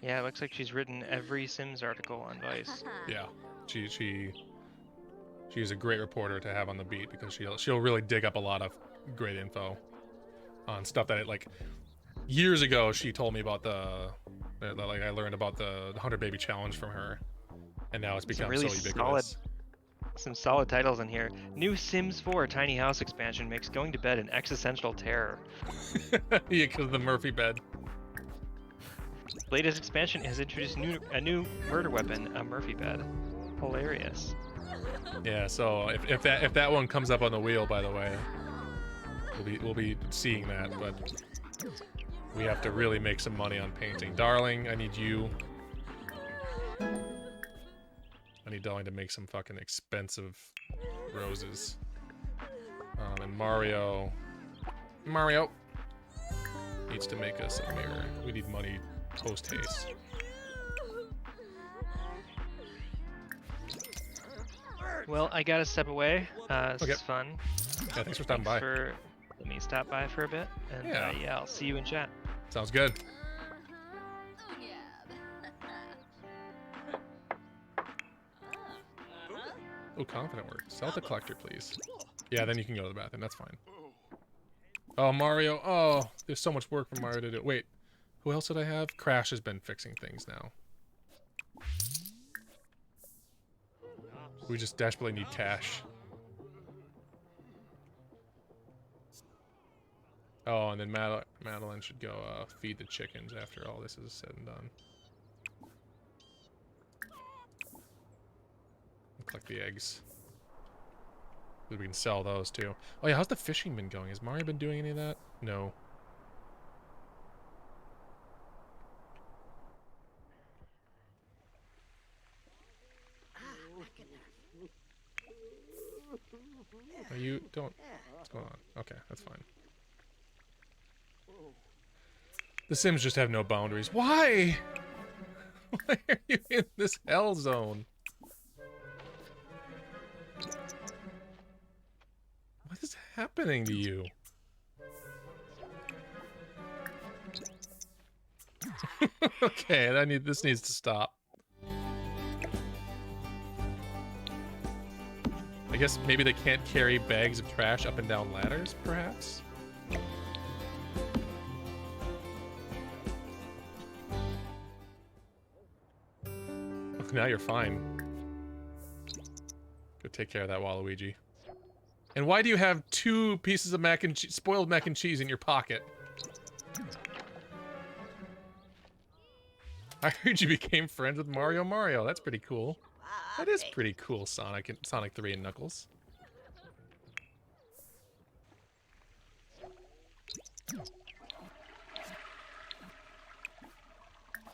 Yeah, it looks like she's written every Sims article on Vice. Yeah, she's a great reporter to have on the beat because she'll really dig up a lot of great info on stuff that like years ago she told me about I learned about the 100 Baby Challenge from her, and now it's become really so ubiquitous. Some solid titles in here. New Sims 4 Tiny House expansion makes going to bed an existential terror. Yeah, because of the Murphy bed. Latest expansion has introduced a new murder weapon, a Murphy bed. Hilarious. Yeah, so if that one comes up on the wheel, by the way, we'll be seeing that, but we have to really make some money on painting. Darling, I need you. I need Darling to make some fucking expensive roses. And Mario needs to make us a mirror. We need money post haste. Well, I gotta step away. This Okay. is fun. Yeah, thanks for stopping by. Let me stop by for a bit, and yeah, I'll see you in chat. Sounds good. Oh, confident work. Sell the collector, please. Yeah, then you can go to the bathroom. That's fine. Oh, Mario. Oh, there's so much work for Mario to do. Wait, who else did I have? Crash has been fixing things now. We just desperately need cash. Oh, and then Madeline should go feed the chickens after all this is said and done. Collect the eggs. We can sell those too. Oh yeah, how's the fishing been going? Has Mario been doing any of that? No. Oh, you don't... What's going on? Okay, that's fine. The Sims just have no boundaries. Why? Why are you in this hell zone? What is happening to you? Okay, this needs to stop. I guess maybe they can't carry bags of trash up and down ladders, perhaps? Now you're fine. Go take care of that Waluigi. And why do you have 2 pieces of spoiled mac and cheese in your pocket? I heard you became friends with Mario. That's pretty cool. That is pretty cool, Sonic 3 and Knuckles.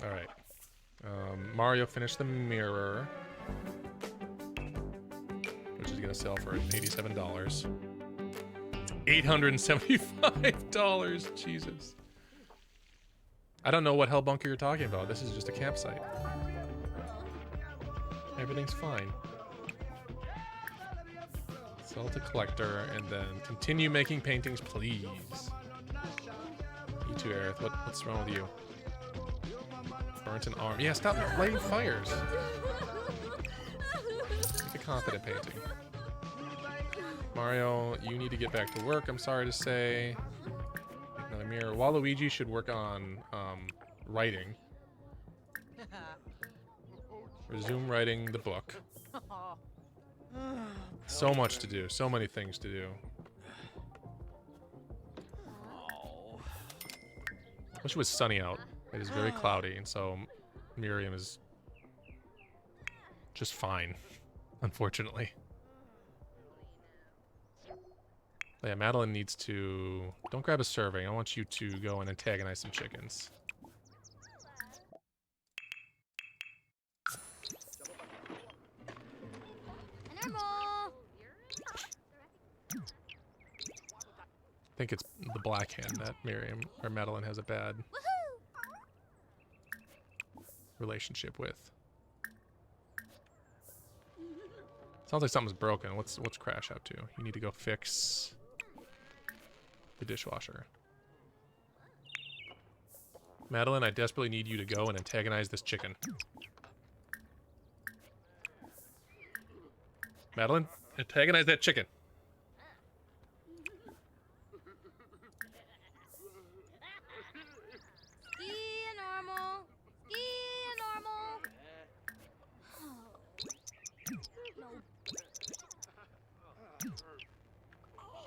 Alright. Mario finished the mirror. Which is gonna sell for $87. $875! Jesus. I don't know what hell bunker you're talking about. This is just a campsite. Everything's fine. Sell to collector and then continue making paintings, please. You too, Aerith. What's wrong with you? Burnt an arm. Yeah, stop lighting fires. Make a confident painting. Mario, you need to get back to work, I'm sorry to say. Another mirror. Waluigi should work on writing. Resume writing the book. So much to do. So many things to do. Wish it was sunny out. It is very cloudy, and so Miriam is just fine, unfortunately. But yeah, Madeline needs to... Don't grab a serving. I want you to go and antagonize some chickens. I think it's the black hen that Madeline has a bad relationship with. Sounds like something's broken. What's Crash up to? You need to go fix the dishwasher. Madeline, I desperately need you to go and antagonize this chicken. Madeline, antagonize that chicken.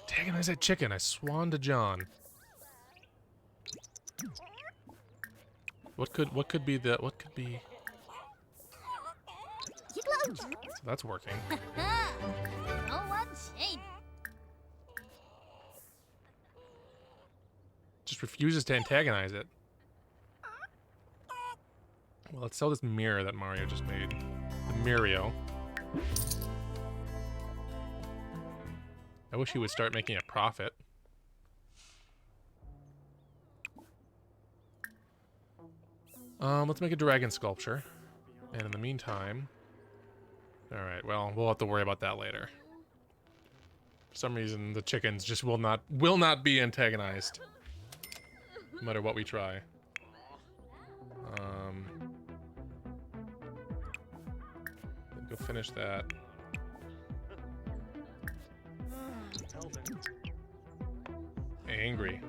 Antagonize that chicken. I swan to John. What could be? So that's working. Just refuses to antagonize it. Well, let's sell this mirror that Mario just made. The Mirio. I wish he would start making a profit. Let's make a dragon sculpture. And in the meantime... Alright, well, we'll have to worry about that later. For some reason, the chickens just will not be antagonized. No matter what we try. Go finish that. Angry.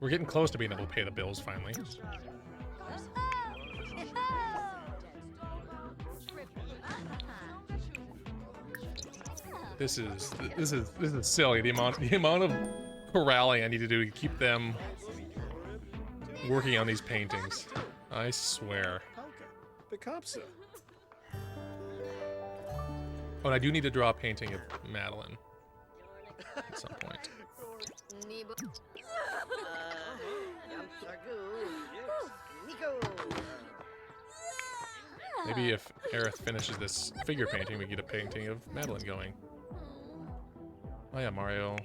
We're getting close to being able to pay the bills finally. This is silly. The amount of corralling I need to do to keep them working on these paintings. I swear. Picapsa. Oh, and I do need to draw a painting of Madeline at some point. Maybe if Aerith finishes this figure painting, we get a painting of Madeline going. Oh yeah, Mario.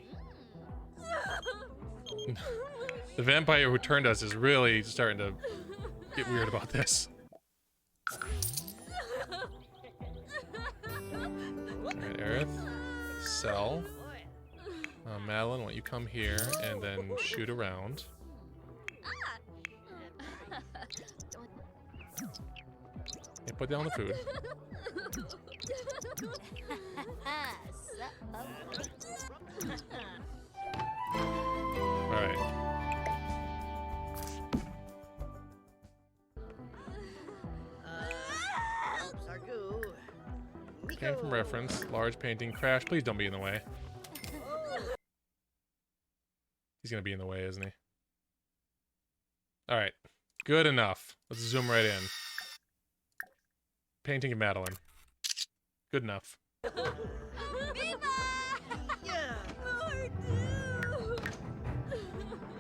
The vampire who turned us is really starting to get weird about this. Alright, Aerith. Sell. Madeline, why don't you come here and then shoot around. Yeah, put down the food. Alright. Refrain from reference. Large painting. Crash. Please don't be in the way. He's gonna be in the way, isn't he? Alright. Good enough. Let's zoom right in. Painting of Madeline. Good enough.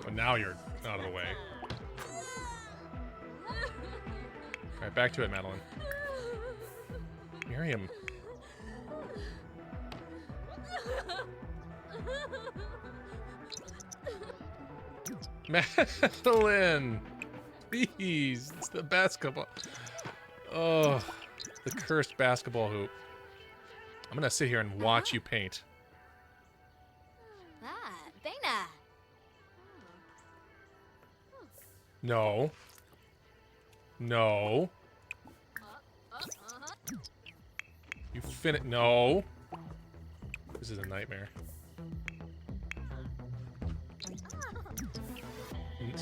Oh, now you're out of the way. Alright, back to it, Madeline. Miriam. Madeline! Please! It's the basketball. Oh, the cursed basketball hoop. I'm gonna sit here and watch you paint. Ah, Dana. No. No. You No. This is a nightmare.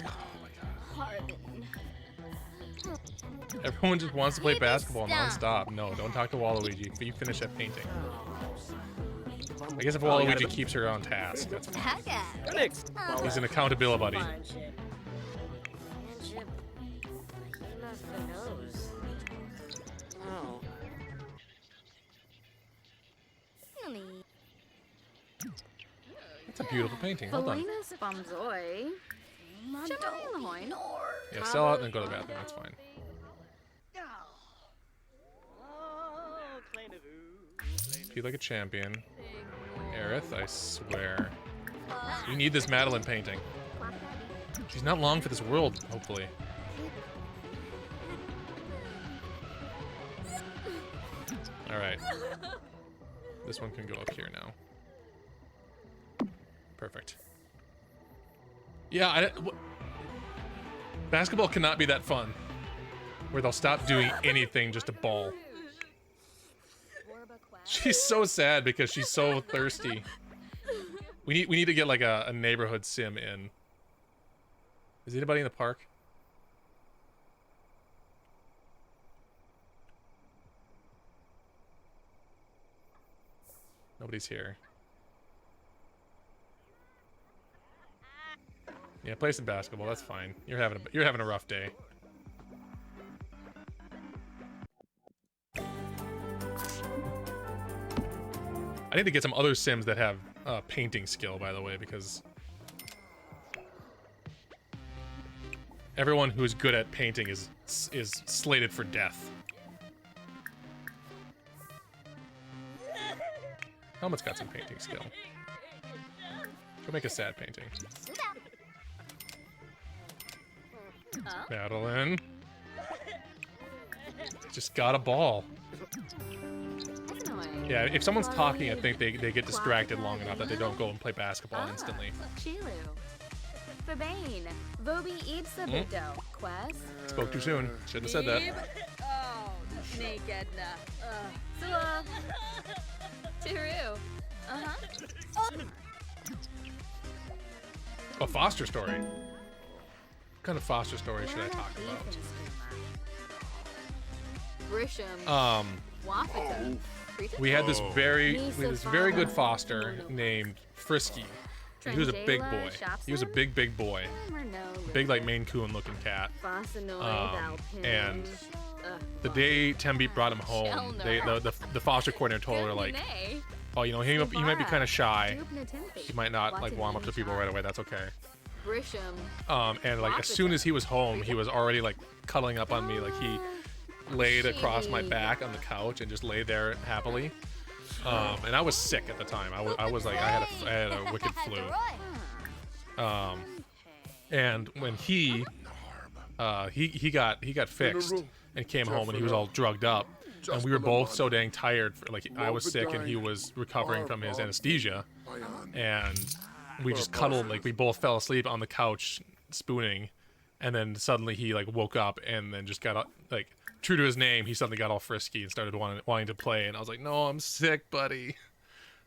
Oh my god. Everyone just wants to play basketball non-stop. No, don't talk to Waluigi, but you finish that painting. I guess if Waluigi keeps her on task, that's fine. He's an accountability buddy. Oh. That's a beautiful painting. Well done. Yeah, sell out and then go to the bathroom. That's fine. Feel like a champion. Aerith, I swear. You need this Madeline painting. She's not long for this world, hopefully. Alright. This one can go up here now. Perfect. Yeah, basketball cannot be that fun. Where they'll stop doing anything just to ball. She's so sad because she's so thirsty. We need to get like a neighborhood sim in. Is anybody in the park? Nobody's here. Yeah, play some basketball. That's fine. You're having a rough day. I need to get some other Sims that have painting skill, by the way, because everyone who's good at painting is slated for death. Helmet's got some painting skill. She'll make a sad painting. Madeline. Just got a ball. Yeah, if someone's talking, I think they get distracted long enough that they don't go and play basketball instantly. Spoke too soon. Shouldn't have said that. Oh, naked. A Foster story. What kind of Foster story should I talk about? We had this very good Foster named Frisky. He was a big boy. He was a big boy. Big, like, Maine Coon looking cat. And the day Tembi brought him home, the foster coordinator told her, like, oh, you know, he might be kind of shy. He might not, like, warm up to people right away. That's okay. And, like, as soon as he was home, he was already, like, cuddling up on me. Like, he laid across my back on the couch and just lay there happily. And I was sick at the time. I was like, I had a wicked flu. And when he got fixed and came home and he was all drugged up, and we were both so dang tired. Like, I was sick and he was recovering from his anesthesia, and we just cuddled. Like, we both fell asleep on the couch spooning, and then suddenly he, like, woke up and then just got, like, true to his name, he suddenly got all frisky and started wanting to play, and I was like, no, I'm sick, buddy.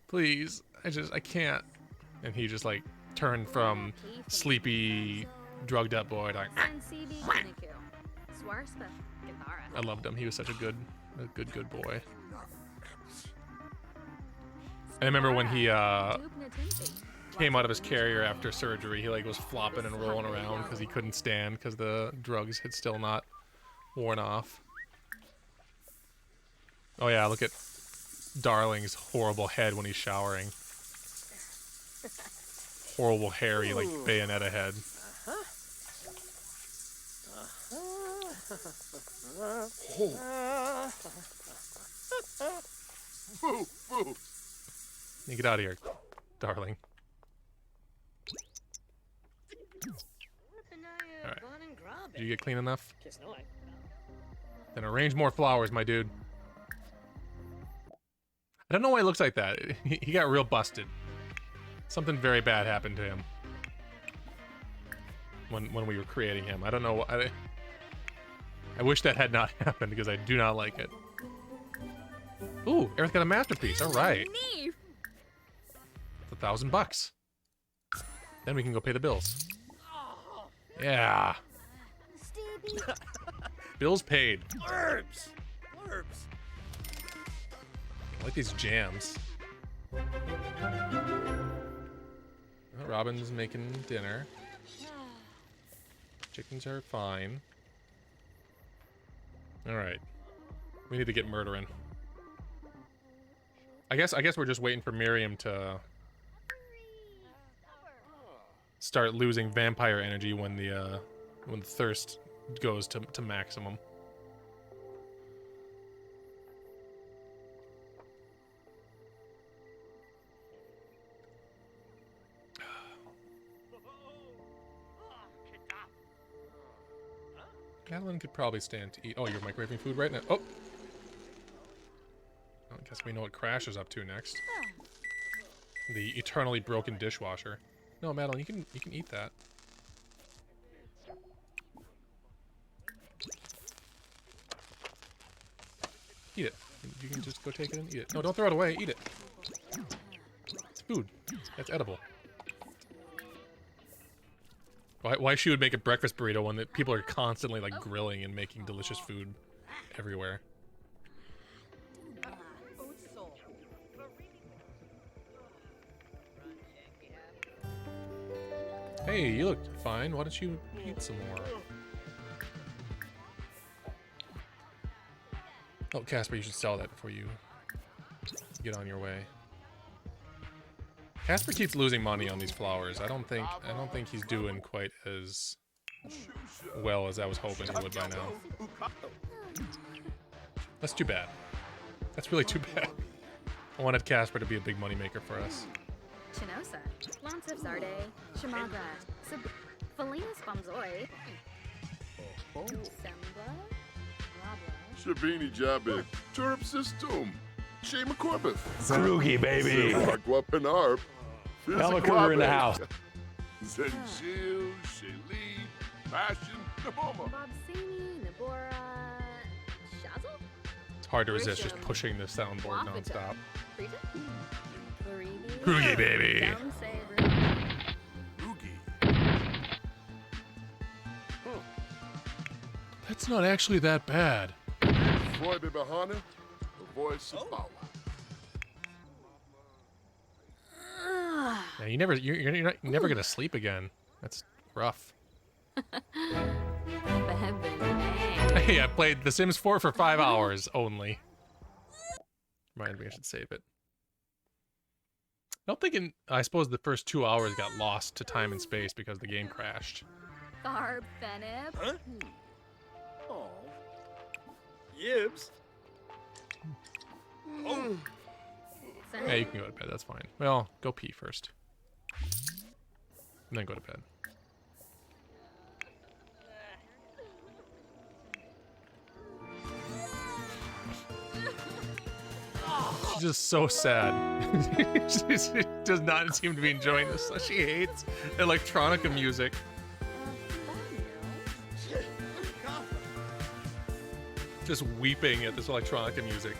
Please. I can't. And he just, like, turned from sleepy, drugged up boy to, like, I loved him. He was such a good boy. I remember when he came out of his carrier after surgery, he like was flopping and rolling around because he couldn't stand because the drugs had still not worn off. Oh yeah, look at Darling's horrible head when he's showering. Horrible hairy like Bayonetta head. You get out of here, Darling. Alright. Did you get clean enough? Then arrange more flowers, my dude. I don't know why he looks like that. He got real busted. Something very bad happened to him when we were creating him. I don't know. I wish that had not happened because I do not like it. Ooh, Aerith got a masterpiece. All right. It's $1,000. Then we can go pay the bills. Yeah. Bills paid. Blurbs. I like these jams. Robin's making dinner. Chickens are fine. All right. We need to get murdering. I guess we're just waiting for Miriam to start losing vampire energy when the thirst goes to maximum. Madeline could probably stand to eat. Oh, you're microwaving food right now. Oh! I guess we know what Crash is up to next. The eternally broken dishwasher. No, Madeline, you can eat that. Eat it. You can just go take it and eat it. No, don't throw it away. Eat it. It's food. That's edible. Why she would make a breakfast burrito when people are constantly like grilling and making delicious food everywhere. Hey, you look fine. Why don't you eat some more? Oh, Casper, you should sell that before you get on your way. Casper keeps losing money on these flowers. I don't think he's doing quite as well as I was hoping he would by now. That's too bad. That's really too bad. I wanted Casper to be a big moneymaker for us. Chinosa, Lancif Zarde, Shamagra, Felina Spamzoi, Semba, Shabini Jabik, Turp System, Shema Corbeth, Krugi, baby. Guapanarp, Elma Cougar in the house. Zenjil, Shalee, Passion, Naboma. Bobsini, Nabora, Shazzle, It's hard to resist just pushing the soundboard nonstop. Frida, Krugi, baby. That's not actually that bad. Roy Bibahana, the voice of power. Yeah, you're never gonna sleep again. That's rough. Hey, I played The Sims 4 for 5 hours only. Remind me I should save it. I don't think I suppose the first 2 hours got lost to time and space because the game crashed. Barb Fenip. Huh? Oh. Yibs. Oh. Yeah, you can go to bed, that's fine. Well, go pee first. And then go to bed. She's just so sad. She does not seem to be enjoying this. She hates electronica music. Just weeping at this electronica music.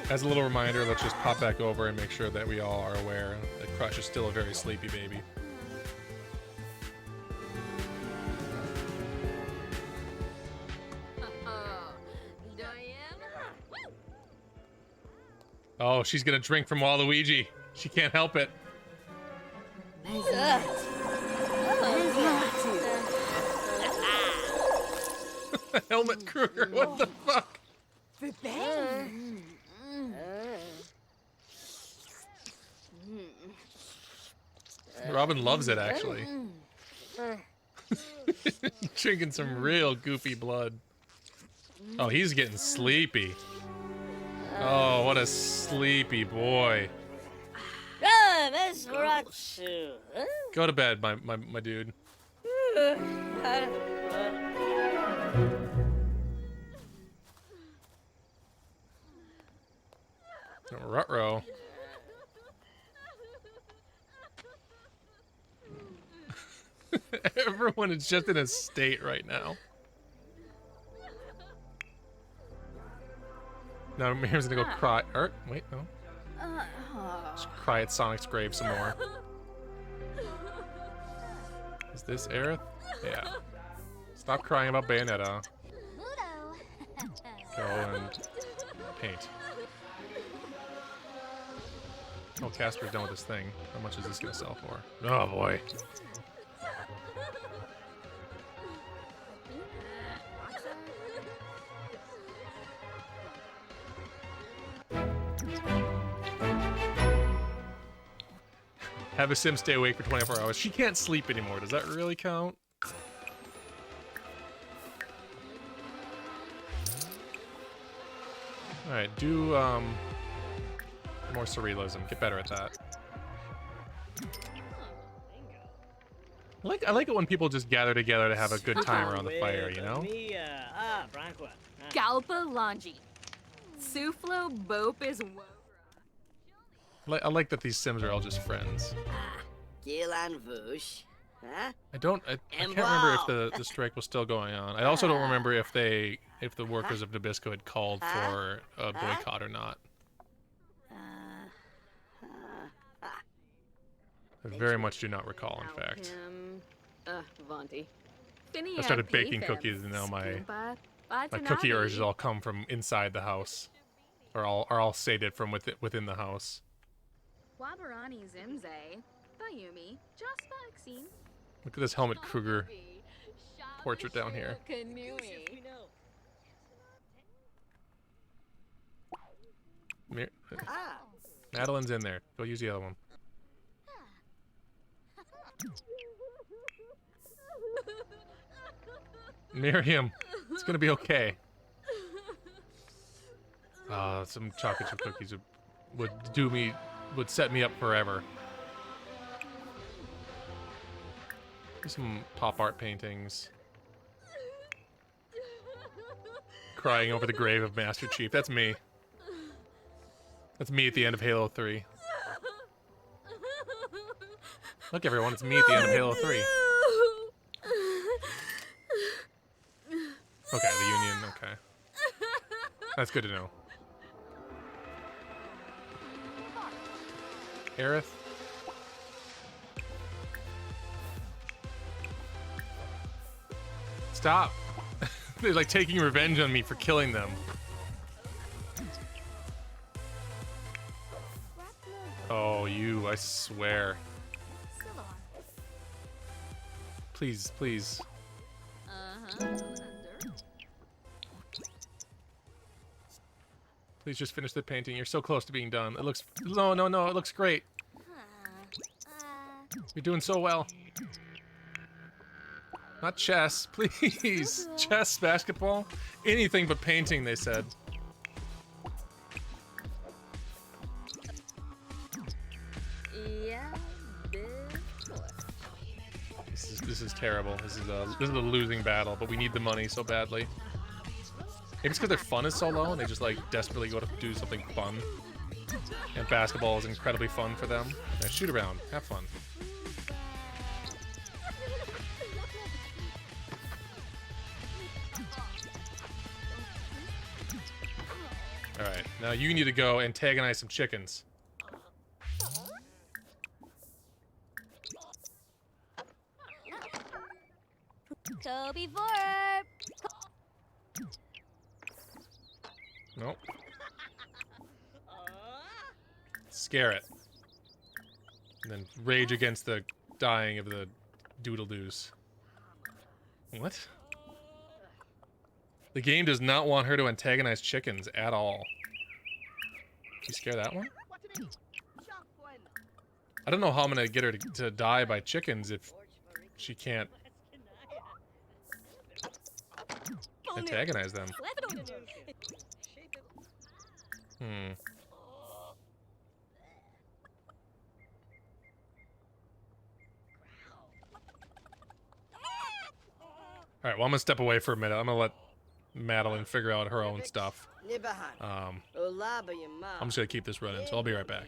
As a little reminder, let's just pop back over and make sure that we all are aware that Crush is still a very sleepy baby. Oh, she's gonna drink from Waluigi. She can't help it. Helmet Kruger, what the fuck? Robin loves it, actually. Drinking some real goopy blood. Oh, he's getting sleepy. Oh, what a sleepy boy. Go to bed, my dude. Ruh-roh. Everyone is just in a state right now. Now Miriam's gonna go cry. Wait, no. Just cry at Sonic's grave some more. Is this Aerith? Yeah. Stop crying about Bayonetta. Go and paint. Oh, Casper's done with this thing. How much is this gonna sell for? Oh boy. Have a sim stay awake for 24 hours. She can't sleep anymore. Does that really count? Alright, do more surrealism. Get better at that. I like it when people just gather together to have a good time around the fire, you know? Galpa Longi. Suflo Bope is I like that these Sims are all just friends. I can't remember if the strike was still going on. I also don't remember if the workers of Nabisco had called for a boycott or not. I very much do not recall, in fact. I started baking cookies and now my cookie urges all come from inside the house. Are all sated from within the house. Wabarani Zimze, Bayumi, just vaccine. Look at this Helmet Kruger portrait down here. Madeline's in there. Go use the other one. Miriam, it's gonna be okay. Some chocolate chip cookies would set me up forever. Some pop art paintings. Crying over the grave of Master Chief. That's me. That's me at the end of Halo 3. Look, everyone, it's me at the end of Halo 3. Okay, the Union, okay. That's good to know. Aerith? Stop! They're like taking revenge on me for killing them. Oh, you, I swear. Please, please. Please just finish the painting. You're so close to being done. It looks... No, no, no, it looks great. You're doing so well. Not chess, please. Chess, basketball, anything but painting, they said. Yeah, This is terrible. This is a losing battle, but we need the money so badly. Maybe it's because their fun is so low and they just like desperately go to do something fun. And basketball is incredibly fun for them. Now shoot around, have fun. Alright, now you need to go antagonize some chickens. Toby Vorp. Nope. scare it. And then rage against the dying of the doodle-doos. What? The game does not want her to antagonize chickens at all. Did you scare that one? I don't know how I'm gonna get her to die by chickens if she can't antagonize them. Hmm. Alright, well I'm gonna step away for a minute. I'm gonna let Madeline figure out her own stuff. I'm just gonna keep this running, so I'll be right back.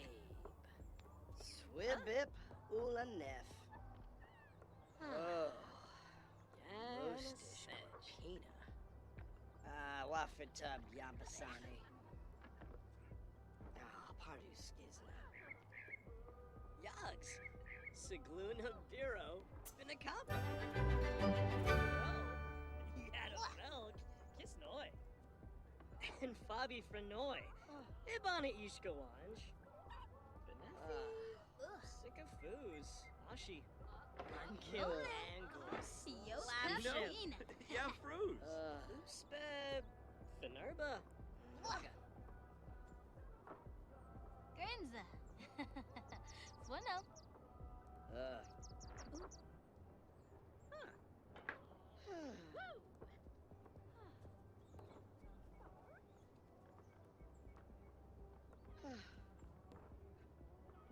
Swibip Ulanef. Oh. Roasted pina. Wafitab Yambasani. Pardu Skizna. Yugs. Sigluna Biro. Finakapa. Milk, Kisnoy, and Fabi Frenoy, Ibana Ishkawanj, Sikafoos, Ashi, Unkill Angles, Lapshin, Yafruz, Speb, Fenerba, Grinza. Bueno.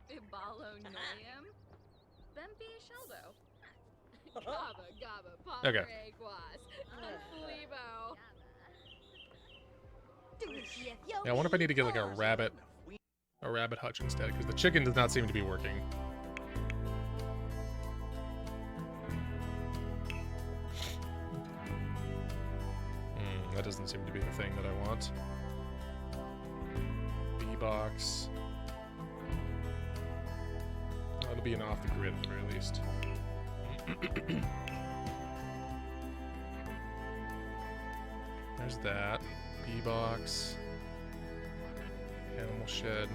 Ibalo Noyam. Bempi Sheldo. Gaba Gaba Okay. Padre Guas. Fleebo. Yeah, I wonder if I need to get like a rabbit hutch instead, because the chicken does not seem to be working. That doesn't seem to be the thing that I want. B-box. That'll be an off the grid at the very least. There's that. B-box. Animal shed.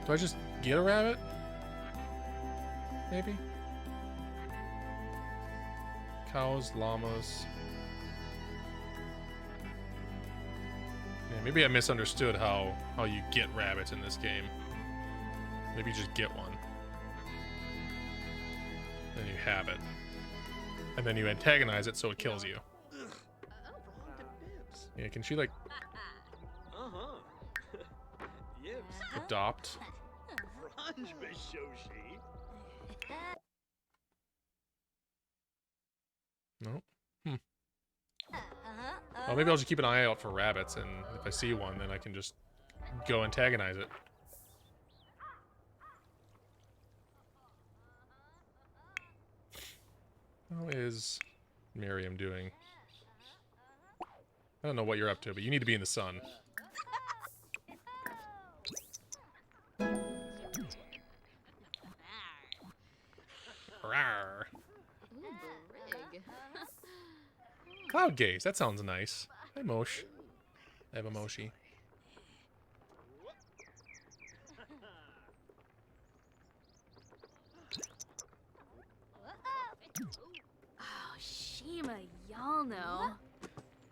Do I just get a rabbit? Maybe? Cows, llamas. Yeah, maybe I misunderstood how you get rabbits in this game. Maybe you just get one. Then you have it. And then you antagonize it so it kills you. Yeah, can she like adopt? No. Well, maybe I'll just keep an eye out for rabbits, and if I see one, then I can just go antagonize it. How is Miriam doing? I don't know what you're up to, but you need to be in the sun. Rawr. Cloud gaze, that sounds nice. Hi, Mosh. I have a Moshi. Oh, Shima, y'all know.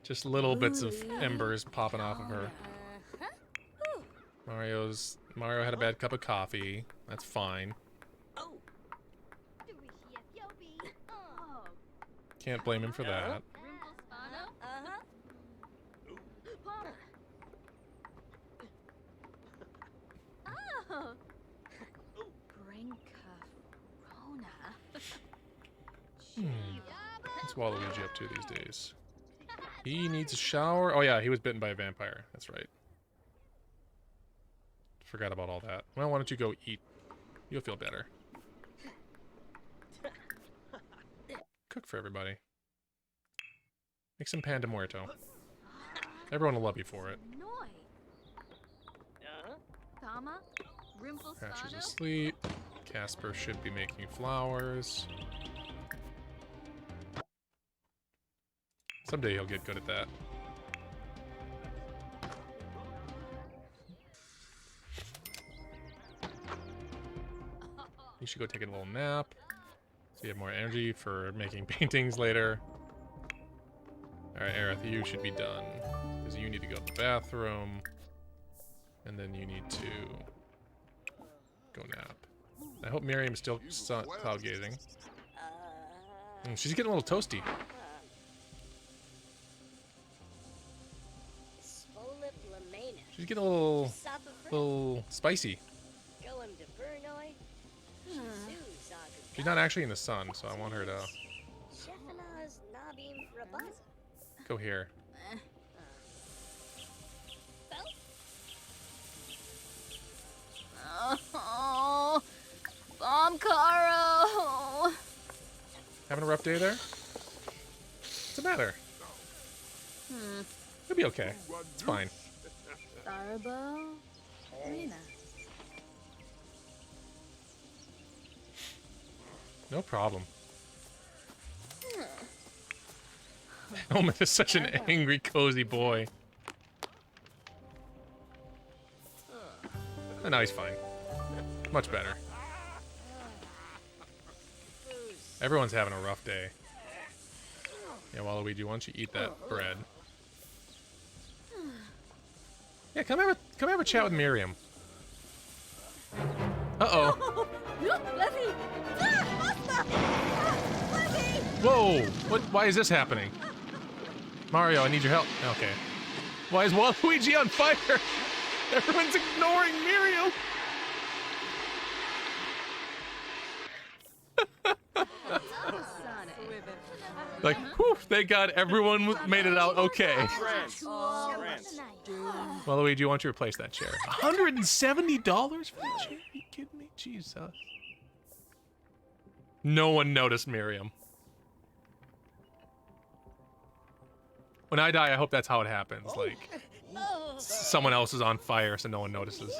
Just little bits of embers popping off of her. Mario had a bad cup of coffee. That's fine. Can't blame him for that. What's Waluigi up to these days? He needs a shower. Oh yeah, he was bitten by a vampire. That's right. Forgot about all that. Well, why don't you go eat? You'll feel better. Cook for everybody. Make some pan de muerto. Everyone will love you for it. Patch is asleep. Casper should be making flowers. Someday he'll get good at that. You should go take a little nap. So you have more energy for making paintings later. Alright, Aerith, you should be done. Because you need to go to the bathroom. And then you need to go nap. I hope Miriam's still cloud gazing. She's getting a little toasty. She's getting a little spicy. She's not actually in the sun, so I want her to go here. Oh, Bomb Caro. Having a rough day there? What's the matter? It'll be okay. It's fine. Darbo. Rena. No problem. Omen is such an angry, cozy boy. And now he's fine. Much better. Everyone's having a rough day. Yeah, Waluigi, why don't you eat that bread? Yeah, come have a chat with Miriam. Uh-oh. Whoa! What? Why is this happening? Mario, I need your help. Okay. Why is Waluigi on fire? Everyone's ignoring Miriam. Like, whew, thank God everyone made it out okay. Waluigi, why don't you replace that chair? $170 for the chair? Are you kidding me? Jesus. No one noticed Miriam. When I die, I hope that's how it happens. Like, someone else is on fire so no one notices.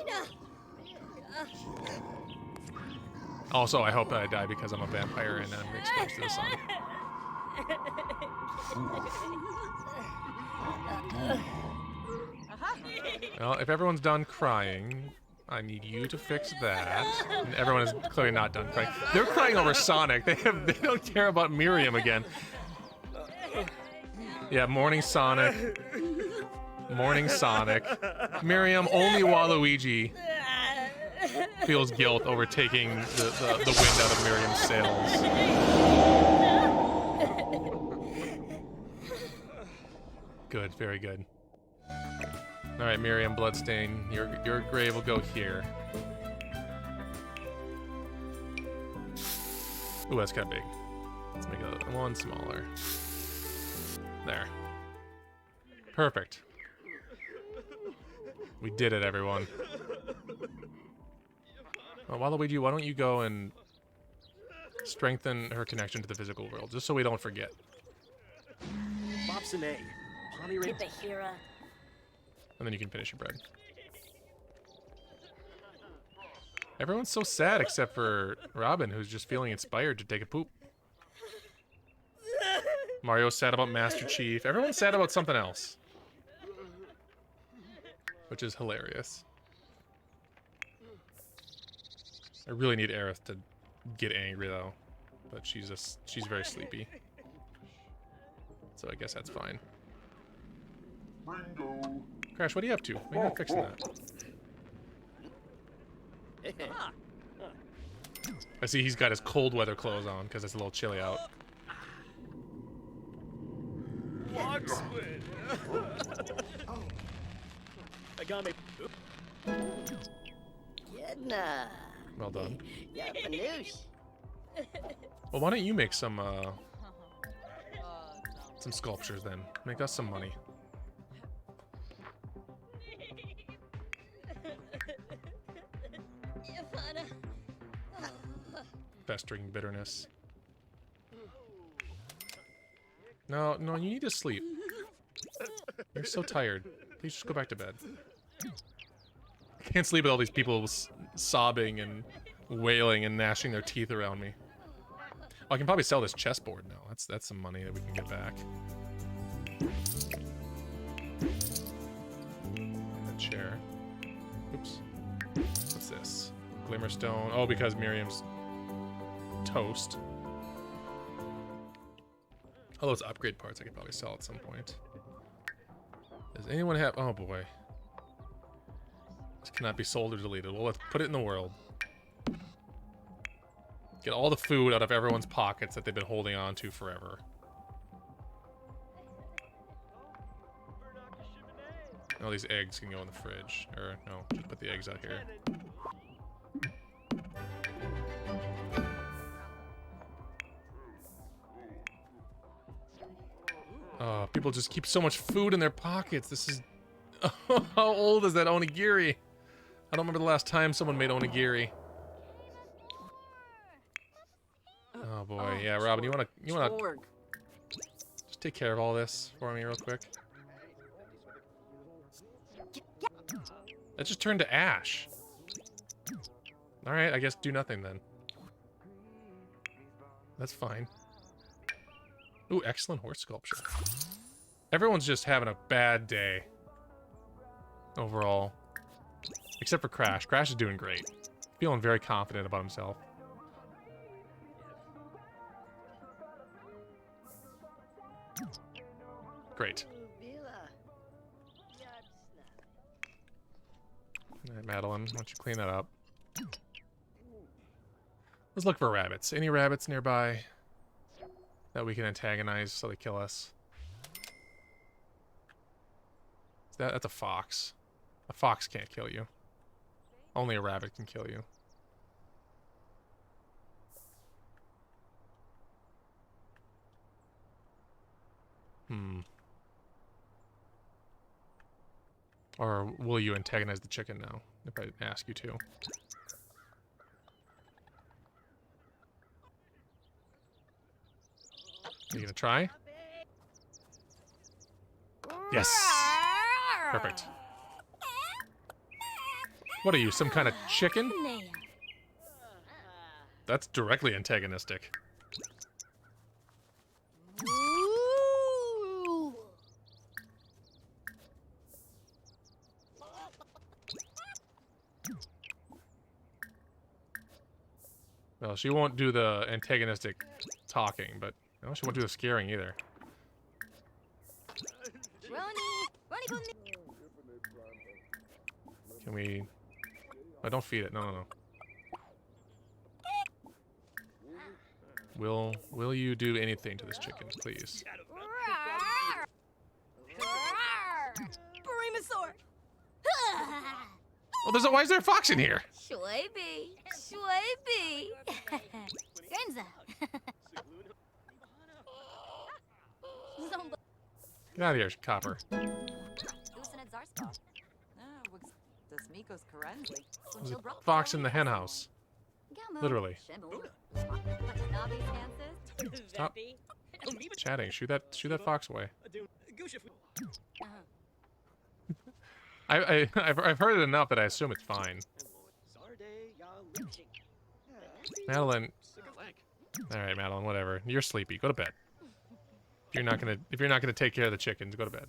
Also, I hope that I die because I'm a vampire and I'm exposed to the sun. Well, if everyone's done crying, I need you to fix that. And everyone is clearly not done crying. They're crying over Sonic. They don't care about Miriam again. Yeah, morning Sonic. Morning Sonic. Miriam, only Waluigi feels guilt over taking the wind out of Miriam's sails. Good, very good. Alright, Miriam Bloodstain, your grave will go here. Ooh, that's kind of big. Let's make it one smaller. There. Perfect. We did it, everyone. Well, Waluigi, why don't you go and strengthen her connection to the physical world, just so we don't forget. Bobson-A. And then you can finish your bread. Everyone's so sad except for Robin, who's just feeling inspired to take a poop. Mario's sad about Master Chief. Everyone's sad about something else. Which is hilarious. I really need Aerith to get angry though. But she's very sleepy. So I guess that's fine. Crash, what are you up to? Why are you not fixing that? I see he's got his cold weather clothes on because it's a little chilly out. Log squid. I got me. Well done. Well, why don't you make some sculptures then? Make us some money. Festering bitterness. No, you need to sleep. You're so tired. Please just go back to bed. I can't sleep with all these people sobbing and wailing and gnashing their teeth around me. Oh, I can probably sell this chessboard now. That's some money that we can get back. there. Oops. What's this? Glimmerstone. Oh, because Miriam's toast. All those upgrade parts I could probably sell at some point. Does anyone have... Oh, boy. This cannot be sold or deleted. Well, let's put it in the world. Get all the food out of everyone's pockets that they've been holding on to forever. All these eggs can go in the fridge. Or, no, just put the eggs out here. Oh, people just keep so much food in their pockets. This is... How old is that onigiri? I don't remember the last time someone made onigiri. Oh boy, yeah, Robin, you wanna just take care of all this for me real quick? That just turned to ash. Alright, I guess do nothing then. That's fine. Ooh, excellent horse sculpture. Everyone's just having a bad day. Overall. Except for Crash. Crash is doing great. Feeling very confident about himself. Great. Alright, Madeline, why don't you clean that up? Let's look for rabbits. Any rabbits nearby that we can antagonize so they kill us? That's a fox. A fox can't kill you. Only a rabbit can kill you. Or will you antagonize the chicken now, if I ask you to? You gonna try? Yes! Perfect. What are you, some kind of chicken? That's directly antagonistic. Well, she won't do the antagonistic talking, but no, she won't do the scaring either. Can we... Oh, don't feed it. No, no, no. Will you do anything to this chicken, please? Well, why is there a fox in here? Schweiby. Grenza. Get out of here, Copper. There's a fox in the hen house. Literally. Stop chatting. Shoot that fox away. I've heard it enough that I assume it's fine. Madeline. All right, Madeline. Whatever. You're sleepy. Go to bed. If you're not gonna take care of the chickens, go to bed.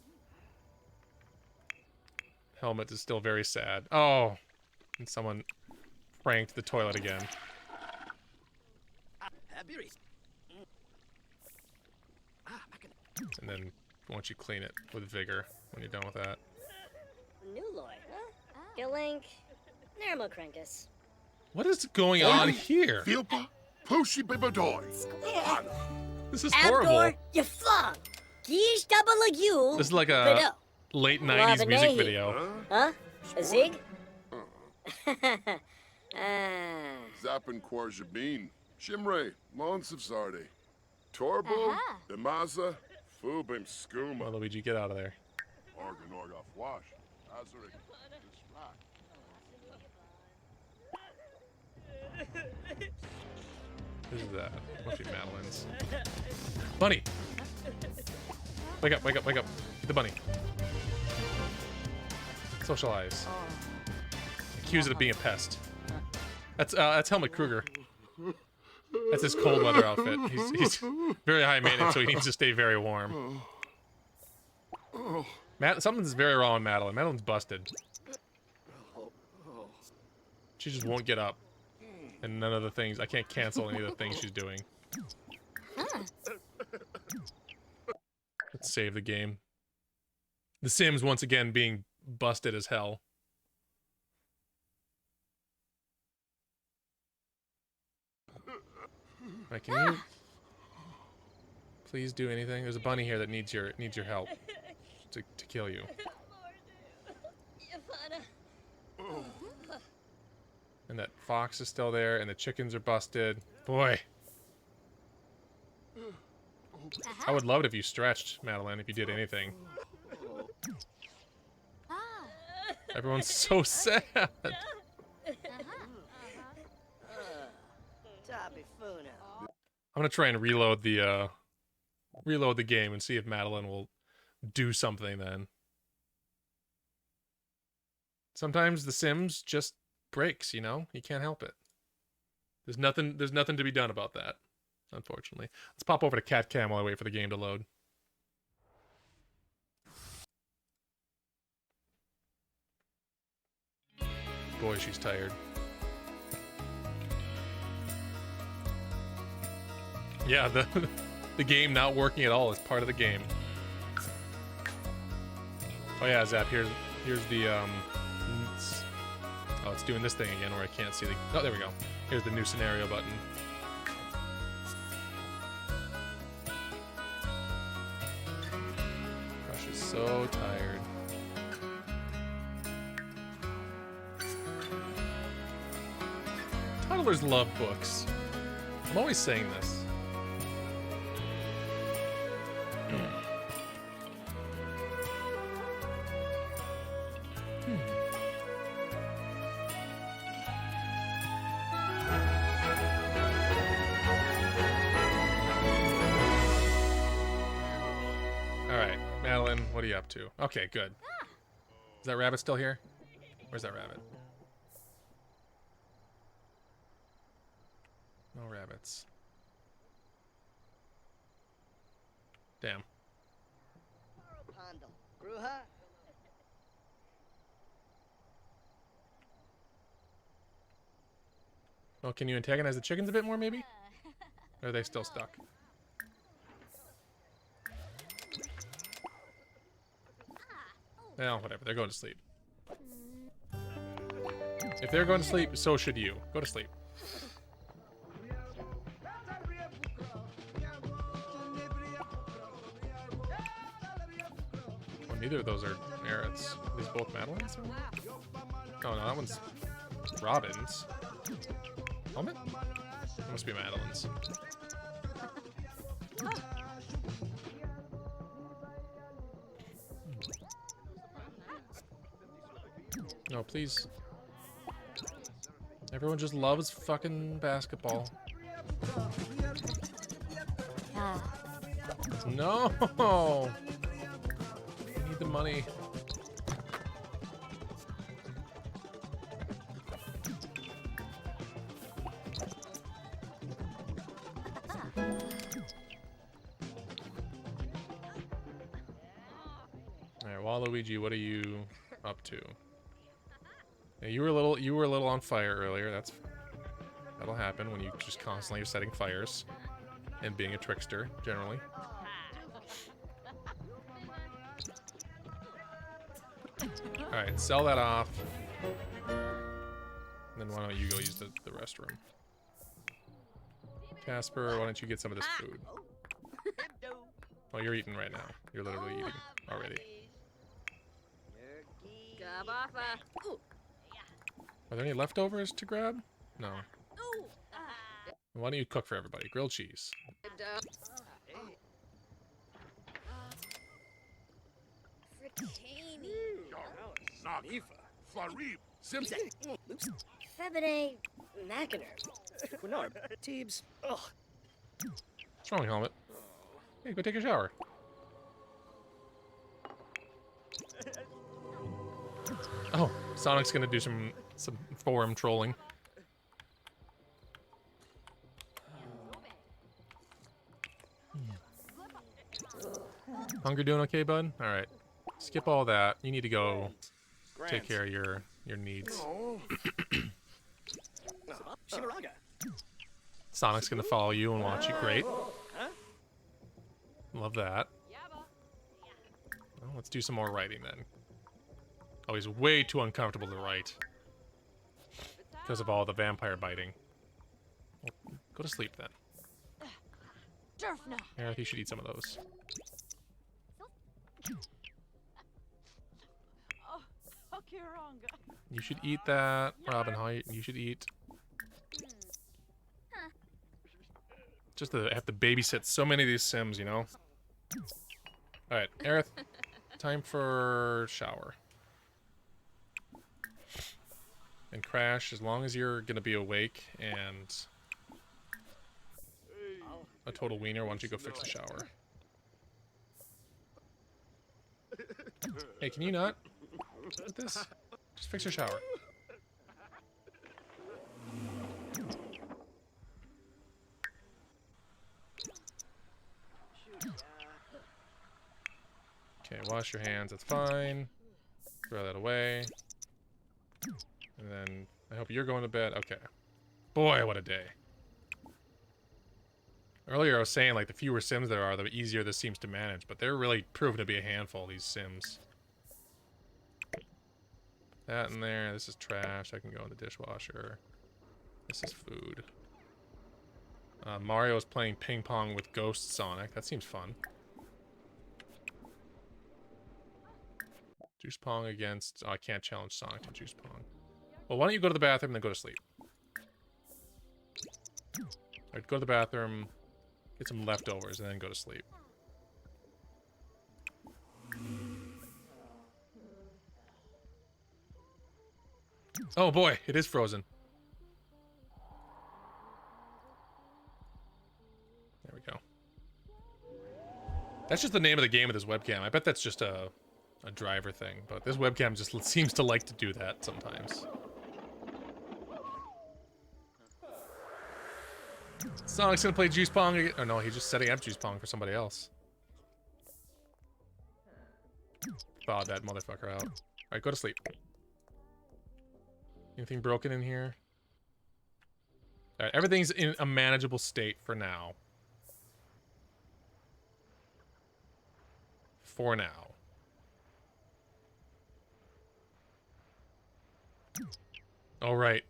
Helmet is still very sad. Oh, and someone pranked the toilet again. And then won't you clean it with vigor when you're done with that? What is going on here? This is horrible. This is like a late 90s music video. Huh? A zig? Zappin Quarjabin, Shimre, Monsef Zarde, Torbo, Demaza, Fubim Skooma. Oh, Luigi, get out of there. Organ Orgoff Wash, Azarik, This is must be Madeline's. Bunny! Wake up, wake up, wake up. Get the bunny. Socialize. Accuse it of being a pest. That's Helmut Kruger. That's his cold weather outfit. He's very high maintenance, so he needs to stay very warm. Something's very wrong with Madeline. Madeline's busted. She just won't get up. And none of the things, I can't cancel any of the things she's doing. Let's save the game. The Sims once again being busted as hell. Right, can you please do anything? There's a bunny here that needs your help to kill you. And that fox is still there, and the chickens are busted. Boy. I would love it if you stretched, Madeline, if you did anything. Everyone's so sad. I'm gonna try and reload the game and see if Madeline will do something then. Sometimes The Sims just breaks, you know? You can't help it. There's nothing to be done about that, unfortunately. Let's pop over to Cat Cam while I wait for the game to load. Boy, she's tired. Yeah, the game not working at all is part of the game. Oh yeah, Zap, here's the oh, it's doing this thing again where I can't see the... Oh, there we go. Here's the new scenario button. Crush is so tired. Toddlers love books. I'm always saying this. Alright, Madeline, what are you up to? Okay, good. Is that rabbit still here? Where's that rabbit? No rabbits. Damn. Well, can you antagonize the chickens a bit more, maybe? Or are they still stuck? Well, whatever. They're going to sleep. If they're going to sleep, so should you. Go to sleep. Well, neither of those are Merritt's. Are these both Madeline's? Oh, no, that one's Robin's. Helmet? That must be Madeline's. No, please. Everyone just loves fucking basketball. No! I need the money. Alright, Waluigi, what are you up to? Yeah, you were a little on fire earlier. That'll happen when you just constantly are setting fires and being a trickster, generally. Alright, sell that off. And then why don't you go use the restroom? Casper, why don't you get some of this food? Oh, you're eating right now. You're literally eating already. Are there any leftovers to grab? No. Why don't you cook for everybody? Grilled cheese. Febine Mackiner. Quinard. Teebs. Ugh. What's wrong, Helmet? Hey, go take a shower. Oh, Sonic's gonna do some forum trolling. Hunger doing okay, bud? Alright. Skip all that. You need to go take care of your needs. Shimaraga. Sonic's gonna follow you and watch you. Great. Love that. Well, let's do some more writing then. Oh, he's way too uncomfortable to write because of all the vampire biting. Well, go to sleep then. Aerith, you should eat some of those. You should eat that. Robin, you should eat. Just to have to babysit so many of these Sims, you know? Alright, Aerith, time for shower. And Crash, as long as you're gonna be awake and a total wiener, why don't you go fix the shower? Hey, can you not? With this? Just fix your shower. Okay, wash your hands, that's fine. Throw that away. And then, I hope you're going to bed. Okay. Boy, what a day. Earlier I was saying, like, the fewer Sims there are, the easier this seems to manage, but they're really proven to be a handful, these Sims. That in there, this is trash, that can go in the dishwasher. This is food. Mario's playing ping pong with Ghost Sonic, that seems fun. Juice Pong against... Oh, I can't challenge Sonic to Juice Pong. Well, why don't you go to the bathroom and then go to sleep? Alright, go to the bathroom, get some leftovers, and then go to sleep. Oh boy, it is frozen. There we go. That's just the name of the game with this webcam. I bet that's just a driver thing, but this webcam just seems to like to do that sometimes. Sonic's gonna play Juice Pong again. Oh no, he's just setting up Juice Pong for somebody else. Thaw that motherfucker out. Alright, go to sleep. Anything broken in here? Alright, everything's in a manageable state for now. For now. All right.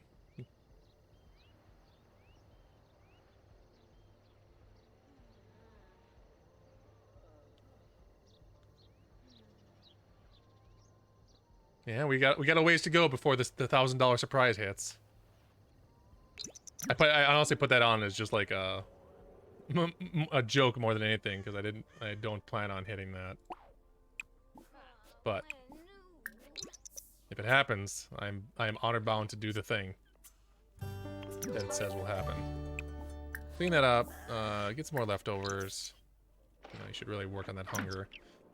Yeah, we got a ways to go before the $1,000 surprise hits. I honestly put that on as just like a joke more than anything because I don't plan on hitting that. But if it happens, I am honor bound to do the thing that it says will happen. Clean that up. Get some more leftovers. You know, you should really work on that hunger.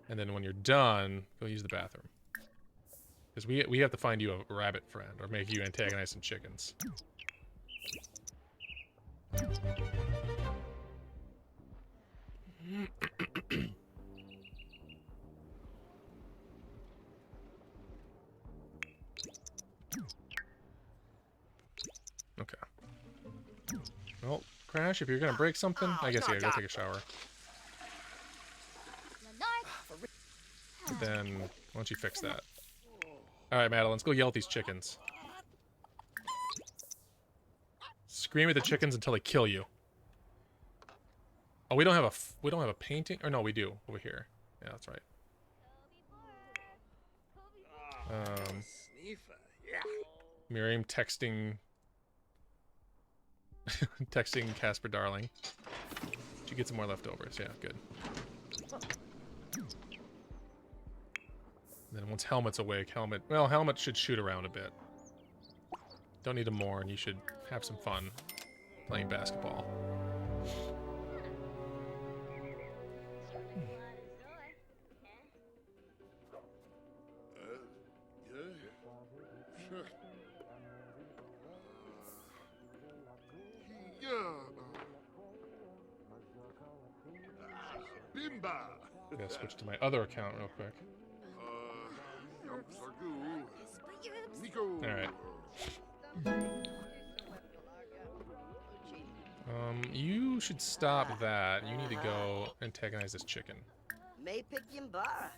And then when you're done, go use the bathroom. Because we have to find you a rabbit friend, or make you antagonize some chickens. Okay. Well, Crash, if you're gonna break something, I guess yeah, go take a shower. But then, why don't you fix that? Alright, Madeline, let's go yell at these chickens. Scream at the chickens until they kill you. Oh, we don't have a painting? Or no, we do, over here. Yeah, that's right. Miriam texting... texting Casper Darling. Did you get some more leftovers? Yeah, good. And then once Helmet's awake, Helmet should shoot around a bit. Don't need him more, and you should have some fun playing basketball. I gotta switch to my other account real quick. Alright. should stop that. You need to go antagonize this chicken. May pick Yimbara.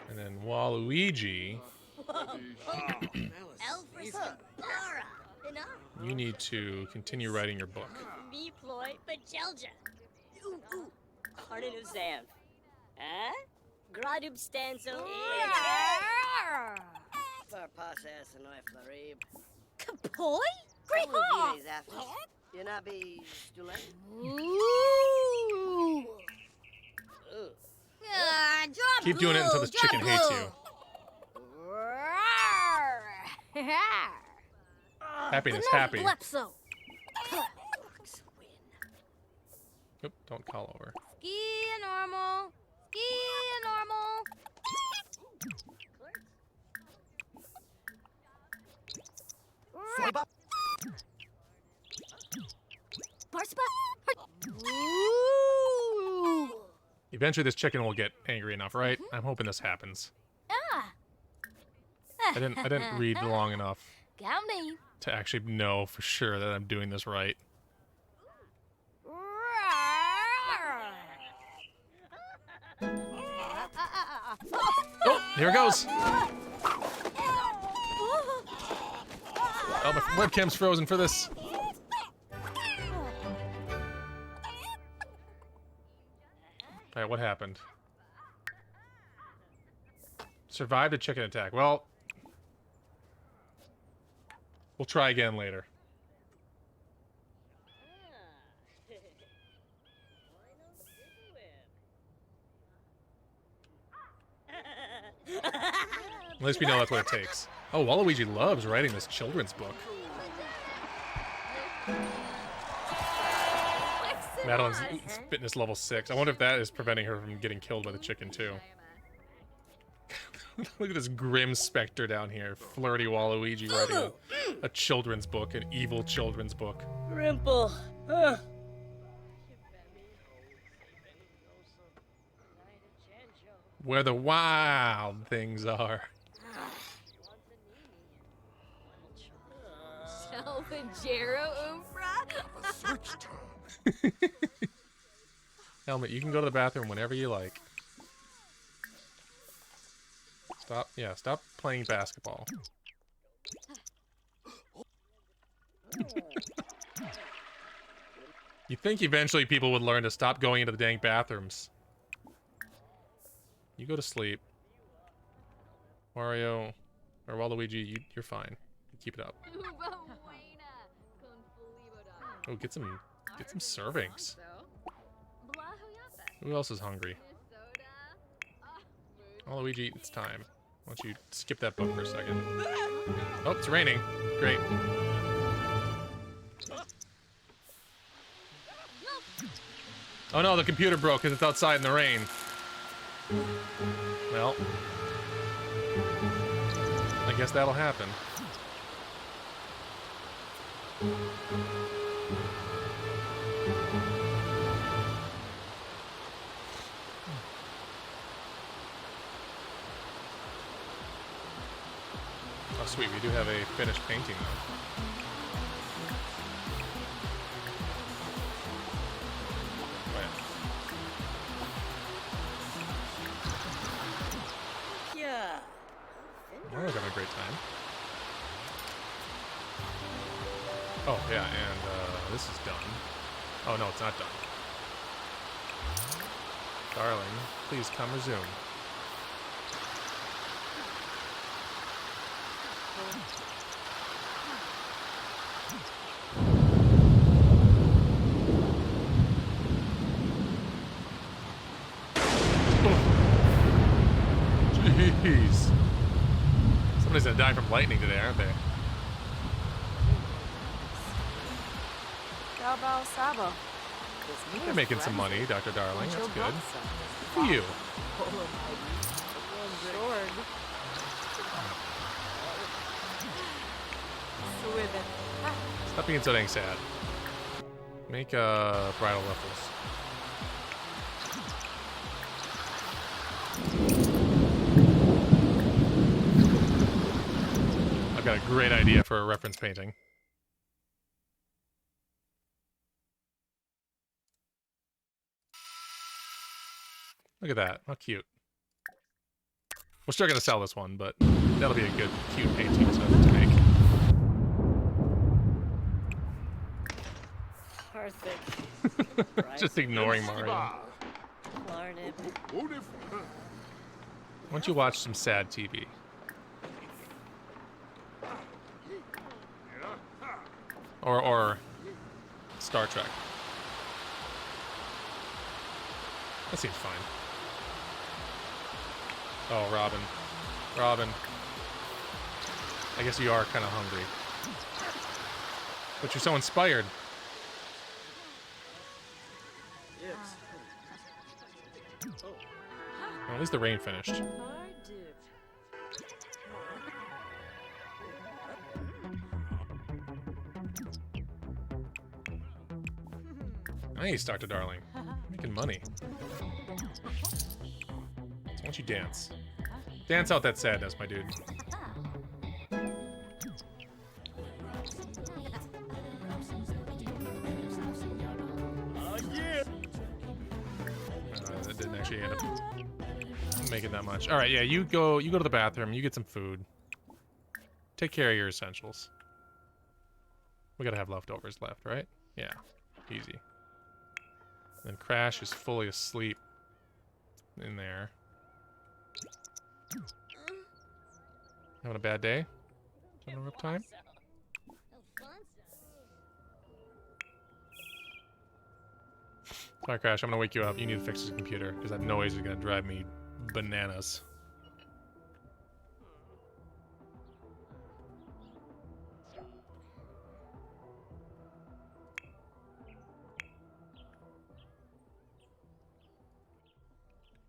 And then Waluigi, Elfris Bara. Enough. you need to continue writing your book. Me ploy Bajelja. Ooh. Harden of Zam. Huh? Gradub Stanzo. Farpasas and I Flarib. Kapoy? Great hawk. You not be Stulen? Ooh. Drop Keep doing it until this chicken hates you. Happiness, happy. Blepso. Oop, don't call over. Ski normal. Ski normal. Ooh. Eventually this chicken will get angry enough, right? I'm hoping this happens. I didn't read long enough Gowdy. to actually know for sure that I'm doing this right. Oh, here it goes. Oh, my webcam's frozen for this. Alright, what happened? Survived a chicken attack. Well, we'll try again later. At least we know that's what it takes. Oh, Waluigi loves writing this children's book. Madeline's fitness level 6. I wonder if that is preventing her from getting killed by the chicken, too. Look at this grim specter down here. Flirty Waluigi writing a children's book, an evil children's book. Rimple. Where the wild things are. Salvajero Umbra? Search time. Helmet, you can go to the bathroom whenever you like. Stop playing basketball. You think eventually people would learn to stop going into the dang bathrooms. You go to sleep. Mario, or Waluigi, you're fine. Keep it up. Oh, get some servings. Who else is hungry? Waluigi, it's time. Why don't you skip that book for a second? Oh, it's raining. Great. Oh no, the computer broke because it's outside in the rain. Well, I guess that'll happen. Oh, sweet, we do have a finished painting, though. Yeah. We're having a great time. Oh, yeah, and this is done. Oh, no, it's not done. Darling, please come resume. Jeez. Somebody's gonna die from lightning today, aren't they? You're making some money, Dr. Darling. That's good. Good for you. Stop being so dang sad. Make bridal ruffles. I've got a great idea for a reference painting. Look at that. How cute. We're still gonna sell this one, but that'll be a good, cute painting to make. Just ignoring Mario. Why don't you watch some sad TV? Or Star Trek. That seems fine. Oh, Robin. Robin. I guess you are kind of hungry. But you're so inspired. Well, at least the rain finished. Nice, Dr. Darling. Making money. So why don't you dance? Dance out that sadness, my dude. That didn't actually end up making that much. All right, yeah, you go to the bathroom. You get some food. Take care of your essentials. We gotta have leftovers left, right? Yeah, easy. Then Crash is fully asleep in there. Having a bad day? Having a rough time? Sorry, Crash, I'm gonna wake you up. You need to fix the computer, because that noise is gonna drive me bananas.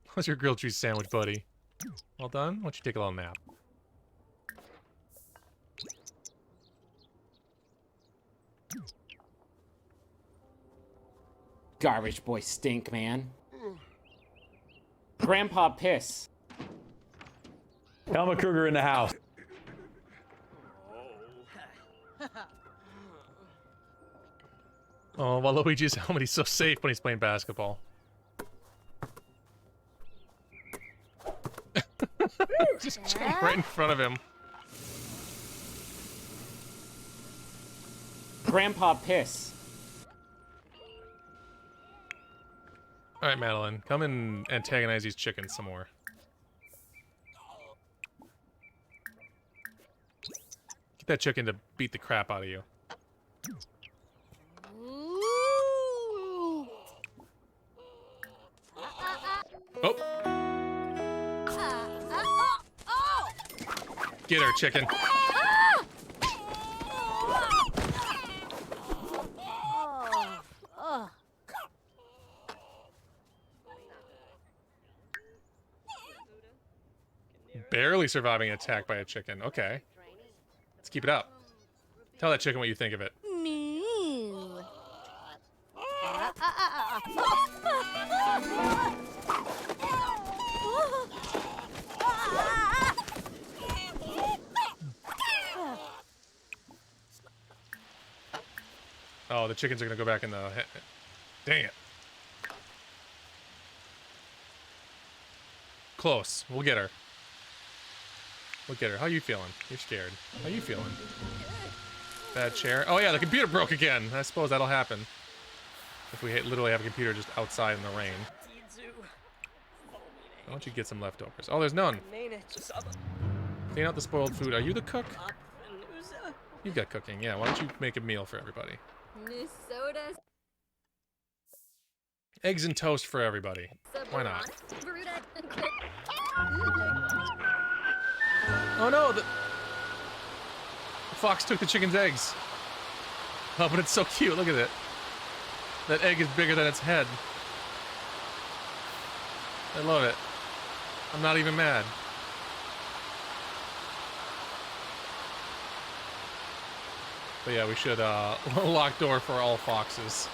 How's your grilled cheese sandwich, buddy? Well done? Why don't you take a little nap? Garbage boy stink, man. Grandpa piss. Elma Kruger in the house. Oh, Waluigi's helmet, he's so safe when he's playing basketball. Just chilling right in front of him. Grandpa piss. Alright, Madeline, come and antagonize these chickens some more. Get that chicken to beat the crap out of you. Oh! Get her, chicken. Barely surviving an attack by a chicken. Okay. Let's keep it up. Tell that chicken what you think of it. Oh, the chickens are gonna go back in the... Dang it. Close. We'll get her. We'll get her. How you feeling? You're scared. How you feeling? Bad chair. Oh yeah, the computer broke again. I suppose that'll happen. If we literally have a computer just outside in the rain. Why don't you get some leftovers? Oh, there's none. Clean out the spoiled food. Are you the cook? You've got cooking. Yeah, why don't you make a meal for everybody? Eggs and toast for everybody. Why not? Oh no, the fox took the chicken's eggs. Oh, but it's so cute. Look at it. That egg is bigger than its head. I love it. I'm not even mad. But yeah, we should lock door for all foxes.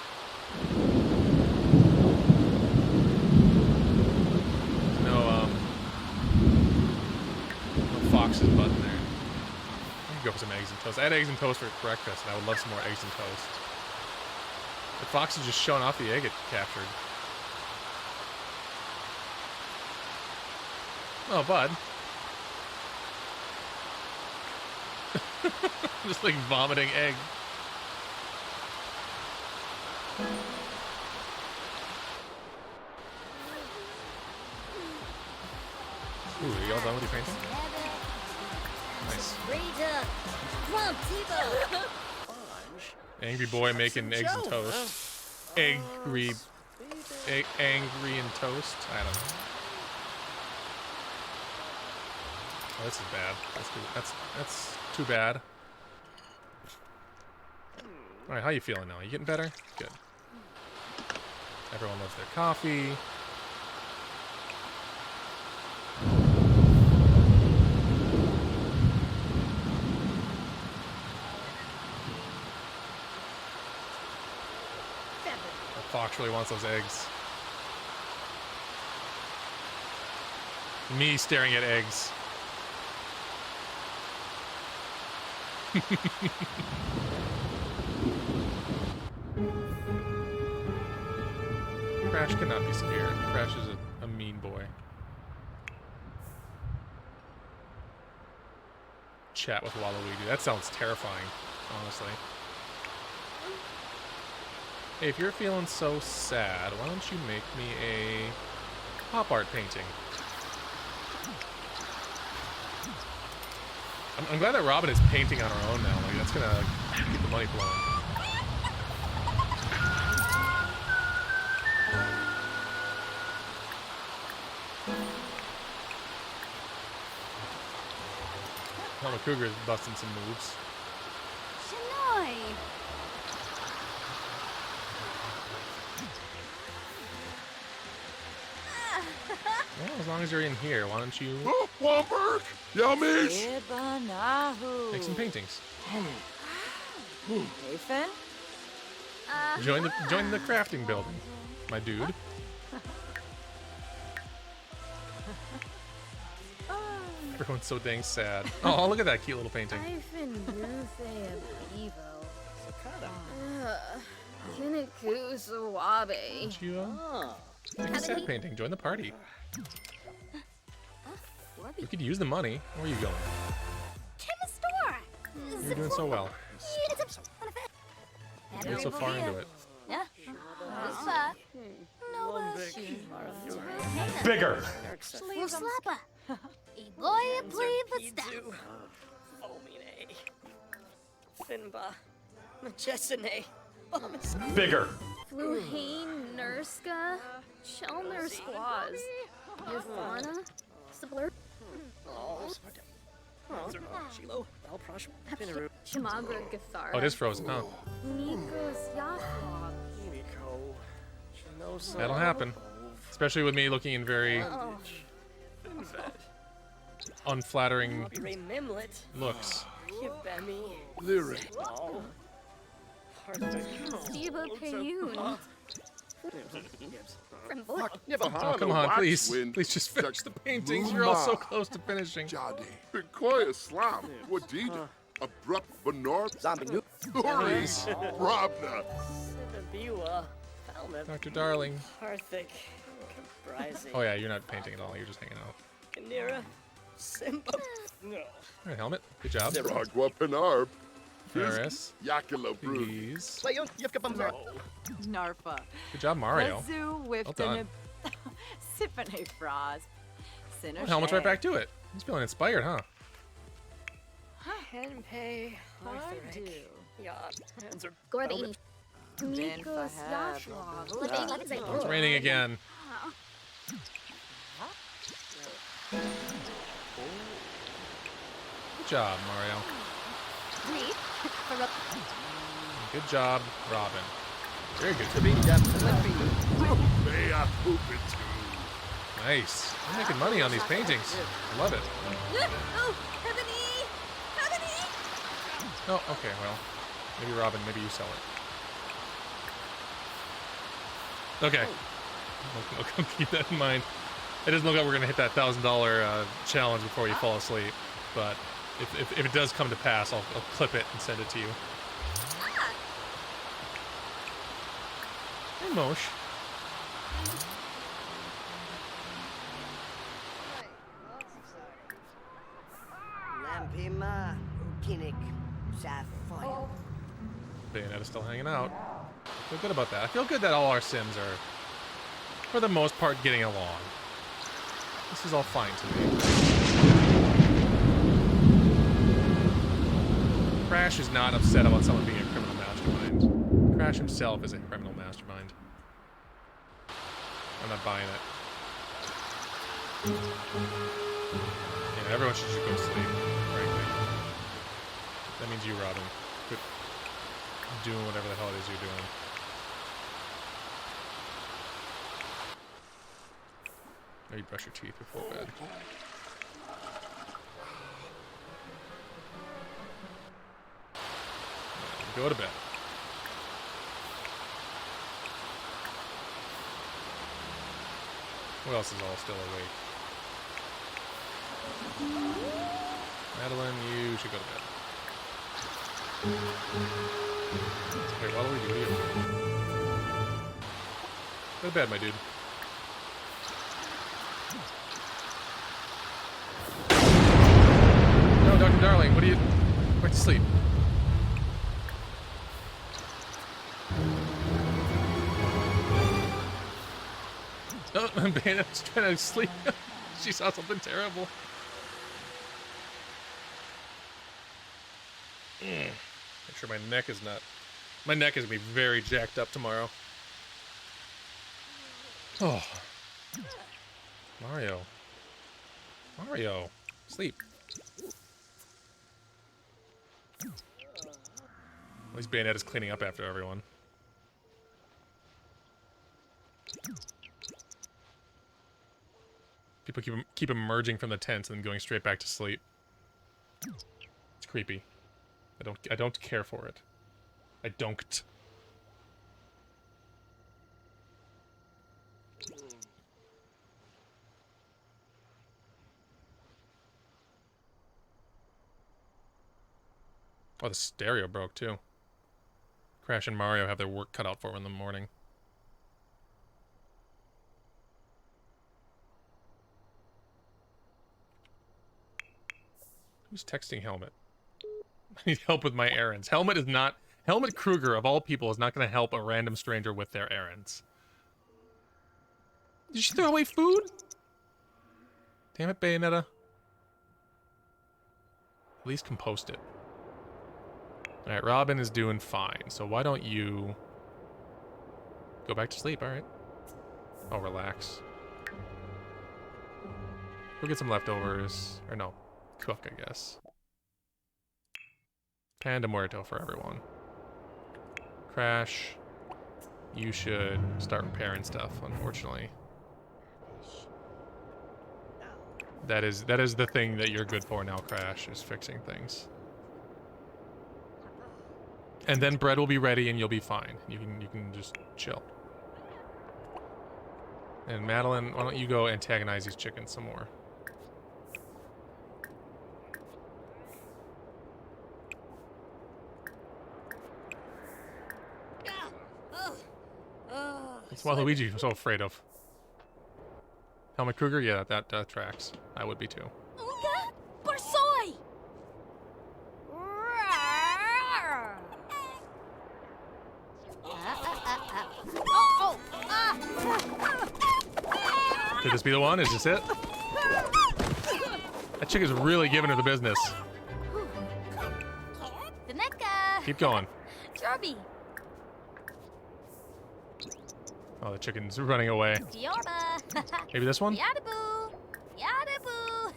No foxes button there. I can go for some eggs and toast. I had eggs and toast for breakfast, and I would love some more eggs and toast. The fox is just showing off the egg it captured. Oh, bud. Just like vomiting egg. Ooh, are you all done with your painting? Nice. Rita, Grump, Tebow. Angry boy making eggs and toast. Angry and toast? I don't know. Oh, this is bad. That's too bad. Alright, how you feeling now? You getting better? Good. Everyone loves their coffee. Fox really wants those eggs. Me staring at eggs. Crash cannot be scared. Crash is a mean boy. Chat with Waluigi. That sounds terrifying, honestly. Hey, if you're feeling so sad, why don't you make me a pop art painting? I'm glad that Robin is painting on her own now. Like, that's gonna keep the money flowing. Mama Cougar is busting some moves. Shinoy. Well, as long as you're in here, why don't you Oh, Wahlberg! Yummies! make some paintings? Hey, Finn? Join the crafting building, my dude. Everyone's so dang sad. Oh, look at that cute little painting. Kiniku Sawabe. Don't you make a sad painting? Join the party. We could use the money. Where are you going? You're doing so well. You're so far into it. Bigger. Slapper. Boy, play for stuff. Omine. Finba. Majesine. Bigger. Fluhane Nurska. Chelner Squaws. Yvana. Sibler. Shilo. Valprosh. Pinaru. Shamagra Gathara. Oh, it is frozen, huh? Nikos Yaflog. That'll happen. Especially with me looking in very unflattering Mimlet. looks. Yabemi. Lyric. Oh. Steva Payun. From Bork. Oh, come on, please. Please just finish the paintings. You're all so close to finishing. Jadi. Bikoya Slam. Wadid. Abrupt Benort. Zombie. Doris. Brabna. Sibabiwa. Falmouth. Dr. Darling. Parthic. Comprising. Oh yeah, you're not painting at all. You're just hanging out. Kanira. Simba. No. All right, Helmet. Good job. Ragwa Penarb. Ferris. Yakila Brood. Please. Narfa. Good job, Mario. Zoo, Well done. Symphony Frost. Well, Helmet's right back to it. He's feeling inspired, huh? Henpei. Arthuric. Yeah. Hands are Gordy. Nikos Yaflog. It's raining again. Good job, Mario. Good job, Robin. Very good. Nice. You're making money on these paintings. I love it. Oh, Ebony! Ebony! Oh, okay, well. Maybe Robin, maybe you sell it. Okay. I'll keep that in mind. It doesn't look like we're going to hit that $1,000 challenge before you fall asleep. But if it does come to pass, I'll clip it and send it to you. Hey, Mosh. Pima, Ukinik, Sapphire. Bayonetta's still hanging out. I feel good about that. I feel good that all our Sims are, for the most part, getting along. This is all fine to me. Crash is not upset about someone being a criminal mastermind. Crash himself is a criminal mastermind. I'm not buying it. Yeah, everyone should just go to sleep, frankly. That means you, Robin. Quit doing whatever the hell it is you're doing. Maybe brush your teeth before bed. Go to bed. Who else is all still awake? Madeline, you should go to bed. Wait, what do we do here? Go to bed, my dude. No, Dr. Darling, what are you... Go to sleep. Oh, Bayonetta's trying to sleep. She saw something terrible. Make sure my neck is not... My neck is going to be very jacked up tomorrow. Oh. Mario. Mario. Sleep. At least Bayonetta's cleaning up after everyone. People keep emerging from the tents and then going straight back to sleep. It's creepy. I don't care for it. I don't. Oh, the stereo broke too. Crash and Mario have their work cut out for them in the morning. Who's texting Helmet? I need help with my errands. Helmet Kruger, of all people, is not going to help a random stranger with their errands. Did she throw away food? Damn it, Bayonetta. At least compost it. Alright, Robin is doing fine, so why don't you... go back to sleep, alright. I'll relax. Go get some leftovers. Or no, cook, I guess. Panda Muerto for everyone. Crash, you should start repairing stuff, unfortunately. That is the thing that you're good for now, Crash, is fixing things. And then bread will be ready and you'll be fine. You can just chill. And Madeline, why don't you go antagonize these chickens some more? That's what Luigi was so afraid of. Helmet Kruger? Yeah, that tracks. I would be too. Ooga! Borsoi! Could this be the one? Is this it? That chick is really giving her the business. Keep going. Jorby. Oh, the chicken's running away. Maybe this one? Yadaboo. Yadaboo.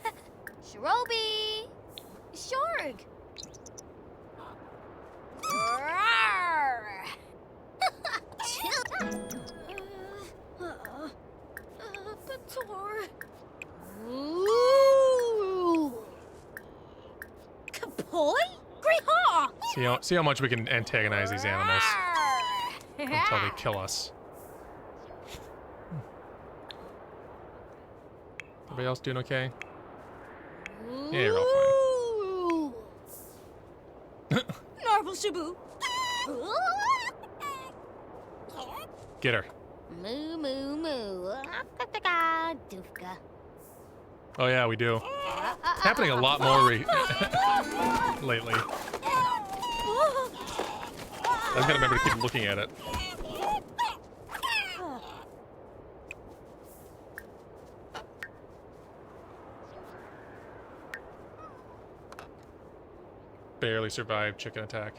Shroby. Shorg. Bator. Ooh. Kapoy? Greha. See how much we can antagonize these animals until they kill us. Everybody else doing okay? Yeah, you're all fine. Narvel Shabu. Get her. Moo moo moo. Doofka. Oh yeah, we do. It's happening a lot more lately. I just gotta remember to keep looking at it. Barely survived chicken attack.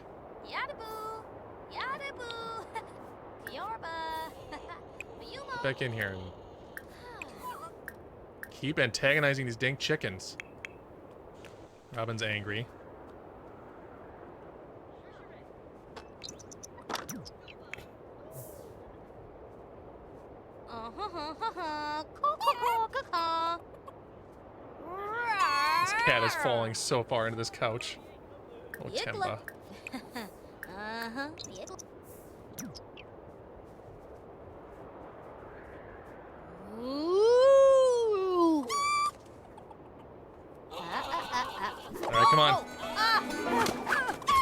Yada-boo! Yada-boo! Yorba! Yumo! Back in here and keep antagonizing these dang chickens. Robin's angry. This cat is falling so far into this couch. Oh, Temba. Uh-huh. Ooh. Alright, come on.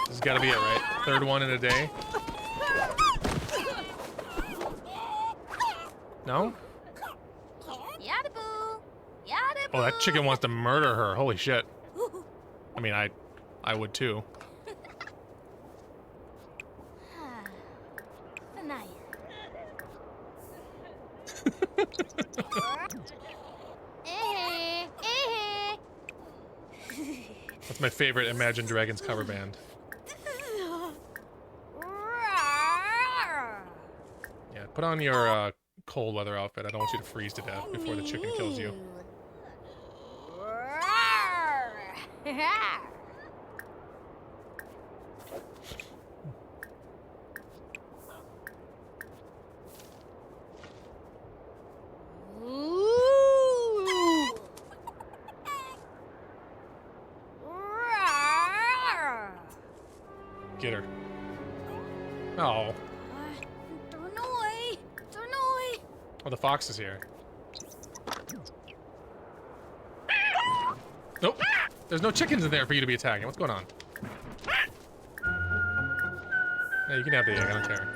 This has gotta be it, right? Third one in a day? No? Yada-boo! Yada-boo! Oh, that chicken wants to murder her. Holy shit. I mean, I would too. That's my favorite Imagine Dragons cover band. Yeah, put on your cold weather outfit. I don't want you to freeze to death before the chicken kills you. Get her. Oh. Oh, the fox is here. Nope. There's no chickens in there for you to be attacking. What's going on? Yeah, you can have the egg. I don't care.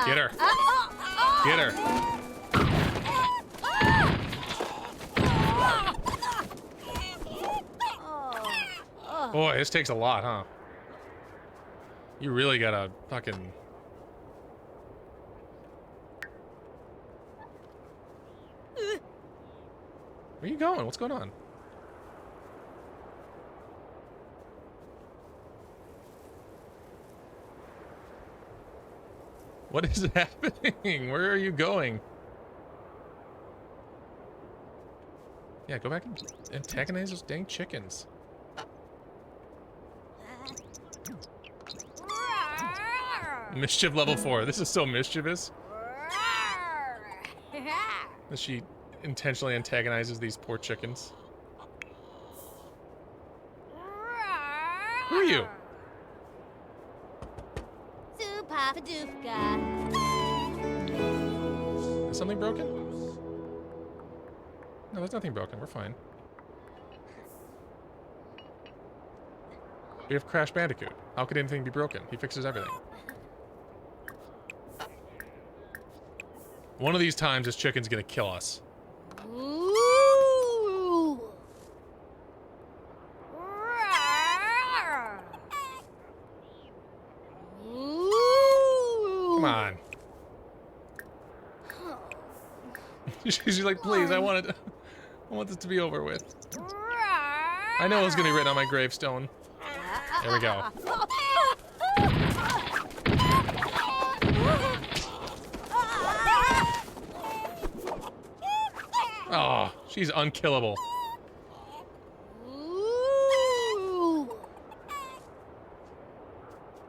Get her. Get her. Boy, this takes a lot, huh? You really gotta fucking... Where are you going? What's going on? What is happening? Where are you going? Yeah, go back and antagonize those dang chickens. Mischief level 4. This is so mischievous. That she intentionally antagonizes these poor chickens. Who are you? Is something broken? No, there's nothing broken. We're fine. We have Crash Bandicoot. How could anything be broken? He fixes everything. One of these times, this chicken's gonna kill us. Ooh. Come on. She's like, please, I want this to be over with. I know it's gonna be written on my gravestone. There we go. Oh, she's unkillable.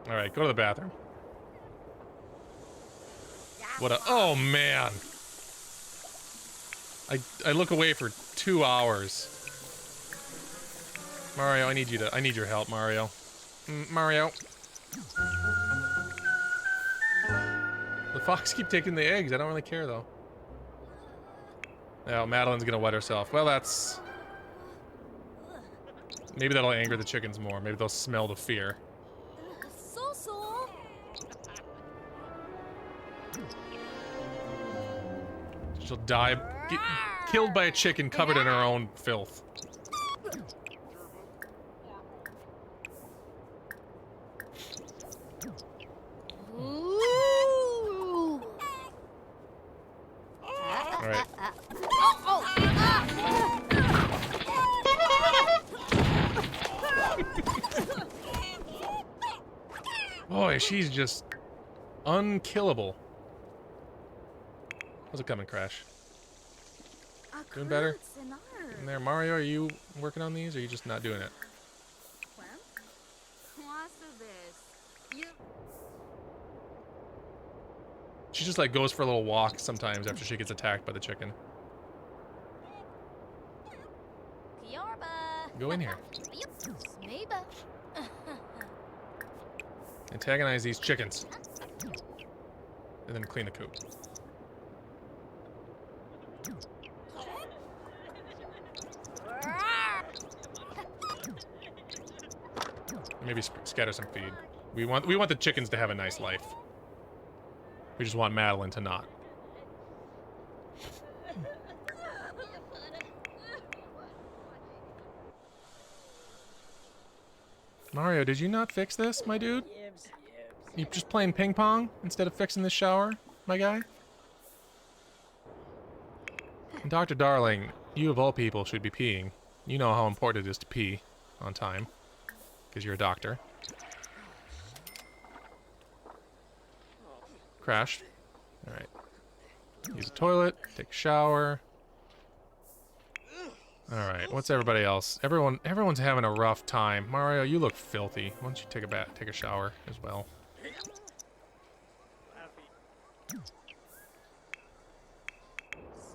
All right, go to the bathroom. What a... Oh, man. I look away for 2 hours. Mario, I need your help, Mario. Mario. The fox keep taking the eggs. I don't really care, though. Oh, Madeline's gonna wet herself. Well, that's... Maybe that'll anger the chickens more. Maybe they'll smell the fear. She'll die get killed by a chicken covered in her own filth. Ooh. All right. Boy, she's just unkillable. How's it coming, Crash? Doing better? In there, Mario, are you working on these, or are you just not doing it? She just like goes for a little walk sometimes after she gets attacked by the chicken. Go in here. Antagonize these chickens. And then clean the coop. Maybe scatter some feed. We want the chickens to have a nice life. We just want Madeline to not. Mario, did you not fix this, my dude? You just playing ping pong instead of fixing this shower, my guy? And Dr. Darling, you of all people should be peeing. You know how important it is to pee on time, because you're a doctor. Crash. Alright. Use a toilet, take a shower. Alright, what's everybody else? Everyone's having a rough time. Mario, you look filthy. Why don't you take a shower as well?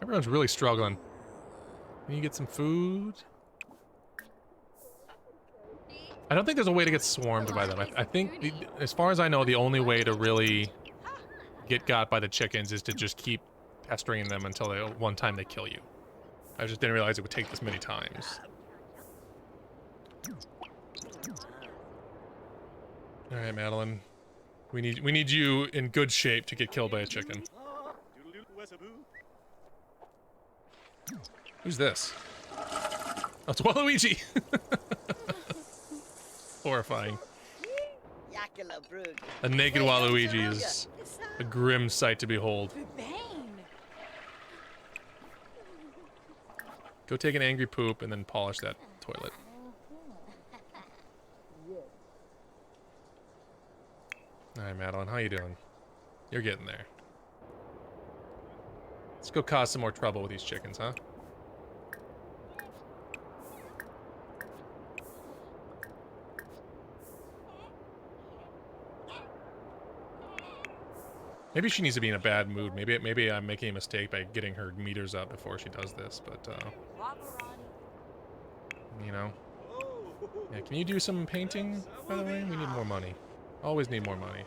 Everyone's really struggling. Can you get some food? I don't think there's a way to get swarmed by them. I think, as far as I know, the only way to really get got by the chickens is to just keep pestering them until one time they kill you. I just didn't realize it would take this many times. All right, Madeline. We need you in good shape to get killed by a chicken. Who's this? Oh, it's Waluigi! Horrifying. A naked Waluigi is a grim sight to behold. Go take an angry poop and then polish that toilet. Alright, Madeline, how you doing? You're getting there. Let's go cause some more trouble with these chickens, huh? Maybe she needs to be in a bad mood. Maybe I'm making a mistake by getting her meters up before she does this, but you know. Yeah, can you do some painting, by the way? We need more money. Always need more money.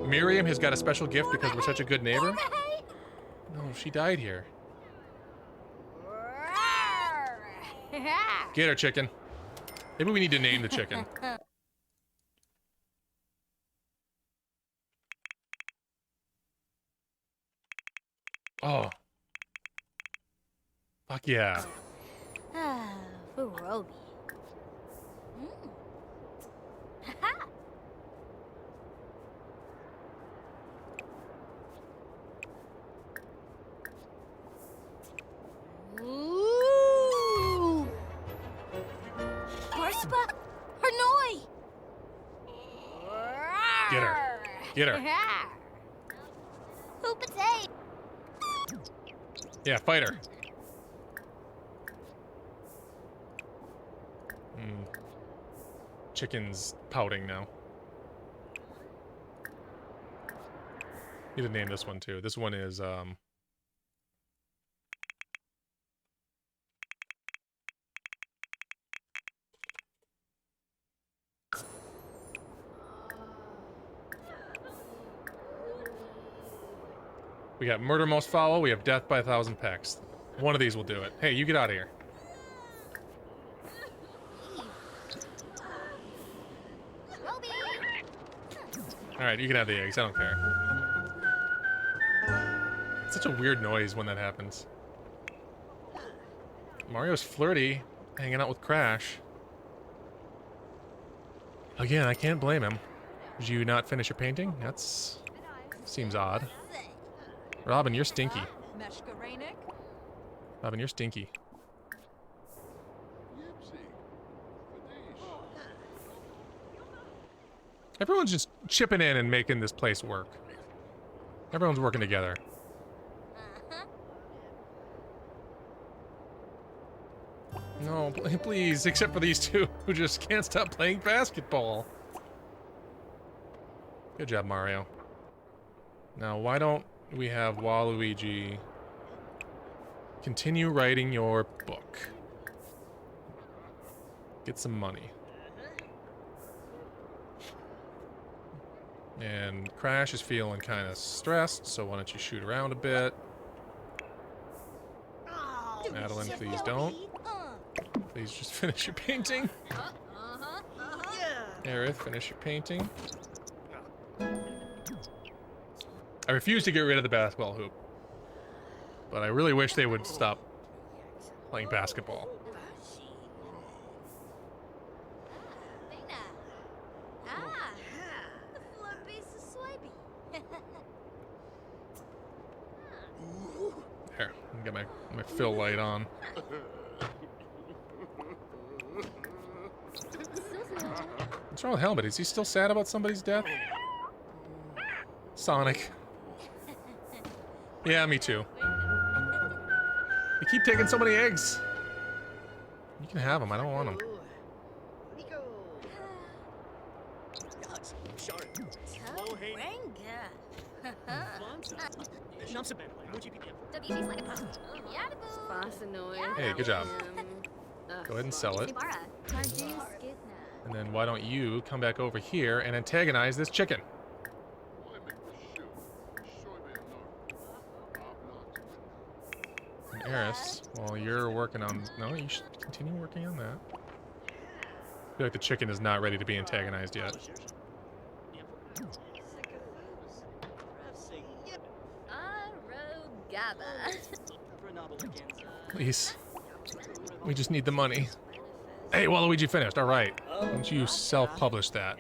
Miriam has got a special gift because we're such a good neighbor? No, she died here. Get her, chicken. Maybe we need to name the chicken. Oh. Fuck yeah. Ah, for Roby. Ooh. Horspa, Hanoi. Get her. Get her. Who potato? Yeah, fight her. Chicken's pouting now. Need to name this one too. This one is we got Murder Most Foul, we have Death by 1,000 Pecks. One of these will do it. Hey, you get out of here. Alright, you can have the eggs, I don't care. such a weird noise when that happens. Mario's flirty, hanging out with Crash. Again, I can't blame him. Did you not finish your painting? That's... seems odd. Robin, you're stinky. Robin, you're stinky. Everyone's just chipping in and making this place work. Everyone's working together. No, please, except for these two who just can't stop playing basketball. Good job, Mario. Now, why don't we have Waluigi continue writing your book? Get some money. And Crash is feeling kind of stressed, so why don't you shoot around a bit? Madeline, please don't. Please just finish your painting. Aerith, finish your painting. I refuse to get rid of the basketball hoop. But I really wish they would stop playing basketball. Here, let me get my fill light on. What's wrong with Helmet? Is he still sad about somebody's death? Sonic. Yeah, me too. You keep taking so many eggs. You can have them. I don't want them. Hey, good job. Go ahead and sell it. And then why don't you come back over here and antagonize this chicken? And Eris, while you're working on... No, you should continue working on that. I feel like the chicken is not ready to be antagonized yet. Please. We just need the money. Hey, Waluigi finished. All right. Why don't you self-publish that?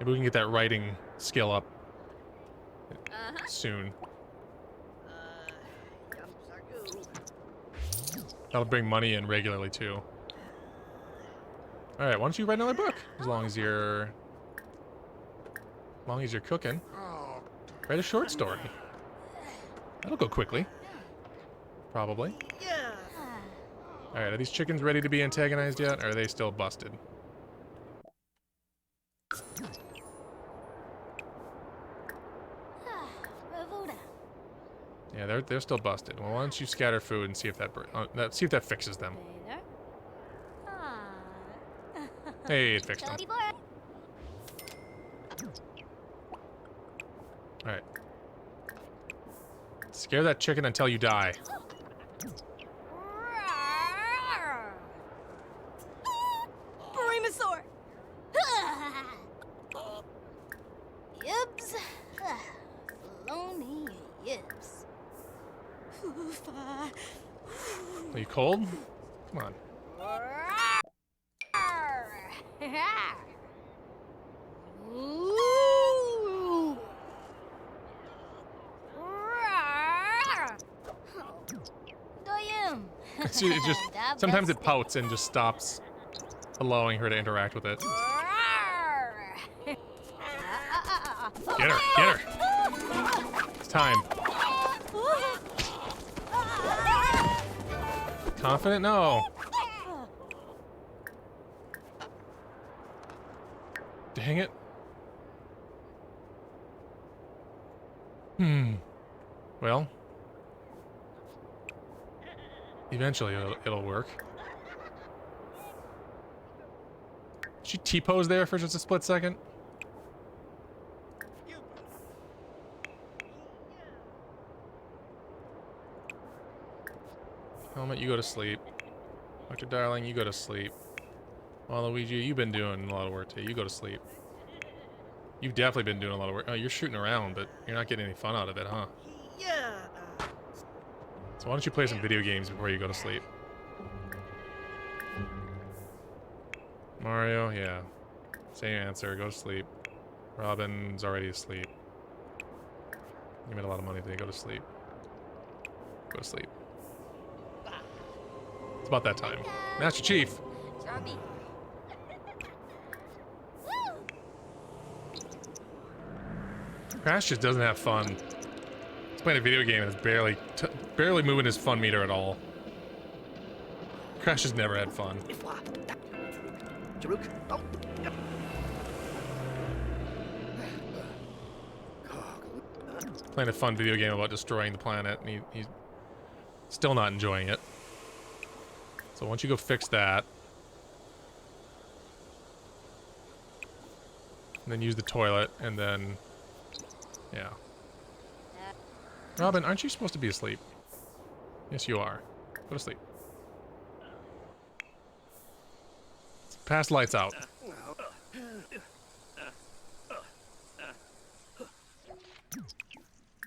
Maybe we can get that writing skill up soon. That'll bring money in regularly too. All right, why don't you write another book? As long as you're cooking. Write a short story. That'll go quickly. Probably. All right, are these chickens ready to be antagonized yet, or are they still busted? Yeah, they're still busted. Well, why don't you scatter food and see if see if that fixes them. Hey, it fixed them. Alright. Scare that chicken until you die. Burrimosaur! Yibs. Lonely yibs. Are you cold? Come on. It just sometimes it pouts and just stops allowing her to interact with it. Get her! Get her! It's time. Confident? No. Dang it. Well. Eventually it'll work. Did she T-pose there for just a split second? Helmet, you go to sleep. Dr. Darling, you go to sleep. Waluigi, you've been doing a lot of work today. You go to sleep. You've definitely been doing a lot of work. Oh, you're shooting around, but you're not getting any fun out of it, huh? Yeah. So why don't you play some video games before you go to sleep? Mario, yeah. Same answer. Go to sleep. Robin's already asleep. You made a lot of money today. Go to sleep. Go to sleep. It's about that time. Master Chief! Chubby. Crash just doesn't have fun. He's playing a video game and is barely moving his fun meter at all. Crash has never had fun. Playing a fun video game about destroying the planet, and he's still not enjoying it. So once you go fix that, and then use the toilet, and then, yeah. Robin, aren't you supposed to be asleep? Yes, you are. Go to sleep. Past lights out.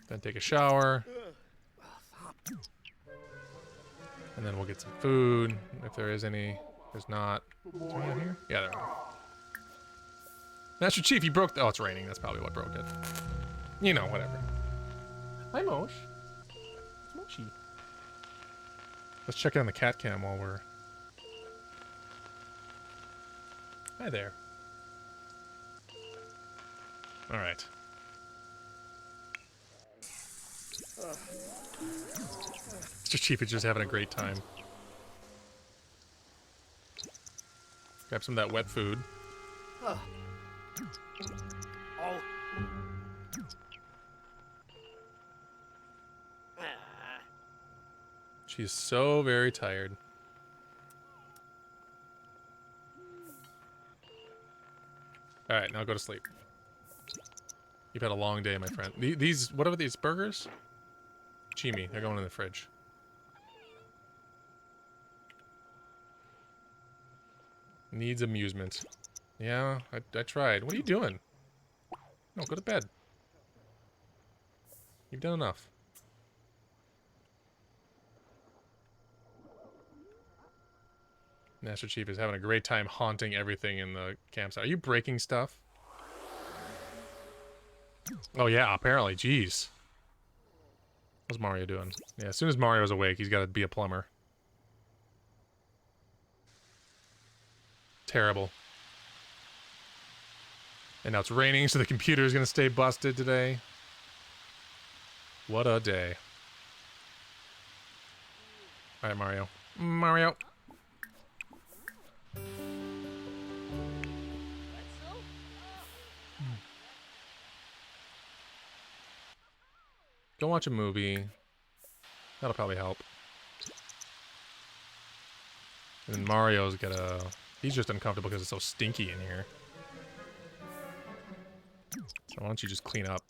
Then take a shower. And then we'll get some food, if there is any. There's not. Is there any out here? Yeah, there are. Master Chief, you broke the... Oh, it's raining. That's probably what broke it. You know, whatever. Hi, Mosh. It's Moshi. Let's check in on the cat cam while we're... Hi there. Alright. Mr. Chief is just having a great time. Grab some of that wet food. She's so very tired. Alright, now go to sleep. You've had a long day, my friend. These, what are these burgers? Chimi, they're going in the fridge. Needs amusement. Yeah, I tried. What are you doing? No, go to bed. You've done enough. Master Chief is having a great time haunting everything in the campsite. Are you breaking stuff? Oh yeah, apparently. Jeez. What's Mario doing? Yeah, as soon as Mario's awake, he's got to be a plumber. Terrible. And now it's raining, so the computer's gonna stay busted today. What a day. Alright, Mario. Mario! Go watch a movie. That'll probably help. And then Mario's gotta... He's just uncomfortable because it's so stinky in here. So why don't you just clean up?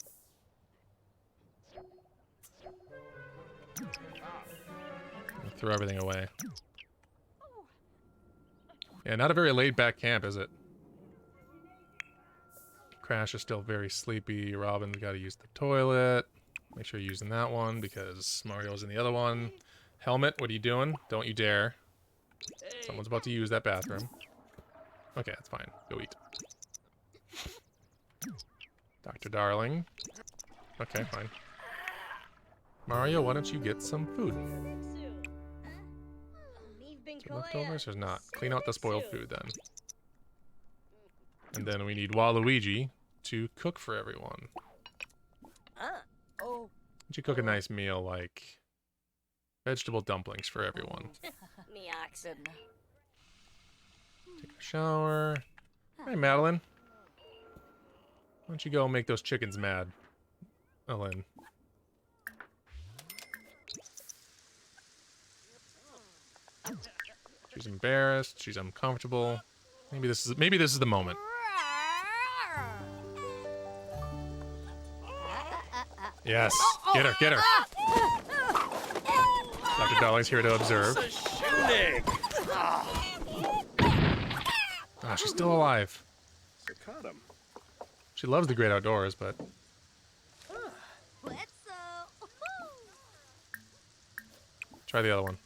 And throw everything away. Yeah, not a very laid-back camp, is it? Crash is still very sleepy. Robin's gotta use the toilet. Make sure you're using that one because Mario's in the other one. Helmet, what are you doing? Don't you dare. Someone's about to use that bathroom. Okay, that's fine. Go eat. Dr. Darling. Okay, fine. Mario, why don't you get some food? Some leftovers? There's not. Clean out the spoiled food then. And then we need Waluigi to cook for everyone. Why don't you cook a nice meal like vegetable dumplings for everyone? Me oxen. Take a shower. Hey, Madeline. Why don't you go make those chickens mad, Ellen? She's embarrassed. She's uncomfortable. Maybe this is the moment. Yes, get her, get her. Dr. Darling's here to observe. she's still alive. I caught him. She loves the great outdoors, but try the other one.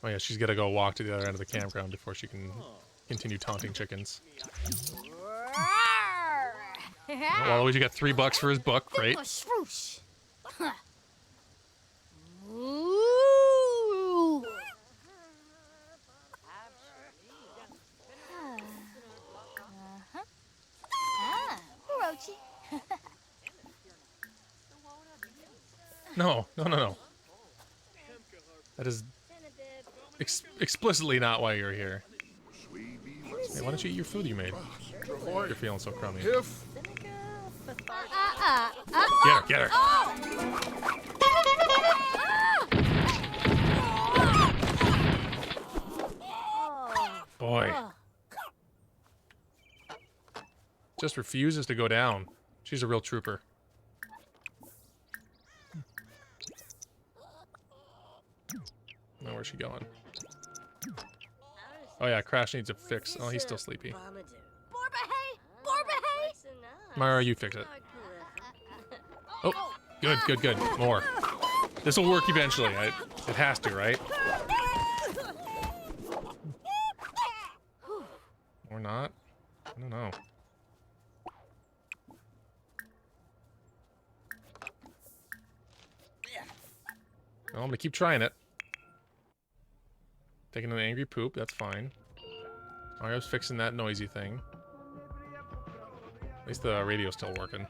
Oh yeah, she's gotta go walk to the other end of the campground before she can continue taunting chickens. Well, Waluigi got $3 for his book. Great. Swoosh. No. That is explicitly not why you're here. Hey, why don't you eat your food you made? You're feeling so crummy. Get her. Boy. Just refuses to go down. She's a real trooper. Now where's she going? Oh yeah, Crash needs a fix. Oh, he's still sleepy. Mario, you fix it. Oh, good. More. This will work eventually. It has to, right? Or not? I don't know. Well, I'm gonna keep trying it. Taking an angry poop, that's fine. Mario's fixing that noisy thing. At least the radio's still working.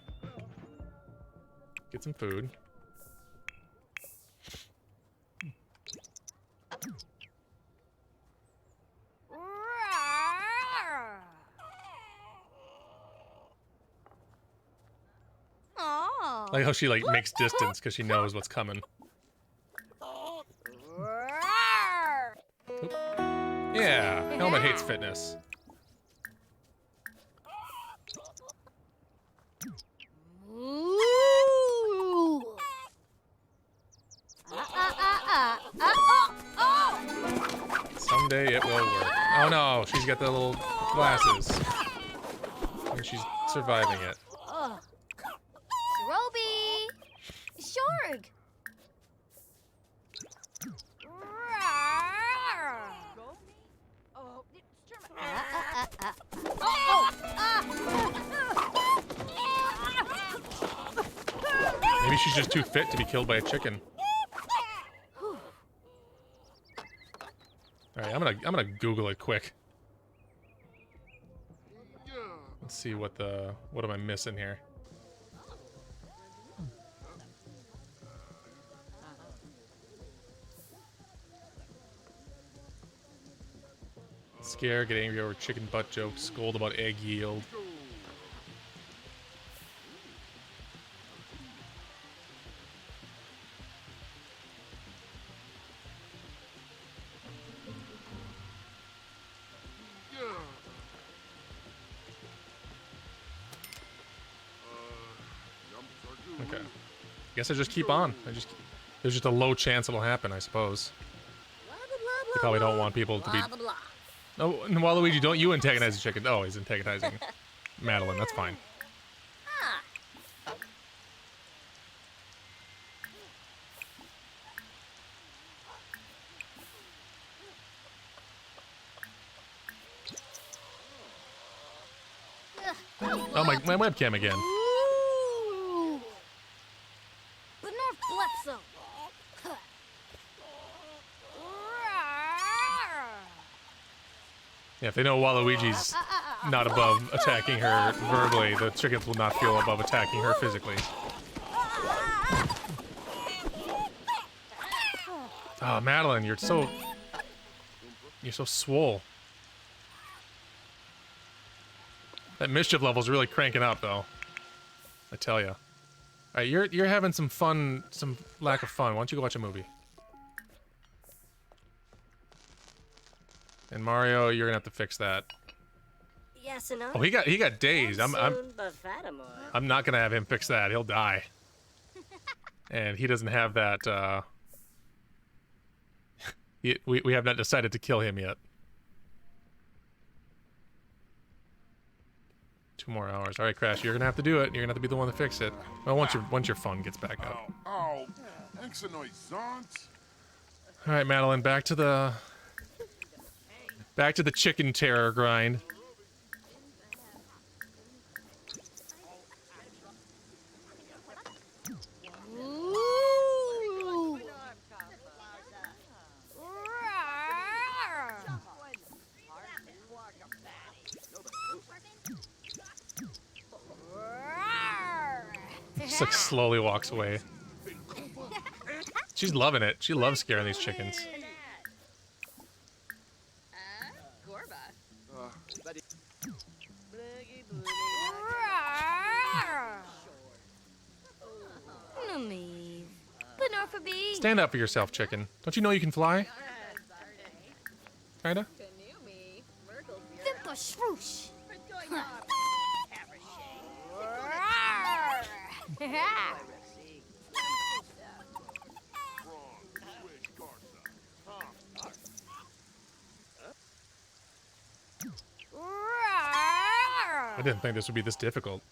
Get some food. Like how she like makes distance because she knows what's coming. Oop. Yeah, Helmet hates fitness. Someday it will work. Oh no, she's got the little glasses. And she's surviving it. Roby! Shorg! Maybe she's just too fit to be killed by a chicken. Alright, I'm gonna Google it quick. Let's see what am I missing here? Scare, get angry over chicken butt jokes, scold about egg yield. Okay. Guess I just keep on. There's just a low chance it'll happen, I suppose. You probably don't want people to be... No, Waluigi, don't you antagonize the chicken. Oh, he's antagonizing Madeline. That's fine. Oh, my webcam again. Ooh. The Nerf Bledsoe. Yeah, if they know Waluigi's not above attacking her verbally, the chickens will not feel above attacking her physically. Oh, Madeline, you're so swole. That mischief level's really cranking up, though. I tell ya. All right, you're having some fun, some lack of fun. Why don't you go watch a movie? And Mario, you're gonna have to fix that. Yes and no. Oh, he got dazed. I'm not gonna have him fix that. He'll die. And he doesn't have that We have not decided to kill him yet. 2 more hours. All right, Crash, you're gonna have to do it. You're gonna have to be the one to fix it. Well, once your phone gets back up. Oh, excellent. All right, Madeline, back to the chicken terror grind. Just like slowly walks away. She's loving it. She loves scaring these chickens. Stand up for yourself, chicken. Don't you know you can fly? Kinda? I didn't think this would be this difficult.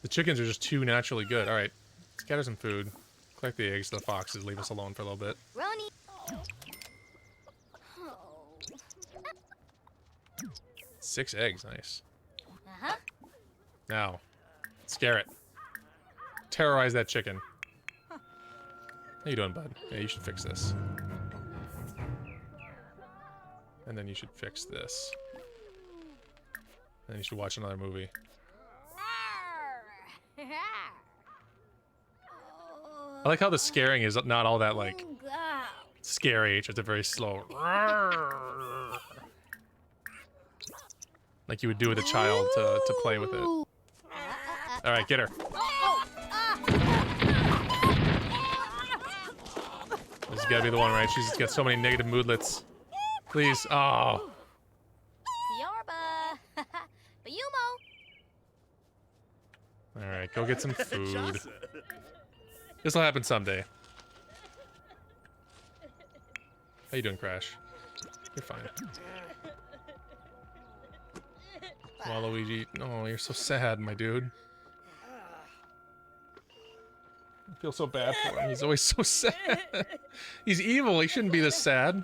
The chickens are just too naturally good. All right, scatter some food. Collect the eggs. The foxes leave us alone for a little bit. Ronnie. 6 eggs, nice. Now, scare it. Terrorize that chicken. How you doing, bud? Yeah, you should fix this. And then you should fix this. And then you should watch another movie. I like how the scaring is not all that, like, scary. It's just a very slow... like you would do with a child to play with it. Alright, get her. This has gotta be the one, right? She's got so many negative moodlets. Please. Oh. Alright, go get some food. This'll happen someday. How you doing, Crash? You're fine. Waluigi. Oh, you're so sad, my dude. I feel so bad for him. He's always so sad. He's evil. He shouldn't be this sad.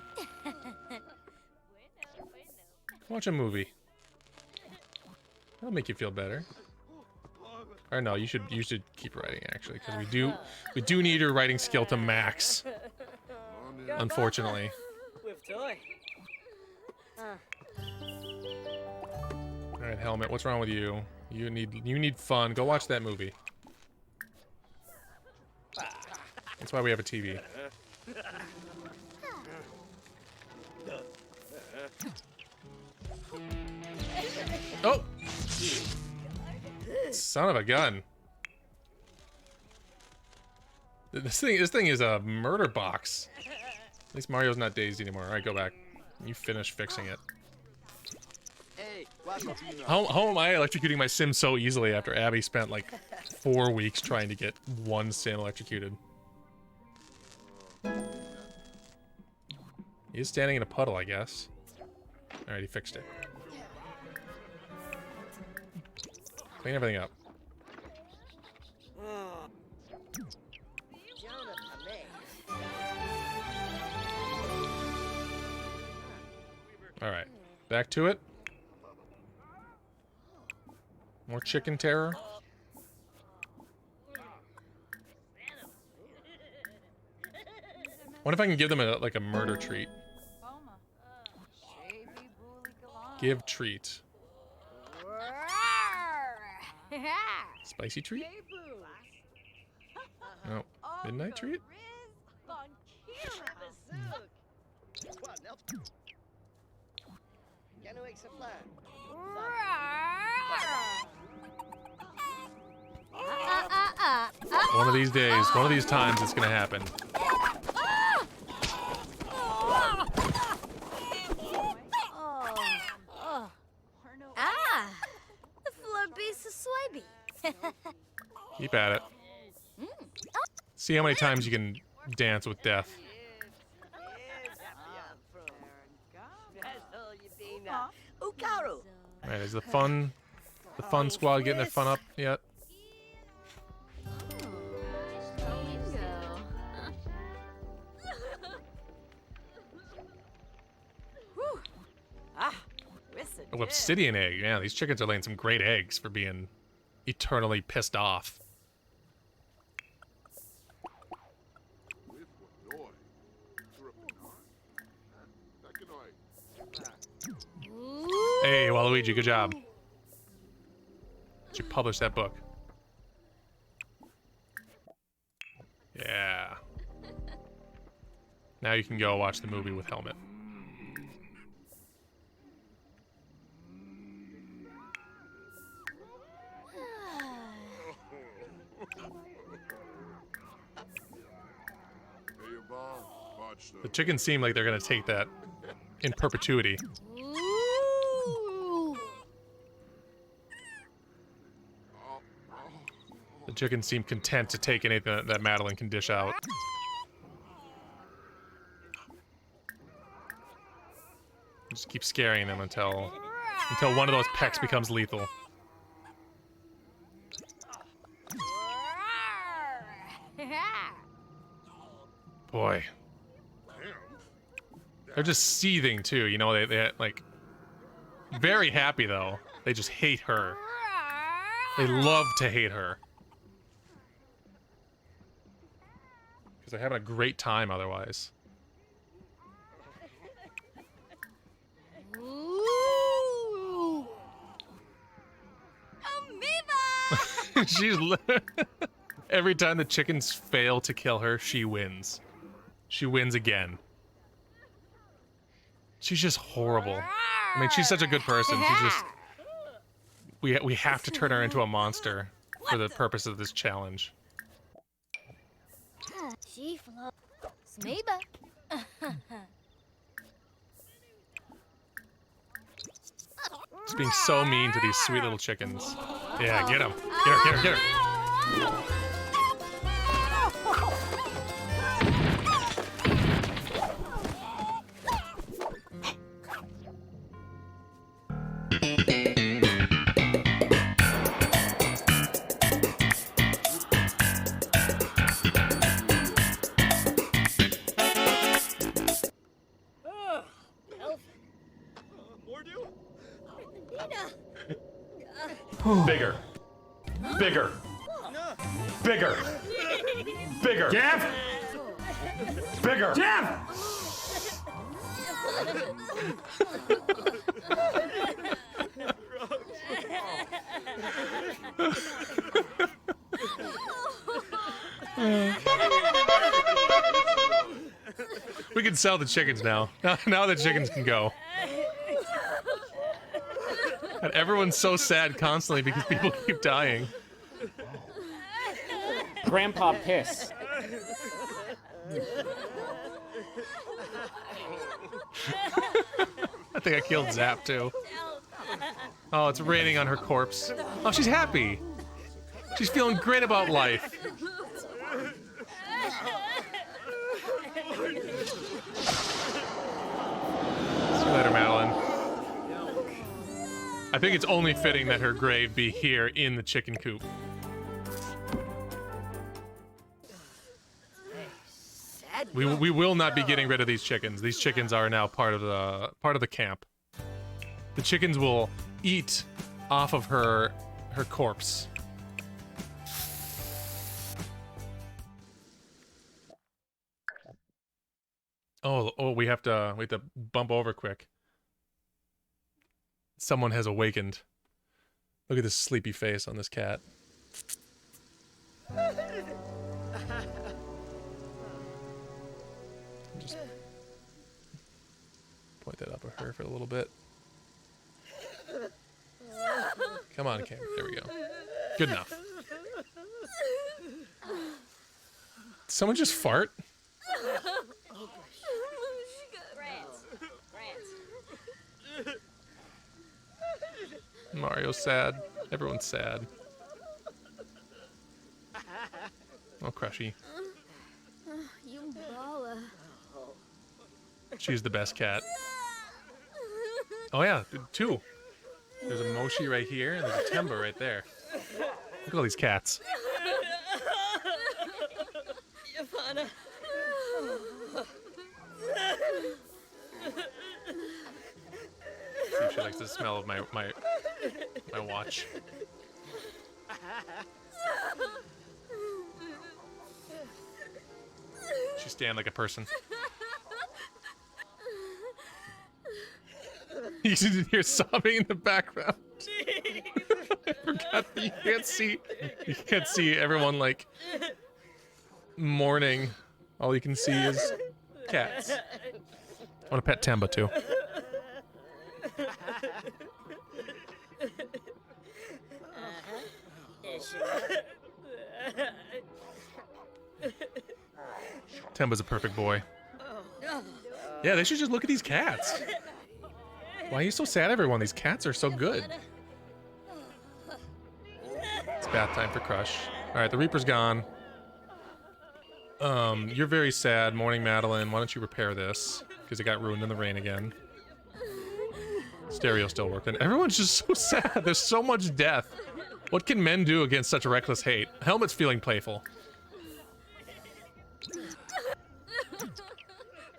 Watch a movie. That'll make you feel better. Or no, you should keep writing actually, because we do need your writing skill to max. Unfortunately. All right, Helmet. What's wrong with you? You need fun. Go watch that movie. That's why we have a TV. Oh! Son of a gun. This thing is a murder box. At least Mario's not dazed anymore. Alright, go back. You finish fixing it. How am I electrocuting my sim so easily after Abby spent like 4 weeks trying to get one sim electrocuted? He's standing in a puddle, I guess. Alright, he fixed it. Clean everything up. Alright, back to it. More chicken terror. What if I can give them like a murder treat? Give treat. Spicy treat? No. Midnight treat? One of these days, one of these times it's gonna happen. The flood beast is swabby. Keep at it. See how many times you can dance with death. Alright, is the fun squad getting their fun up yet? Oh, obsidian egg. Yeah, these chickens are laying some great eggs for being eternally pissed off. Hey, Waluigi, good job. Did you publish that book? Yeah. Now you can go watch the movie with Helmet. The chickens seem like they're gonna take that in perpetuity. The chickens seem content to take anything that Madeline can dish out. Just keep scaring them until one of those pecks becomes lethal. Boy. They're just seething too, you know, they like very happy though. They just hate her. They love to hate her. Because they're having a great time otherwise. She's every time the chickens fail to kill her, she wins. She wins again. She's just horrible. I mean, she's such a good person. She's just we have to turn her into a monster for the purpose of this challenge. Just being so mean to these sweet little chickens. Yeah, get him. Get her, get her, get her. Bigger. Bigger. Bigger. Bigger. Jeff! Bigger. Jeff! We can sell the chickens now. Now the chickens can go. And everyone's so sad constantly because people keep dying. Grandpa Piss. I think I killed Zap too. Oh, it's raining on her corpse. Oh, she's happy. She's feeling great about life. See you later, Madeline. I think it's only fitting that her grave be here in the chicken coop. We will not be getting rid of these chickens. These chickens are now part of the camp. The chickens will eat off of her corpse. Oh, we have to bump over quick. Someone has awakened. Look at this sleepy face on this cat. Just point that up at her for a little bit. Come on, Cam. There we go. Good enough. Did someone just fart? Mario's sad. Everyone's sad. Oh, Crushy. She's the best cat. Oh yeah, 2. There's a Moshi right here, and there's a Temba right there. Look at all these cats. Ivana. See if she likes the smell of my watch. She stand like a person. You can hear sobbing in the background. I forgot that you can't see everyone like mourning. All you can see is cats. I want to pet Temba too. Temba's a perfect boy. Yeah, they should just look at these cats. Why are you so sad, everyone? These cats are so good. It's bath time for Crush. Alright, the Reaper's gone. You're very sad. Morning, Madeline. Why don't you repair this? Because it got ruined in the rain again. Stereo's still working. Everyone's just so sad. There's so much death. What can men do against such reckless hate? Helmet's feeling playful.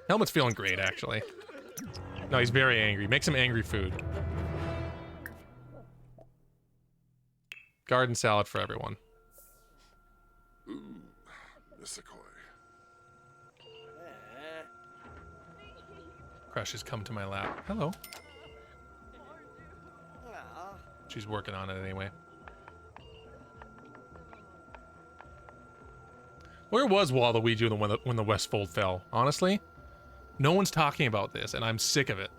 Helmet's feeling great, actually. No, he's very angry. Make some angry food. Garden salad for everyone. Ooh, Nisakoi. Crush has come to my lap. Hello. She's working on it anyway. Where was Waluigi when the Westfold fell? Honestly, no one's talking about this, and I'm sick of it.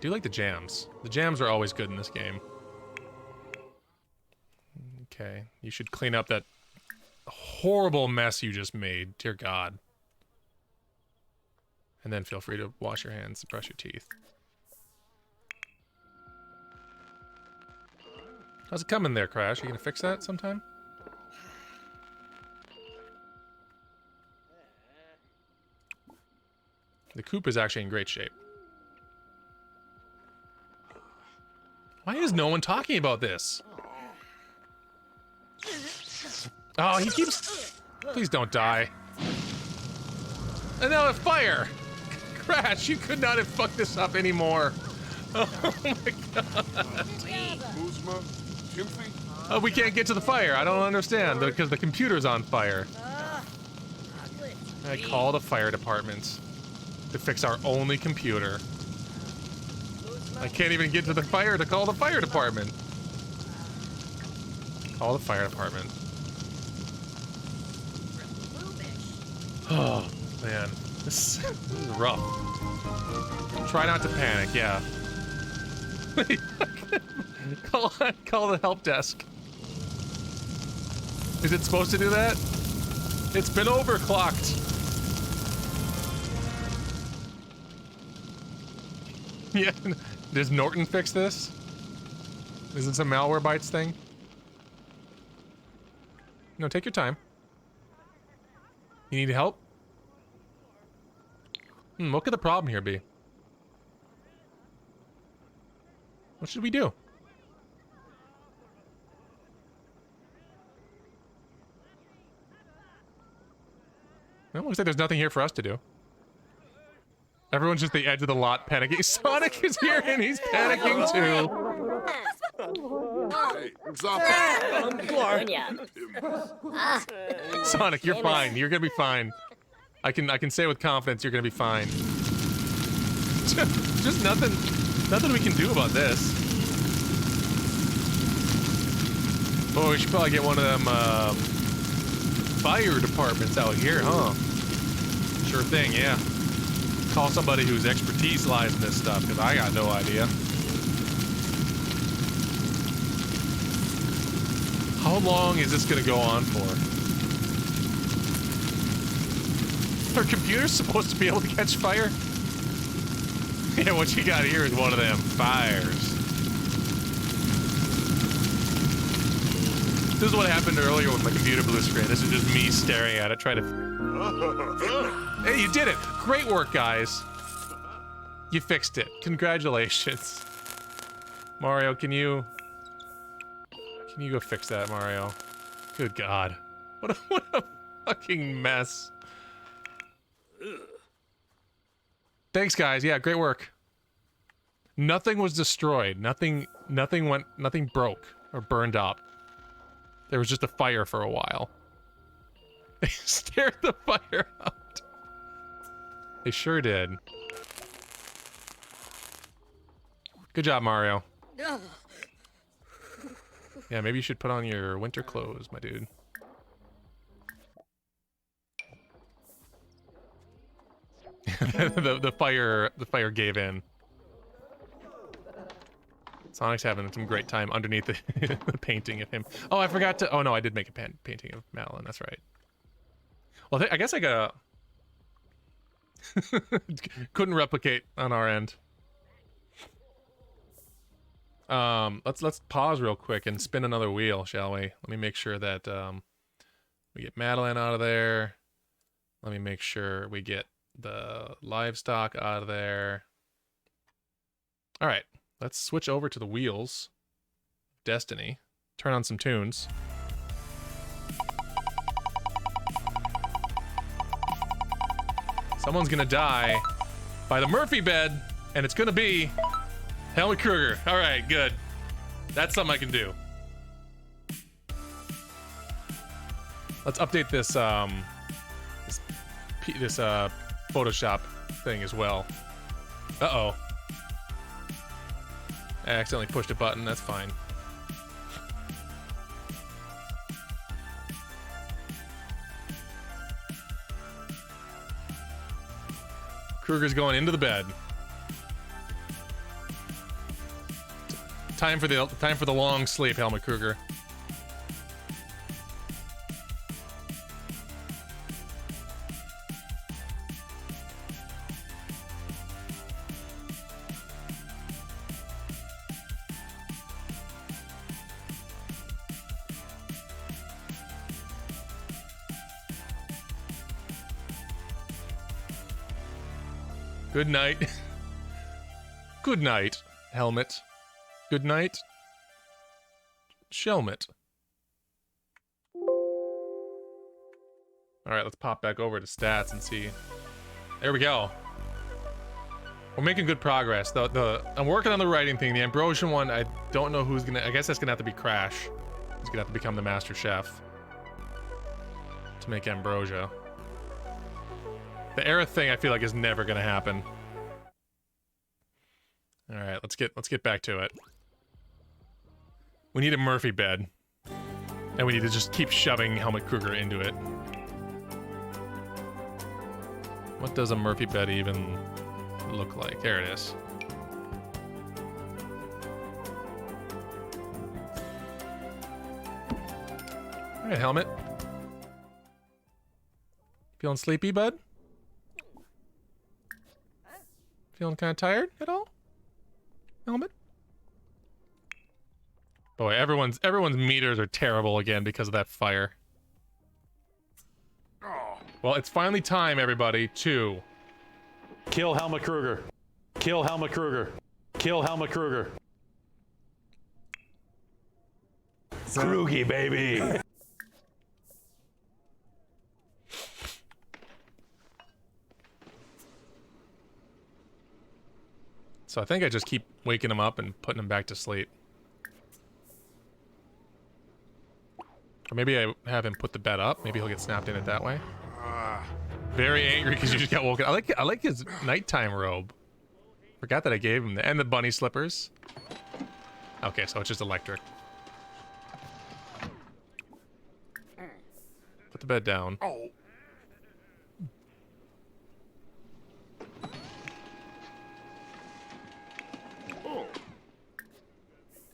Do you like the jams? The jams are always good in this game. Okay, you should clean up that horrible mess you just made. Dear God. And then feel free to wash your hands and brush your teeth. How's it coming there, Crash? Are you gonna fix that sometime? The coop is actually in great shape. Why is no one talking about this? Oh, he keeps... Please don't die. And now a fire! Crash, you could not have fucked this up anymore. Oh my God. Kuzma, Timothy? Oh, we can't get to the fire. I don't understand, because the computer's on fire. I call the fire department to fix our only computer. I can't even get to the fire to call the fire department. Call the fire department. Oh, man. This is rough. Try not to panic, yeah. Call the help desk. Is it supposed to do that? It's been overclocked. Yeah. Does Norton fix this? Is it some malware bytes thing? No, take your time. You need help? What could the problem here be? What should we do? Well, looks like there's nothing here for us to do. Everyone's just at the edge of the lot panicking. Sonic is here and he's panicking too. Hey, Sonic, you're fine. You're gonna be fine. I can say with confidence you're gonna be fine. Just nothing we can do about this. Oh, we should probably get one of them fire departments out here, huh? Sure thing, yeah. Call somebody whose expertise lies in this stuff, because I got no idea. How long is this gonna go on for? Our computer's supposed to be able to catch fire? Yeah, what you got here is one of them fires. This is what happened earlier with my computer blue screen. This is just me staring at it, trying to... Hey, you did it! Great work, guys. You fixed it. Congratulations. Mario, can you go fix that, Mario? Good God. What a fucking mess. Thanks, guys. Yeah, great work. Nothing was destroyed. Nothing broke or burned up. There was just a fire for a while. They stared the fire out. They sure did. Good job, Mario. Yeah, maybe you should put on your winter clothes, my dude. the fire gave in. Sonic's having some great time underneath the, the painting of him. Oh, I forgot to. Oh no, I did make a painting of Madeline. That's right. Well, I guess I got couldn't replicate on our end. Let's pause real quick and spin another wheel, shall we? Let me make sure that we get Madeline out of there. Let me make sure we get the livestock out of there. All right, let's switch over to the wheels. Destiny. Turn on some tunes. Someone's gonna die by the Murphy bed, and it's gonna be Helmut Kruger. All right, good. That's something I can do. Let's update this this Photoshop thing as well. Uh-oh. I accidentally pushed a button. That's fine. Kruger's going into the bed. Time for the long sleep, Helmut Kruger. Good night. Good night, Helmet. Good night, Shelmet. Alright, let's pop back over to stats and see. There we go. We're making good progress. I'm working on the writing thing. The Ambrosian one, I don't know who's gonna... I guess that's gonna have to be Crash. He's gonna have to become the Master Chef to make Ambrosia. The Aerith thing I feel like is never gonna happen. Alright, let's get back to it. We need a Murphy bed. And we need to just keep shoving Helmut Kruger into it. What does a Murphy bed even look like? There it is. Alright, Helmet. Feeling sleepy, bud? Feeling kind of tired at all? Helmet? Boy, everyone's meters are terrible again because of that fire. Well, it's finally time, everybody, to kill Helmut Kruger. Kill Helmut Kruger. Kill Helmut Kruger. Krugy, baby. So I think I just keep waking him up and putting him back to sleep. Or maybe I have him put the bed up. Maybe he'll get snapped in it that way. Very angry because you just got woken. I like his nighttime robe. Forgot that I gave him and the bunny slippers. Okay, so it's just electric. Put the bed down. Oh.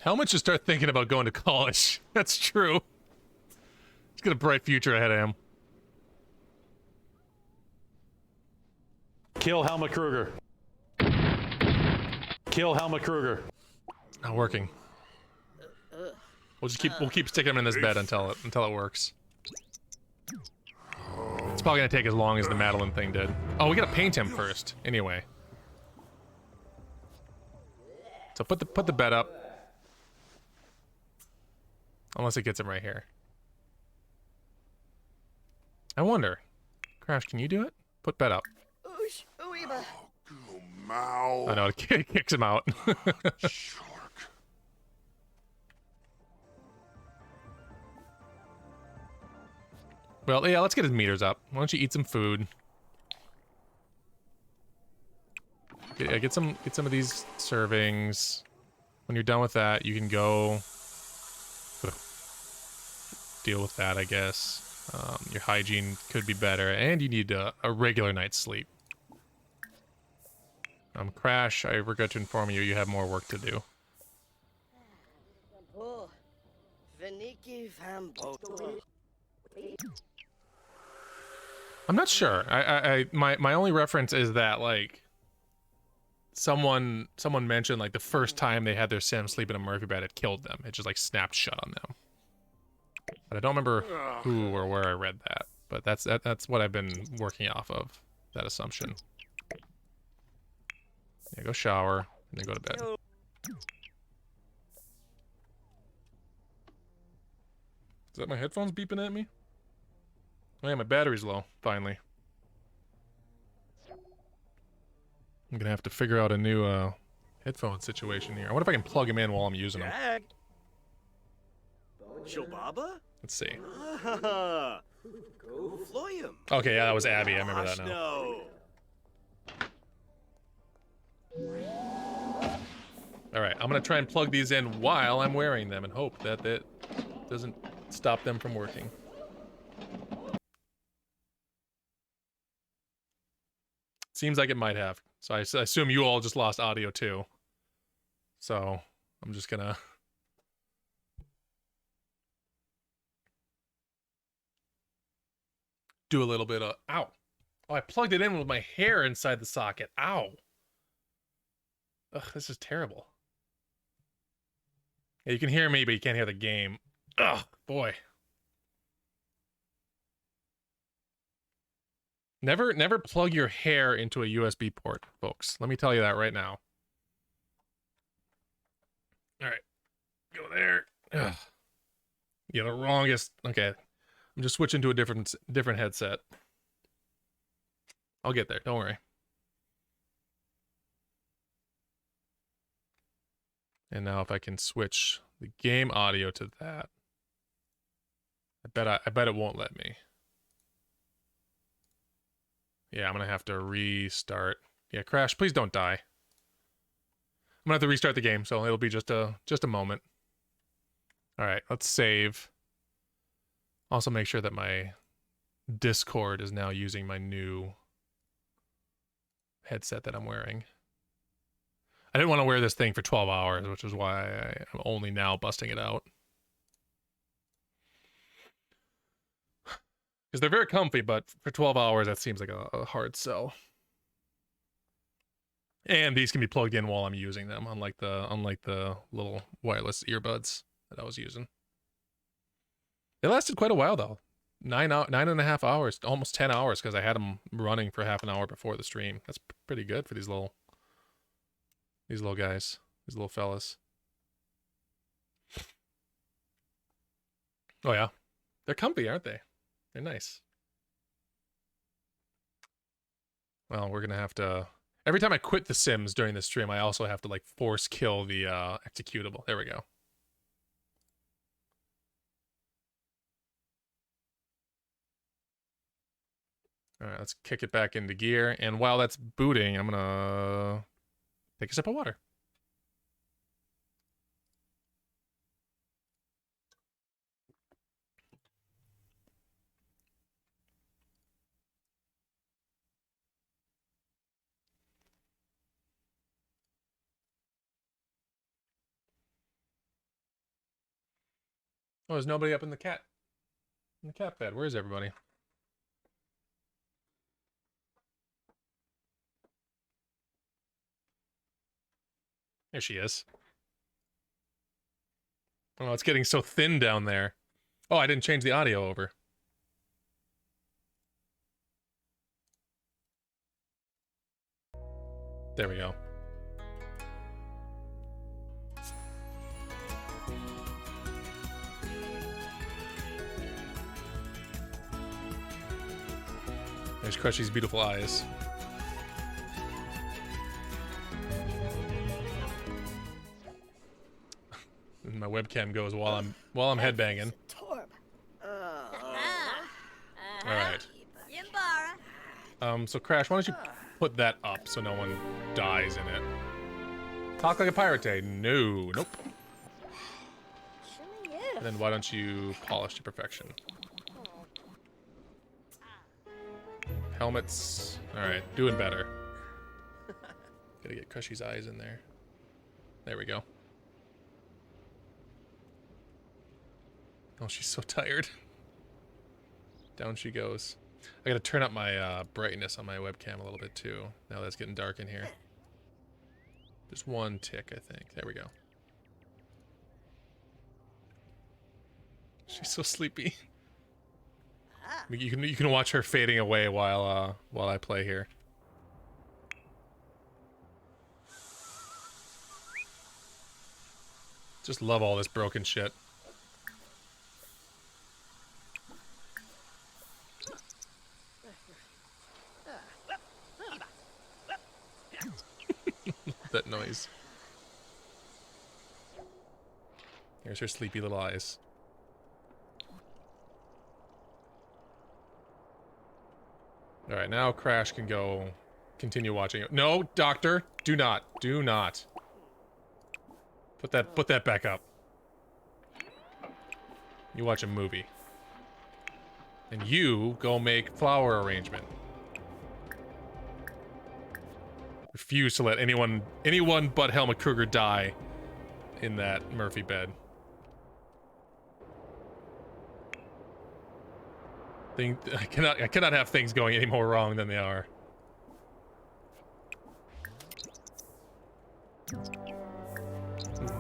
Helmut should start thinking about going to college. That's true. He's got a bright future ahead of him. Kill Helmut Kruger. Kill Helmut Kruger. Not working. we'll keep sticking him in this bed until it works. It's probably gonna take as long as the Madeline thing did. Oh, we gotta paint him first. Anyway. So put the bed up. Unless it gets him right here. I wonder. Crash, can you do it? Put bed up. Mao. I know, it kicks him out. Shark. Well, yeah, let's get his meters up. Why don't you eat some food? Get some of these servings. When you're done with that, you can go deal with that, I guess. Your hygiene could be better, and you need a regular night's sleep. Crash, I regret to inform you, you have more work to do. I'm not sure. My only reference is that, like, someone mentioned, like, the first time they had their sim sleep in a Murphy bed, it killed them. It just, like, snapped shut on them. But I don't remember who or where I read that. But that's what I've been working off of, that assumption. Yeah, go shower, and then go to bed. Is that my headphones beeping at me? Oh yeah, my battery's low, finally. I'm gonna have to figure out a new headphone situation here. I wonder if I can plug them in while I'm using them. Shobaba? Let's see. Floyum. Okay, yeah, that was Abby. I remember that now. No. Alright, I'm gonna try and plug these in while I'm wearing them and hope that that doesn't stop them from working. Seems like it might have. So I assume you all just lost audio too. So I'm just gonna... do a little bit of... Ow! Oh, I plugged it in with my hair inside the socket. Ow! Ugh, this is terrible. Yeah, you can hear me, but you can't hear the game. Ugh, boy. Never plug your hair into a USB port, folks. Let me tell you that right now. Alright. Go there. Ugh. Yeah, the wrongest... Okay. I'm just switching to a different headset. I'll get there, don't worry. And now if I can switch the game audio to that. I bet it won't let me. Yeah, I'm gonna have to restart. Yeah, Crash, please don't die. I'm gonna have to restart the game, so it'll be just a moment. Alright, let's save. Also make sure that my Discord is now using my new headset that I'm wearing. I didn't want to wear this thing for 12 hours, which is why I'm only now busting it out. Because they're very comfy, but for 12 hours, that seems like a hard sell. And these can be plugged in while I'm using them, unlike the little wireless earbuds that I was using. They lasted quite a while though, 9.5 hours, almost 10 hours, because I had them running for half an hour before the stream. That's pretty good for these little guys, these little fellas. Oh yeah, they're comfy, aren't they? They're nice. Well, we're gonna have to... Every time I quit The Sims during this stream, I also have to, like, force kill the executable. There we go. Alright, let's kick it back into gear. And while that's booting, I'm gonna take a sip of water. Oh, there's nobody up in the cat bed. Where is everybody? There she is. Oh, it's getting so thin down there. Oh, I didn't change the audio over. There we go. There's Crushy's beautiful eyes. And my webcam goes while I'm headbanging. Torb. All right. So Crash, why don't you put that up so no one dies in it? Talk like a pirate. No, nope. And then why don't you polish to perfection? Helmets. Alright, doing better. Gotta get Crushy's eyes in there. There we go. Oh, she's so tired. Down she goes. I gotta turn up my brightness on my webcam a little bit too. Now that's getting dark in here. Just one tick, I think. There we go. She's so sleepy. You can watch her fading away while I play here. Just love all this broken shit. That noise. Here's her sleepy little eyes. Alright, now Crash can go continue watching it. No, Doctor! Do not. Do not. Put that back up. You watch a movie. And you go make flower arrangement. Refuse to let anyone but Helmut Kruger die in that Murphy bed. I cannot have things going any more wrong than they are.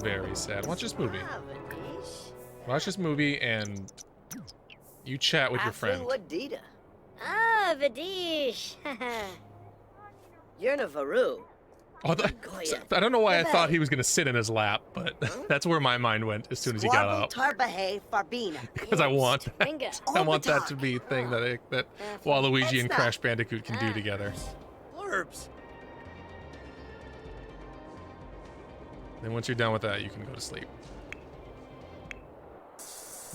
Very sad. Watch this movie. Watch this movie and you chat with your friend. Ah, Vadish. You're Navaru. Oh, I don't know why I thought he was gonna sit in his lap, but that's where my mind went as soon as he got up. Because I want that to be a thing that Waluigi and Crash Bandicoot can do together. Blurbs. Then once you're done with that, you can go to sleep.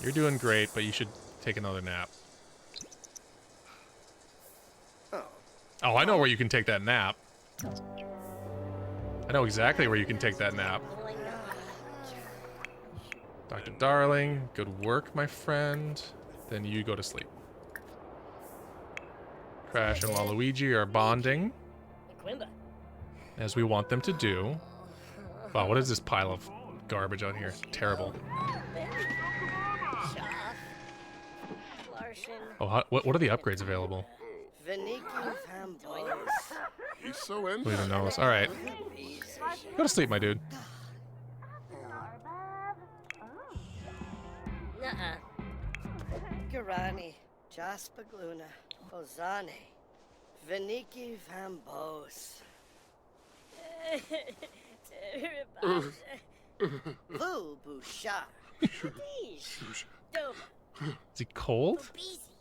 You're doing great, but you should take another nap. Oh, I know where you can take that nap. I know exactly where you can take that nap. Dr. Darling, good work, my friend. Then you go to sleep. Crash and Waluigi are bonding, as we want them to do. Wow, what is this pile of garbage out here? Terrible. Oh, what are the upgrades available? He's so in. Who even knows? All right, go to sleep, my dude. Garani, Jaspagluna, Ozane, Veniki Vambos. Vu Bouchard. Is he cold?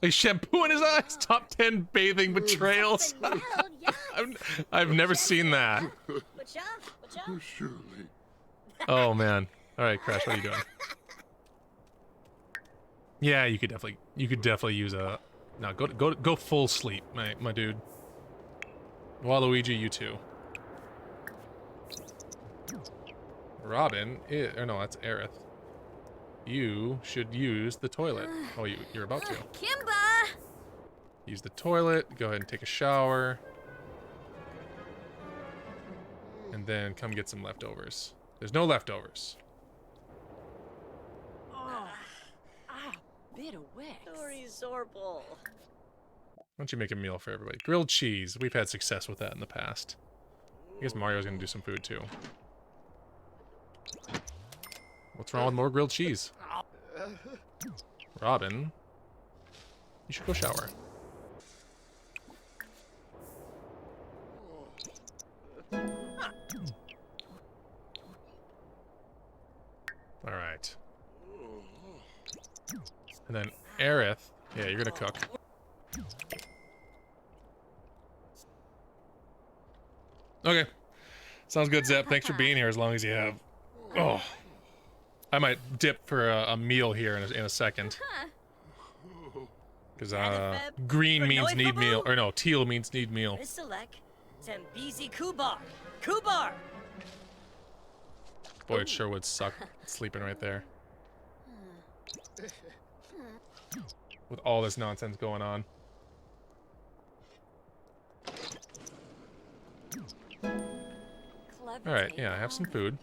Like shampoo in his eyes? Top 10 bathing betrayals. I've never seen that. Surely. Oh man. All right, Crash, what are you doing? Yeah, you could definitely use a. No, go full sleep, my dude. Waluigi, you too. Robin, or no, that's Aerith. You should use the toilet. Oh, you're about to. Kimba! Use the toilet, go ahead and take a shower. And then come get some leftovers. There's no leftovers. Bit of Wix. Why don't you make a meal for everybody? Grilled cheese. We've had success with that in the past. I guess Mario's gonna do some food too. What's wrong with more grilled cheese? Robin, you should go shower. All right. And then Aerith, yeah, you're gonna cook. Okay. Sounds good, Zep. Thanks for being here as long as you have. Oh. I might dip for a meal here in a second. Because green means need meal. Or no, teal means need meal. Boy, it sure would suck sleeping right there. With all this nonsense going on. Alright, yeah, have some food.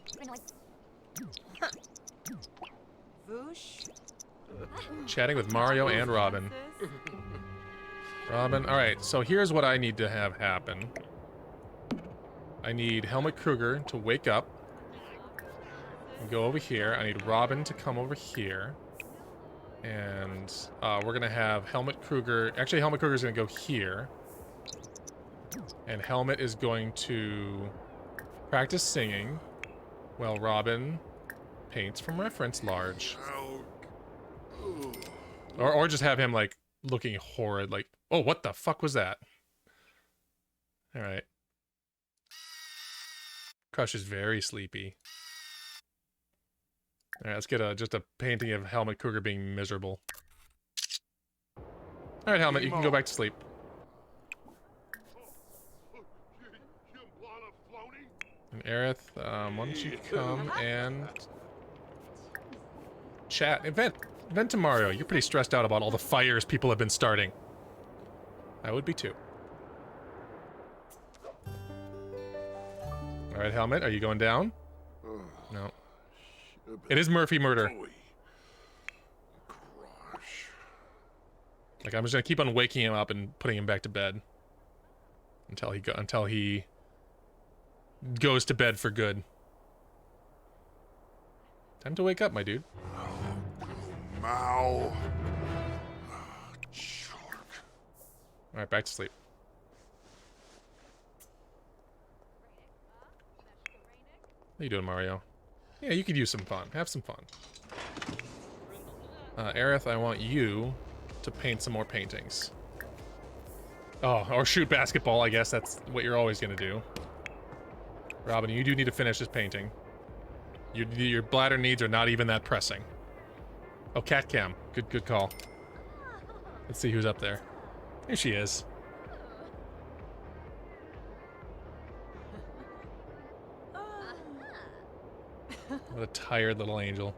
Chatting with Mario and Robin. Robin, alright, so here's what I need to have happen. I need Helmut Kruger to wake up. And go over here. I need Robin to come over here. And we're gonna have Helmut Kruger. Actually, Helmut Kruger's gonna go here. And Helmut is going to practice singing while Robin paints from reference large. Or just have him like looking horrid, like, oh, what the fuck was that? Alright. Crush is very sleepy. Alright, let's get just a painting of Helmut Kruger being miserable. Alright, Helmut, you can go back to sleep. And Aerith, why don't you come and chat, vent to Mario. You're pretty stressed out about all the fires people have been starting. I would be too. Alright, Helmut, are you going down? No. It is Murphy murder. Like, I'm just gonna keep on waking him up and putting him back to bed. Until he goes to bed for good. Time to wake up, my dude. Mow. Alright, back to sleep. How you doing, Mario? Yeah, you could use some fun. Have some fun. Aerith, I want you to paint some more paintings. Oh, or shoot basketball, I guess. That's what you're always gonna do. Robin, you do need to finish this painting. Your bladder needs are not even that pressing. Oh, cat cam. Good call. Let's see who's up there. Here she is. What a tired little angel.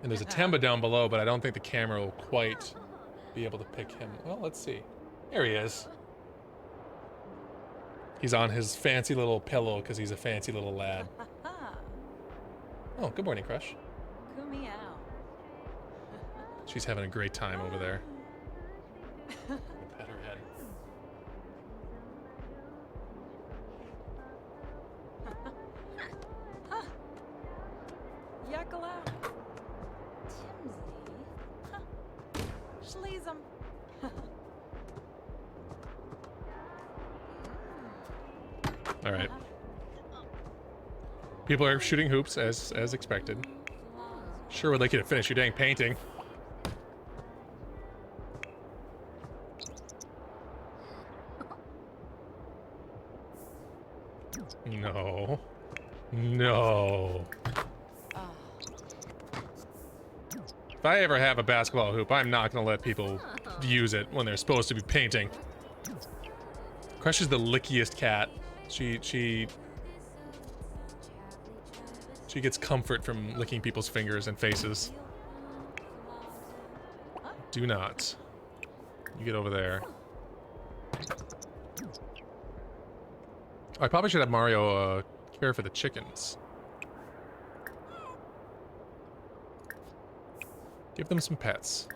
And there's a Temba down below, but I don't think the camera will quite be able to pick him. Well, let's see. There he is. He's on his fancy little pillow because he's a fancy little lad. Oh, good morning, Crush. She's having a great time over there. Pet her head. All right. People are shooting hoops as expected. Sure would like you to finish your dang painting. No. No. If I ever have a basketball hoop, I'm not gonna let people use it when they're supposed to be painting. Crush is the lickiest cat. She gets comfort from licking people's fingers and faces. Do not. You get over there. I probably should have Mario care for the chickens. Give them some pets.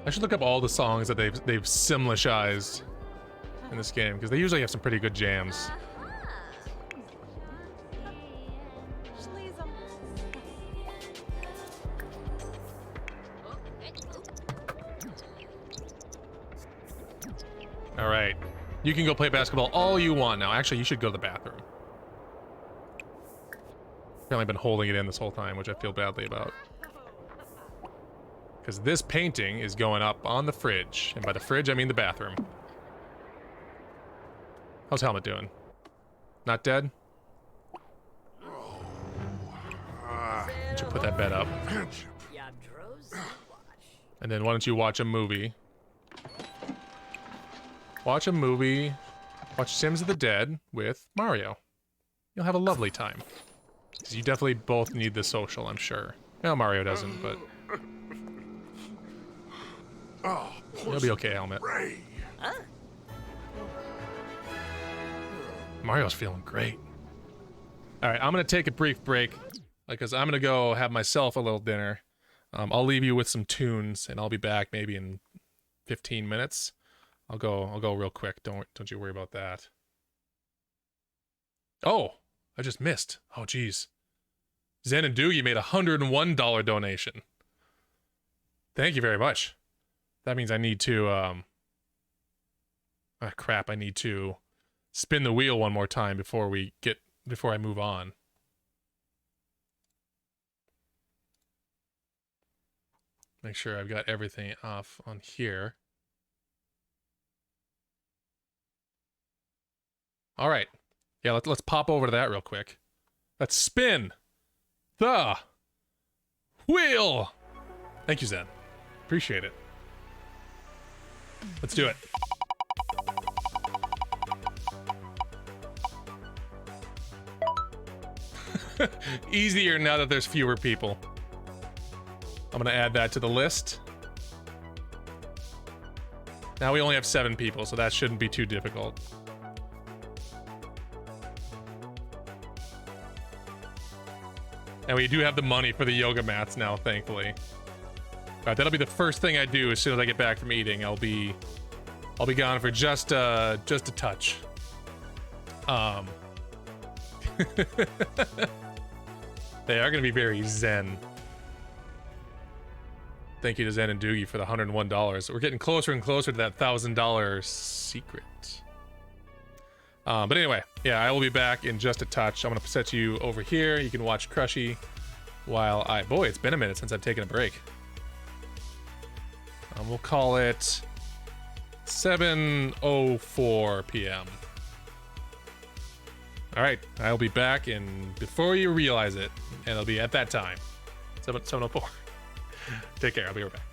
I should look up all the songs that they've simlishized in this game, because they usually have some pretty good jams. All right, you can go play basketball all you want now. Actually, you should go to the bathroom. Apparently been holding it in this whole time, which I feel badly about. Because this painting is going up on the fridge. And by the fridge, I mean the bathroom. How's Helmet doing? Not dead? Why don't you put that bed up? And then why don't you watch a movie? Watch a movie. Watch Sims of the Dead with Mario. You'll have a lovely time. Because you definitely both need the social, I'm sure. No, Mario doesn't, but... You'll be okay, Helmet. Mario's feeling great. Alright, I'm gonna take a brief break, because I'm gonna go have myself a little dinner. I'll leave you with some tunes, and I'll be back maybe in 15 minutes. I'll go real quick. Don't you worry about that. Oh, I just missed. Oh, geez. Zen and Doogie made a $101 donation. Thank you very much. That means I need to, crap, I need to spin the wheel one more time before I move on. Make sure I've got everything off on here. All right. Yeah, let's pop over to that real quick. Let's spin the wheel. Thank you, Zen. Appreciate it. Let's do it. Easier now that there's fewer people. I'm gonna add that to the list. Now we only have 7 people, so that shouldn't be too difficult. And we do have the money for the yoga mats now, thankfully. Alright, that'll be the first thing I do as soon as I get back from eating. I'll be gone for just a touch. They are gonna be very zen. Thank you to Zen and Doogie for the $101. We're getting closer and closer to that $1,000 secret. But anyway, yeah, I will be back in just a touch. I'm gonna set you over here. You can watch Crushy while boy, it's been a minute since I've taken a break. We'll call it 7:04 p.m. All right, I'll be back, and before you realize it, and it'll be at that time, 7:04. Take care. I'll be right back.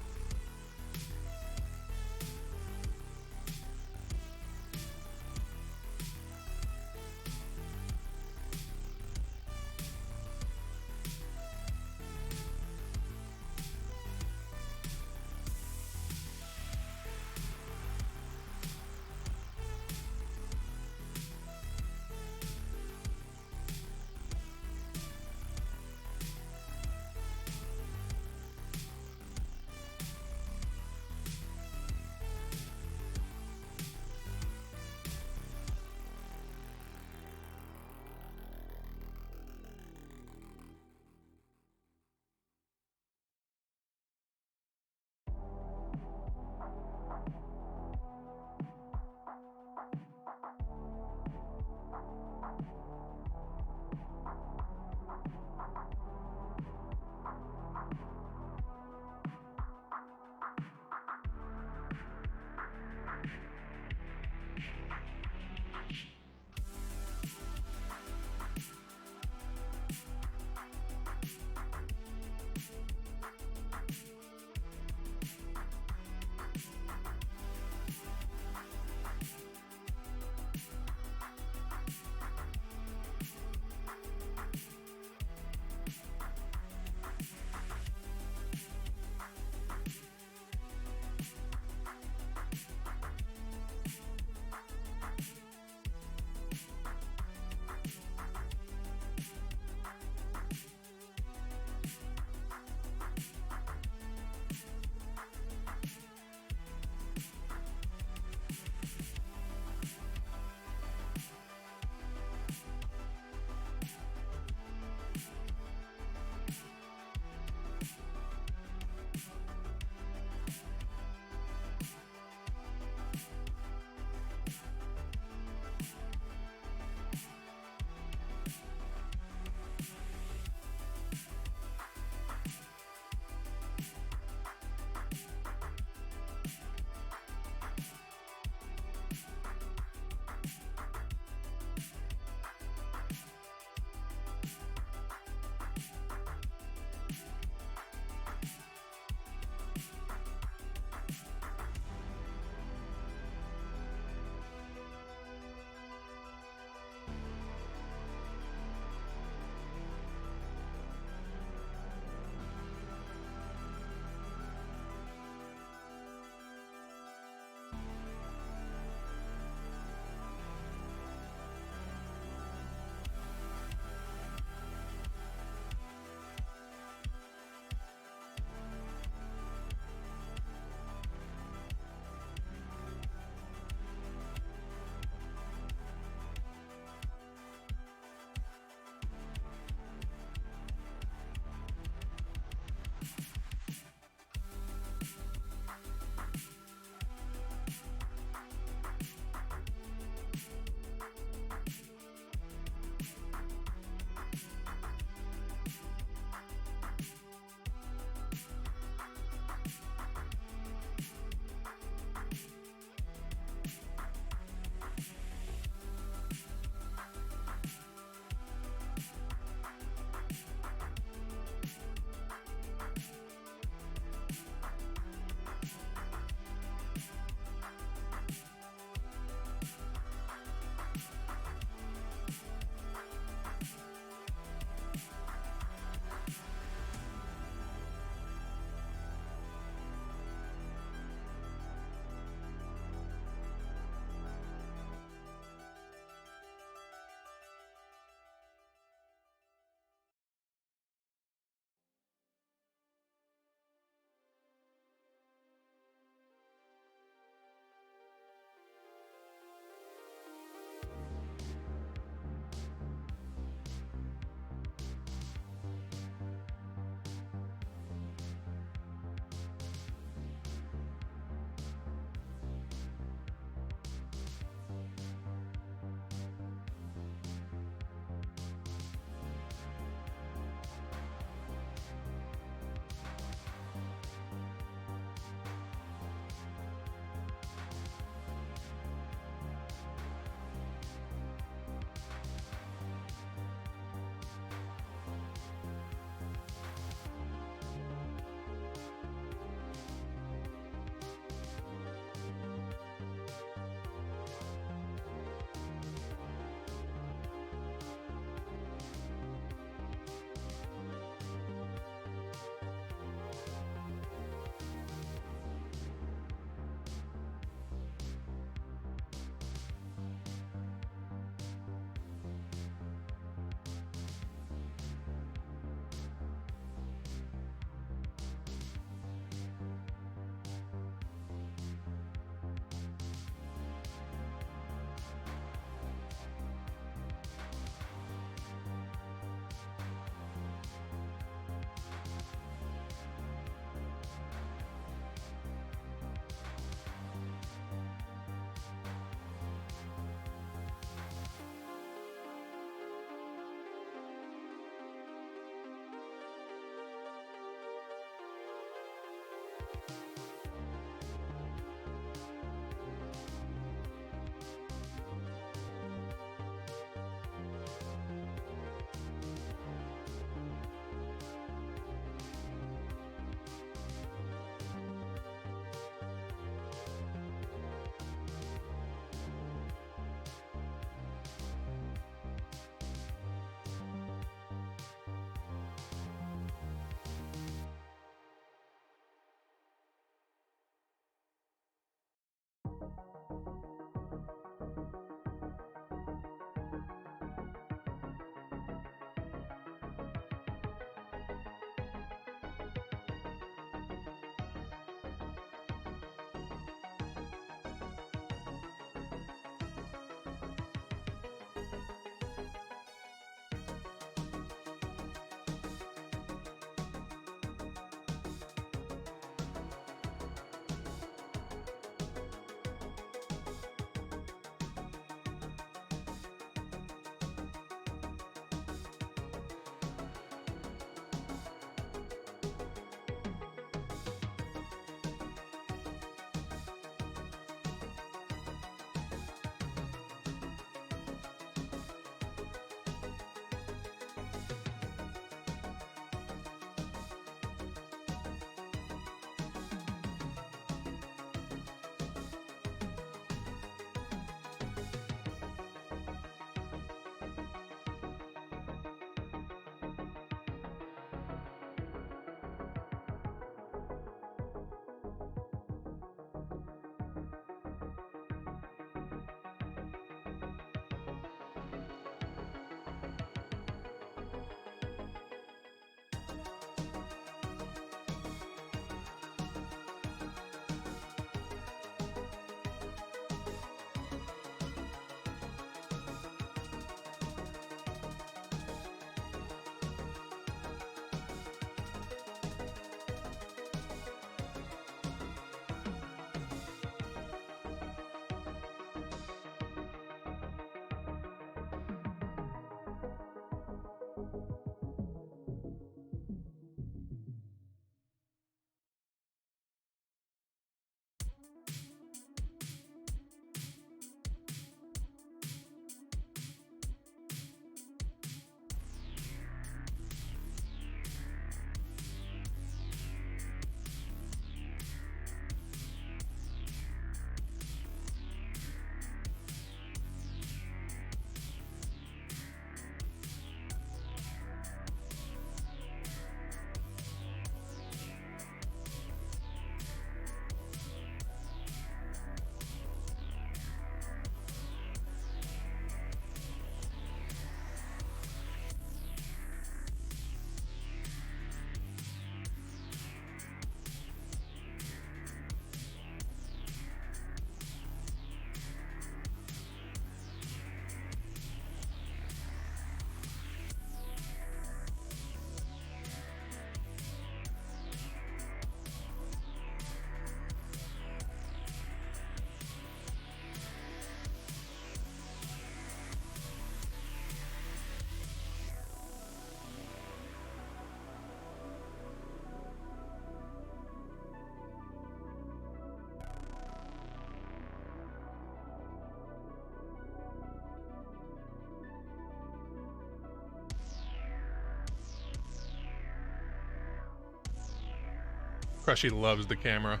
Crushy loves the camera.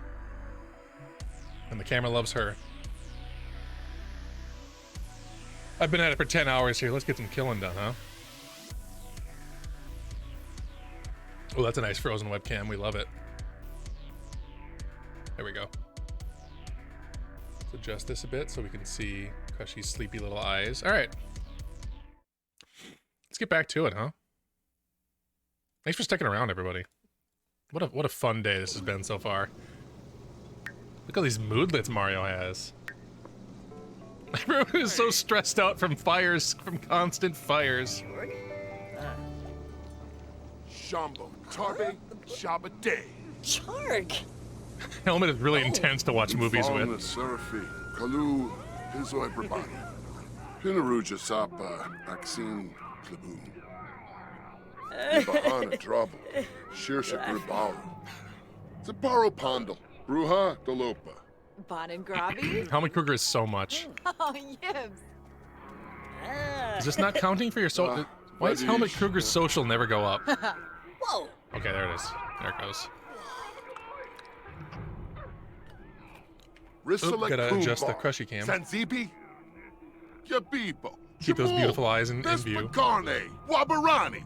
And the camera loves her. I've been at it for 10 hours here. Let's get some killing done, huh? Oh, that's a nice frozen webcam. We love it. There we go. Let's adjust this a bit so we can see Crushy's sleepy little eyes. All right. Let's get back to it, huh? Thanks for sticking around, everybody. What a fun day this has been so far. Look at all these moodlets Mario has. Everyone is so stressed out from fires, from constant fires. Shambo, Tarbe, Shabba Day. Charg. Helmet is really intense to watch movies with. Serafi, Kalu, Pizo everybody. Pinaruja Sapa, Maxine, Klaboon. Bahana Trouble, Shirshak Ribalu. Zaparo Pondo. Bruja Dolopa. Bon and Grabby? Helmut Kruger is so much. Oh, yibs. Is this not counting for your social? Why does Helmut Kruger's social never go up? Whoa. Okay, there it is. There it goes. Oop, gotta adjust the crushy cam. Zanzibi. Yabibo. Keep those beautiful eyes in view. Carne. Wabarani.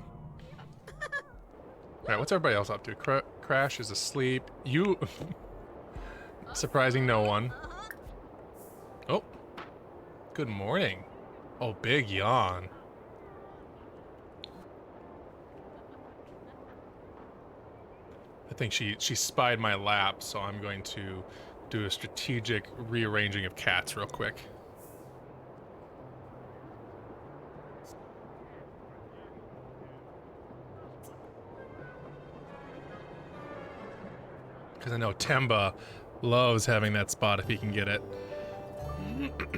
Alright, what's everybody else up to? Crash is asleep. You... Surprising no one. Oh. Good morning. Oh, big yawn. I think she spied my lap, so I'm going to do a strategic rearranging of cats real quick. Because I know Temba loves having that spot if he can get it.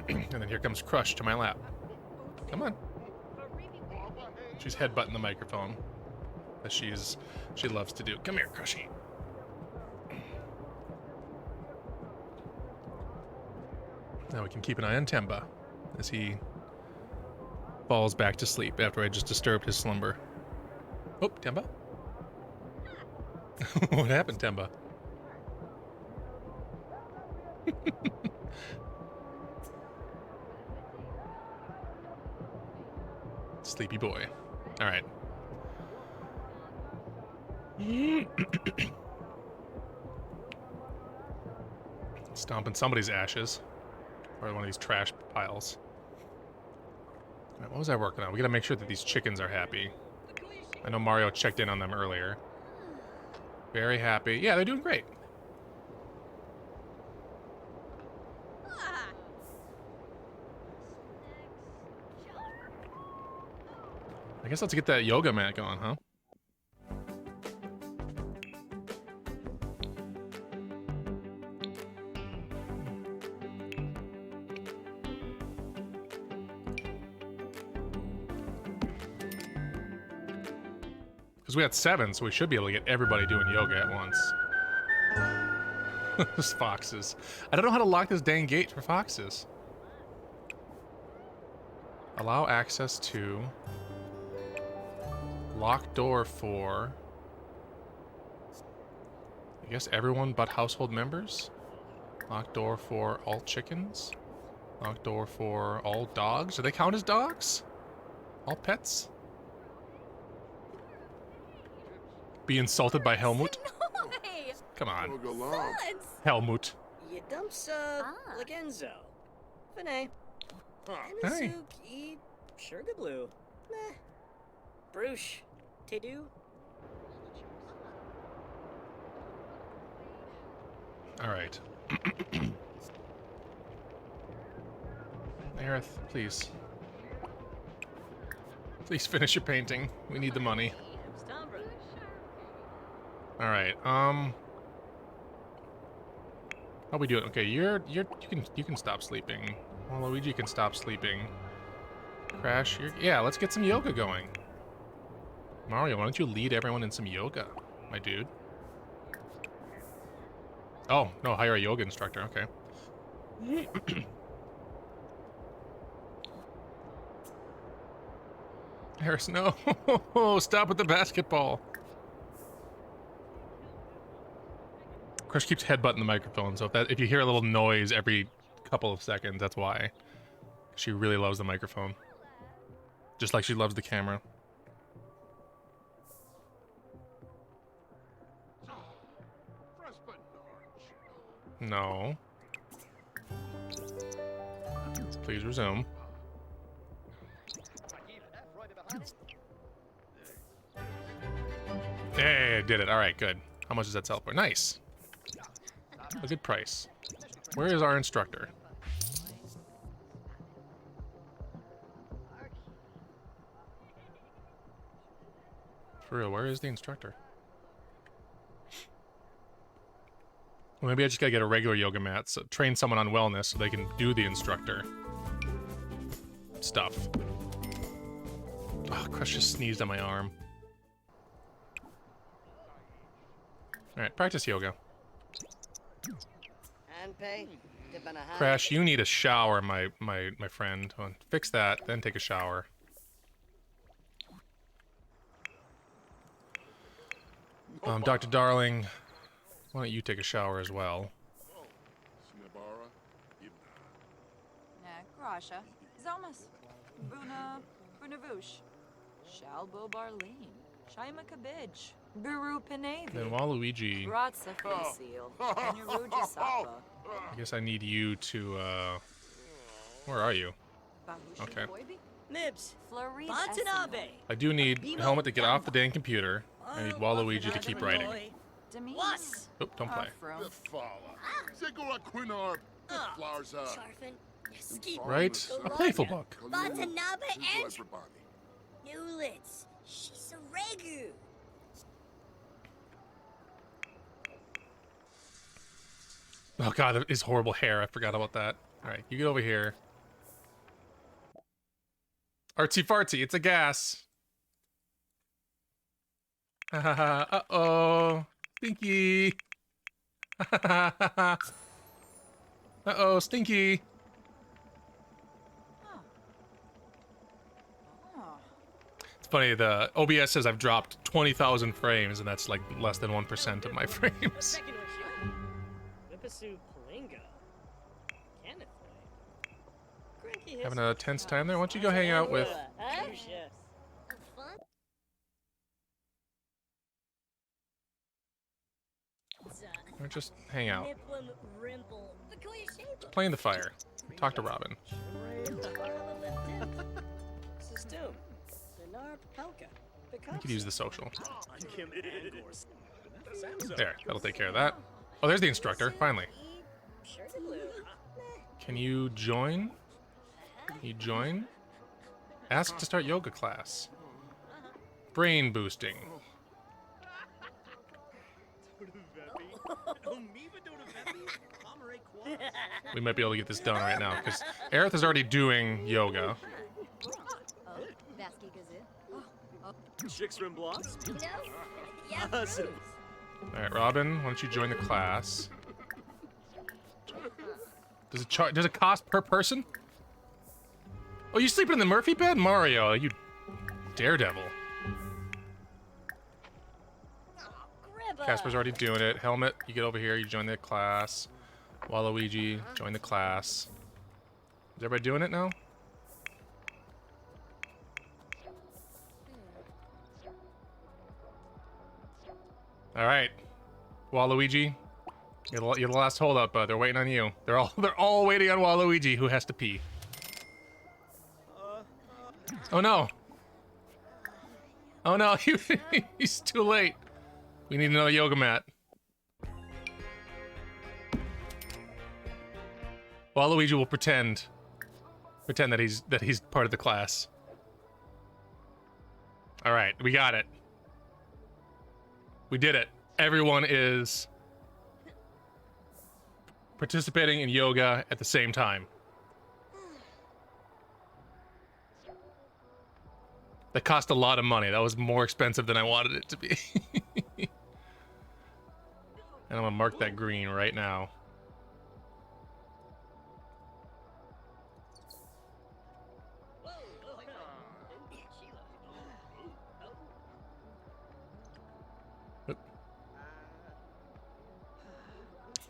And then here comes Crush to my lap. Come on. She's headbutting the microphone, as she loves to do. Come here, Crushy. Now we can keep an eye on Temba as he falls back to sleep after I just disturbed his slumber. Oh, Temba? What happened, Temba? Sleepy boy. All right. Stomping somebody's ashes. Or one of these trash piles. All right, what was I working on? We gotta make sure that these chickens are happy. I know Mario checked in on them earlier. Very happy. Yeah, they're doing great. I guess let's get that yoga mat going, huh? Because we had 7, so we should be able to get everybody doing yoga at once. Those foxes. I don't know how to lock this dang gate for foxes. Allow access to... Lock door for... I guess everyone but household members? Lock door for all chickens? Lock door for all dogs? Do they count as dogs? All pets? Be insulted by Helmut? Come on. Helmut. Yedumsa Lagenzo. Vinay. Hey. Suki Sugarblue. Meh. Bruce. Tedu. Alright. Aerith, please. Please finish your painting. We need the money. Alright, how we doing? Okay, you can stop sleeping. Well, Luigi can stop sleeping. Crash, yeah, let's get some yoga going. Mario, why don't you lead everyone in some yoga, my dude? Oh, no, hire a yoga instructor, okay. Harris, no. Stop with the basketball. Crush keeps headbutting the microphone, so if you hear a little noise every couple of seconds, that's why. She really loves the microphone. Just like she loves the camera. No. Please resume. Hey, I did it. All right, good. How much does that sell for? Nice. A good price. Where is our instructor? For real, where is the instructor? Well, maybe I just gotta get a regular yoga mat, so train someone on wellness so they can do the instructor stuff. Oh, Crush just sneezed on my arm. Alright, practice yoga. Crash, you need a shower, my friend. Fix that, then take a shower. Dr. Darling, why don't you take a shower as well? Grasha, Zomas, Buna, Bunavush, Shalbo Barleen, Shaima Kabij, Buru Penavi, Then Waluigi, Ratsa Fasil, Naruja Sapa. I guess I need you to, where are you? Okay. Nibs, Florida, I do need Helmet to get off the dang computer. I need Waluigi to keep writing. Demise, Oh, don't play. Right? A playful book. Batanaba and Newlitz. She's a regu. Oh god, his horrible hair. I forgot about that. Alright, you get over here. Artsy fartsy, it's a gas. Uh-oh. Stinky. Uh-oh, Stinky. It's funny, the OBS says I've dropped 20,000 frames, and that's like less than 1% of my frames. Having a tense time there? Why don't you go hang out with... Or just hang out. Play in the fire. Talk to Robin. I could use the social. There, that'll take care of that. Oh, there's the instructor, finally. Can you join? Can you join? Ask to start yoga class. Brain boosting. We might be able to get this done right now, because Aerith is already doing yoga. Alright, Robin, why don't you join the class? Does it cost per person? Oh, you sleeping in the Murphy bed? Mario, you daredevil. Casper's already doing it. Helmet, you get over here, you join the class. Waluigi, join the class. Is everybody doing it now? Alright. Waluigi, you're the last holdout, bud. They're waiting on you. They're all waiting on Waluigi, who has to pee. Oh no! Oh no, he's too late. We need another yoga mat. Waluigi will pretend that he's part of the class. All right, we got it. We did it. Everyone is participating in yoga at the same time. That cost a lot of money. That was more expensive than I wanted it to be. And I'm gonna mark that green right now. Oop.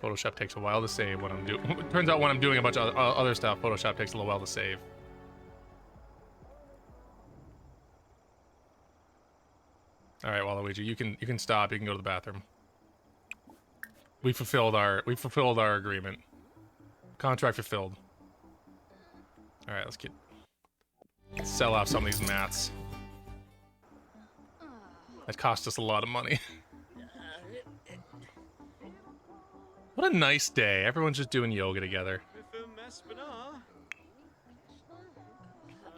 Photoshop takes a while to save when I'm doing. Turns out when I'm doing a bunch of other stuff, Photoshop takes a little while to save. All right, Waluigi, you can stop. You can go to the bathroom. We fulfilled our agreement. Contract fulfilled. All right, let's sell off some of these mats. That cost us a lot of money. What a nice day. Everyone's just doing yoga together.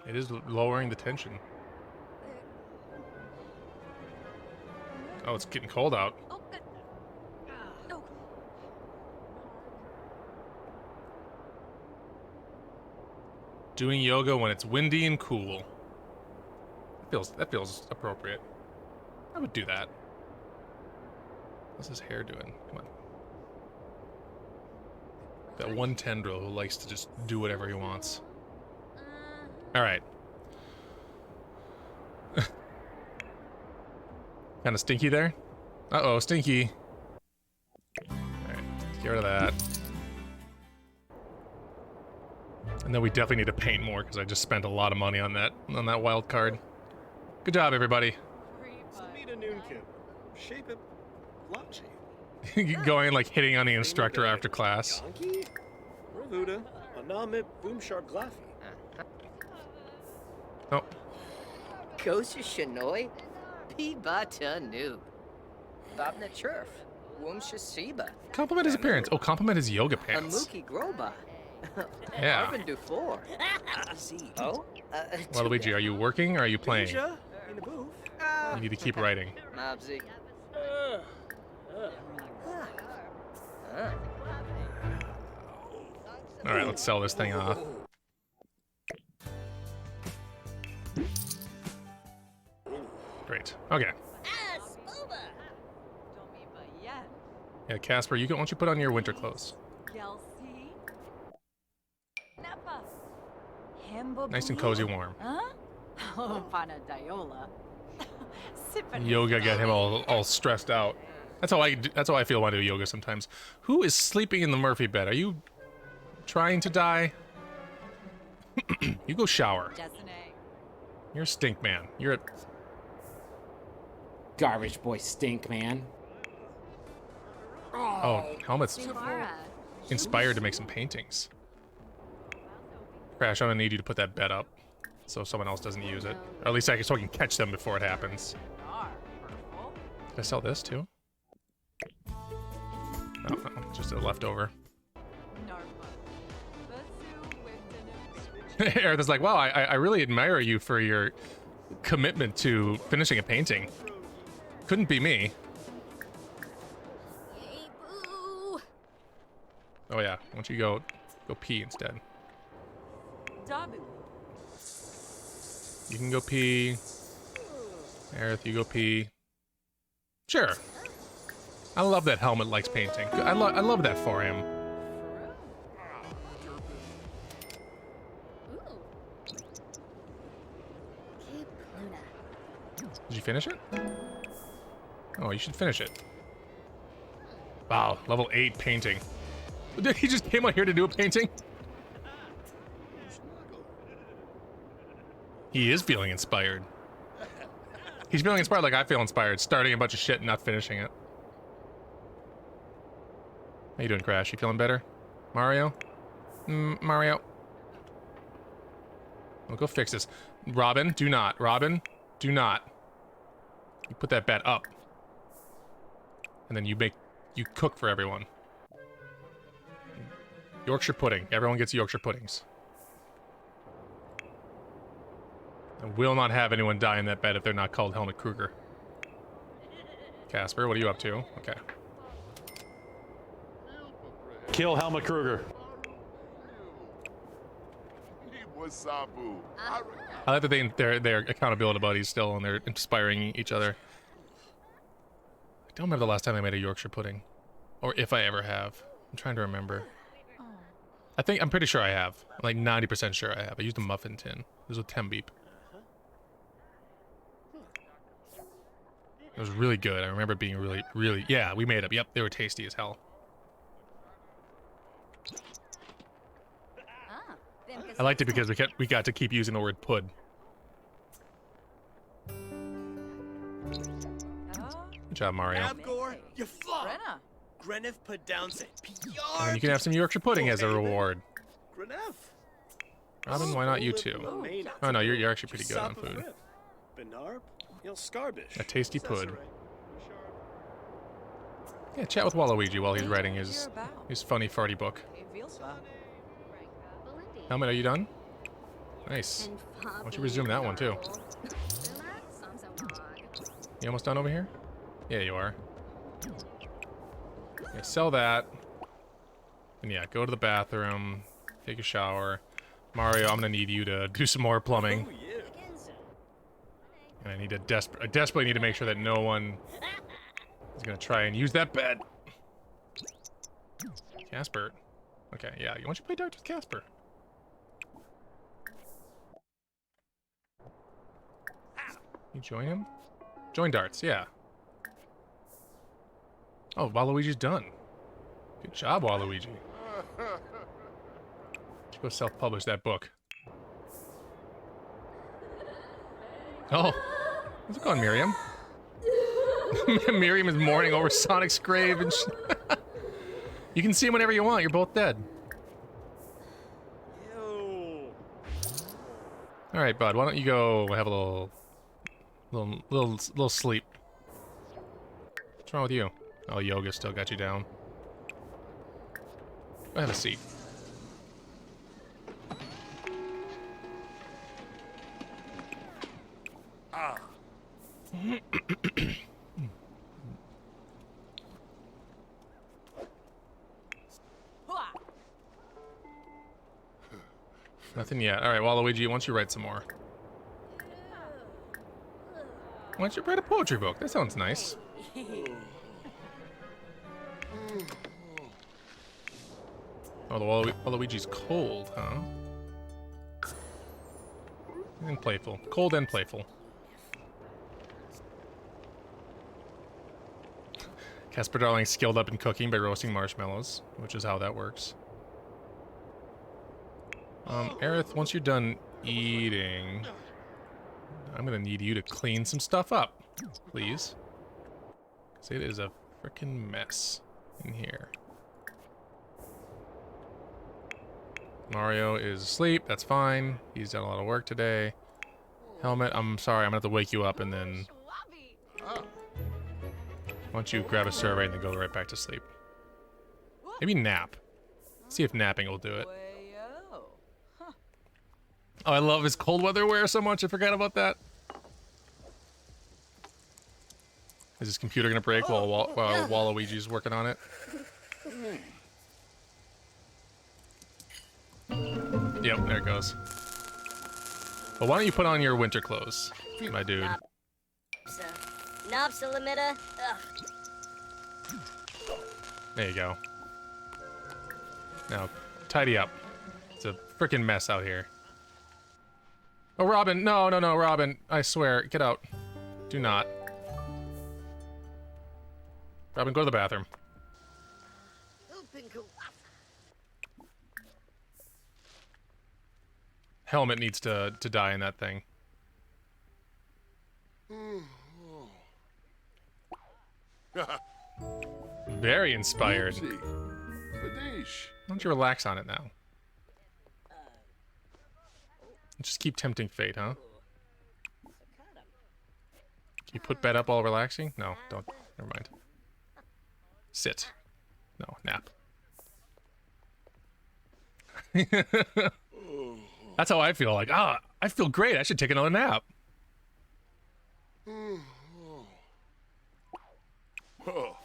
It is lowering the tension. Oh, it's getting cold out. Doing yoga when it's windy and cool. That feels appropriate. I would do that. What's his hair doing? Come on. That one tendril who likes to just do whatever he wants. Alright. Kind of stinky there? Uh-oh, stinky. Alright, get rid of that. And then we definitely need to paint more because I just spent a lot of money on that wild card. Good job, everybody. Meet a noon kid. Shape it. Blotchy. Going like hitting on the instructor after class. Donkey? Ravuda. Anamit boom sharp glaffy. Oh. Kosha Shanoi? Pibata Nu. Babna Churf. Wumsha Siba. Compliment his appearance. Oh, compliment his yoga pants. Amuki Groba. Yeah. Arvin Dufour. Oh? Waluigi, are you working or are you playing? Deja? In the booth. You need to keep writing. Mobsy. Alright, let's sell this thing off. Great. Okay. Yeah, Casper, you can, why don't you put on your winter clothes? Nice and cozy warm. Yoga got him all stressed out. That's how I feel when I do yoga sometimes. Who is sleeping in the Murphy bed? Are you trying to die? You go shower. You're a stink man. You're a Garbage boy stink, man. Oh, Helmet's inspired to make some paintings. Crash, I'm gonna need you to put that bed up so someone else doesn't use it. Or at least so I can catch them before it happens. Can I sell this too? Oh, no, just a leftover. Aerith's like, wow, I really admire you for your commitment to finishing a painting. Couldn't be me. Oh yeah, why don't you go pee instead? You can go pee. Aerith, you go pee. Sure. I love that Helmet likes painting. I love that for him. Did you finish it? Oh, you should finish it. Wow, level 8 painting. He just came out here to do a painting? He is feeling inspired. He's feeling inspired like I feel inspired, starting a bunch of shit and not finishing it. How you doing, Crash? You feeling better? Mario? Mario? Well, go fix this. Robin, do not. Robin, do not. You put that bed up. And then you cook for everyone. Yorkshire pudding. Everyone gets Yorkshire puddings. I will not have anyone die in that bed if they're not called Helmut Kruger. Casper, what are you up to? Okay. Kill Helmut Kruger. I like that they're accountability buddies still, and they're inspiring each other. I don't remember the last time I made a Yorkshire pudding, or if I ever have. I'm trying to remember. I'm pretty sure I have. I'm like 90% sure I have. I used a muffin tin. This was Tembeep. It was really good. I remember it being really. Yeah, we made them. Yep, they were tasty as hell. I liked it because we got to keep using the word pud. Good job, Mario. Abgor, you flop. Grenif put down say And then you can have some Yorkshire pudding as a reward. Grenif. Robin, why not you too? Oh no, you're actually pretty good on food. A tasty pud. Yeah, chat with Waluigi while he's writing his funny farty book. Helmet, are you done? Nice. Why don't you resume that one too? You almost done over here? Yeah, you are. Yeah, sell that. And yeah, go to the bathroom, take a shower. Mario, I'm gonna need you to do some more plumbing. And I desperately need to make sure that no one is gonna try and use that bed. Casper, Okay, yeah. Why don't you play darts with Casper? You join him? Join darts, yeah. Oh, Waluigi's done. Good job, Waluigi. Should go self-publish that book. Oh, how's it going, Miriam? Miriam is mourning over Sonic's grave, and you can see him whenever you want. You're both dead. Ew. All right, bud. Why don't you go have a little sleep? What's wrong with you? Oh, yoga still got you down. Go have a seat. Ah. Nothing yet. All right, Waluigi, why don't you write some more? Why don't you write a poetry book? That sounds nice. Oh, the Waluigi's cold, huh? And playful. Cold and playful. Casper Darling skilled up in cooking by roasting marshmallows, which is how that works. Aerith, once you're done eating, I'm gonna need you to clean some stuff up, please. Because it is a frickin' mess in here. Mario is asleep, that's fine. He's done a lot of work today. Helmet, I'm sorry, I'm gonna have to wake you up and then... Why don't you grab a survey and then go right back to sleep? Maybe nap. See if napping will do it. Oh, I love his cold weather wear so much, I forgot about that. Is his computer gonna break while Waluigi's working on it? Yep, there it goes. Well, why don't you put on your winter clothes, my dude? There you go. Now, tidy up. It's a freaking mess out here. Oh, Robin, no, Robin. I swear, get out. Do not. Robin, go to the bathroom. Helmet needs to die in that thing. Very inspired. Why don't you relax on it now? Just keep tempting fate, huh? Can you put bed up while relaxing? No, don't. Never mind. Sit. No, nap. That's how I feel. Like, I feel great. I should take another nap. How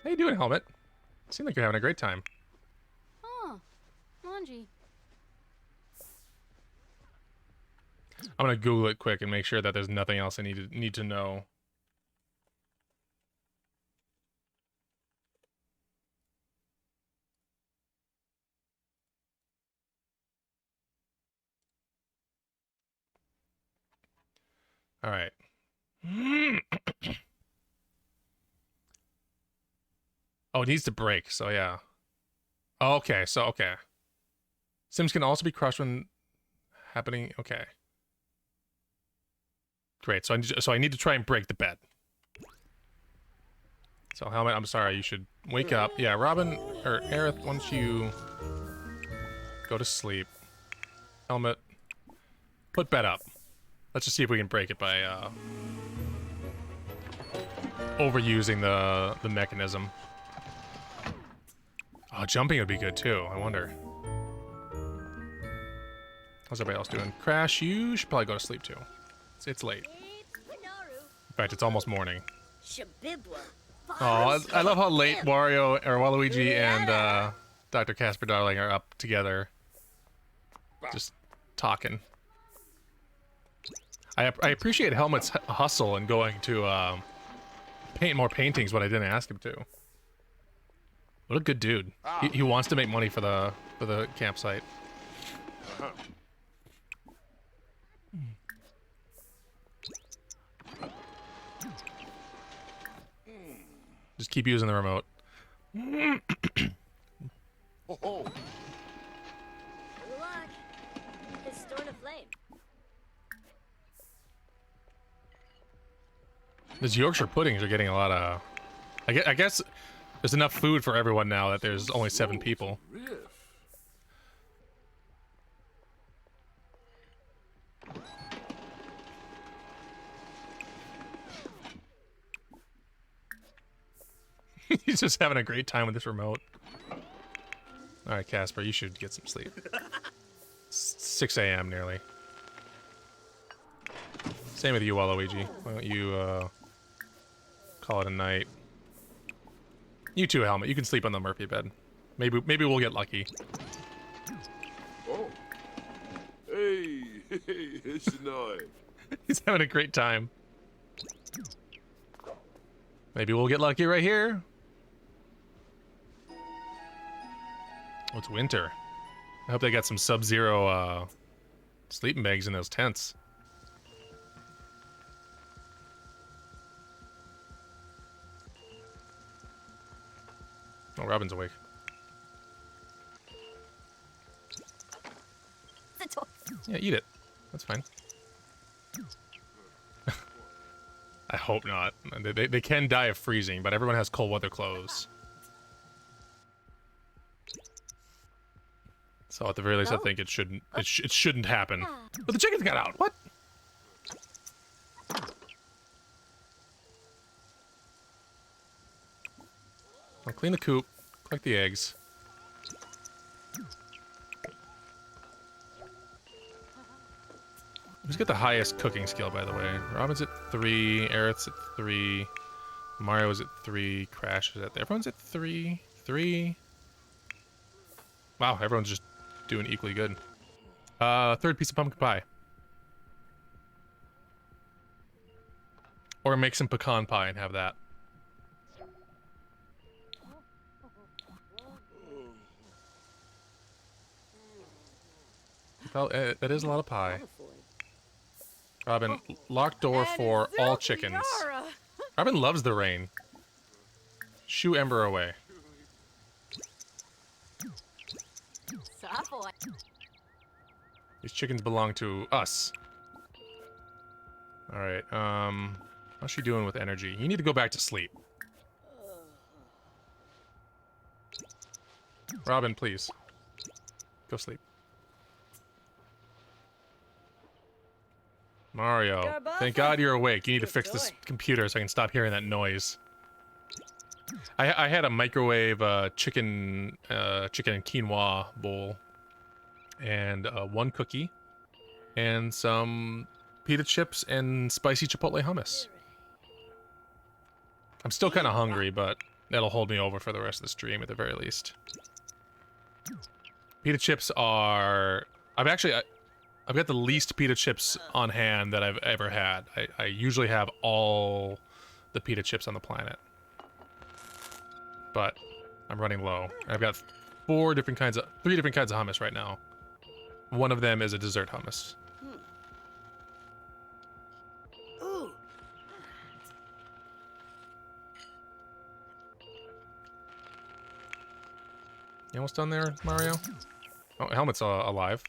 you doing, Helmet? Seem like you're having a great time. Oh, Manji. I'm gonna Google it quick and make sure that there's nothing else I need to know. All right. Oh, it needs to break, so yeah. Okay, so okay. Sims can also be crushed when happening. Okay. Great. So I need to try and break the bed. So Helmet, I'm sorry. You should wake up. Yeah, Robin or Aerith, why don't you go to sleep? Helmet, put bed up. Let's just see if we can break it by overusing the mechanism. Oh, jumping would be good too. I wonder. How's everybody else doing? Crash, you should probably go to sleep too. It's late. In fact, it's almost morning. Oh, I love how late Wario or Waluigi and Dr. Casper Darling are up together, just talking. I appreciate Helmet's hustle in going to paint more paintings when I didn't ask him to. What a good dude. He wants to make money for the campsite. Just keep using the remote. Good luck. It's stored a flame. These Yorkshire puddings are getting a lot of... I guess there's enough food for everyone now that there's only 7 people. He's just having a great time with this remote. Alright, Casper, you should get some sleep. 6 a.m. nearly. Same with you, Waluigi. Why don't you, call it a night? You too, Helmet. You can sleep on the Murphy bed. Maybe we'll get lucky. Oh. Hey, it's Shinoy. He's having a great time. Maybe we'll get lucky right here. Oh, it's winter. I hope they got some Sub-Zero, sleeping bags in those tents. Oh, Robin's awake. Yeah, eat it. That's fine. I hope not. They can die of freezing, but everyone has cold weather clothes. So at the very least, I think it shouldn't happen. But the chickens got out. What? I'll clean the coop, collect the eggs. Who's got the highest cooking skill, by the way? Robin's at 3, Aerith's at 3, Mario's at 3, Crash is at... Everyone's at 3, 3. Wow, everyone's just doing equally good. 3rd piece of pumpkin pie. Or make some pecan pie and have that. Well, that is a lot of pie. Robin, lock door for all chickens. Robin loves the rain. Shoo Ember away. These chickens belong to us. Alright, how's she doing with energy? You need to go back to sleep. Robin, please. Go sleep. Mario, thank God you're awake. You need to fix this computer so I can stop hearing that noise. I had a microwave chicken and quinoa bowl, and 1 cookie, and some pita chips and spicy chipotle hummus. I'm still kind of hungry, but that'll hold me over for the rest of the stream at the very least. Pita chips are... I've got the least pita chips on hand that I've ever had. I usually have all the pita chips on the planet. But I'm running low. I've got 3 different kinds of hummus right now. One of them is a dessert hummus. You almost done there, Mario? Oh, Helmet's alive.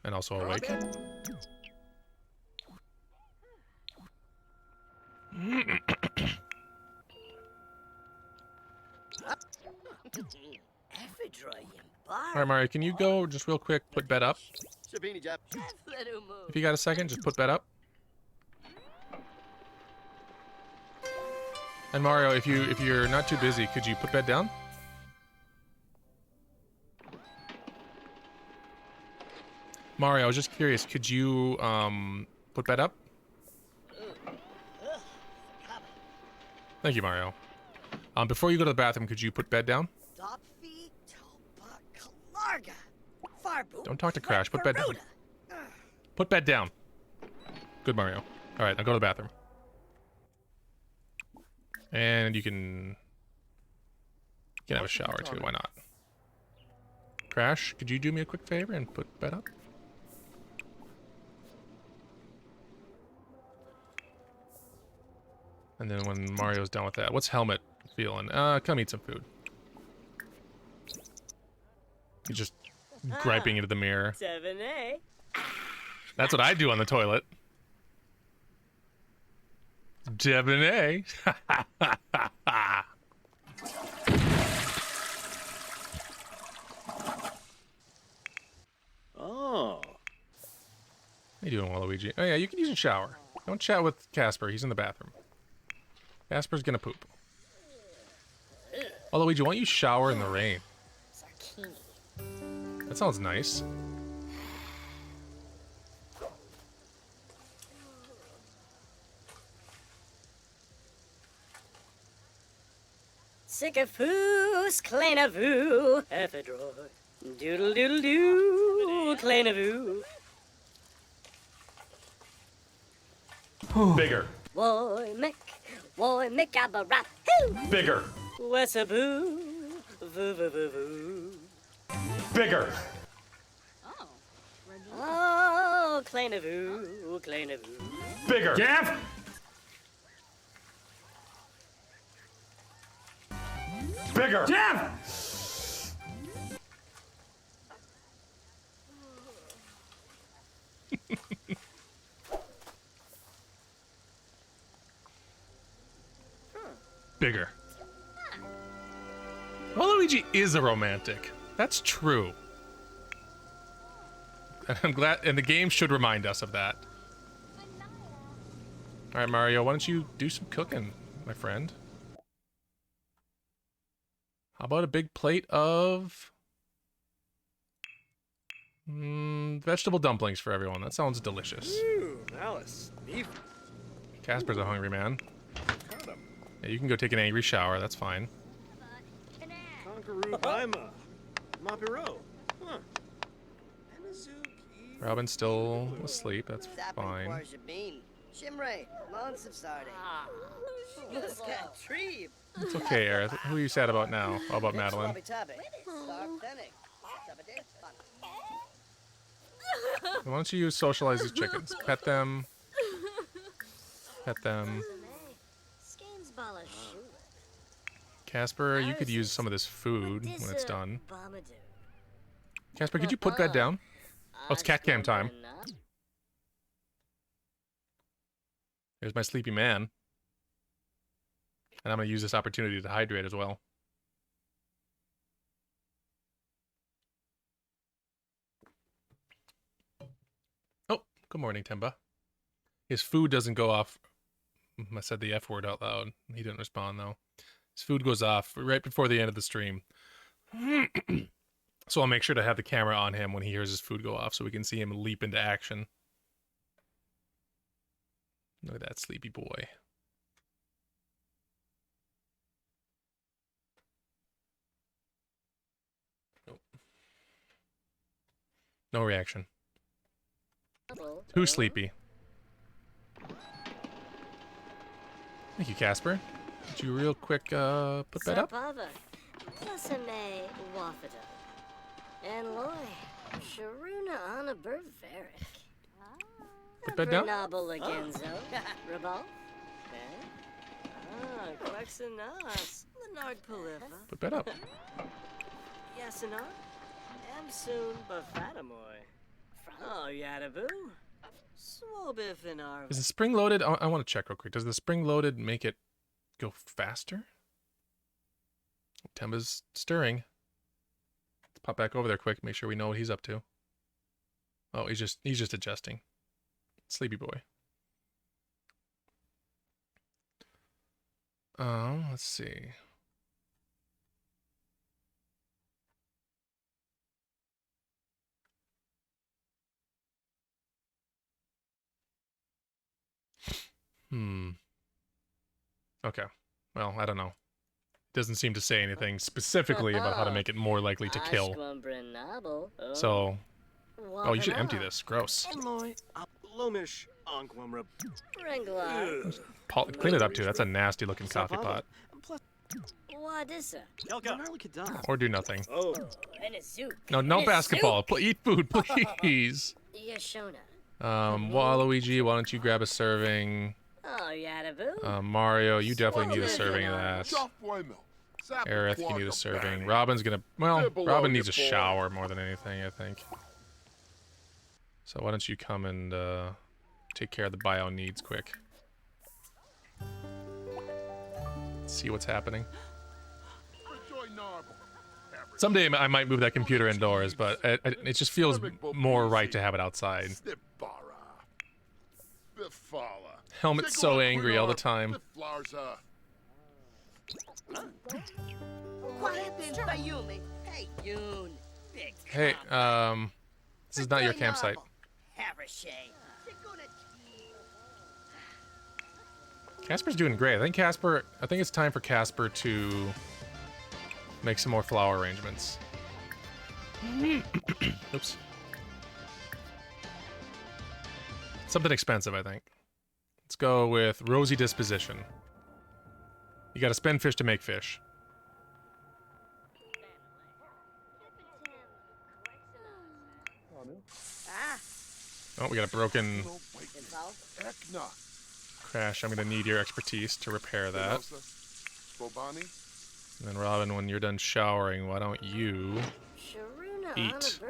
And also awake. Alright, Mario, can you go just real quick, put bed up? If you got a second, just put bed up. And Mario, if you're not too busy, could you put bed down? Mario, I was just curious, could you put bed up? Thank you, Mario. Before you go to the bathroom, could you put bed down? Don't talk to Crash. Put bed down. Put bed down. Good, Mario. Alright, now go to the bathroom. And you can can have a shower too. Why not? Crash, could you do me a quick favor and put bed up? And then when Mario's done with that, what's Helmet feeling? Come eat some food. He's just griping into the mirror. 7A. That's what I do on the toilet. Debonair. Oh. How you doing, Waluigi? Oh yeah, you can use a shower. Don't chat with Casper. He's in the bathroom. Casper's gonna poop. Waluigi, why don't you shower in the rain? That sounds nice. Sycophus, Clanavoo, Ephedroid, doodle doodle doo, Clanavoo. Bigger. Woy Mick, Aberrap, hoo! Bigger. Wessaboo, voo voo voo voo. Bigger. Oh, Clanavoo, Clanavoo. Bigger. Gav! Bigger. Gav! Bigger. Waluigi is a romantic. That's true. And I'm glad, and the game should remind us of that. All right, Mario, why don't you do some cooking, my friend? How about a big plate of vegetable dumplings for everyone? That sounds delicious. Ooh, Alice. Beef. Casper's a hungry man. Yeah, you can go take an angry shower. That's fine. Conqueror Baima. Mapiro. Huh. Robin's still asleep. That's fine. Shimray, It's okay, Aerith. Who are you sad about now? How about Madeline? Why don't you socialize these chickens? Pet them. Pet them. Casper, you could use some of this food when it's done. Casper, could you put bed down? Oh, it's cat cam time. There's my sleepy man. And I'm going to use this opportunity to hydrate as well. Oh, good morning, Timba. His food doesn't go off. I said the F word out loud. He didn't respond, though. His food goes off right before the end of the stream. So I'll make sure to have the camera on him when he hears his food go off so we can see him leap into action. Look at that sleepy boy. No reaction. Too sleepy. Thank you, Casper. Did you real quick put that up? And Loy, Sharuna Anna Berveric. Put that down? Againzo, Rabal. Quexanas, Lenard Palifa. Put that up. Yasanar, Amsoon Bafatamoy. Oh, Yadaboo. Swobifinar. Is the spring loaded? I want to check real quick. Does the spring loaded make it go faster? Temba's stirring. Let's pop back over there quick. Make sure we know what he's up to. Oh, he's just adjusting. Sleepy boy. Let's see. Okay. Well, I don't know. Doesn't seem to say anything specifically about how to make it more likely to kill. So, oh, you should empty this. Gross. Lomish Anquamra. Clean it up too. That's a nasty looking coffee pot. What is it? Or do nothing. Oh. And a soup. No, no And a basketball. soup. Eat food, please. Yashona. Waluigi, why don't you grab a serving? Oh, Yadaboo. Mario, you definitely need a serving of that. Aerith, you need a serving. Robin's gonna... Well, Robin needs a shower more than anything, I think. So why don't you come and take care of the bio needs quick. See what's happening. Someday I might move that computer indoors, but it just feels more right to have it outside. Helmet's so angry all the time. Hey, this is not your campsite. Casper's doing great. I think it's time for Casper to make some more flower arrangements. Oops. Something expensive, I think. Let's go with Rosy Disposition. You gotta spend fish to make fish. Oh, we got a broken crash. I'm gonna need your expertise to repair that. And then Robin, when you're done showering, why don't you eat?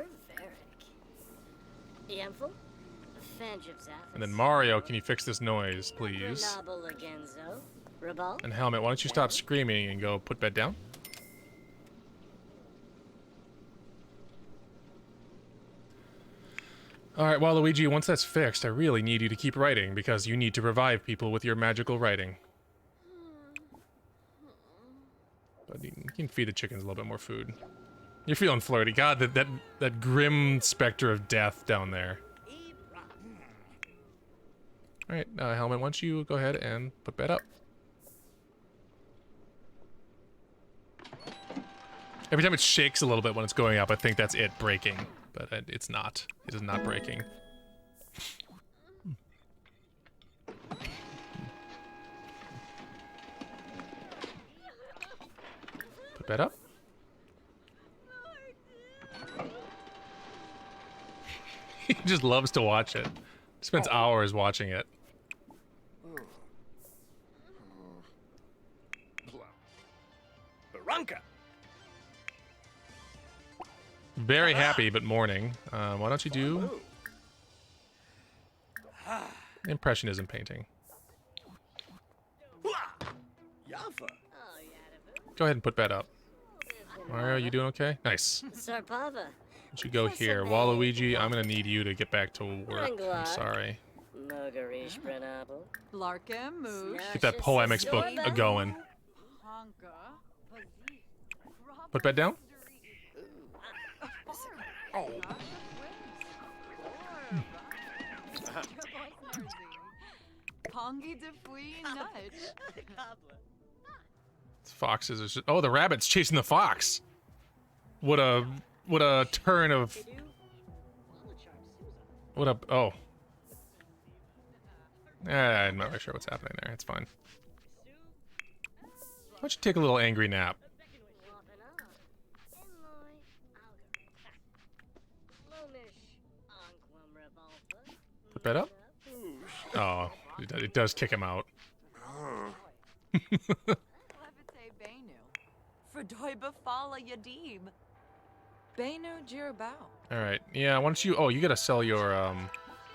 And then Mario, can you fix this noise, please? And Helmet, why don't you stop screaming and go put bed down? Alright, Waluigi, once that's fixed, I really need you to keep writing, because you need to revive people with your magical writing. But you can feed the chickens a little bit more food. You're feeling flirty. God, that grim specter of death down there. Alright, Helmet, why don't you go ahead and put bed up. Every time it shakes a little bit when it's going up, I think that's it breaking. But it's not. It is not breaking. Put bed up. He just loves to watch it. Spends hours watching it. Barranca. Very happy, but mourning. Why don't you do impressionism painting? Go ahead and put bed up. Mario, you doing okay? Nice. Sarpava. You should go here. Waluigi, I'm gonna need you to get back to work. I'm sorry. Get that polemics book going. Put bed down? Foxes are just, oh, the rabbit's chasing the fox. What a turn of oh. I'm not really sure what's happening there. It's fine. Why don't you take a little angry nap? Put that up? Oh, it does kick him out. Alright, yeah, why don't you... Oh, you gotta sell your,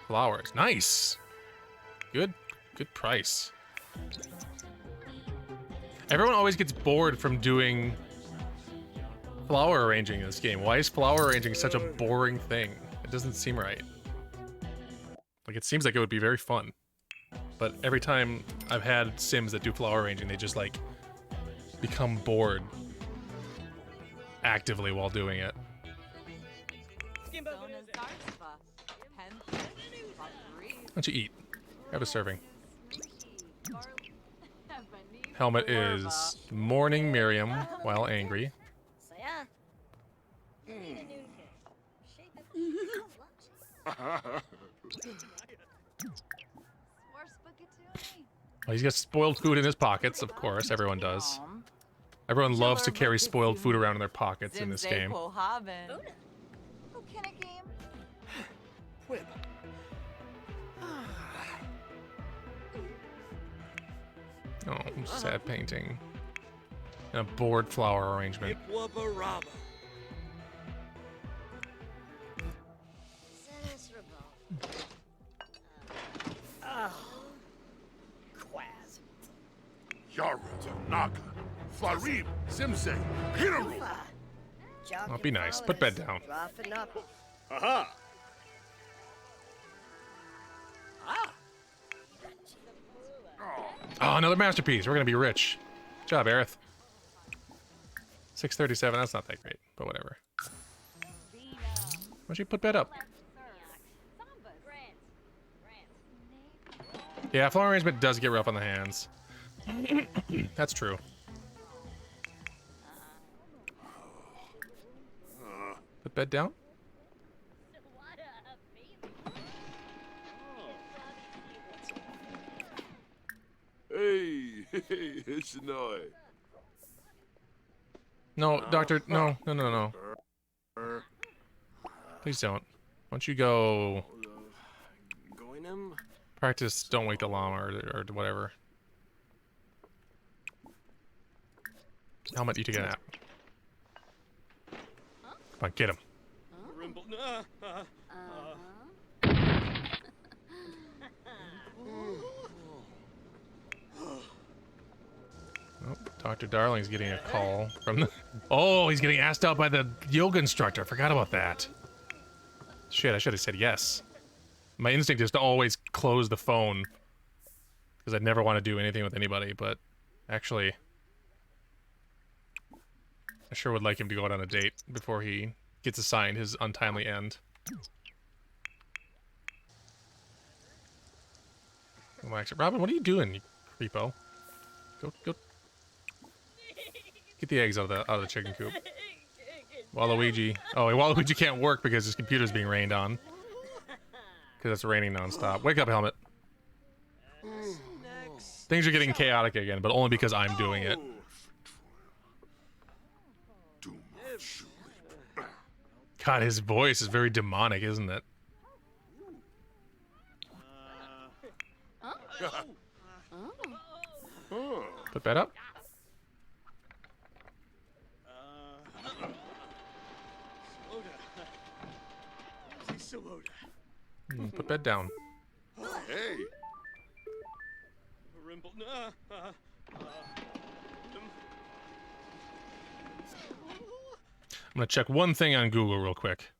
flowers. Nice! Good price. Everyone always gets bored from doing flower arranging in this game. Why is flower arranging such a boring thing? It doesn't seem right. Like, it seems like it would be very fun. But every time I've had Sims that do flower arranging, they just, like, become bored actively while doing it. Why don't you eat? Have a serving. Helmet is mourning Miriam while angry. Well, he's got spoiled food in his pockets, of course. Everyone does. Everyone loves to carry spoiled food around in their pockets in this game. Oh, can I game? Whip. Oh, sad painting. And a board flower arrangement. Wubba-rubba. Quaz. Yara, Naka, Farim, Simse, Hiraru. Oh, be nice. Put bed down. Roughen up. Aha! Oh, another masterpiece. We're gonna be rich. Good job, Aerith. 637. That's not that great, but whatever. Why don't you put bed up? Yeah, flower arrangement does get rough on the hands. That's true. Put bed down. Hey, it's Noi. No, Doctor. No. Please don't. Why don't you go Going him? practice Don't Wake the Llama or whatever. Helmet, you take a nap. Come on, get him. Rimble. Oh, Dr. Darling's getting a call from the... Oh, he's getting asked out by the yoga instructor. I forgot about that. Shit, I should have said yes. My instinct is to always close the phone because I'd never want to do anything with anybody, but actually, I sure would like him to go out on a date before he gets assigned his untimely end. Oh, actually, Robin, what are you doing, you creepo? Go. Get the eggs out of the chicken coop. Waluigi. Oh, Waluigi can't work because his computer's being rained on. Because it's raining nonstop. Wake up, Helmet. Things are getting chaotic again, but only because I'm doing it. God, his voice is very demonic, isn't it? Put that up. Put bed down. Hey. Rimble. I'm gonna check one thing on Google real quick.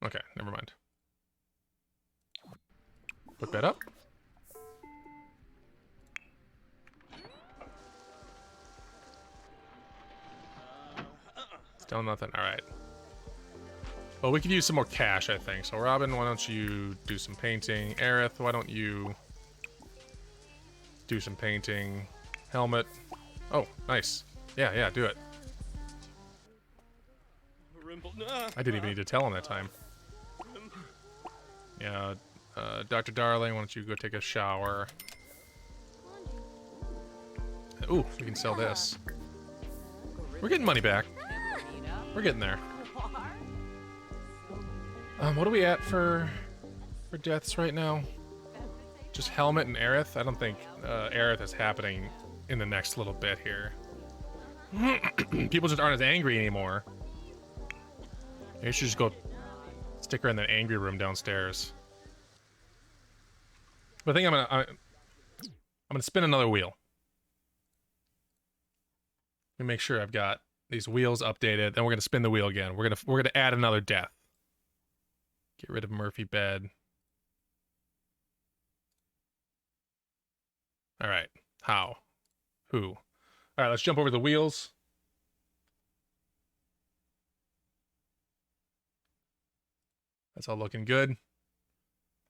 Okay, never mind. Put that up. Still nothing. All right. Well, we could use some more cash, I think. So, Robin, why don't you do some painting? Aerith, why don't you do some painting? Helmet. Oh, nice. Yeah, do it. I didn't even need to tell him that time. Yeah, Dr. Darling, why don't you go take a shower? Ooh, we can sell this. We're getting money back. We're getting there. What are we at for deaths right now? Just Helmet and Aerith? I don't think Aerith is happening in the next little bit here. People just aren't as angry anymore. Maybe you should just go stick her in that angry room downstairs. But I think I'm gonna spin another wheel. Let me make sure I've got these wheels updated. Then we're gonna spin the wheel again. We're gonna add another death. Get rid of Murphy bed. All right. How? Who? All right. Let's jump over the wheels. That's all looking good.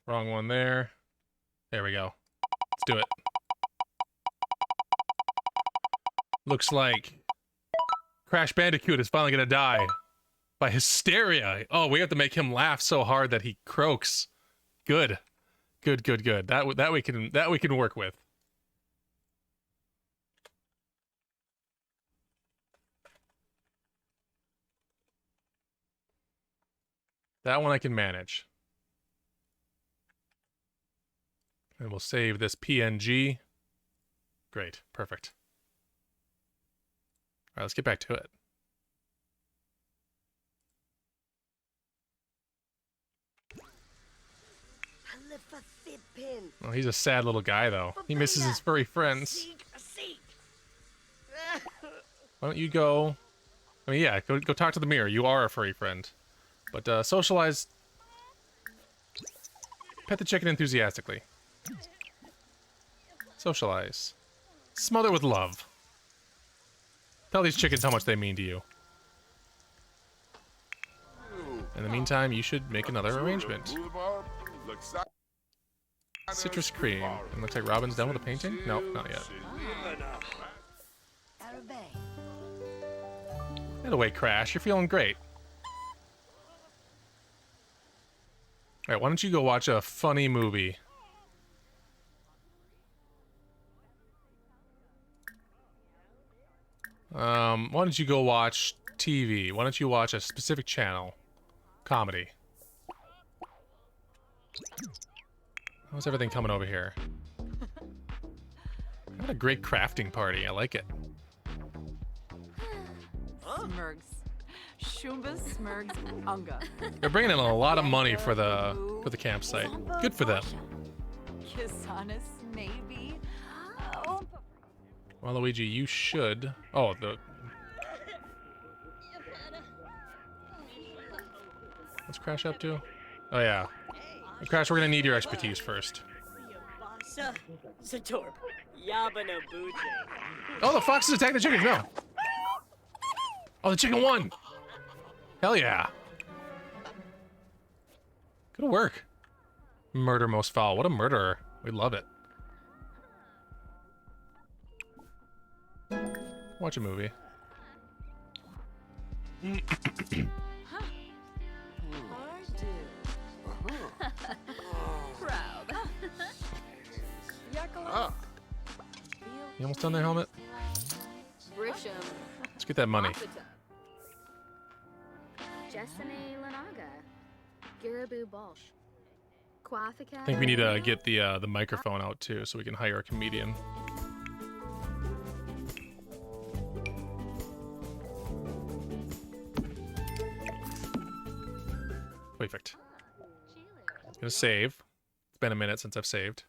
Wrong one there. There we go. Let's do it. Looks like Crash Bandicoot is finally gonna die. by hysteria. Oh, we have to make him laugh so hard that he croaks. Good. Good, good, good. That we can work with. That one I can manage. And we'll save this PNG. Great. Perfect. All right, let's get back to it. Oh, he's a sad little guy, though. He misses his furry friends. Why don't you go... I mean, yeah, go talk to the mirror. You are a furry friend. But socialize... Pet the chicken enthusiastically. Socialize. Smother with love. Tell these chickens how much they mean to you. In the meantime, you should make another arrangement. Citrus cream. And looks like Robin's done with the painting? Nope, not yet. Get away, Crash. You're feeling great. Alright, why don't you go watch a funny movie? Why don't you go watch TV? Why don't you watch a specific channel? Comedy. How's everything coming over here? Got a great crafting party. I like it. Smurgs. Shumba, Smurgs, Unga. They're bringing in a lot of money for the campsite. Good for them. Kisanis, maybe. Oh. Waluigi, you should. Oh, the. What's Crash up to? Oh yeah. Crash, we're gonna need your expertise first. Oh, the fox is attacking the chickens. No. Oh, the chicken won. Hell yeah. Good work. Murder most foul. What a murderer. We love it. Watch a movie. You almost done there, Helmet? Let's get that money. I think we need to get the microphone out too, so we can hire a comedian. Perfect. Gonna save. It's been a minute since I've saved.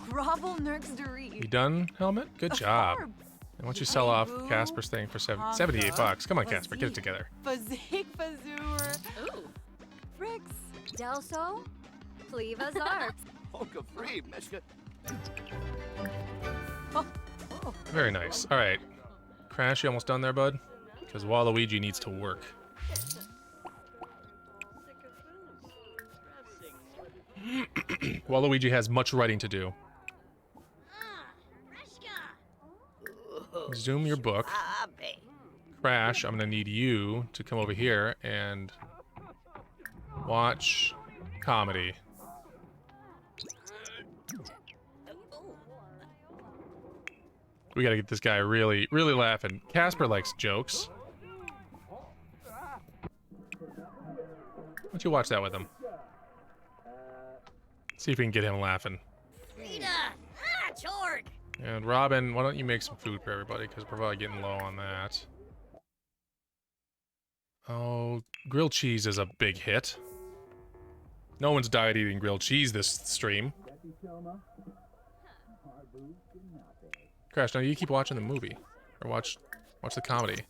Grovel Nurks Dorit. You done, Helmet? Good job. And why don't you sell off Casper's thing for $78? Come on, Casper, get it together. Fazik Fazur. Ooh. Rix. Delso. Pleva Zarp. Honka free, Meshka. Very nice. All right. Crash, you almost done there, bud? Because Waluigi needs to work. Waluigi has much writing to do. Zoom your book. Crash, I'm gonna need you to come over here and watch comedy. We gotta get this guy really, really laughing. Casper likes jokes. Why don't you watch that with him? See if we can get him laughing. And Robin, why don't you make some food for everybody, because we're probably getting low on that. Oh, grilled cheese is a big hit. No one's diet eating grilled cheese this stream. Crash, now you keep watching the movie. Or watch the comedy.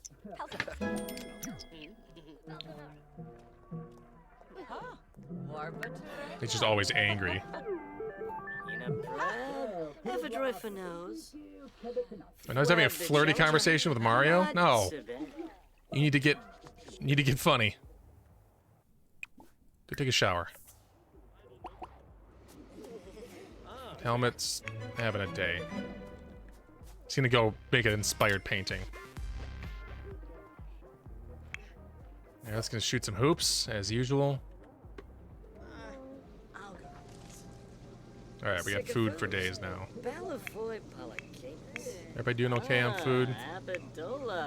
He's just always angry. And I was having a flirty conversation with Mario? No. You need to get funny. Go take a shower. Helmet's having a day. He's gonna go make an inspired painting. Yeah, that's gonna shoot some hoops as usual. All right, we got food for days now. Everybody doing okay on food?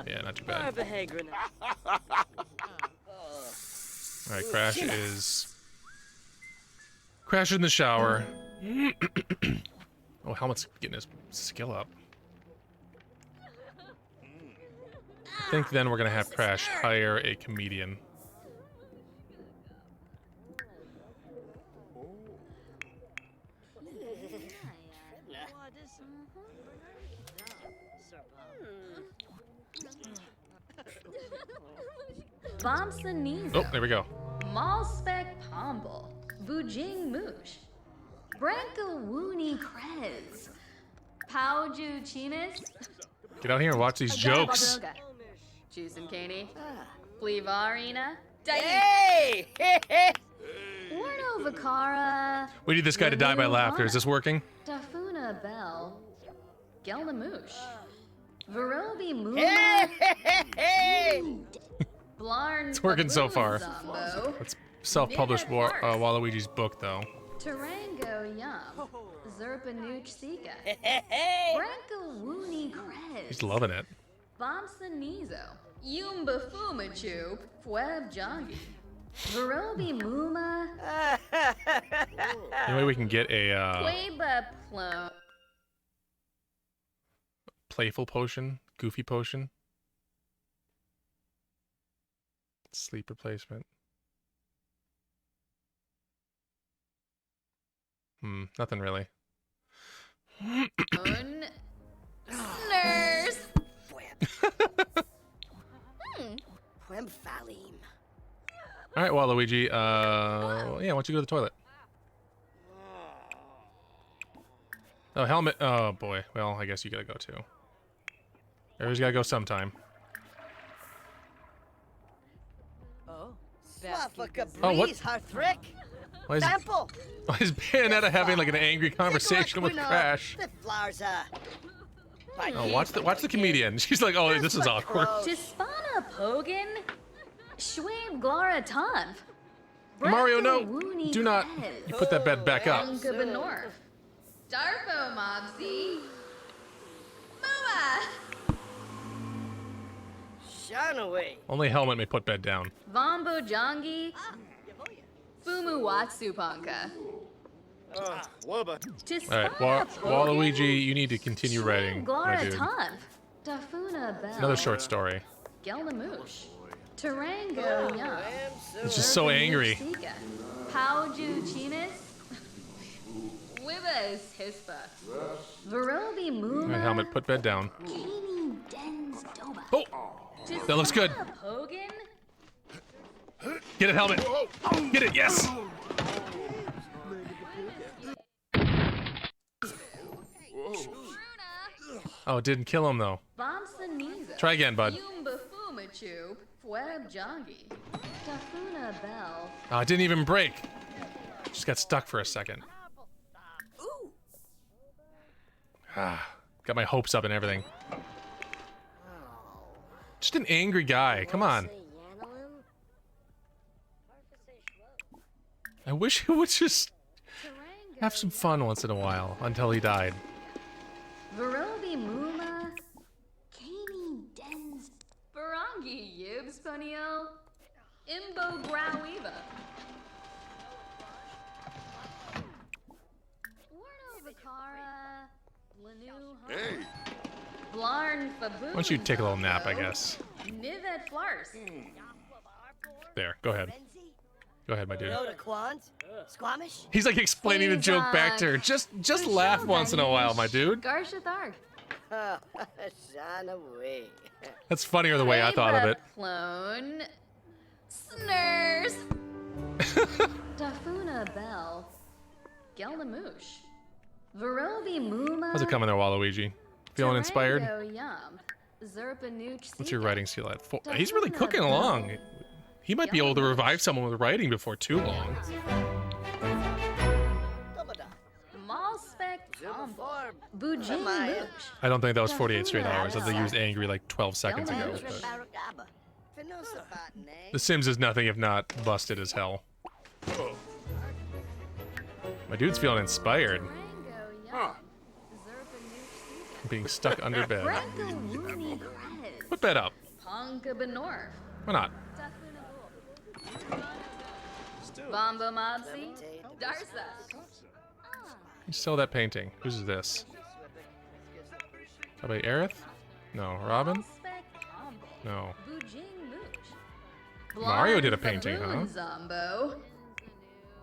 Yeah, not too bad. All right, Crash is in the shower. Oh, Helmet's getting his skill up. I think then we're gonna have Crash hire a comedian. Bomsanizo. Oh, there we go. Malspec Pomble. Vujing Moosh. Branko Woony Krez. Pauju Chinas. Get out here and watch these jokes. Juice and Caney. Flevarina. Hey! Warno Vakara. We need this guy to die by laughter. Is this working? Dafuna Bell. Gelnamoosh. Verobi Moon. Hey! Blarn. It's working so far. Zombo. Let's self-publish Waluigi's book, though. Tarango Yum. Zerpanooch Sika. Branko Woony Krez. He's loving it. Bomsanizo. Yumba Fumachu. Fweb Jongi. Verobi Muma. Any way we can get a Queba Plum. playful potion, goofy potion, sleep replacement. Nothing really. Nurse. All right, Waluigi. Yeah, why don't you go to the toilet? Oh, Helmet. Oh boy. Well, I guess you gotta go too. Everybody's gotta go sometime. Oh, what? Why is, Sample. why is Bayonetta having like an angry conversation with Crash? Oh, watch the comedian. She's like, oh, this is awkward. Tispana Pogan. Schwab Glara Tanv. Mario, no, do not. You put that bed back up. Benor. Darfo Mobsy. Mua. Shine away. Only Helmet may put bed down. Vombo Jongi. Fumu Watsupanka. All right, Waluigi, you need to continue writing, my dude. Dafuna Bell. Another short story. Gelnamoosh. Tarango Yum. It's just so angry. Pauju Chinas. Wibas Hispa. Verobi All right, Muma. Helmet, put bed down. Kini Dens Doba. Oh, that looks good. Pogan. Get it, Helmet. Get it, yes. Oh, it didn't kill him though. Try again, bud. Oh, it didn't even break. Just got stuck for a second. Ah, got my hopes up and everything. Just an angry guy. Come on. I wish he would just have some fun once in a while until he died. Verobi Muma. Kani Dens. Barangi Yibs Poniel. Imbo Growiva. Warno Vakara. Lanu. Hey. Blarn Fabu. Why don't you take a little nap, I guess. Nivet Flars. There, go ahead. Go ahead, my dude. Squamish? He's like explaining the joke back to her. Just laugh once in a while, my dude. Garsha Tharg. Shine away. That's funnier the way I thought of it. Clone. Snurs. Dafuna Bell. Gelnamoosh. Verobi Muma. How's it coming there, Waluigi? Feeling inspired? What's your writing skill at? He's really cooking along. He might be able to revive someone with writing before too long. Malspec Bujing Mooch. I don't think that was 48 straight hours. They used angry like 12 seconds ago. But Baragaba. The Sims is nothing if not busted as hell. My dude's feeling inspired. Being stuck under bed. Put bed up. Why not? Bombo Mobsy. Darsa. You sell that painting. Who's this? Somebody Aerith? No. Robin? No. Mario did a painting, huh?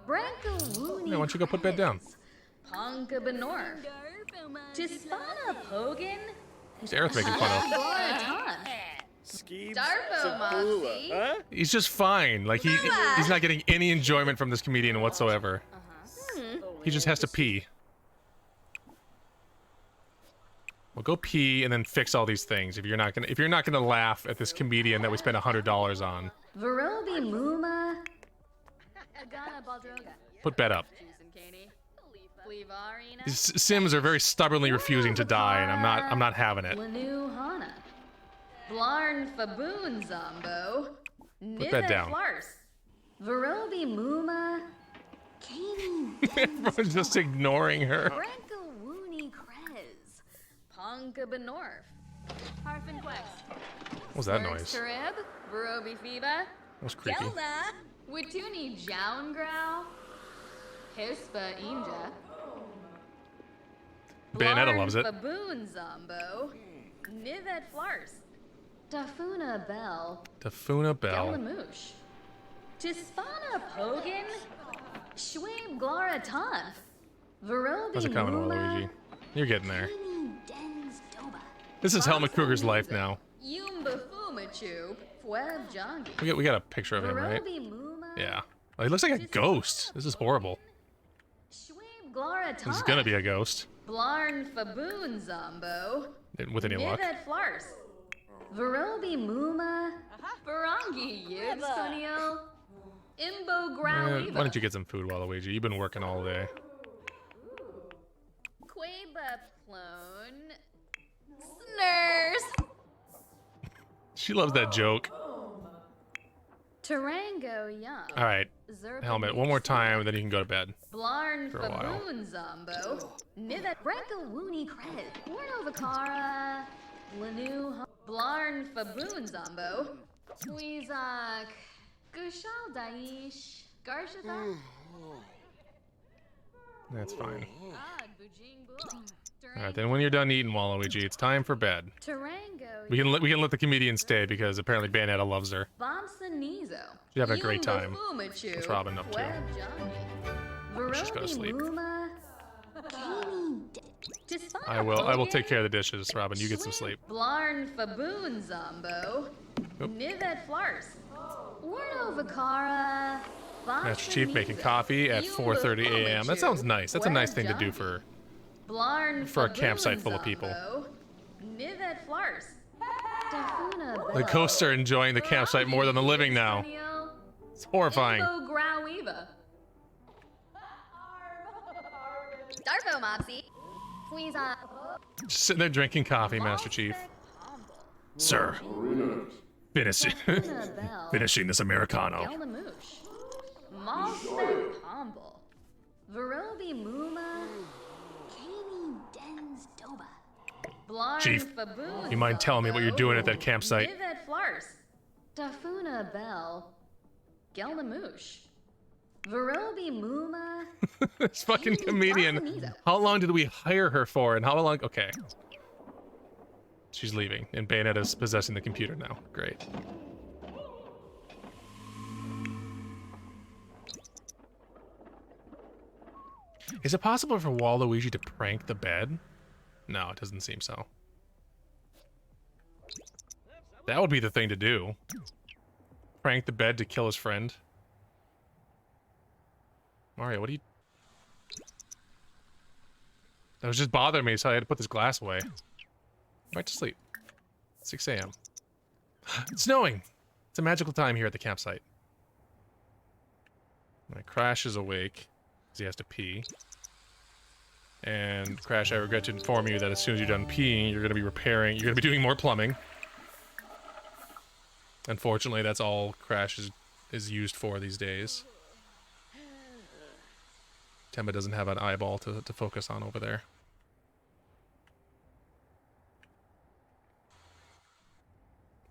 Yeah, why don't you go put bed down? Who's Aerith making fun of? Skeebs Darfo Sabula, huh? He's just fine. Like he's not getting any enjoyment from this comedian whatsoever. He just has to pee. Well, go pee and then fix all these things if you're not gonna laugh at this comedian that we spent $100 on. Verobi Muma. Put bed up. These Sims are very stubbornly refusing to die, and I'm not having it. Blarn Faboon Zombo. Put that down. Verobi Muma. Everyone's just ignoring her. Branka Woony Krez. Ponka Benorf. Harfin Quest. What was that noise? Tarib. Verobi Fiba. That was creepy. Gelda. Wituni Jowngrow. Hispa Inja. Bayonetta loves it. Baboon Zombo. Nivet Flars. Tafuna Bell. Tafuna Bell. Galamoosh. Tispana Pogan. Schwab Glara Tonf. Verobi How's it coming, Waluigi? You're getting there. This is Helmut Kruger's life now. Yumba Fumachu. Fweb Jongi. We got a picture of him, right? Yeah. Oh, he looks like a ghost. This is horrible. Schwab Glara This is Tonf. gonna be a ghost. Blarn Faboon Zombo. With any luck. Nivet Flars. Verobi Muma. Barangi Yibskunio. Imbo Why Growiva. don't you get some food, Waluigi? You've been working all day. Quaba Clone. Snurs. She loves that joke. Tarango Yum. All right, Helmet, one more time, and then you can go to bed. Blarn For a while. Faboon Zombo. Nivet Branka Woony Cred. Warnovacara. Lanu. Blarn Faboon Zombo. Tweezak. Gushal Daish. Garshatha. That's fine. All right, then when you're done eating, Waluigi, it's time for bed. Tarango. We can let the comedian stay because apparently Bayonetta loves her. Bomsanizo. She's having a great time. What's Robin up to? Let's just go to sleep. I will take care of the dishes, Robin. You get some sleep. Blarn Faboon Zombo. Nivet Flars. Warnovacara. Master Chief making coffee at 4:30 a.m. That sounds nice. That's a nice thing to do for a campsite full of people. Nivet Flars. The ghosts are enjoying the campsite more than the living now. It's horrifying. Darfo Mobsy. Squeeza. Just sitting there drinking coffee, Master Chief. Sir, finishing this Americano. Malspec Pomble. Verobi Muma. Chief, you mind telling me what you're doing at that campsite? Nivet Flars. Tafuna Bell. Gelnamoosh. Verobi Muma. This fucking comedian. How long did we hire her for, and how long? Okay. She's leaving, and Bayonetta's possessing the computer now. Great. Is it possible for Waluigi to prank the bed? No, it doesn't seem so. That would be the thing to do. Prank the bed to kill his friend. Mario, what are you... That was just bothering me, so I had to put this glass away. Right to sleep. 6 a.m. It's snowing! It's a magical time here at the campsite. My Crash is awake, because he has to pee. And Crash, I regret to inform you that as soon as you're done peeing, you're going to be repairing. You're going to be doing more plumbing. Unfortunately, that's all Crash is used for these days. Temba doesn't have an eyeball to focus on over there.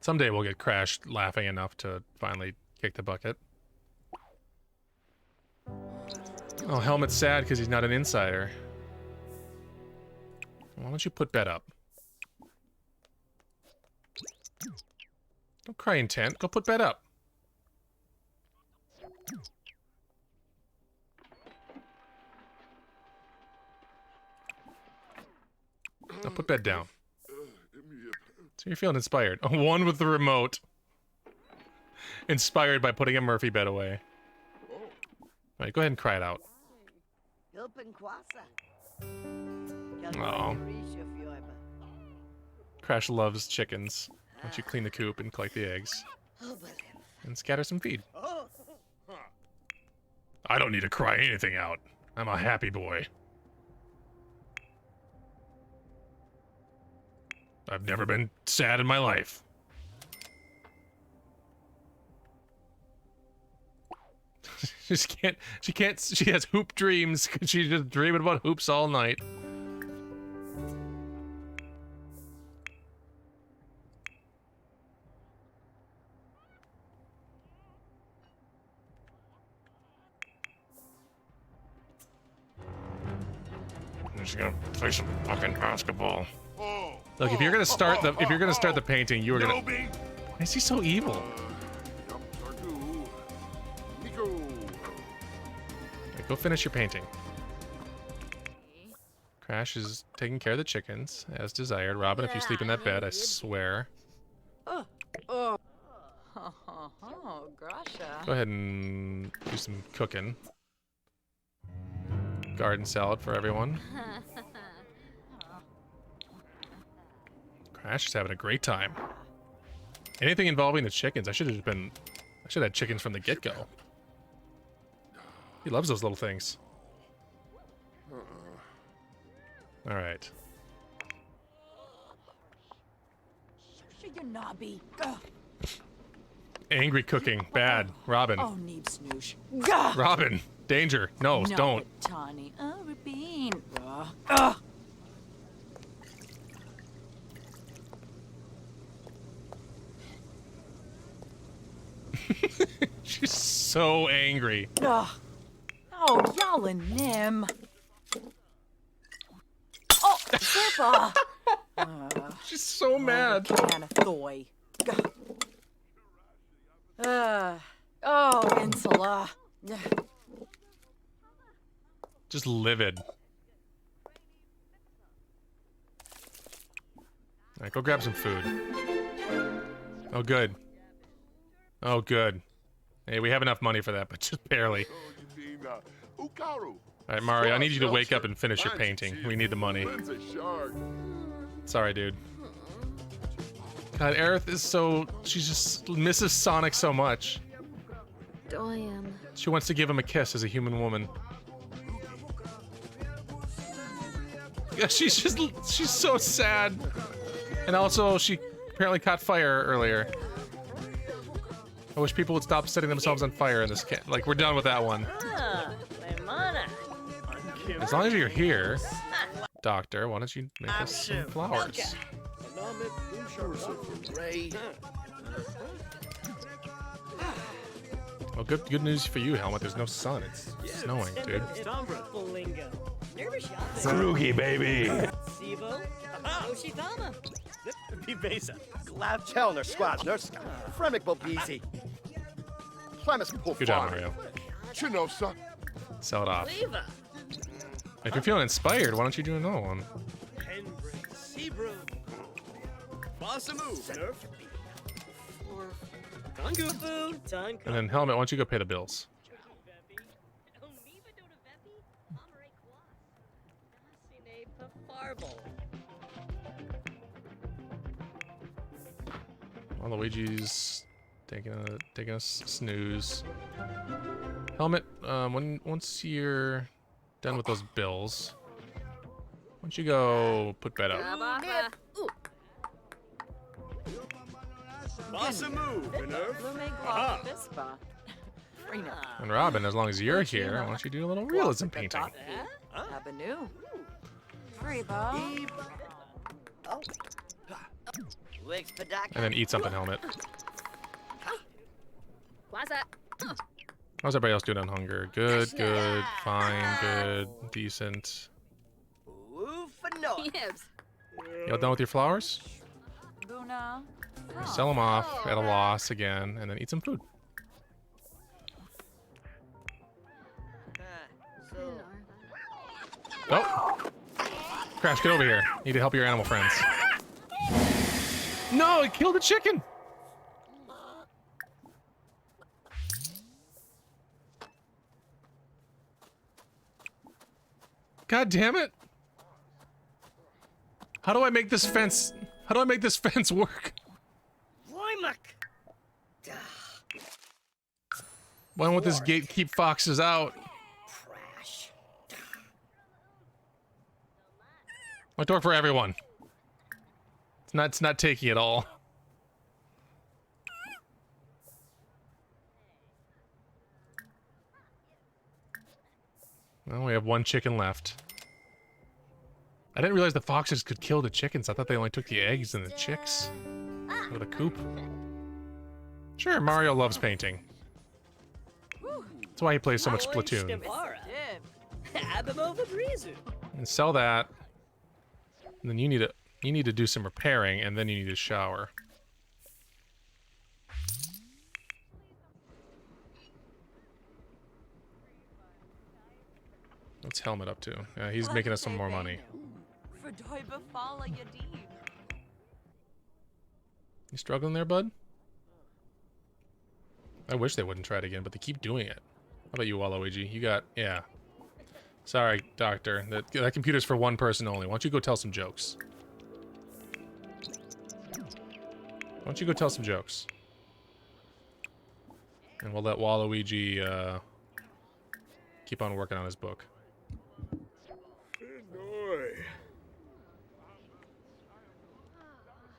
Someday we'll get Crash laughing enough to finally kick the bucket. Oh, Helmet's sad because he's not an insider. Why don't you put bed up? Don't cry in tent. Go put bed up. Now put bed down. So you're feeling inspired. One with the remote. Inspired by putting a Murphy bed away. Alright, go ahead and cry it out. Oh. Crash loves chickens. Why don't you clean the coop and collect the eggs? And scatter some feed. I don't need to cry anything out. I'm a happy boy. I've never been sad in my life. She has hoop dreams because she's just dreaming about hoops all night. I'm just gonna play some fucking basketball. Look, if you're gonna start the painting, you are gonna. Why is he so evil? Right, go finish your painting. Crash is taking care of the chickens as desired. Robin, if you sleep in that bed, I swear. Oh, Go ahead and do some cooking. Garden salad for everyone. Crash is having a great time. Anything involving the chickens, I should have had chickens from the get-go. He loves those little things. All right. Angry cooking, bad. Robin. Oh, neeb snoosh. Robin, danger. No, don't. Tawny. Oh, Rabin. She's so angry. Oh, y'all and Nim. Oh, Pippa. She's so mad. Can of thoy. Oh, Insula. Just livid. Alright, go grab some food. Oh, good. Oh, good. Hey, we have enough money for that, but just barely. Alright, Mario, I need you to wake up and finish your painting. We need the money. Sorry, dude. God, Aerith is so... She just misses Sonic so much. I am. She wants to give him a kiss as a human woman. Yeah, she's so sad. And also, she apparently caught fire earlier. I wish people would stop setting themselves on fire in this camp. Like, we're done with that one. As long as you're here, Doctor, why don't you make us some flowers? Well, good news for you, Helmet. There's no sun. It's snowing, dude. Spooky, baby. Good job, Mario. Sell it off. If you're feeling inspired, why don't you do another one? And then Helmet, why don't you go pay the bills? Well, Luigi's taking a snooze. Helmet, once you're done with those bills, don't you go put bed up? Awesome move, Minerva. Lumegla Vispa. Frina. And Robin, as long as you're here, why don't you do a little realism painting? Abanu. Freeba. Oh. Wigs Padaka. And then eat something, Helmet. What's that? How's everybody else doing on hunger? Good, good, fine, good, decent. Yibs. Y'all done with your flowers? Buna. Sell them off at a loss again, and then eat some food. Oh! Crash, get over here. Need to help your animal friends. No, it killed the chicken! God damn it! How do I make this fence? How do I make this fence work? Why won't this gate keep foxes out? Might work for everyone. It's not taking it all. Well, we have one chicken left. I didn't realize the foxes could kill the chickens. I thought they only took the eggs and the chicks. Or the coop. Sure, Mario loves painting. That's why he plays so much Splatoon. And sell that. And then you need to do some repairing, and then you need to shower. What's Helmet up to? Yeah, he's making us some more money. You struggling there, bud? I wish they wouldn't try it again, but they keep doing it. How about you, Waluigi? You got... yeah. Sorry, Doctor. That computer's for one person only. Why don't you go tell some jokes? Why don't you go tell some jokes? And we'll let Waluigi, keep on working on his book.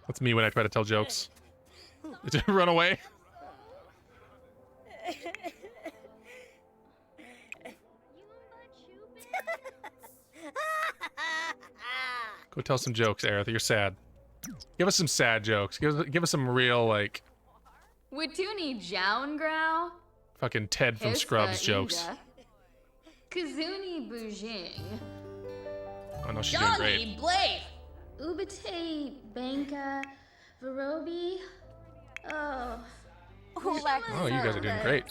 That's me when I try to tell jokes. Run away. Go tell some jokes, Aerith. You're sad. Give us some sad jokes. Give us some real, like... Watuni Jowngrow. fucking Ted from Scrubs jokes. Kazuni Bujing. Oh no, she's doing great. Blade. Ubate Banka Varobi. Oh. Oh, you guys are doing great.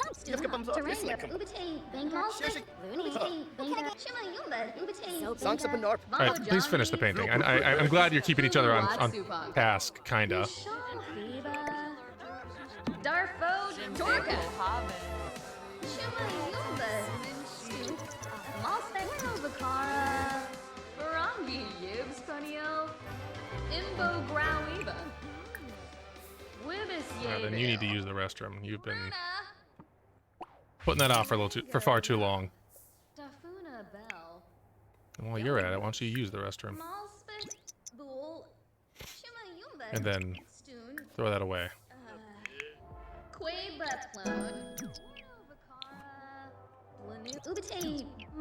Alright, please finish the painting. I'm glad you're keeping each other on task, kinda. Darfo Torka. Barangi Yibs Punio. Imbo Growiba. Then you need to use the restroom. You've been putting that off for far too long. And while you're at it, why don't you use the restroom? And then throw that away.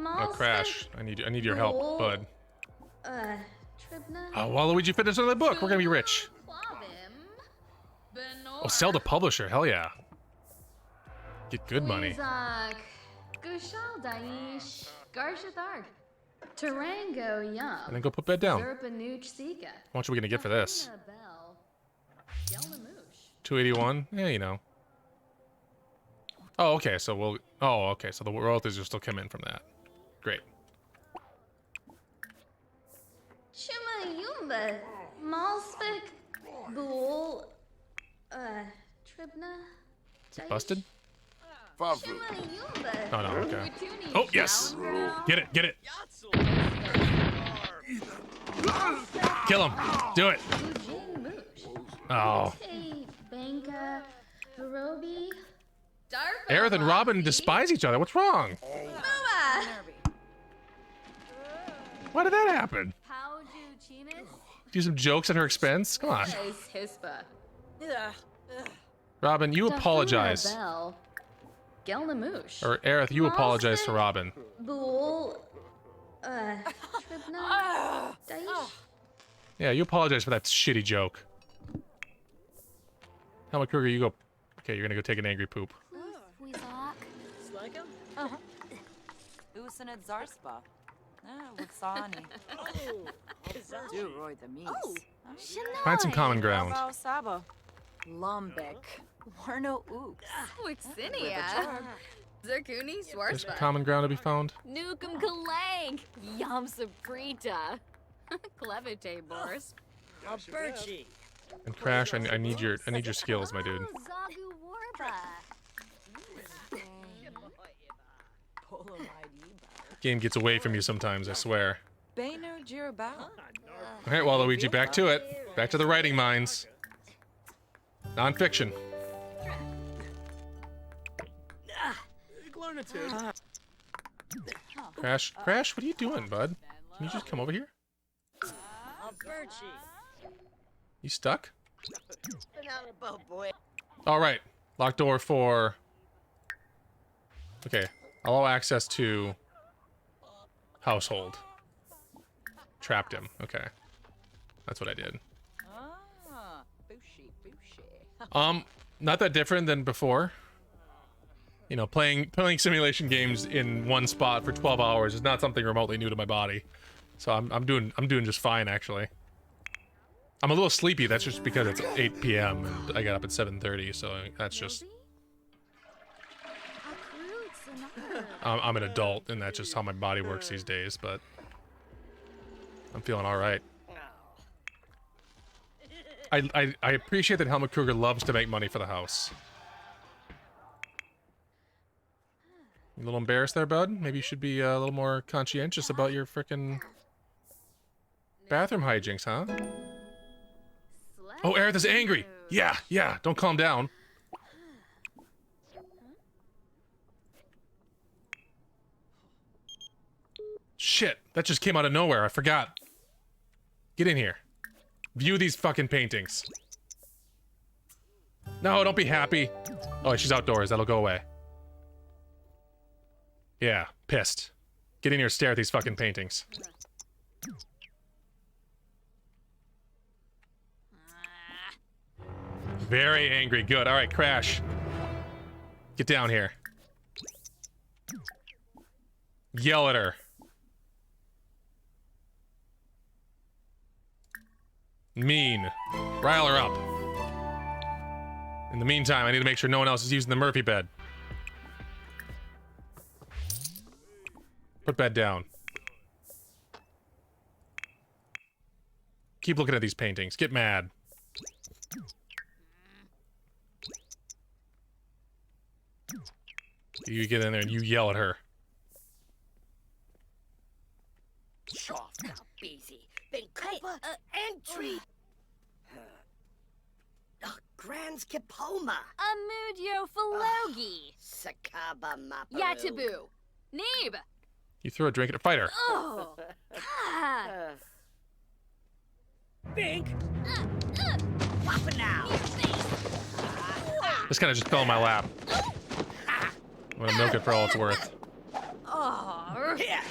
Oh, Crash. I need your help, bud. Oh, Waluigi finished another book. We're gonna be rich. Oh, sell to publisher. Hell yeah. Get good money. And then go put bed down. How much are we gonna get for this? 281? Yeah, you know. Oh, okay, so we'll... Oh, okay, so the royalties will still come in from that. Great. Is it busted? Oh, no, okay. Oh, yes! Get it, get it! Kill him! Do it! Oh. Aerith and Robin despise each other. What's wrong? Why did that happen? Do some jokes at her expense? Come on. Nice hispa. Robin, you apologize. Gelnamush. Or Aerith, you apologize to Robin. Bool. Tribna. Daish. Yeah, you apologize for that shitty joke. Helmut Kruger, you go. Okay, you're gonna go take an angry poop. Usanet Zarspa. Wutsani. Do Roy the Meese. Find some common ground. Saba. Lumbek. Warno Ooks. Wixinia. Zerkuni There's Swarspa. common ground to be found. Nukum Kalang. Yam Saprita. Clevite Boris. Birchie. And Crash, I need your skills, my dude. Zagu Warba. Game gets away from you sometimes, I swear. Baino Jirabao. Alright, Waluigi, back to it. Back to the writing mines. Non-fiction. Crash, what are you doing, bud? Can you just come over here? You stuck? Alright. Locked door for... Okay. Allow access to... household. Trapped him. Okay. That's what I did. Not that different than before. You know, playing simulation games in one spot for 12 hours is not something remotely new to my body. So I'm doing just fine, actually. I'm a little sleepy. That's just because it's 8 p.m. and I got up at 7:30, so that's just... I'm an adult, and that's just how my body works these days, but... I'm feeling alright. I appreciate that Helmut Kruger loves to make money for the house. You a little embarrassed there, bud? Maybe you should be a little more conscientious about your frickin' bathroom hijinks, huh? Oh, Aerith is angry! Yeah, don't calm down. Shit, that just came out of nowhere, I forgot. Get in here. View these fucking paintings. No, don't be happy. Oh, she's outdoors, that'll go away. Yeah, pissed. Get in here, stare at these fucking paintings. Very angry, good. Alright, Crash. Get down here. Yell at her. Mean. Rile her up. In the meantime, I need to make sure no one else is using the Murphy bed. Put bed down. Keep looking at these paintings. Get mad. You get in there and you yell at her. Entry. Grand's Kipoma. Amudio Phalogi. Sakaba Maparu. Yatabu. Neeb. You throw a drink at a fighter. Oh. Bink. Papa now. This kind of just fell in my lap. I'm gonna milk it for all it's worth. Oh. Yeah.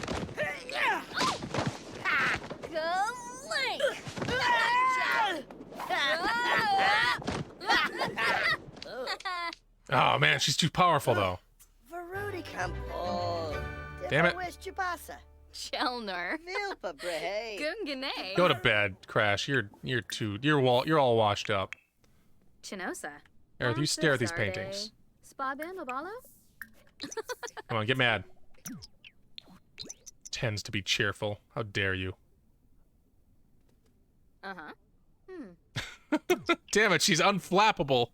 Oh man, she's too powerful though. Varudi Campo. Damn it. Where's Chubasa? Chelner. Vilpa Brehe. Gungane. Go to bed, Crash. You're all washed up. Chinosa. Aerith, you stare at these paintings. Spabin Obalo? Come on, get mad. Tends to be cheerful. How dare you? Damn it, she's unflappable.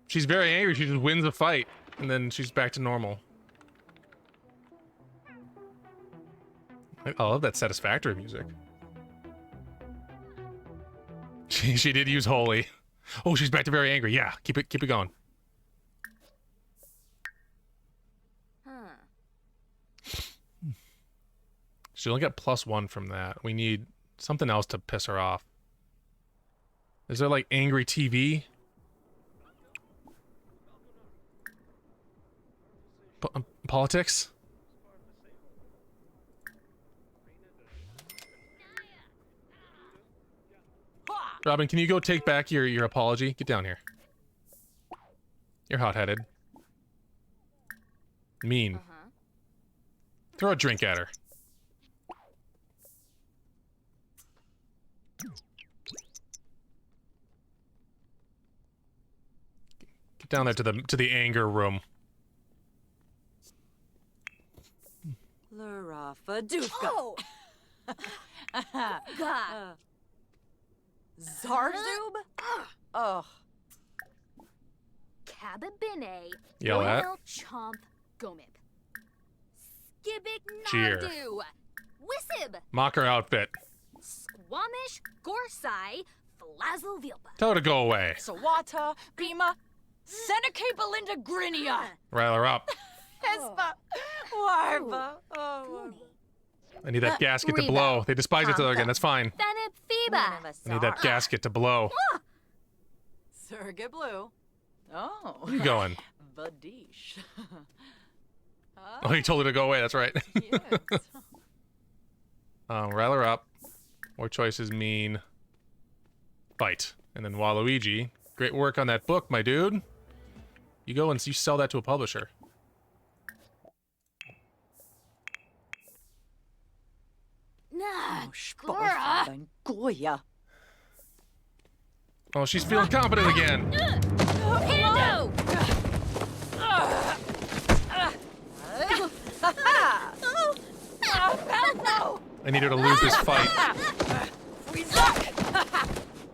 She's very angry. She just wins a fight, and then she's back to normal. I love that Satisfactory music. She did use holy. Oh, she's back to very angry. Yeah, keep it going. She only got +1 from that. We need something else to piss her off. Is there like angry TV? Politics? Robin, can you go take back your apology? Get down here. You're hot-headed. Mean. Throw a drink at her. Get down there to the anger room. Lurafa Dufka. Oh! God. Zarzub? Ugh. Kababine. Yell at. Chomp Gomip. Skibik Cheer. Nardu. Wissib. Mock her outfit. Squamish Gorsai. Flazzle Vilpa. Tell her to go away. Sawata, Bima, Seneca Belinda Grinia. Rile her up. Hespa, Warba. Oh. I need that gasket to blow. They despise each other again. That's fine. Fenip Phoeba. I need that gasket to blow. Surrogate Blue. Oh. Where you going? Vadish. Oh, you told her to go away. That's right. Yes. Rile her up. More choices mean fight. And then Waluigi. Great work on that book, my dude. You go and you sell that to a publisher. Nah. Sparfa Goya. Oh, she's feeling confident again. Pando. I need her to lose this fight.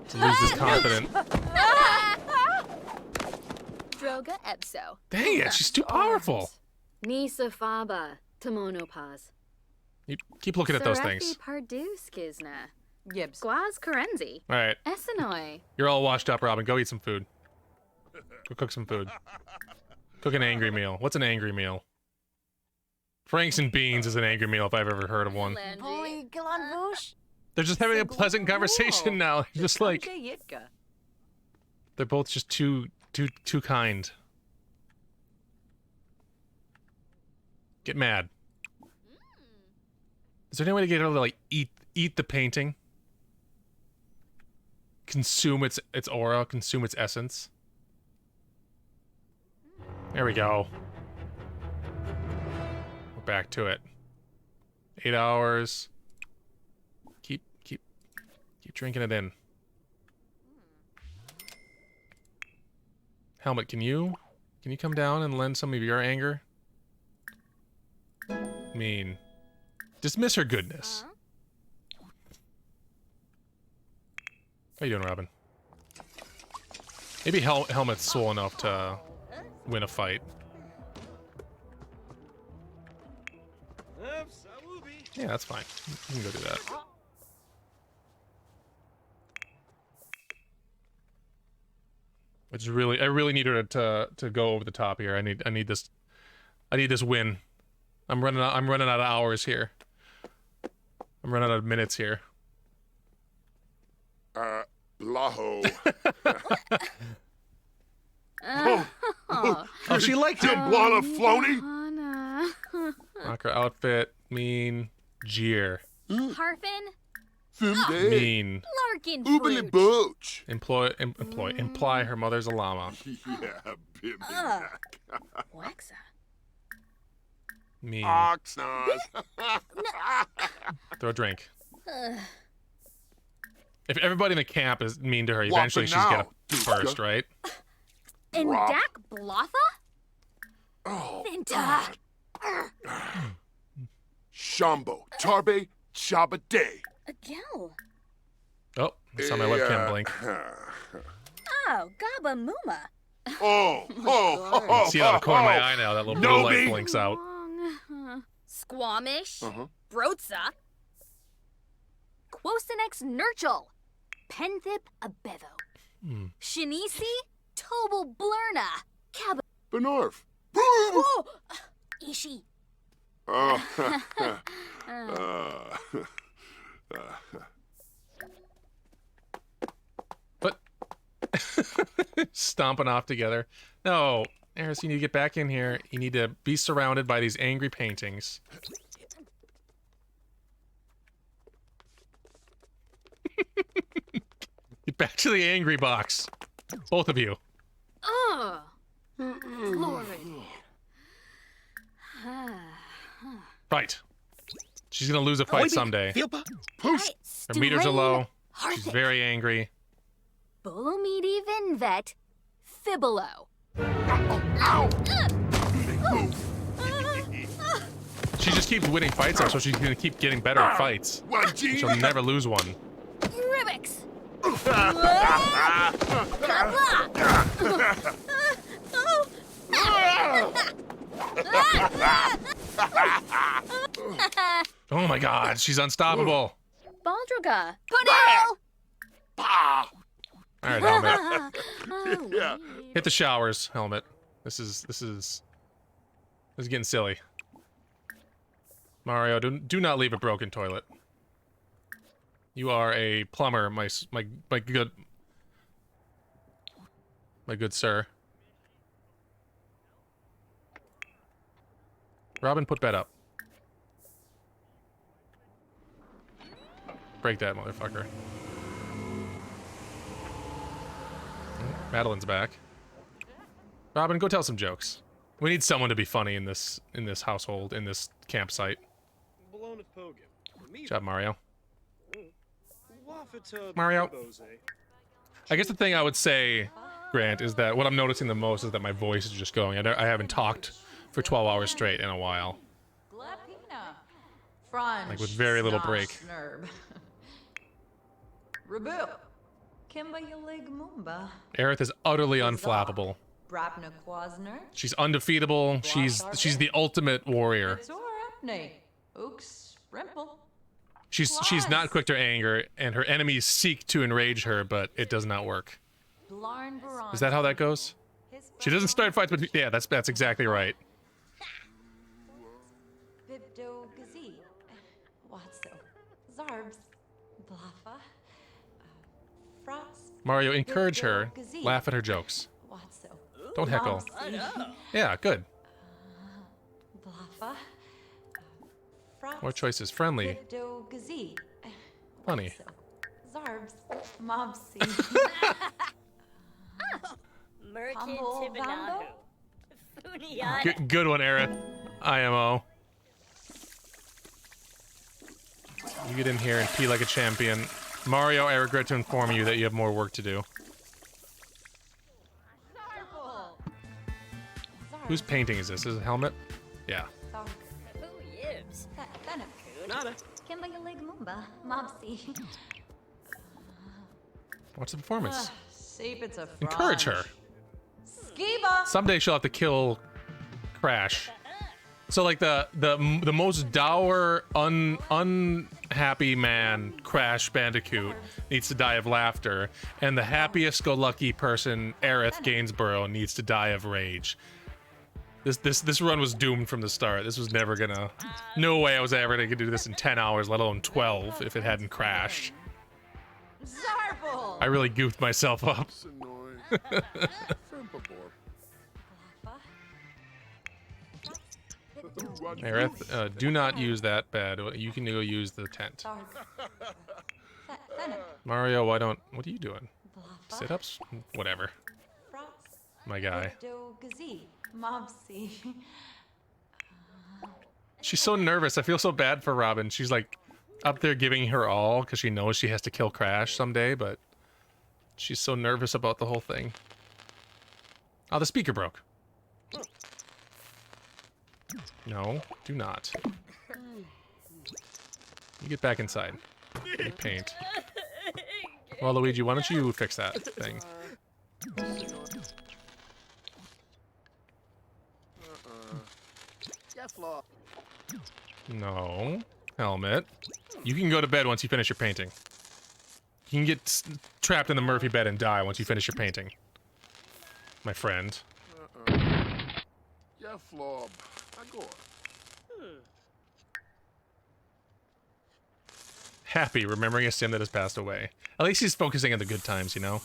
To lose this confidence. Droga Epso. Dang it, she's too powerful. Nisa Faba. Tamonopaz. You keep looking at those things. Pardu Skizna. Gibbs. Guaz Karenzi. All right. Essenoi. You're all washed up, Robin. Go eat some food. Go cook some food. Cook an angry meal. What's an angry meal? Franks and beans is an angry meal if I've ever heard of one. Holy Glanvush. They're just having a pleasant conversation now. Just like Yitka. they're both just too kind. Get mad. Is there any way to get her to like eat the painting? Consume its aura, consume its essence. There we go. We're back to it. 8 hours. Keep drinking it in. Helmet, can you come down and lend some of your anger? Mean. Dismiss her goodness. How you doing, Robin? Maybe Helmet's swole enough to win a fight. Yeah, that's fine. You can go do that. I really need her to go over the top here. I need this win. I'm running out of hours here. I'm running out of minutes here. Blaho. Oh, she liked it. Blana Floney. Mock her outfit. Mean. Jeer. Harfin. Fimde. Mean. Larkin. Oobly Booch. Imply her mother's a llama. Yeah, Bimmy. Waxa. Mean. Oxnaz. Throw a drink. If everybody in the camp is mean to her, eventually she's gonna first, right? And Rock. Dak Blotha? Oh, Vinta. Shambo. Tarbe. Chabade. Agel. Oh, I saw my webcam blink. Oh, Gaba Muma. See it out of the corner of my eye now. That little blue light blinks out. Squamish. Brotza. Quosinex Nurchel. Penthip Abevo. Shinisi. Tobal Blurna. Cab. Benorf. Oh! Ishi. Oh. But stomping off together. No, Eris, you need to get back in here. You need to be surrounded by these angry paintings. Get back to the angry box. Both of you. Oh, Lord. Fight. She's gonna lose a fight someday. Her meters are low. She's very angry. Bolomidi Vinvet Fibolo. She just keeps winning fights, so she's gonna keep getting better at fights. She'll never lose one. Rivix. Oh my god, she's unstoppable. Baldriga. Puddle. Alright, Helmet. Hit the showers, Helmet. This is getting silly. Mario, do not leave a broken toilet. You are a plumber, my good sir. Robin, put bed up. Break that motherfucker. Madeline's back. Robin, go tell some jokes. We need someone to be funny in this household, in this campsite. Good job, Mario. Mario. I guess the thing I would say, Grant, is that what I'm noticing the most is that my voice is just going. I haven't talked for 12 hours straight in a while. Like with very little break. Aerith is utterly unflappable. She's undefeatable. She's the ultimate warrior. She's not quick to anger, and her enemies seek to enrage her, but it does not work. Is that how that goes? She doesn't start fights, but yeah, that's exactly right. Mario, encourage her. Laugh at her jokes. Don't heckle. Yeah, good. More choices. Friendly. Funny. Good one, Aerith. IMO. You get in here and pee like a champion. Mario, I regret to inform you that you have more work to do. Whose painting is this? Is it Helmet? Yeah. Watch the performance. Encourage her. Someday she'll have to kill Crash. So like the most dour, unhappy man, Crash Bandicoot, needs to die of laughter, and the happiest-go-lucky person, Aerith Gainsborough, needs to die of rage. This run was doomed from the start. This was never gonna. No way I was ever gonna do this in 10 hours, let alone 12, if it hadn't crashed. I really goofed myself up. Aerith, do not use that bed. You can go use the tent. Mario, what are you doing? Sit-ups? Whatever. My guy. She's so nervous. I feel so bad for Robin. She's like up there giving her all because she knows she has to kill Crash someday, but she's so nervous about the whole thing. Oh, the speaker broke. No, do not. You get back inside. You paint. Well, Luigi, why don't you fix that thing? No. Helmet. You can go to bed once you finish your painting. You can get trapped in the Murphy bed and die once you finish your painting. My friend. Yeah, Flob. I go. Happy remembering a sim that has passed away. At least he's focusing on the good times, you know?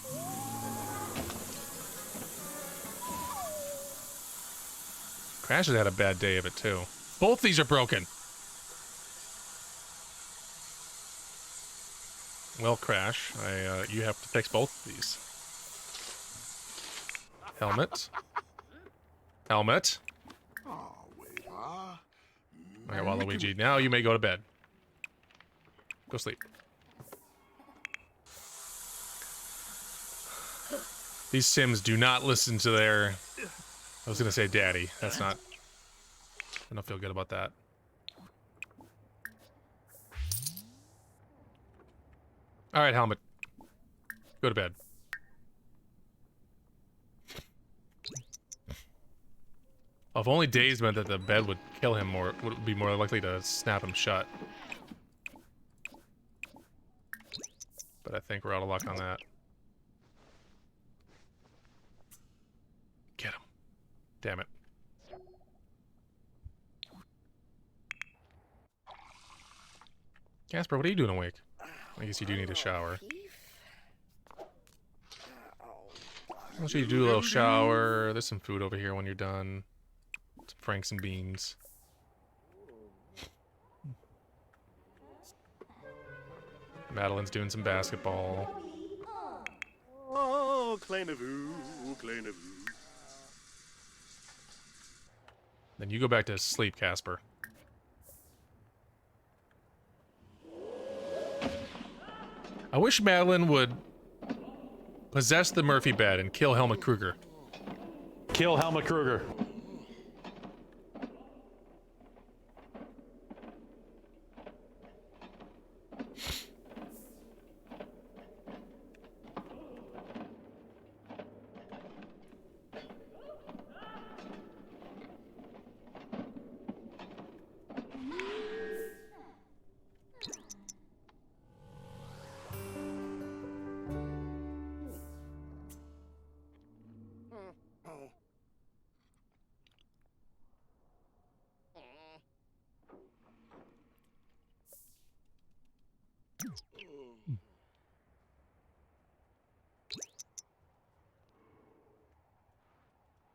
Crash has had a bad day of it, too. Both these are broken. Well, Crash, you have to fix both of these. Helmet. Helmet. Alright, Waluigi, now you may go to bed. Go sleep. These Sims do not listen to their... I was gonna say daddy. That's not... I don't feel good about that. Alright, Helmet. Go to bed. If only days meant that the bed would kill him more, would be more likely to snap him shut. But I think we're out of luck on that. Get him. Damn it. Casper, what are you doing awake? I guess you do need a shower. I'll let you do a little shower. There's some food over here when you're done. Some Franks and beans. Madeline's doing some basketball. Oh, Clay Navoo, Clay Navoo. Then you go back to sleep, Casper. I wish Madeline would possess the Murphy bed and kill Helmut Kruger. Kill Helmut Kruger.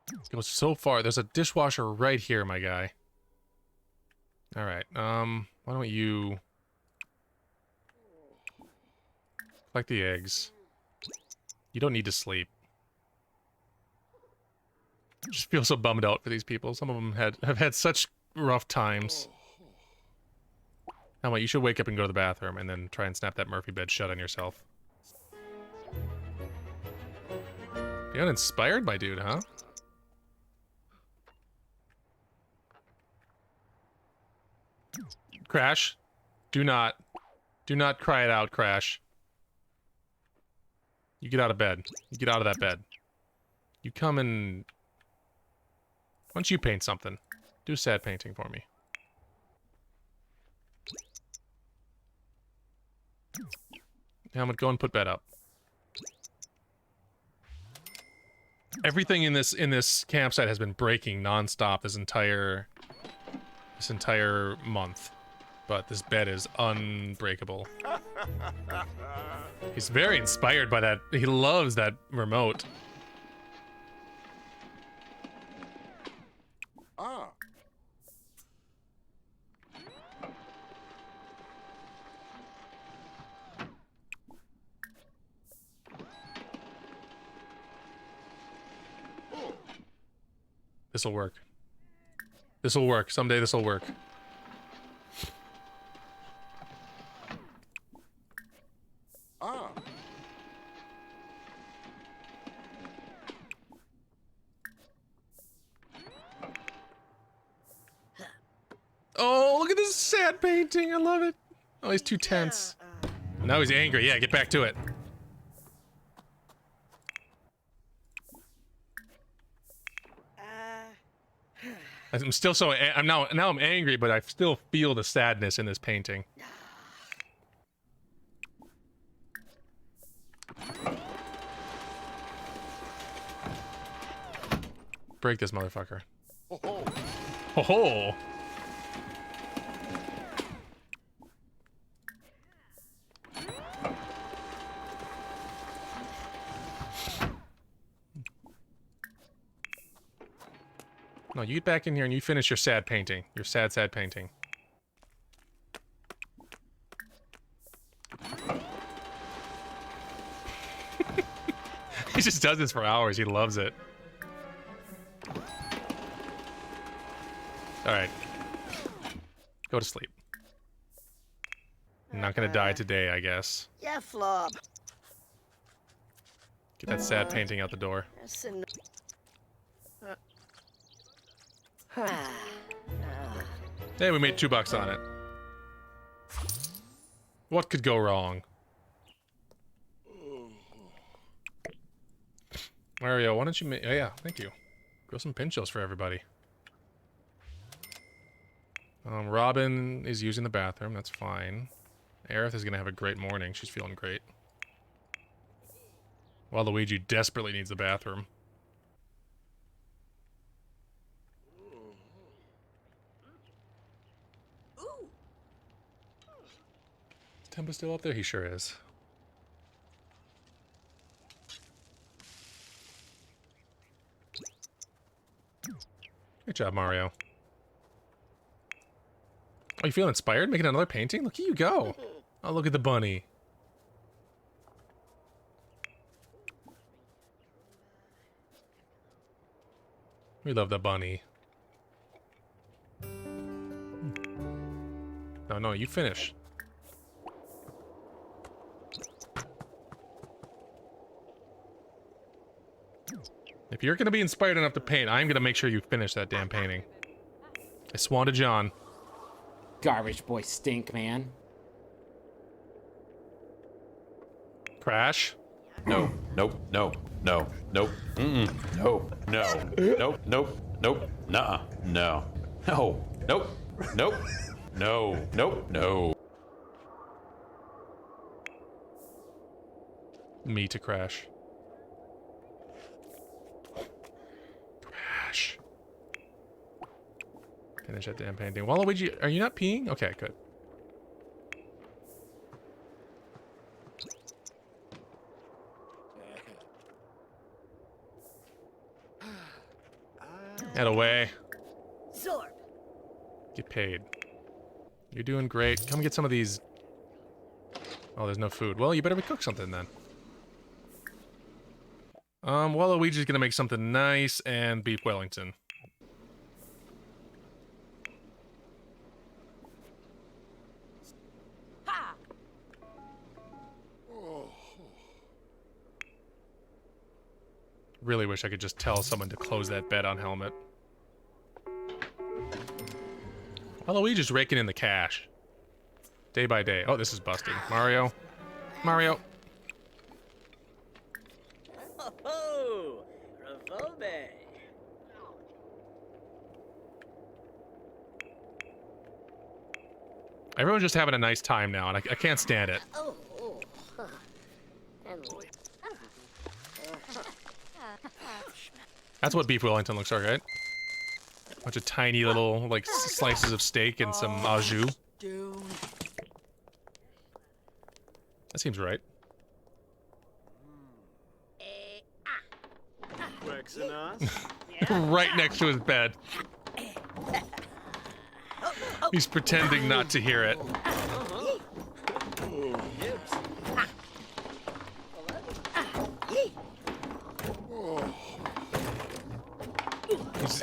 It goes so far. There's a dishwasher right here, my guy. Alright, why don't you... collect the eggs. You don't need to sleep. I just feel so bummed out for these people. Some of them have had such rough times. Helmut, you should wake up and go to the bathroom and then try and snap that Murphy bed shut on yourself. You're uninspired, my dude, huh? Crash, do not cry it out, Crash. You get out of bed. You get out of that bed. You come and... why don't you paint something? Do a sad painting for me. Helmut, go and put bed up. Everything in this campsite has been breaking nonstop this entire month. But this bed is unbreakable. He's very inspired by that. He loves that remote. Ah. This'll work. This'll work. Someday this'll work. Ah. Oh, look at this sad painting. I love it. Oh, he's too tense. Now he's angry. Yeah, get back to it. I'm still so... now I'm angry, but I still feel the sadness in this painting. Break this motherfucker. Ho ho. Ho ho! No, you get back in here and you finish your sad painting. Your sad, sad painting. He just does this for hours. He loves it. Alright. Go to sleep. I'm not gonna die today, I guess. Yeah, flop. Get that sad painting out the door. Hey, we made $2 on it. What could go wrong? Mario, why don't you make... Oh, yeah, thank you. Grow some pinchos for everybody. Robin is using the bathroom. That's fine. Aerith is going to have a great morning. She's feeling great. Waluigi desperately needs the bathroom. Is Tempa still up there? He sure is. Good job, Mario. Oh, you feel inspired? Making another painting? Look at you go. Oh, look at the bunny. We love the bunny. No, no, you finish. If you're gonna be inspired enough to paint, I'm gonna make sure you finish that damn painting. I swan to John. Garbage boy stink, man. Crash? No, nope, no, no, nope, no, nope, nope, nope, nuh-uh, no, no, nope, nope, no, nope, no. Me to Crash. Crash. Finish that damn painting. Waluigi, are you not peeing? Okay, good. Head away. Zorb. Get paid. You're doing great. Come get some of these. Oh, there's no food. Well, you better cook something then. Waluigi's gonna make something nice and beef Wellington. Really wish I could just tell someone to close that bed on Helmet. Waluigi's raking in the cash. Day by day. Oh, this is busting. Mario. Mario. Oh, Ravobe. Everyone's just having a nice time now, and I can't stand it. That's what beef Wellington looks like, right? Bunch of tiny little, like, slices of steak and some au jus. That seems right. Right next to his bed. He's pretending not to hear it.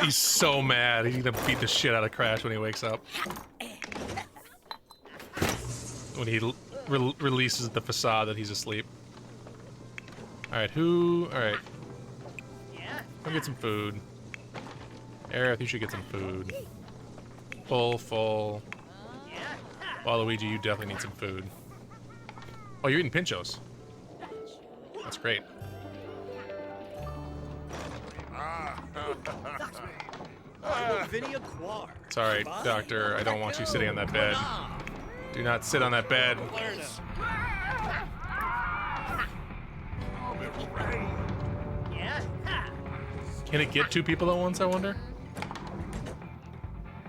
He's so mad. He's gonna beat the shit out of Crash when he wakes up. When he releases the facade that he's asleep. Alright, who... Alright. Come get some food. Aerith, you should get some food. Full. Waluigi, you definitely need some food. Oh, you're eating pinchos. That's great. Sorry, Doctor, I don't want you sitting on that bed. Do not sit on that bed. Can it get two people at once, I wonder?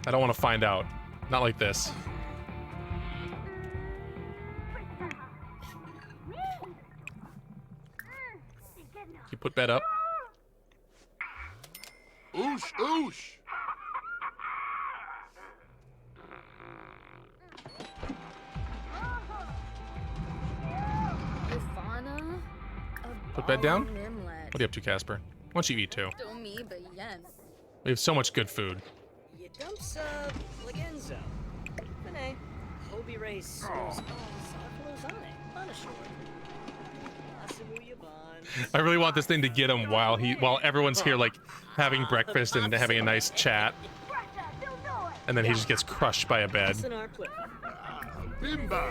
I don't want to find out. Not like this. You put bed up. Oosh, oosh. Put bed down. What are you up to, Casper? Why don't you eat too? We have so much good food. You dumps Lagenzo. Mene. Hobie race. I really want this thing to get him while everyone's here like having breakfast and having a nice chat. And then he just gets crushed by a bed. Bimba!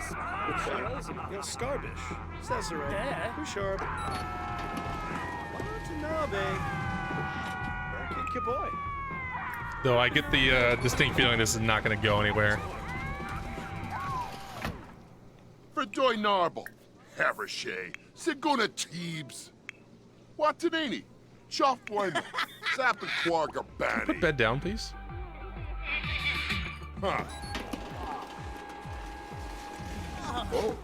Yo, Starbish. Cesare. Hushar. Watanabe. Kid boy. Though I get the distinct feeling this is not going to go anywhere. Fredoy Narble. Havershay. Siguna Teebs. Watanini. Choff Bueno. Zapaquaga Bani. Put bed down, please. Huh. Oh.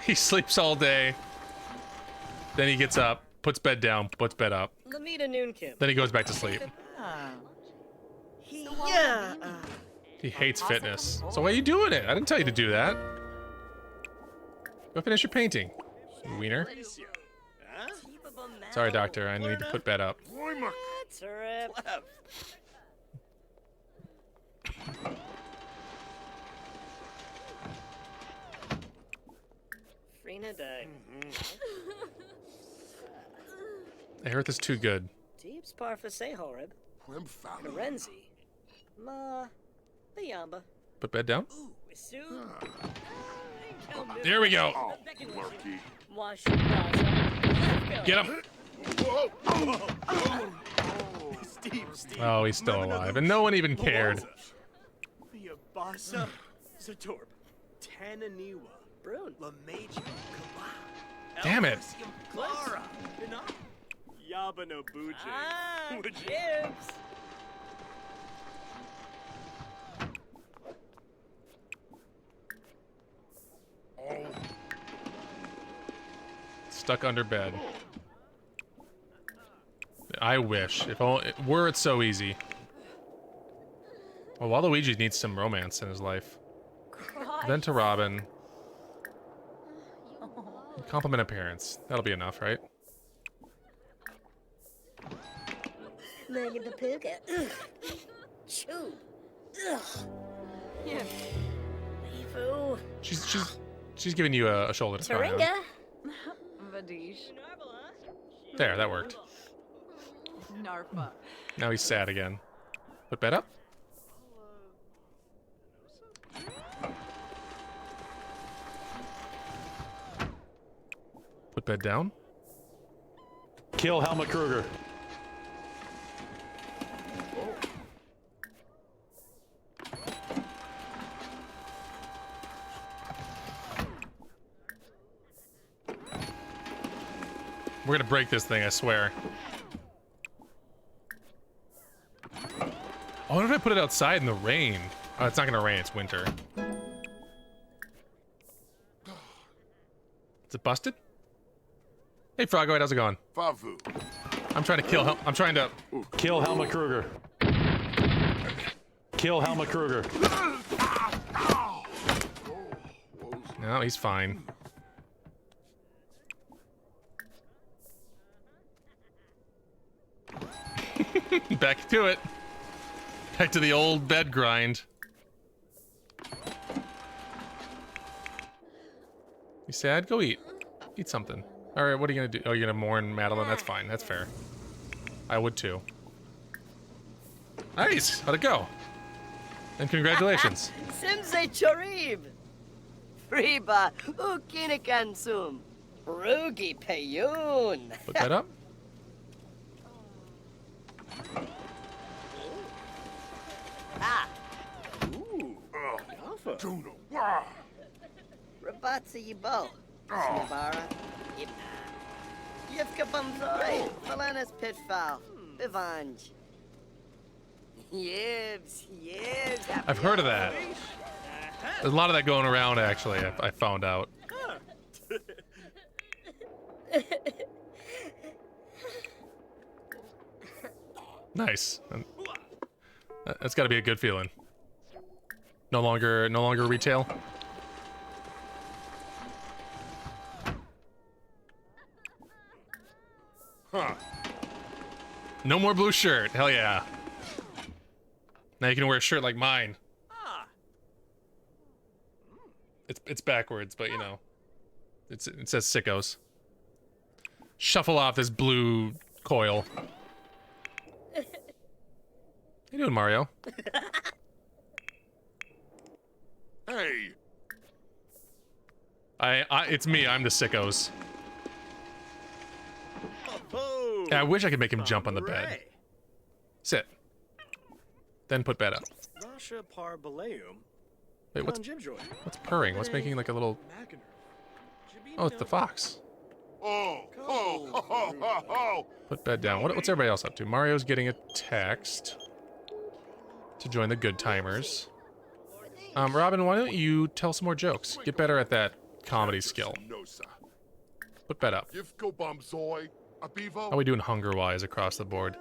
He sleeps all day. Then he gets up, puts bed down, puts bed up. Lamita Noonkim. Then he goes back to sleep. Yeah. He hates fitness. So why are you doing it? I didn't tell you to do that. Go finish your painting, wiener. Sorry, doctor. I need to put bed up. That's a rip. Frina Day. I heard this too good. Teebs Parfa Sehorib. Karenzi. Ma. The Yamba. Put bed down. Wisu. There we go. Oh, Lurky. Wash. Get him. Oh, he's still alive, and no one even cared. Basa. Zatorb. Tananiwa. Brune. Lameji. Damn it. Clara. Yabano Buji. Ah, Gibbs. Stuck under bed. I wish. If only were it so easy. Well, Waluigi needs some romance in his life. Then to Robin. Compliment appearance. That'll be enough, right? Megan the Puka. Chew. Ugh. Yeah. Levu. She's giving you a shoulder to cry on. Taringa. Vadish. There, that worked. Narfa. Now he's sad again. Put bed up. Put bed down. Kill Helmut Kruger. We're gonna break this thing, I swear. I wonder if I put it outside in the rain. Oh, it's not gonna rain, it's winter. Is it busted? Hey, Frogoid, how's it going? Favu. I'm trying to kill I'm trying to... Kill Helmut Kruger. Kill Helmut Kruger. No, he's fine. Back to it. Back to the old bed grind. You sad? Go eat. Eat something. Alright, what are you gonna do? Oh, you're gonna mourn Madeline? That's fine. That's fair. I would too. Nice! How'd it go? And congratulations. Simse Chorib. Friba Ukinikansum. Rugi Payun. Put that up. Ah. Ooh. Alpha. Tuna. Wow. Rabatsa Yibo. Snabara. Yivka Bumzoi. Falanas Pitfall. Bivanj. Yibs. Yibs. I've heard of that. There's a lot of that going around, actually, I found out. Nice. That's got to be a good feeling. No longer retail. Huh. No more blue shirt. Hell yeah. Now you can wear a shirt like mine. It's backwards, but you know, it says sickos. Shuffle off this blue coil. How you doing, Mario? Hey. It's me. I'm the sickos. Yeah, I wish I could make him jump on the bed. Sit. Then put bed up. Nasha Parballeum. Wait, what's purring? What's making like a little... Oh, it's the fox. Oh. Put bed down. What's everybody else up to? Mario's getting a text to join the good timers. Robin, why don't you tell some more jokes? Get better at that comedy skill. Put bed up. How are we doing hunger-wise across the board?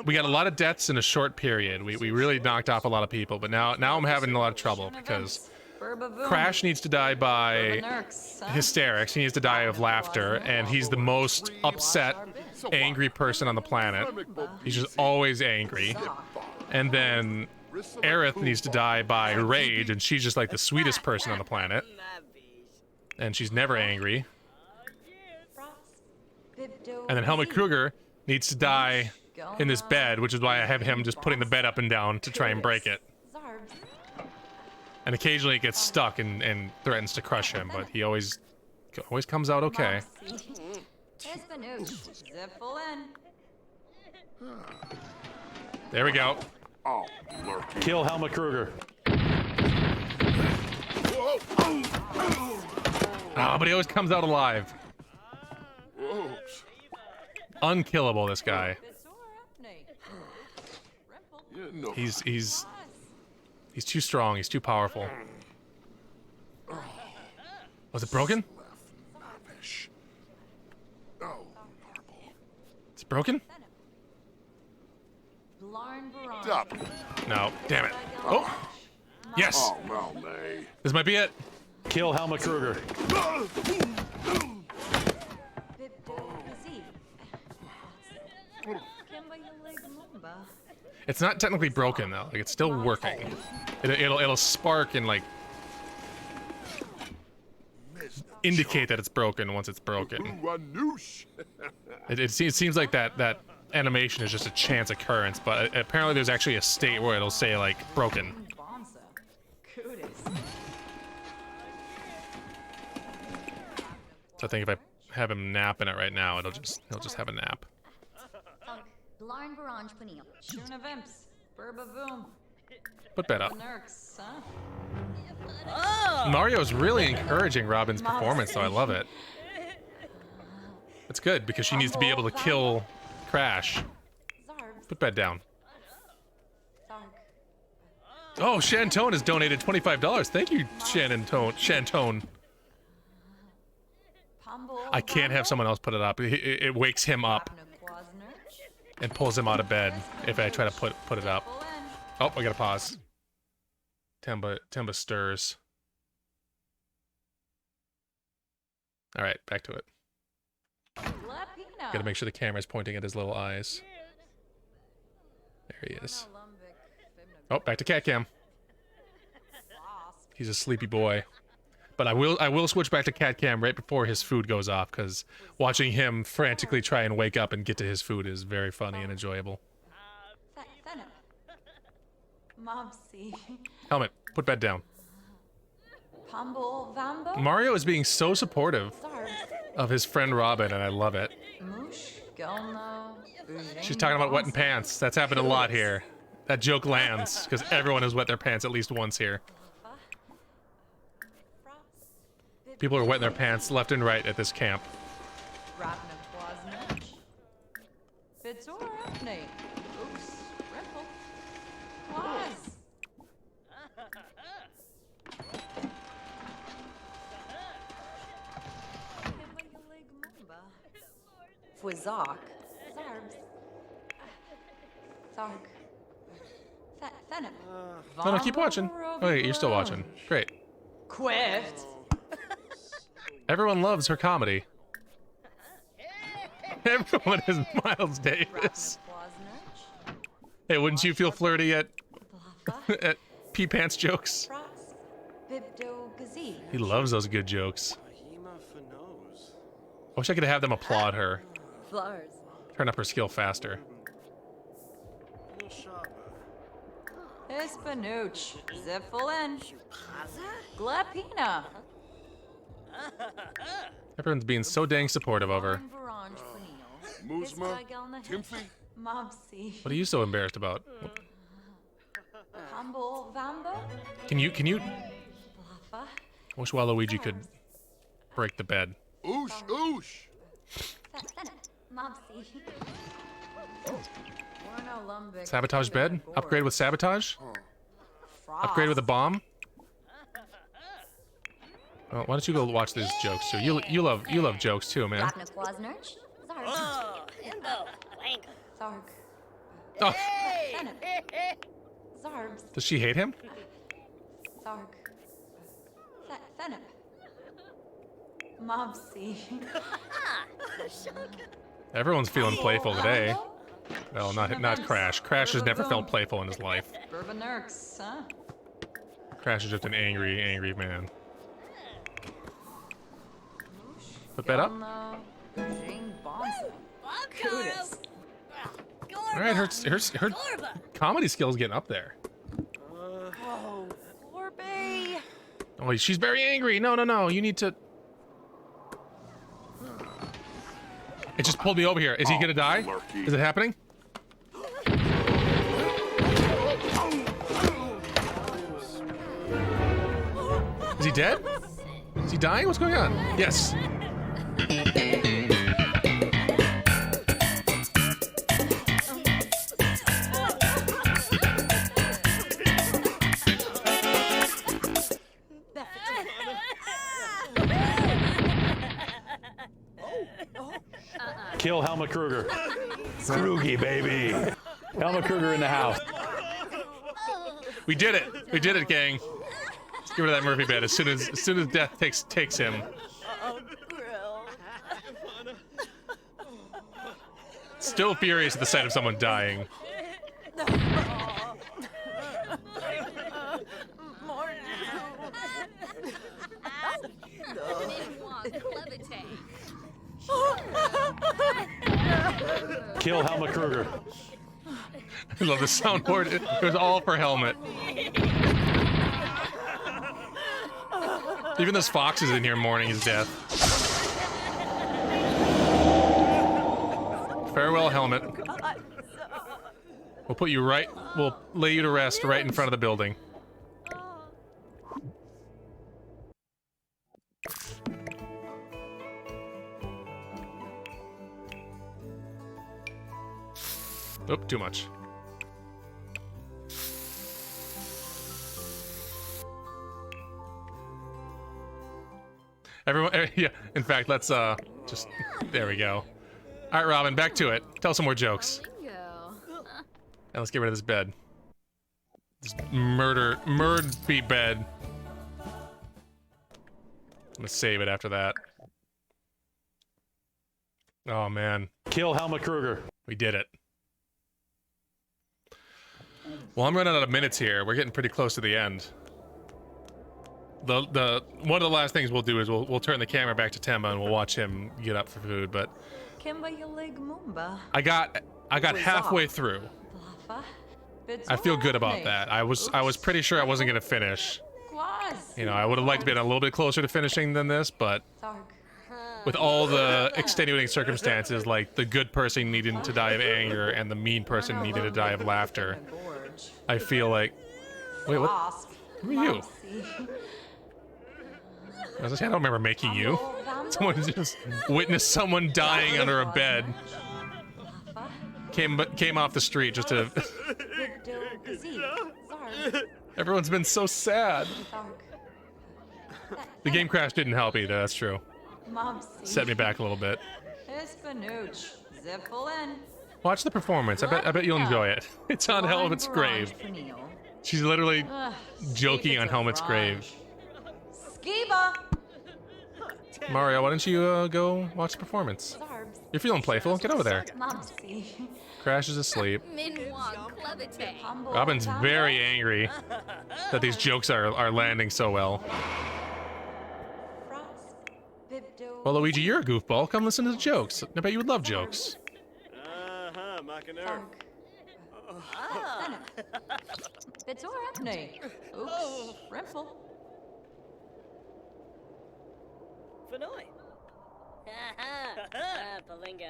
We got a lot of deaths in a short period. We really knocked off a lot of people, but now I'm having a lot of trouble because Crash needs to die by hysterics. He needs to die of laughter, and he's the most upset, angry person on the planet. He's just always angry. And then Aerith needs to die by rage, and she's just like the sweetest person on the planet. And she's never angry. And then Helmut Kruger needs to die in this bed, which is why I have him just putting the bed up and down to try and break it. And occasionally it gets stuck and threatens to crush him, but he always comes out okay. There we go. Kill Helmut Kruger. Oh, but he always comes out alive. Unkillable, this guy. He's too strong. He's too powerful. Was it broken? It's broken? No. Damn it. Oh. Yes. This might be it. Kill Helmut Kruger. It's not technically broken though. Like it's still working. It'll spark and like indicate that it's broken once it's broken. It seems like that animation is just a chance occurrence, but apparently there's actually a state where it'll say like broken. So I think if I have him napping it right now, he'll just have a nap. Put bed up. Mario's really encouraging Robin's performance, though. I love it. It's good because she needs to be able to kill Crash. Put bed down. Oh, Shantone has donated $25. Thank you, Shantone. I can't have someone else put it up. It wakes him up and pulls him out of bed if I try to put it up. Oh, I gotta pause. Temba stirs. All right, back to it. Gotta make sure the camera's pointing at his little eyes. There he is. Oh, back to cat cam. He's a sleepy boy. But I will switch back to cat cam right before his food goes off, because watching him frantically try and wake up and get to his food is very funny and enjoyable. Helmet, put bed down. Mario is being so supportive of his friend Robin, and I love it. She's talking about wetting pants. That's happened a lot here. That joke lands, because everyone has wet their pants at least once here. People are wetting their pants left and right at this camp. No, keep watching. Oh, wait, you're still watching. Great. Everyone loves her comedy. Everyone is Miles Davis. Hey, wouldn't you feel flirty at at pee pants jokes? He loves those good jokes. I wish I could have them applaud her. Flowers. Turn up her skill faster. Espanuch, Zephyrin, Glapina. Everyone's being so dang supportive of her. Muzma, Timothy. Mopsy. What are you so embarrassed about? Humble Vambo. Can you? Bluffa. I wish Waluigi could break the bed. Oosh, oosh. Mopsy. Sabotage bed? Upgrade with sabotage? Upgrade with a bomb? Well, why don't you go watch these jokes too? You love jokes too, man. Oh, Himbo, wank. Zarg. Oh. Zarbs. Does she hate him? Zarg. Fenip. Mopsy. Everyone's feeling playful today. Well, not Crash. Crash has never felt playful in his life. Burbanurks, huh? Crash is just an angry man. Put that up. All right, her comedy skills getting up there. Whoa, Orby. Oh, she's very angry. No. You need to. It just pulled me over here. Is he gonna die? Is it happening? Is he dead? Is he dying? What's going on? Yes. Kill Helmut Kruger. Krugy, baby. Helmut Kruger in the house. We did it. We did it, gang. Let's get rid of that Murphy bed as soon as death takes him. Still furious at the sight of someone dying. Kill Helmut Kruger. I love the soundboard. It was all for Helmet. Even this fox is in here mourning his death. Farewell, Helmet. We'll put you right. We'll lay you to rest right in front of the building. Oop, too much. Everyone, yeah. In fact, let's just there we go. All right, Robin, back to it. Tell some more jokes. And let's get rid of this bed. This murder-beat bed. I'm gonna save it after that. Oh man. Kill Helmut Kruger. We did it. Well, I'm running out of minutes here. We're getting pretty close to the end. The one of the last things we'll do is we'll turn the camera back to Temba and we'll watch him get up for food. But I got halfway through. I feel good about that. I was pretty sure I wasn't gonna finish. You know, I would have liked to be a little bit closer to finishing than this, but with all the extenuating circumstances, like the good person needing to die of anger and the mean person needing to die of laughter, I feel like... Wait, what? Who are you? I don't remember making you. Someone just witnessed someone dying under a bed. Came off the street just to... Everyone's been so sad. The game crash didn't help either, that's true. Set me back a little bit. Watch the performance. I bet you'll enjoy it. It's on Helmet's grave. She's literally joking on Helmet's grave. Skiba. Mario, why don't you go watch the performance? You're feeling playful. Get over there. Crash is asleep. Robin's very angry that these jokes are landing so well. Well, Luigi, you're a goofball. Come listen to the jokes. I bet you would love jokes.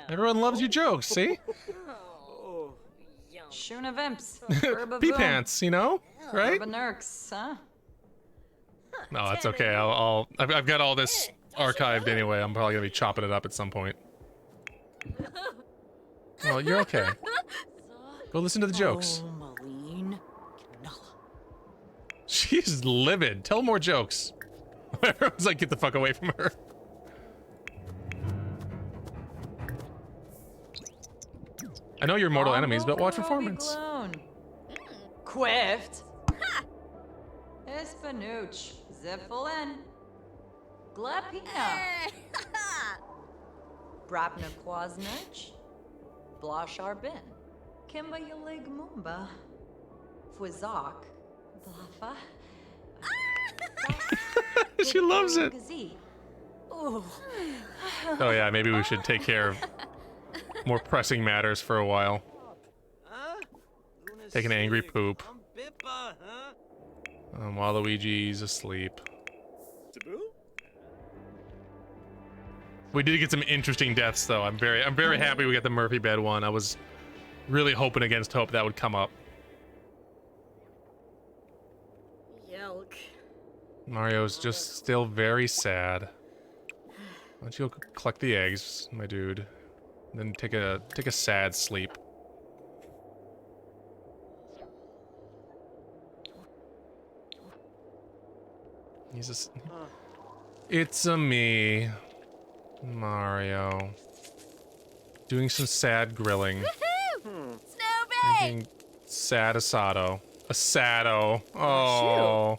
Everyone loves your jokes, see? Shuna Vimps. Pee pants, you know? Right? Nurks, huh? No, that's okay. I've got all this archived anyway. I'm probably gonna be chopping it up at some point. Well, you're okay. Go listen to the jokes. She's livid. Tell more jokes. Everyone's like, get the fuck away from her. I know you're mortal enemies, but watch performance. Quift. Espanuch. Zifflin. Glepina. Brapna Kwasnuch. Blasharbin. Kimba Yalig Mumba. Fwizak. Blafa. She loves it. Oh yeah, maybe we should take care of more pressing matters for a while. Take an angry poop. While Luigi's asleep. We did get some interesting deaths though. I'm very happy we got the Murphy bed one. I was really hoping against hope that would come up. Yelk. Mario's just still very sad. Why don't you go collect the eggs, my dude? Then take a sad sleep. He's just... It's a me, Mario. Doing some sad grilling. Making sad asado. Asado. Oh.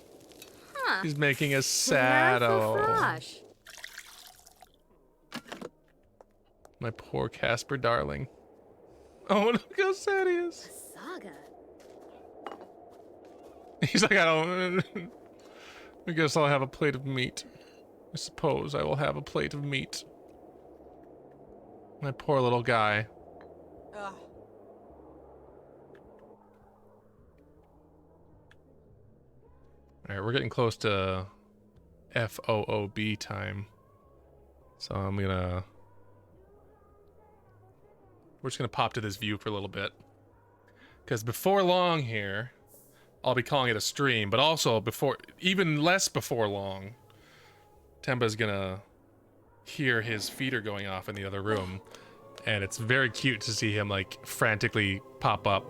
He's making a sado. My poor Casper darling. Oh, look how sad he is. Saga. He's like, I guess I'll have a plate of meat. I suppose I will have a plate of meat. My poor little guy. Alright, we're getting close to FOOB time. So we're just gonna pop to this view for a little bit. Because before long here, I'll be calling it a stream, but also even less before long, Temba's gonna hear his feeder going off in the other room. And it's very cute to see him like frantically pop up.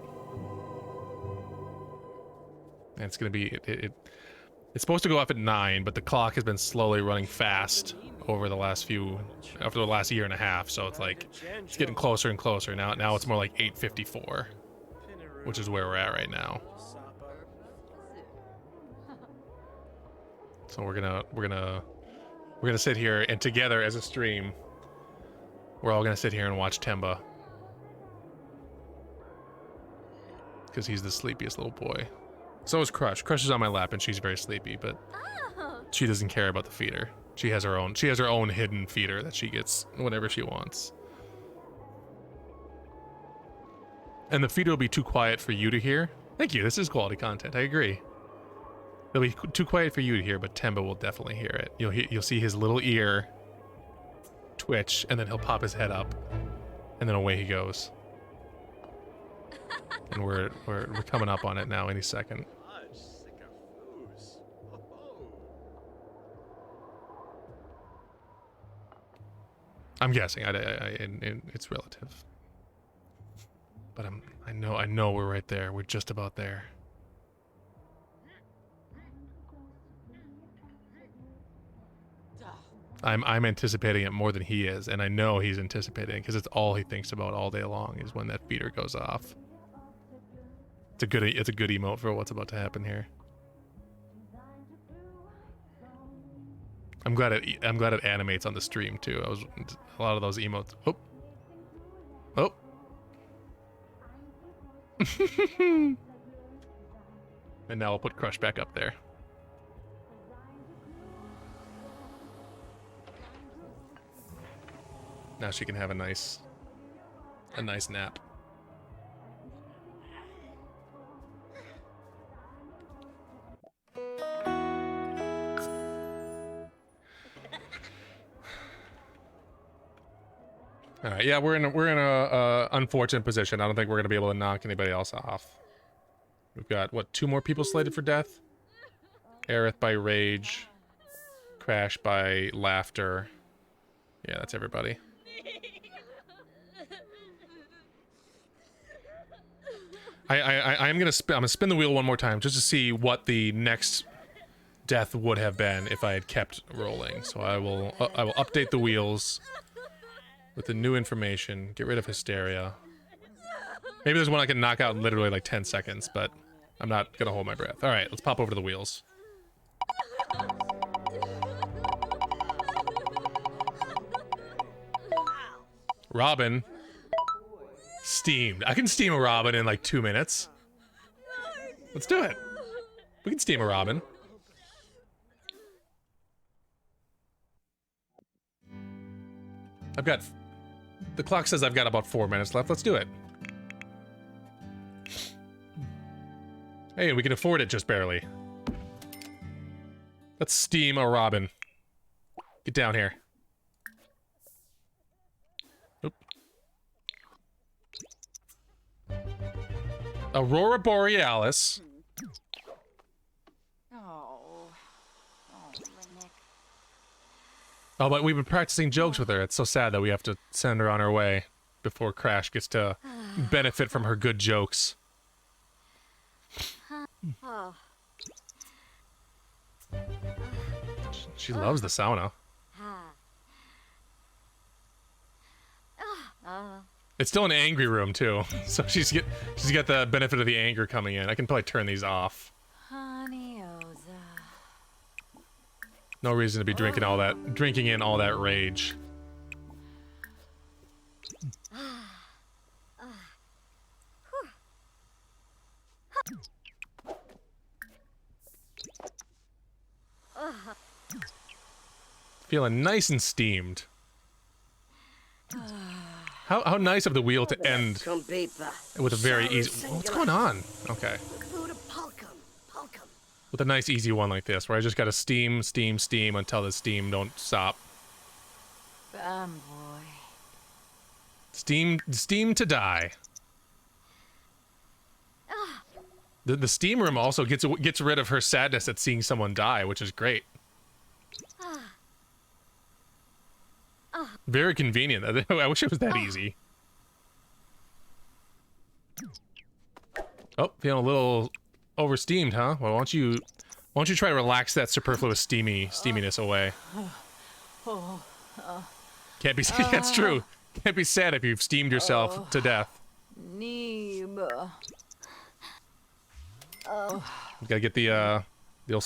And it's gonna be, it's supposed to go off at 9, but the clock has been slowly running fast over the last year and a half, so it's like it's getting closer and closer. Now it's more like 8:54, which is where we're at right now. So we're gonna sit here, and together as a stream, we're all gonna sit here and watch Temba, because he's the sleepiest little boy. So is Crush. Crush is on my lap and she's very sleepy, but she doesn't care about the feeder. She has her own hidden feeder that she gets whenever she wants. And the feeder will be too quiet for you to hear. Thank you, this is quality content, I agree. It'll be too quiet for you to hear, but Temba will definitely hear it. You'll see his little ear twitch, and then he'll pop his head up, and then away he goes. And we're coming up on it now any second. I'm guessing. It's relative. But I know we're right there. We're just about there. I'm anticipating it more than he is, and I know he's anticipating it because it's all he thinks about all day long is when that feeder goes off. It's a good emote for what's about to happen here. I'm glad it animates on the stream too. I was a lot of those emotes. Oh. Oh. And now I'll put Crush back up there. Now she can have a nice nap. All right, yeah, we're in a unfortunate position. I don't think we're gonna be able to knock anybody else off. We've got what, 2 more people slated for death? Aerith by rage, Crash by laughter. Yeah, that's everybody. I'm gonna spin the wheel one more time just to see what the next death would have been if I had kept rolling. So I will update the wheels with the new information. Get rid of Hysteria. Maybe there's one I can knock out in literally like 10 seconds, but I'm not gonna hold my breath. All right, let's pop over to the wheels. Robin. Steamed. I can steam a Robin in like 2 minutes. Let's do it. We can steam a Robin. I've got... The clock says I've got about 4 minutes left. Let's do it. Hey, we can afford it just barely. Let's steam a Robin. Get down here. Oop. Aurora Borealis. Oh, but we've been practicing jokes with her. It's so sad that we have to send her on her way before Crash gets to benefit from her good jokes. She loves the sauna. It's still an angry room too, so she's got the benefit of the anger coming in. I can probably turn these off. No reason to be drinking in all that rage. Feeling nice and steamed. How nice of the wheel to end with a very easy... What's going on? Okay. With a nice easy one like this, where I just gotta steam until the steam don't stop. Steam to die. The steam room also gets rid of her sadness at seeing someone die, which is great. Very convenient. I wish it was that easy. Oh, feeling a little oversteamed, huh? Well, why don't you try to relax that superfluous steaminess away? Can't be. That's true. Can't be sad if you've steamed yourself to death. Gotta get the old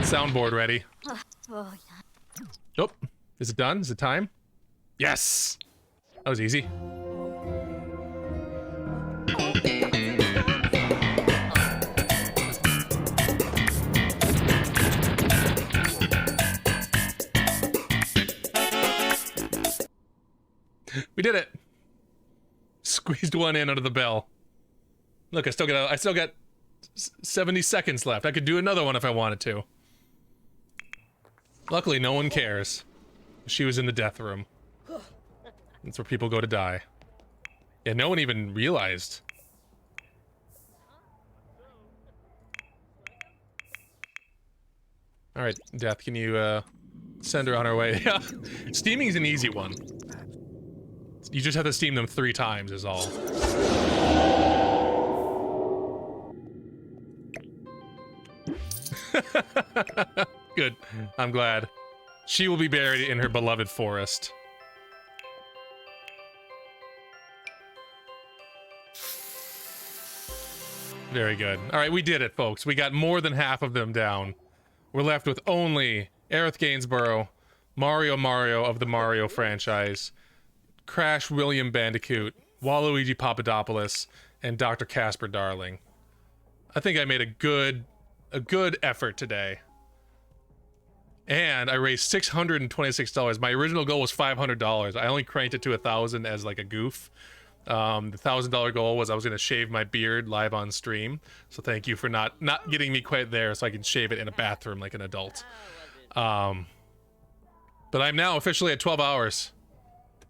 soundboard ready. Oh, is it done? Is it time? Yes! That was easy. We did it! Squeezed one in under the bell. Look, I still got 70 seconds left. I could do another one if I wanted to. Luckily, no one cares. She was in the death room. That's where people go to die. Yeah, no one even realized. Alright, Death, can you, send her on her way? Yeah, steaming is an easy one. You just have to steam them 3 times is all. Good. I'm glad. She will be buried in her beloved forest. Very good. Alright, we did it, folks. We got more than half of them down. we're left with only Aerith Gainsborough, Mario of the Mario franchise, Crash William Bandicoot, Waluigi Papadopoulos, and Dr. Casper Darling. I think I made a good effort today. And I raised $626. My original goal was $500. I only cranked it to $1,000 as like a goof. The $1,000 goal was I was going to shave my beard live on stream. So thank you for not getting me quite there so I can shave it in a bathroom like an adult. But I'm now officially at 12 hours.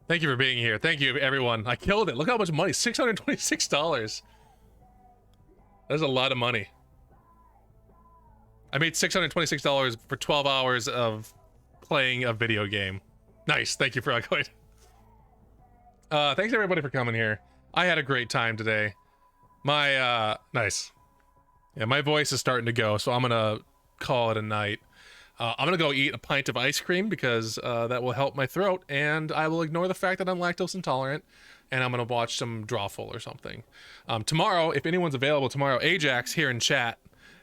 Thank you for being here. Thank you, everyone. I killed it. Look how much money. $626. That's a lot of money. I made $626 for 12 hours of playing a video game. Nice. Thank you, Frogoid. Thanks everybody for coming here. I had a great time today. My nice. Yeah, my voice is starting to go, so I'm gonna call it a night. I'm gonna go eat a pint of ice cream because that will help my throat, and I will ignore the fact that I'm lactose intolerant, and I'm gonna watch some Drawful or something. Tomorrow, if anyone's available tomorrow, Ajax here in chat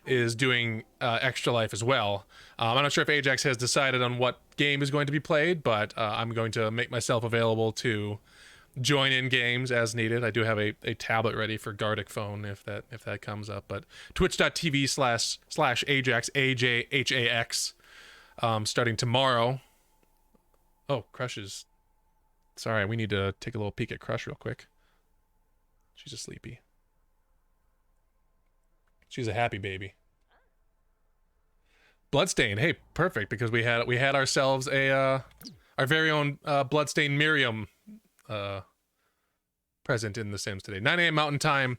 is doing Extra Life as well. I'm not sure if Ajax has decided on what game is going to be played, but I'm going to make myself available to join in games as needed. I do have a tablet ready for Gardic phone if that comes up. But twitch.tv/Ajax, AJHAX, starting tomorrow. Oh, Crush is... Sorry, we need to take a little peek at Crush real quick. She's a sleepy. She's a happy baby. Bloodstain, hey, perfect, because we had ourselves a our very own Bloodstain Miriam present in The Sims today. 9 a.m. Mountain Time,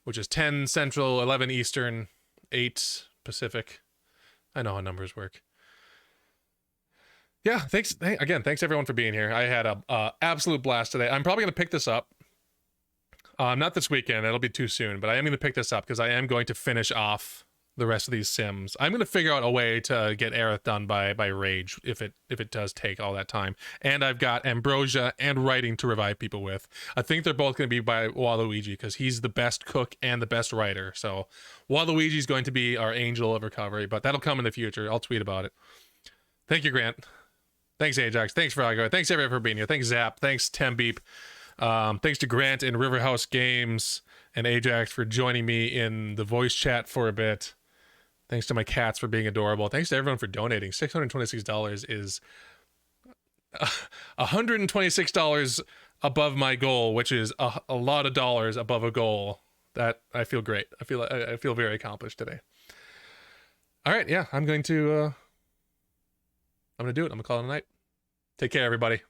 which is 10 Central, 11 Eastern, 8 Pacific. I know how numbers work. Yeah, thanks everyone for being here. I had a absolute blast today. I'm probably gonna pick this up. Not this weekend, it'll be too soon, but I am going to pick this up because I am going to finish off the rest of these Sims. I'm going to figure out a way to get Aerith done by Rage if it does take all that time. And I've got Ambrosia and writing to revive people with. I think they're both going to be by Waluigi because he's the best cook and the best writer. So Waluigi's going to be our angel of recovery, but that'll come in the future. I'll tweet about it. Thank you, Grant. Thanks, Ajax. Thanks, Froggo. Thanks, everyone, for being here. Thanks, Zap. Thanks, Tembeep. Thanks to Grant and Riverhouse Games and Ajax for joining me in the voice chat for a bit. Thanks to my cats for being adorable. Thanks to everyone for donating. $626 is $126 above my goal, which is a lot of dollars above a goal. That I feel great. I feel very accomplished today. All right, yeah, I'm gonna do it. I'm gonna call it a night. Take care, everybody.